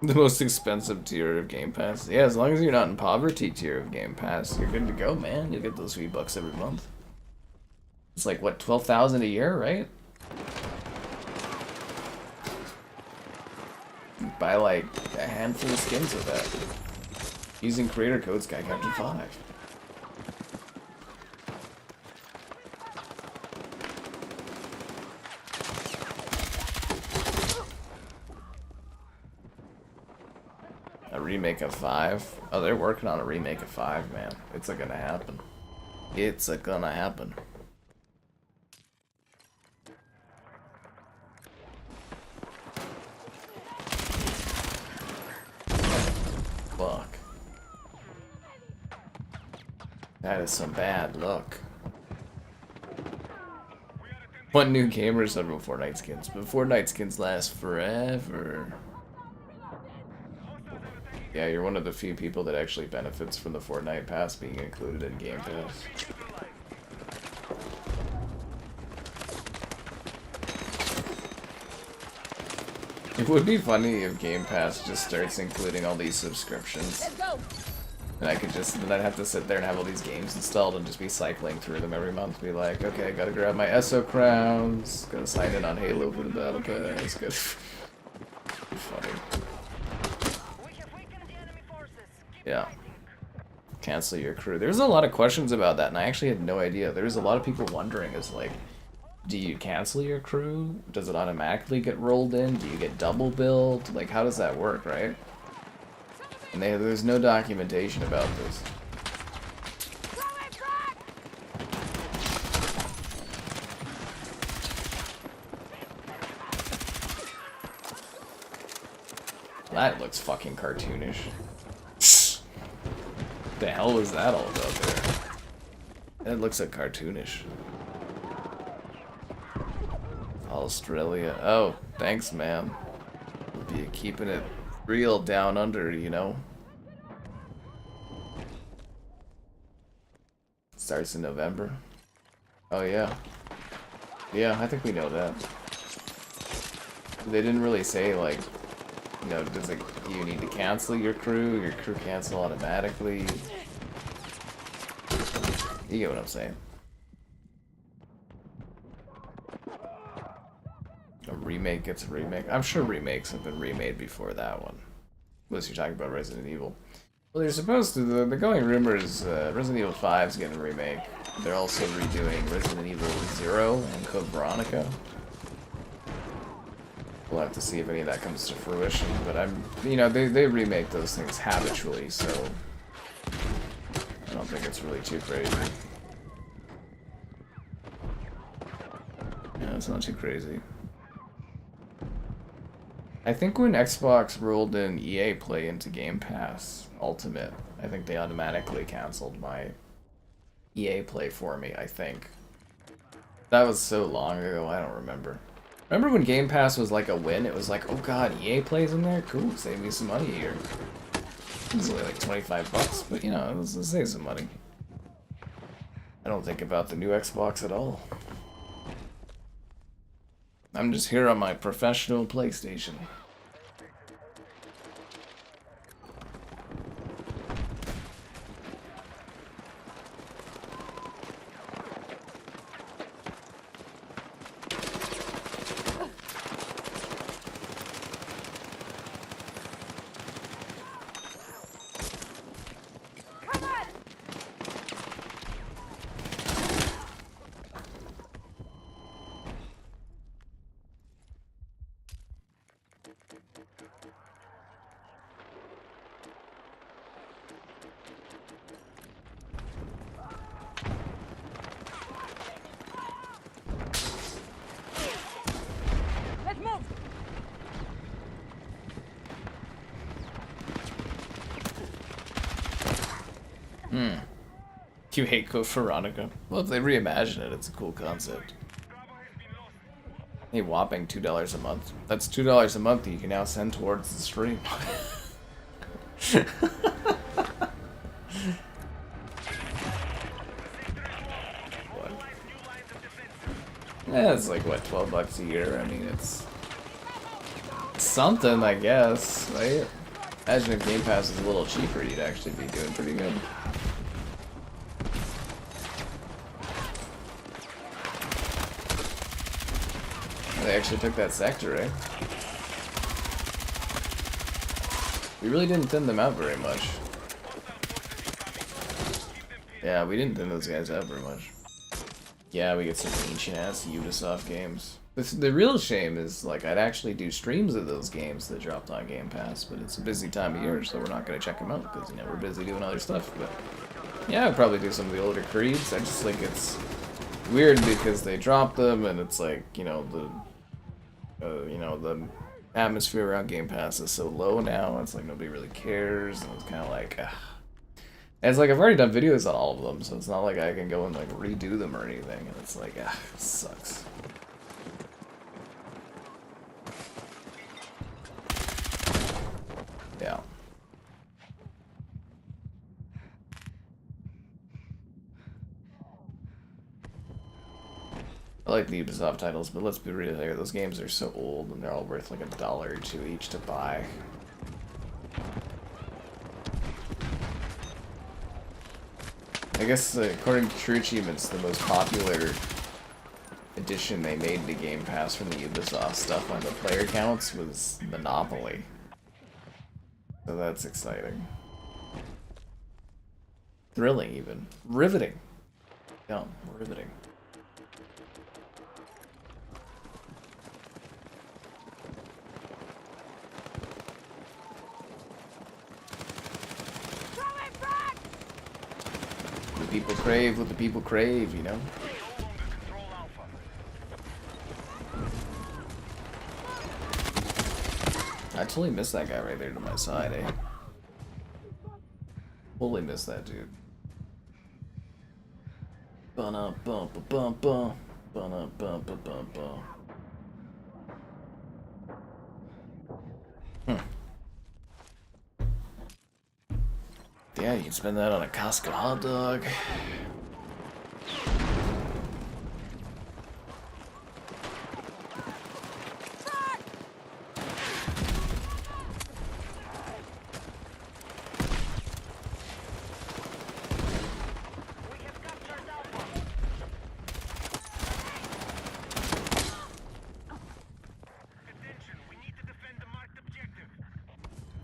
The most expensive tier of Game Pass. Yeah, as long as you're not in poverty tier of Game Pass, you're good to go, man. You'll get those $3 every month. It's like, what, 12,000 a year, right? You buy like a handful of skins with that. Using creator code SkyCaptain5. remake of 5. Oh, they're working on a remake of 5, man. It's a gonna happen. It's a gonna happen. Fuck. That is some bad luck. What new gamers said about Fortnite skins? But Fortnite skins last forever. Yeah, you're one of the few people that actually benefits from the Fortnite pass being included in Game Pass. It would be funny if Game Pass just starts including all these subscriptions. Let's go. And I could just, then I'd have to sit there and have all these games installed and just be cycling through them every month. Be like, okay, gotta grab my ESO crowns, gotta sign in on Halo for the Battle Pass, gotta... funny. Yeah. Cancel your crew. There's a lot of questions about that, and I actually had no idea. There's a lot of people wondering, is like, do you cancel your crew? Does it automatically get rolled in? Do you get double billed? Like, how does that work, right? And there's no documentation about this. That looks fucking cartoonish. The hell was that all about there? That looks like cartoonish. Australia. Oh, thanks, man. Be keeping it real down under, you know. Starts in November. Oh yeah. Yeah, I think we know that. They didn't really say like, you know, does it, you need to cancel your crew cancel automatically. You get what I'm saying. A remake gets a remake. I'm sure remakes have been remade before that one. Unless you're talking about Resident Evil. Well, they're supposed to. The going rumor is Resident Evil 5 is getting a remake. They're also redoing Resident Evil 0 and Code Veronica. We'll have to see if any of that comes to fruition. But you know, they remake those things habitually, so I don't think it's really too crazy. Yeah, it's not too crazy. I think when Xbox rolled in EA Play into Game Pass Ultimate, I think they automatically canceled my EA Play for me, I think. That was so long ago, I don't remember. Remember when Game Pass was like a win? It was like, oh god, EA Play's in there? Cool, save me some money here. It was only like 25 bucks, but you know, it save some money. I don't think about the new Xbox at all. I'm just here on my professional PlayStation. You hate Code Veronica? Well, if they reimagine it, it's a cool concept. Hey, whopping $2 a month. That's $2 a month that you can now send towards the stream. Yeah, it's like, what, 12 bucks a year? I mean, it's something, I guess, right? Imagine if Game Pass was a little cheaper, you'd actually be doing pretty good. They actually took that sector, eh? We really didn't thin them out very much. Yeah, we didn't thin those guys out very much. Yeah, we get some ancient-ass Ubisoft games. The real shame is, like, I'd actually do streams of those games that dropped on Game Pass, but it's a busy time of year, so we're not going to check them out, because, you know, we're busy doing other stuff, but... Yeah, I'd probably do some of the older Creeds. I just think it's weird because they dropped them, and it's like, you know, the atmosphere around Game Pass is so low now, it's like nobody really cares, and it's kind of like, ugh. And it's like, I've already done videos on all of them, so it's not like I can go and, like, redo them or anything, and it's like, ah, it sucks. Yeah. I like the Ubisoft titles, but let's be real here, those games are so old and they're all worth like $1 or $2 each to buy. I guess according to True Achievements, the most popular addition they made to Game Pass from the Ubisoft stuff on the player counts was Monopoly. So that's exciting. Thrilling even. Riveting. Yeah, riveting. The people crave what the people crave, you know? I totally missed that guy right there to my side, eh? Totally missed that dude. Ba-na-bum-ba-bum-bum. Ba-na-bum-ba-bum-bum. Yeah, you can spend that on a Costco hot dog.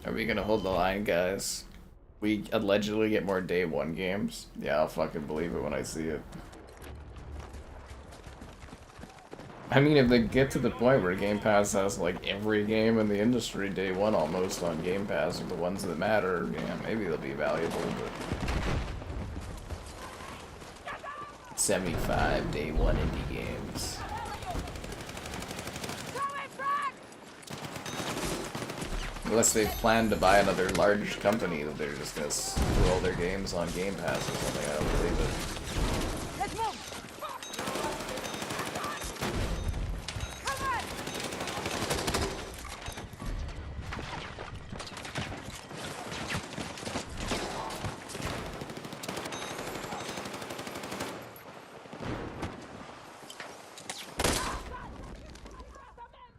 Are we gonna hold the line, guys? We allegedly get more day one games? Yeah, I'll fucking believe it when I see it. I mean, if they get to the point where Game Pass has like every game in the industry day one almost on Game Pass, or the ones that matter, yeah, maybe they'll be valuable, but... 75 day one indie games. Unless they've planned to buy another large company that they're just gonna throw all their games on Game Pass or something, I don't believe it. Let's move. Come on.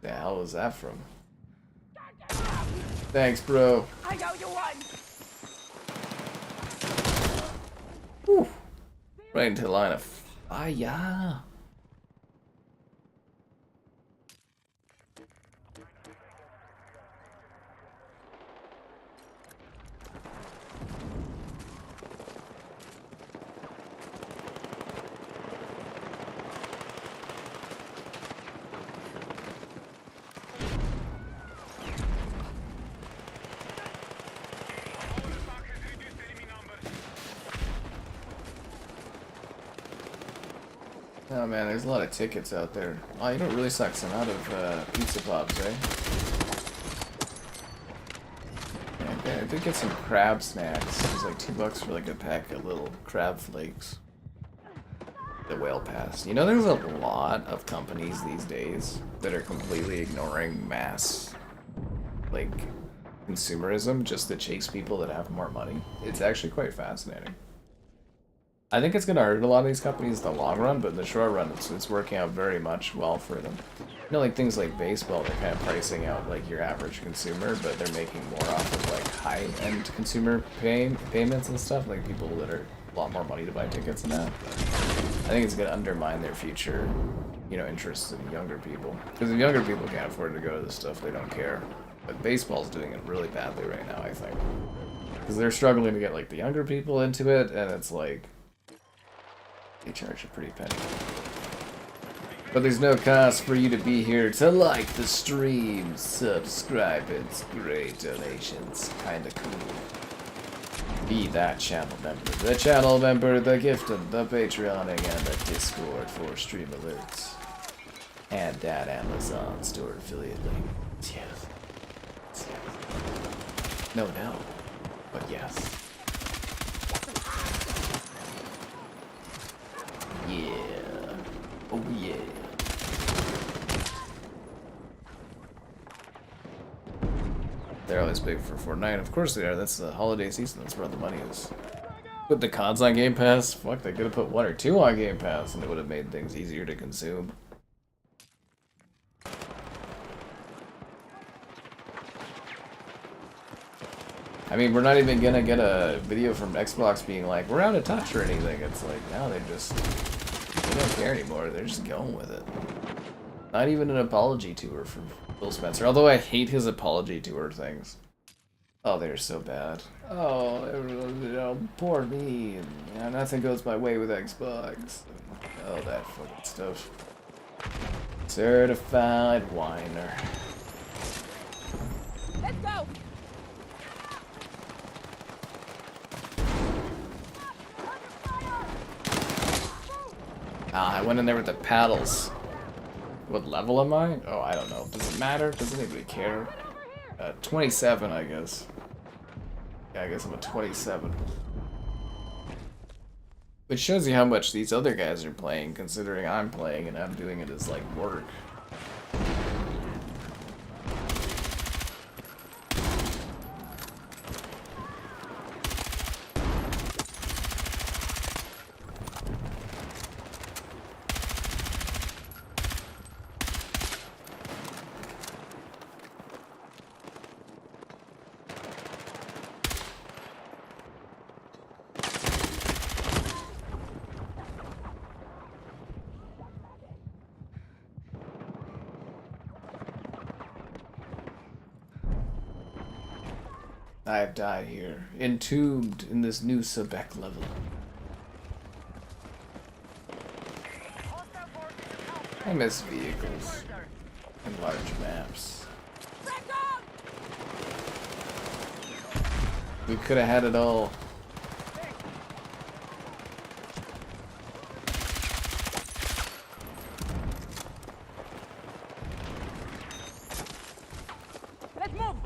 The hell was that from? Thanks, bro. I owe you one. Whew. Right into the line of fire. Oh man, there's a lot of tickets out there. Oh, you know what really sucks? I'm out of pizza pops, eh? Okay, I did get some crab snacks. It was like $2 for like a pack of little crab flakes. The whale pass. You know, there's a lot of companies these days that are completely ignoring mass, like, consumerism just to chase people that have more money. It's actually quite fascinating. I think it's going to hurt a lot of these companies in the long run, but in the short run, it's working out very much well for them. You know, like things like baseball, they're kind of pricing out like your average consumer, but they're making more off of like high-end consumer payments and stuff, like people that are a lot more money to buy tickets and that. I think it's going to undermine their future, you know, interests in younger people. Because if younger people can't afford to go to this stuff, they don't care. But baseball's doing it really badly right now, I think. Because they're struggling to get like the younger people into it, and it's like... they charge a pretty penny. But there's no cost for you to be here to like the stream, subscribe, it's great donations, kinda cool. Be that channel member, the gifted, the Patreoning, and the Discord for stream alerts. And that Amazon store affiliate link. Yes. No, but yes. Yeah. Oh yeah. They're always big for Fortnite. Of course they are. That's the holiday season. That's where the money is. Put the CODs on Game Pass? Fuck, they could have put 1 or 2 on Game Pass and it would have made things easier to consume. I mean, we're not even gonna get a video from Xbox being like, we're out of touch or anything. It's like, now they don't care anymore. They're just going with it. Not even an apology tour from Phil Spencer. Although I hate his apology tour things. Oh, they're so bad. Oh, you know, poor me. And, you know, nothing goes my way with Xbox. Oh, that fucking stuff. Certified whiner. Let's go. Ah, I went in there with the paddles. What level am I? Oh, I don't know. Does it matter? Does anybody care? 27, I guess. Yeah, I guess I'm a 27. Which shows you how much these other guys are playing, considering I'm playing and I'm doing it as, like, work. I have died here, entombed in this new Sobek level. I miss vehicles and large maps. We could have had it all. Let's move.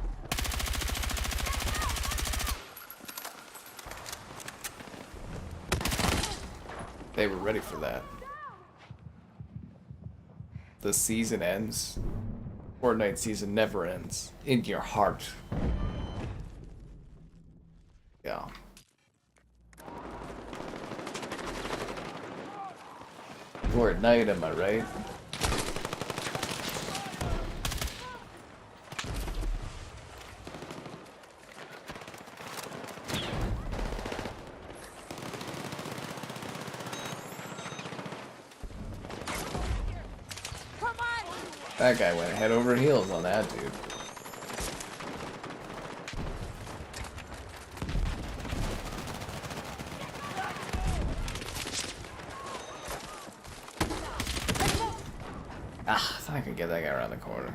They were ready for that. The season ends. Fortnite season never ends. In your heart. Yeah. Fortnite, am I right? That guy went head over heels on that dude. Ah, I thought I could get that guy around the corner.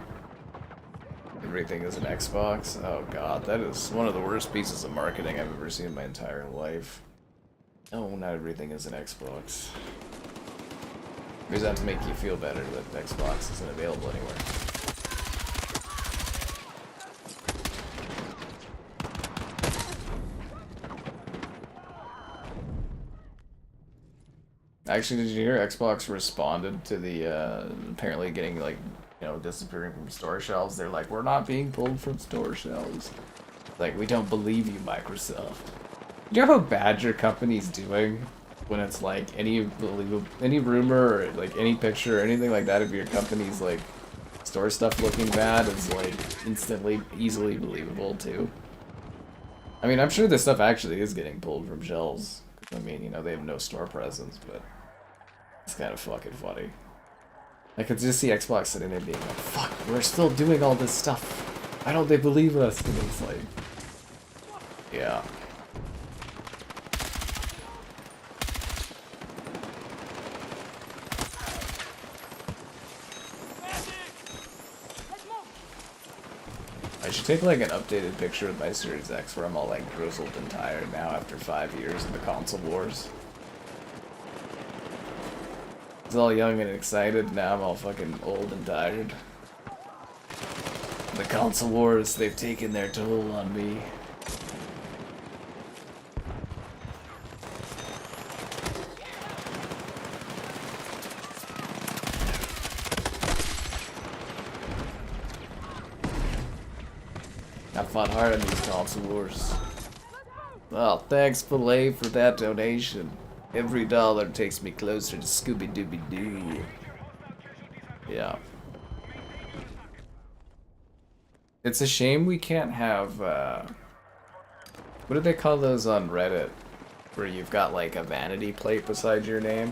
Everything is an Xbox? Oh god, that is one of the worst pieces of marketing I've ever seen in my entire life. No, not everything is an Xbox. Is that to make you feel better that Xbox isn't available anywhere? Actually, did you hear Xbox responded to the apparently getting, like, you know, disappearing from store shelves? They're like, we're not being pulled from store shelves. Like, we don't believe you, Microsoft. You know how bad your company's doing? When it's like any rumor or like any picture or anything like that of your company's like store stuff looking bad is like instantly, easily believable too. I mean, I'm sure this stuff actually is getting pulled from shelves. I mean, you know, they have no store presence, but it's kind of fucking funny. I could just see Xbox sitting there being like, fuck, we're still doing all this stuff. Why don't they believe us? And it's like, yeah. I should take like an updated picture of my Series X where I'm all like grizzled and tired now after 5 years in the console wars. I was all young and excited, now I'm all fucking old and tired. The console wars, they've taken their toll on me. I fought hard in these console wars. Well, thanks, Filet, for that donation. Every dollar takes me closer to Scooby-Dooby-Doo. Yeah. It's a shame we can't have, what do they call those on Reddit? Where you've got, like, a vanity plate beside your name?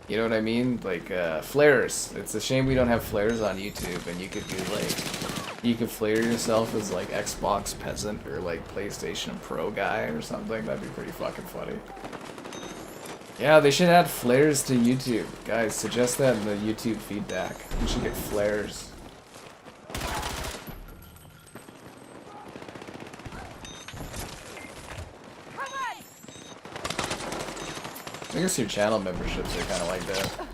You know what I mean? Like, flares. It's a shame we don't have flares on YouTube, and you could do, like, you could flare yourself as, like, Xbox peasant or, like, PlayStation Pro guy or something. That'd be pretty fucking funny. Yeah, they should add flares to YouTube. Guys, suggest that in the YouTube feedback. We should get flares. I guess your channel memberships are kind of like that.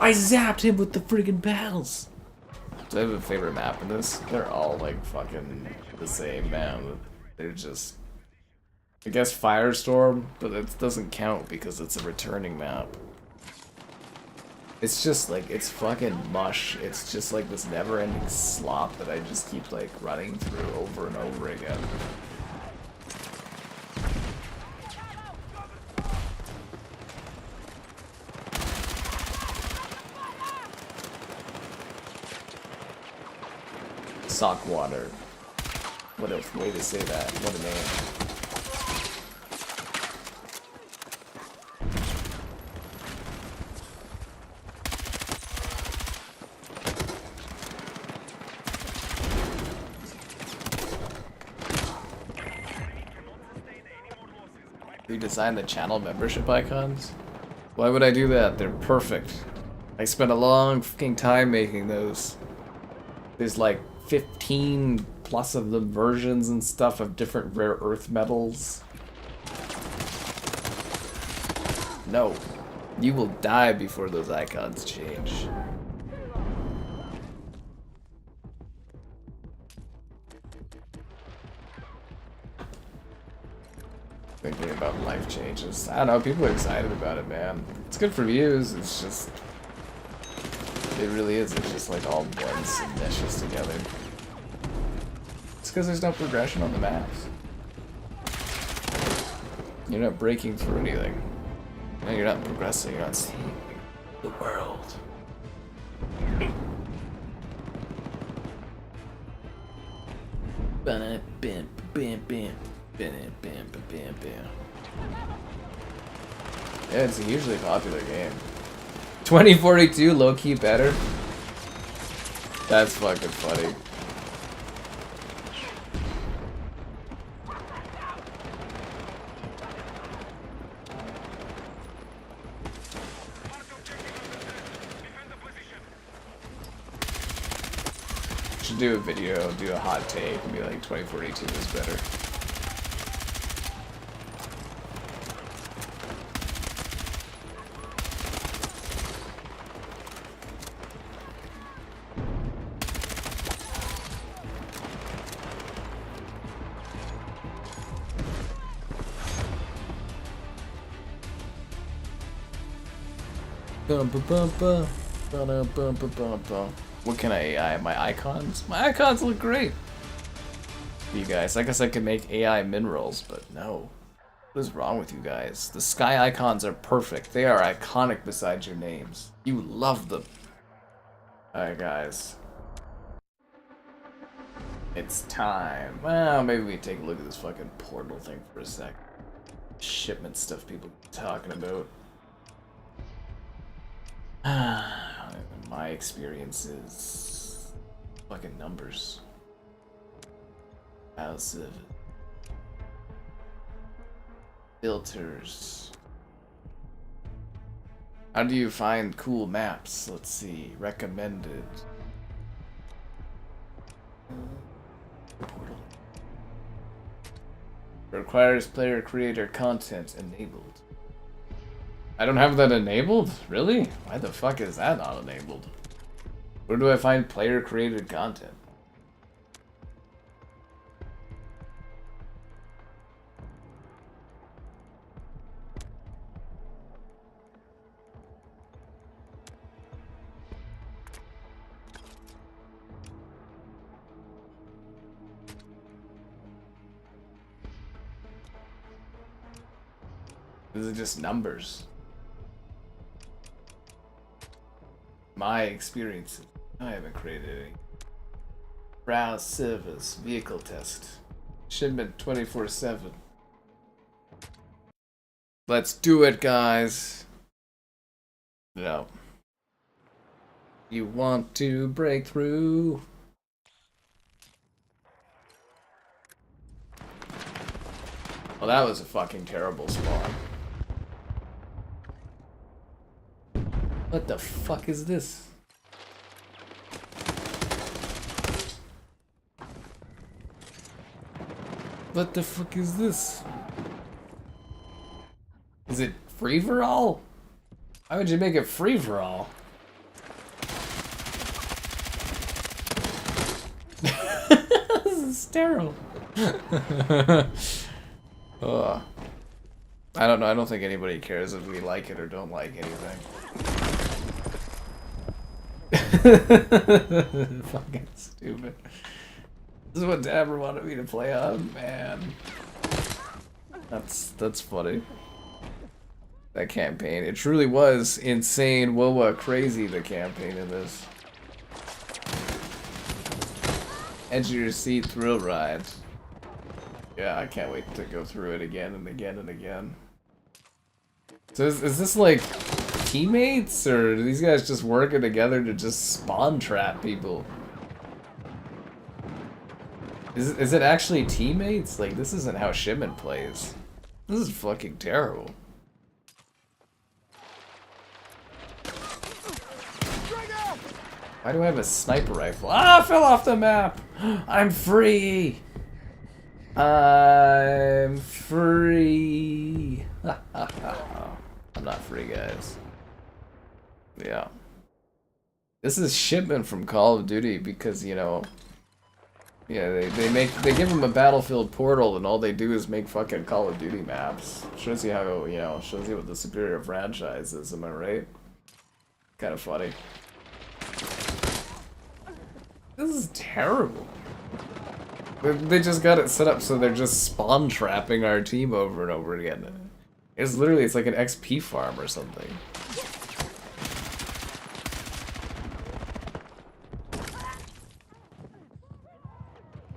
I zapped him with the friggin' bells! Do I have a favorite map in this? They're all like fucking the same, man. They're just... I guess Firestorm, but it doesn't count because it's a returning map. It's just like, it's fucking mush. It's just like this never-ending slop that I just keep like running through over and over again. Sock water. What a way to say that. What a name. Redesign the channel membership icons? Why would I do that? They're perfect. I spent a long fucking time making those. There's like 15 plus of them versions and stuff of different rare earth metals. No. You will die before those icons change. Thinking about life changes. I don't know, people are excited about it, man. It's good for views, it's just... It really is, it's just like all blends and meshes together. It's because there's no progression on the maps. You're not breaking through anything. No, you're not progressing, you're not seeing the world. Bam, bam, bam, bam. Bam, bam, bam, bam. Yeah, it's a hugely popular game. 2042 low-key better? That's fucking funny. Should do a video, do a hot take, and be like 2042 is better. What can I AI? My icons? My icons look great. You guys, I guess I could make AI minerals, but no. What is wrong with you guys? The sky icons are perfect. They are iconic beside your names. You love them. Alright, guys. It's time. Well, maybe we take a look at this fucking portal thing for a sec. Shipment stuff people talking about. My experience is fucking numbers. House of filters. How do you find cool maps? Let's see. Recommended. Portal. Requires player creator content enabled. I don't have that enabled? Really? Why the fuck is that not enabled? Where do I find player created content? This is just numbers. My experiences. I haven't created any. Browse service, vehicle test. Shipment 24/7. Let's do it, guys. No. You want to break through? Well, that was a fucking terrible spawn. What the fuck is this? What the fuck is this? Is it free for all? Why would you make it free for all? This is sterile. I don't know. I don't think anybody cares if we like it or don't like anything. Fucking stupid. This is what Dabber wanted me to play on, man. That's funny. That campaign. It truly was insane, whoa, crazy, the campaign in this. Edge of your seat thrill ride. Yeah, I can't wait to go through it again and again and again. So is this like teammates, or are these guys just working together to just spawn trap people? Is it actually teammates? Like, this isn't how Shipment plays. This is fucking terrible. Why do I have a sniper rifle? Ah, I fell off the map! I'm free! I'm free! I'm not free, guys. Yeah. This is Shipment from Call of Duty because, you know... Yeah, they give them a Battlefield portal and all they do is make fucking Call of Duty maps. Shows you how, you know, shows you what the superior franchise is, am I right? Kind of funny. This is terrible. They just got it set up so they're just spawn trapping our team over and over again. It's literally, it's like an XP farm or something.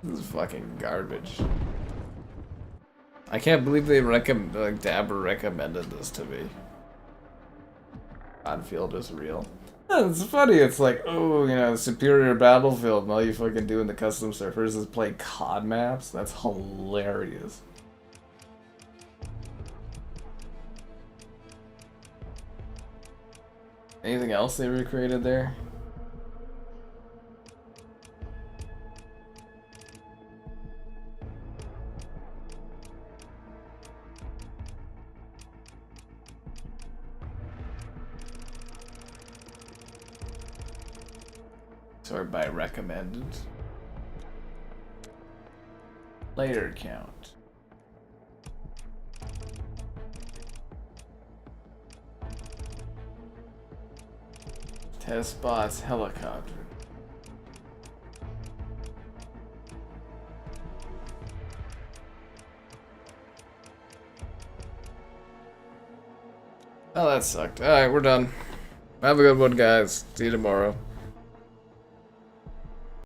This is fucking garbage. I can't believe they like Dabber recommended this to me. Battlefield is real. It's funny, it's like, oh, you know, superior Battlefield, and all you fucking do in the custom servers is play COD maps? That's hilarious. Anything else they recreated there? Sort by recommended. Player count. Test bots helicopter. Oh, that sucked. Alright, we're done. Have a good one, guys. See you tomorrow.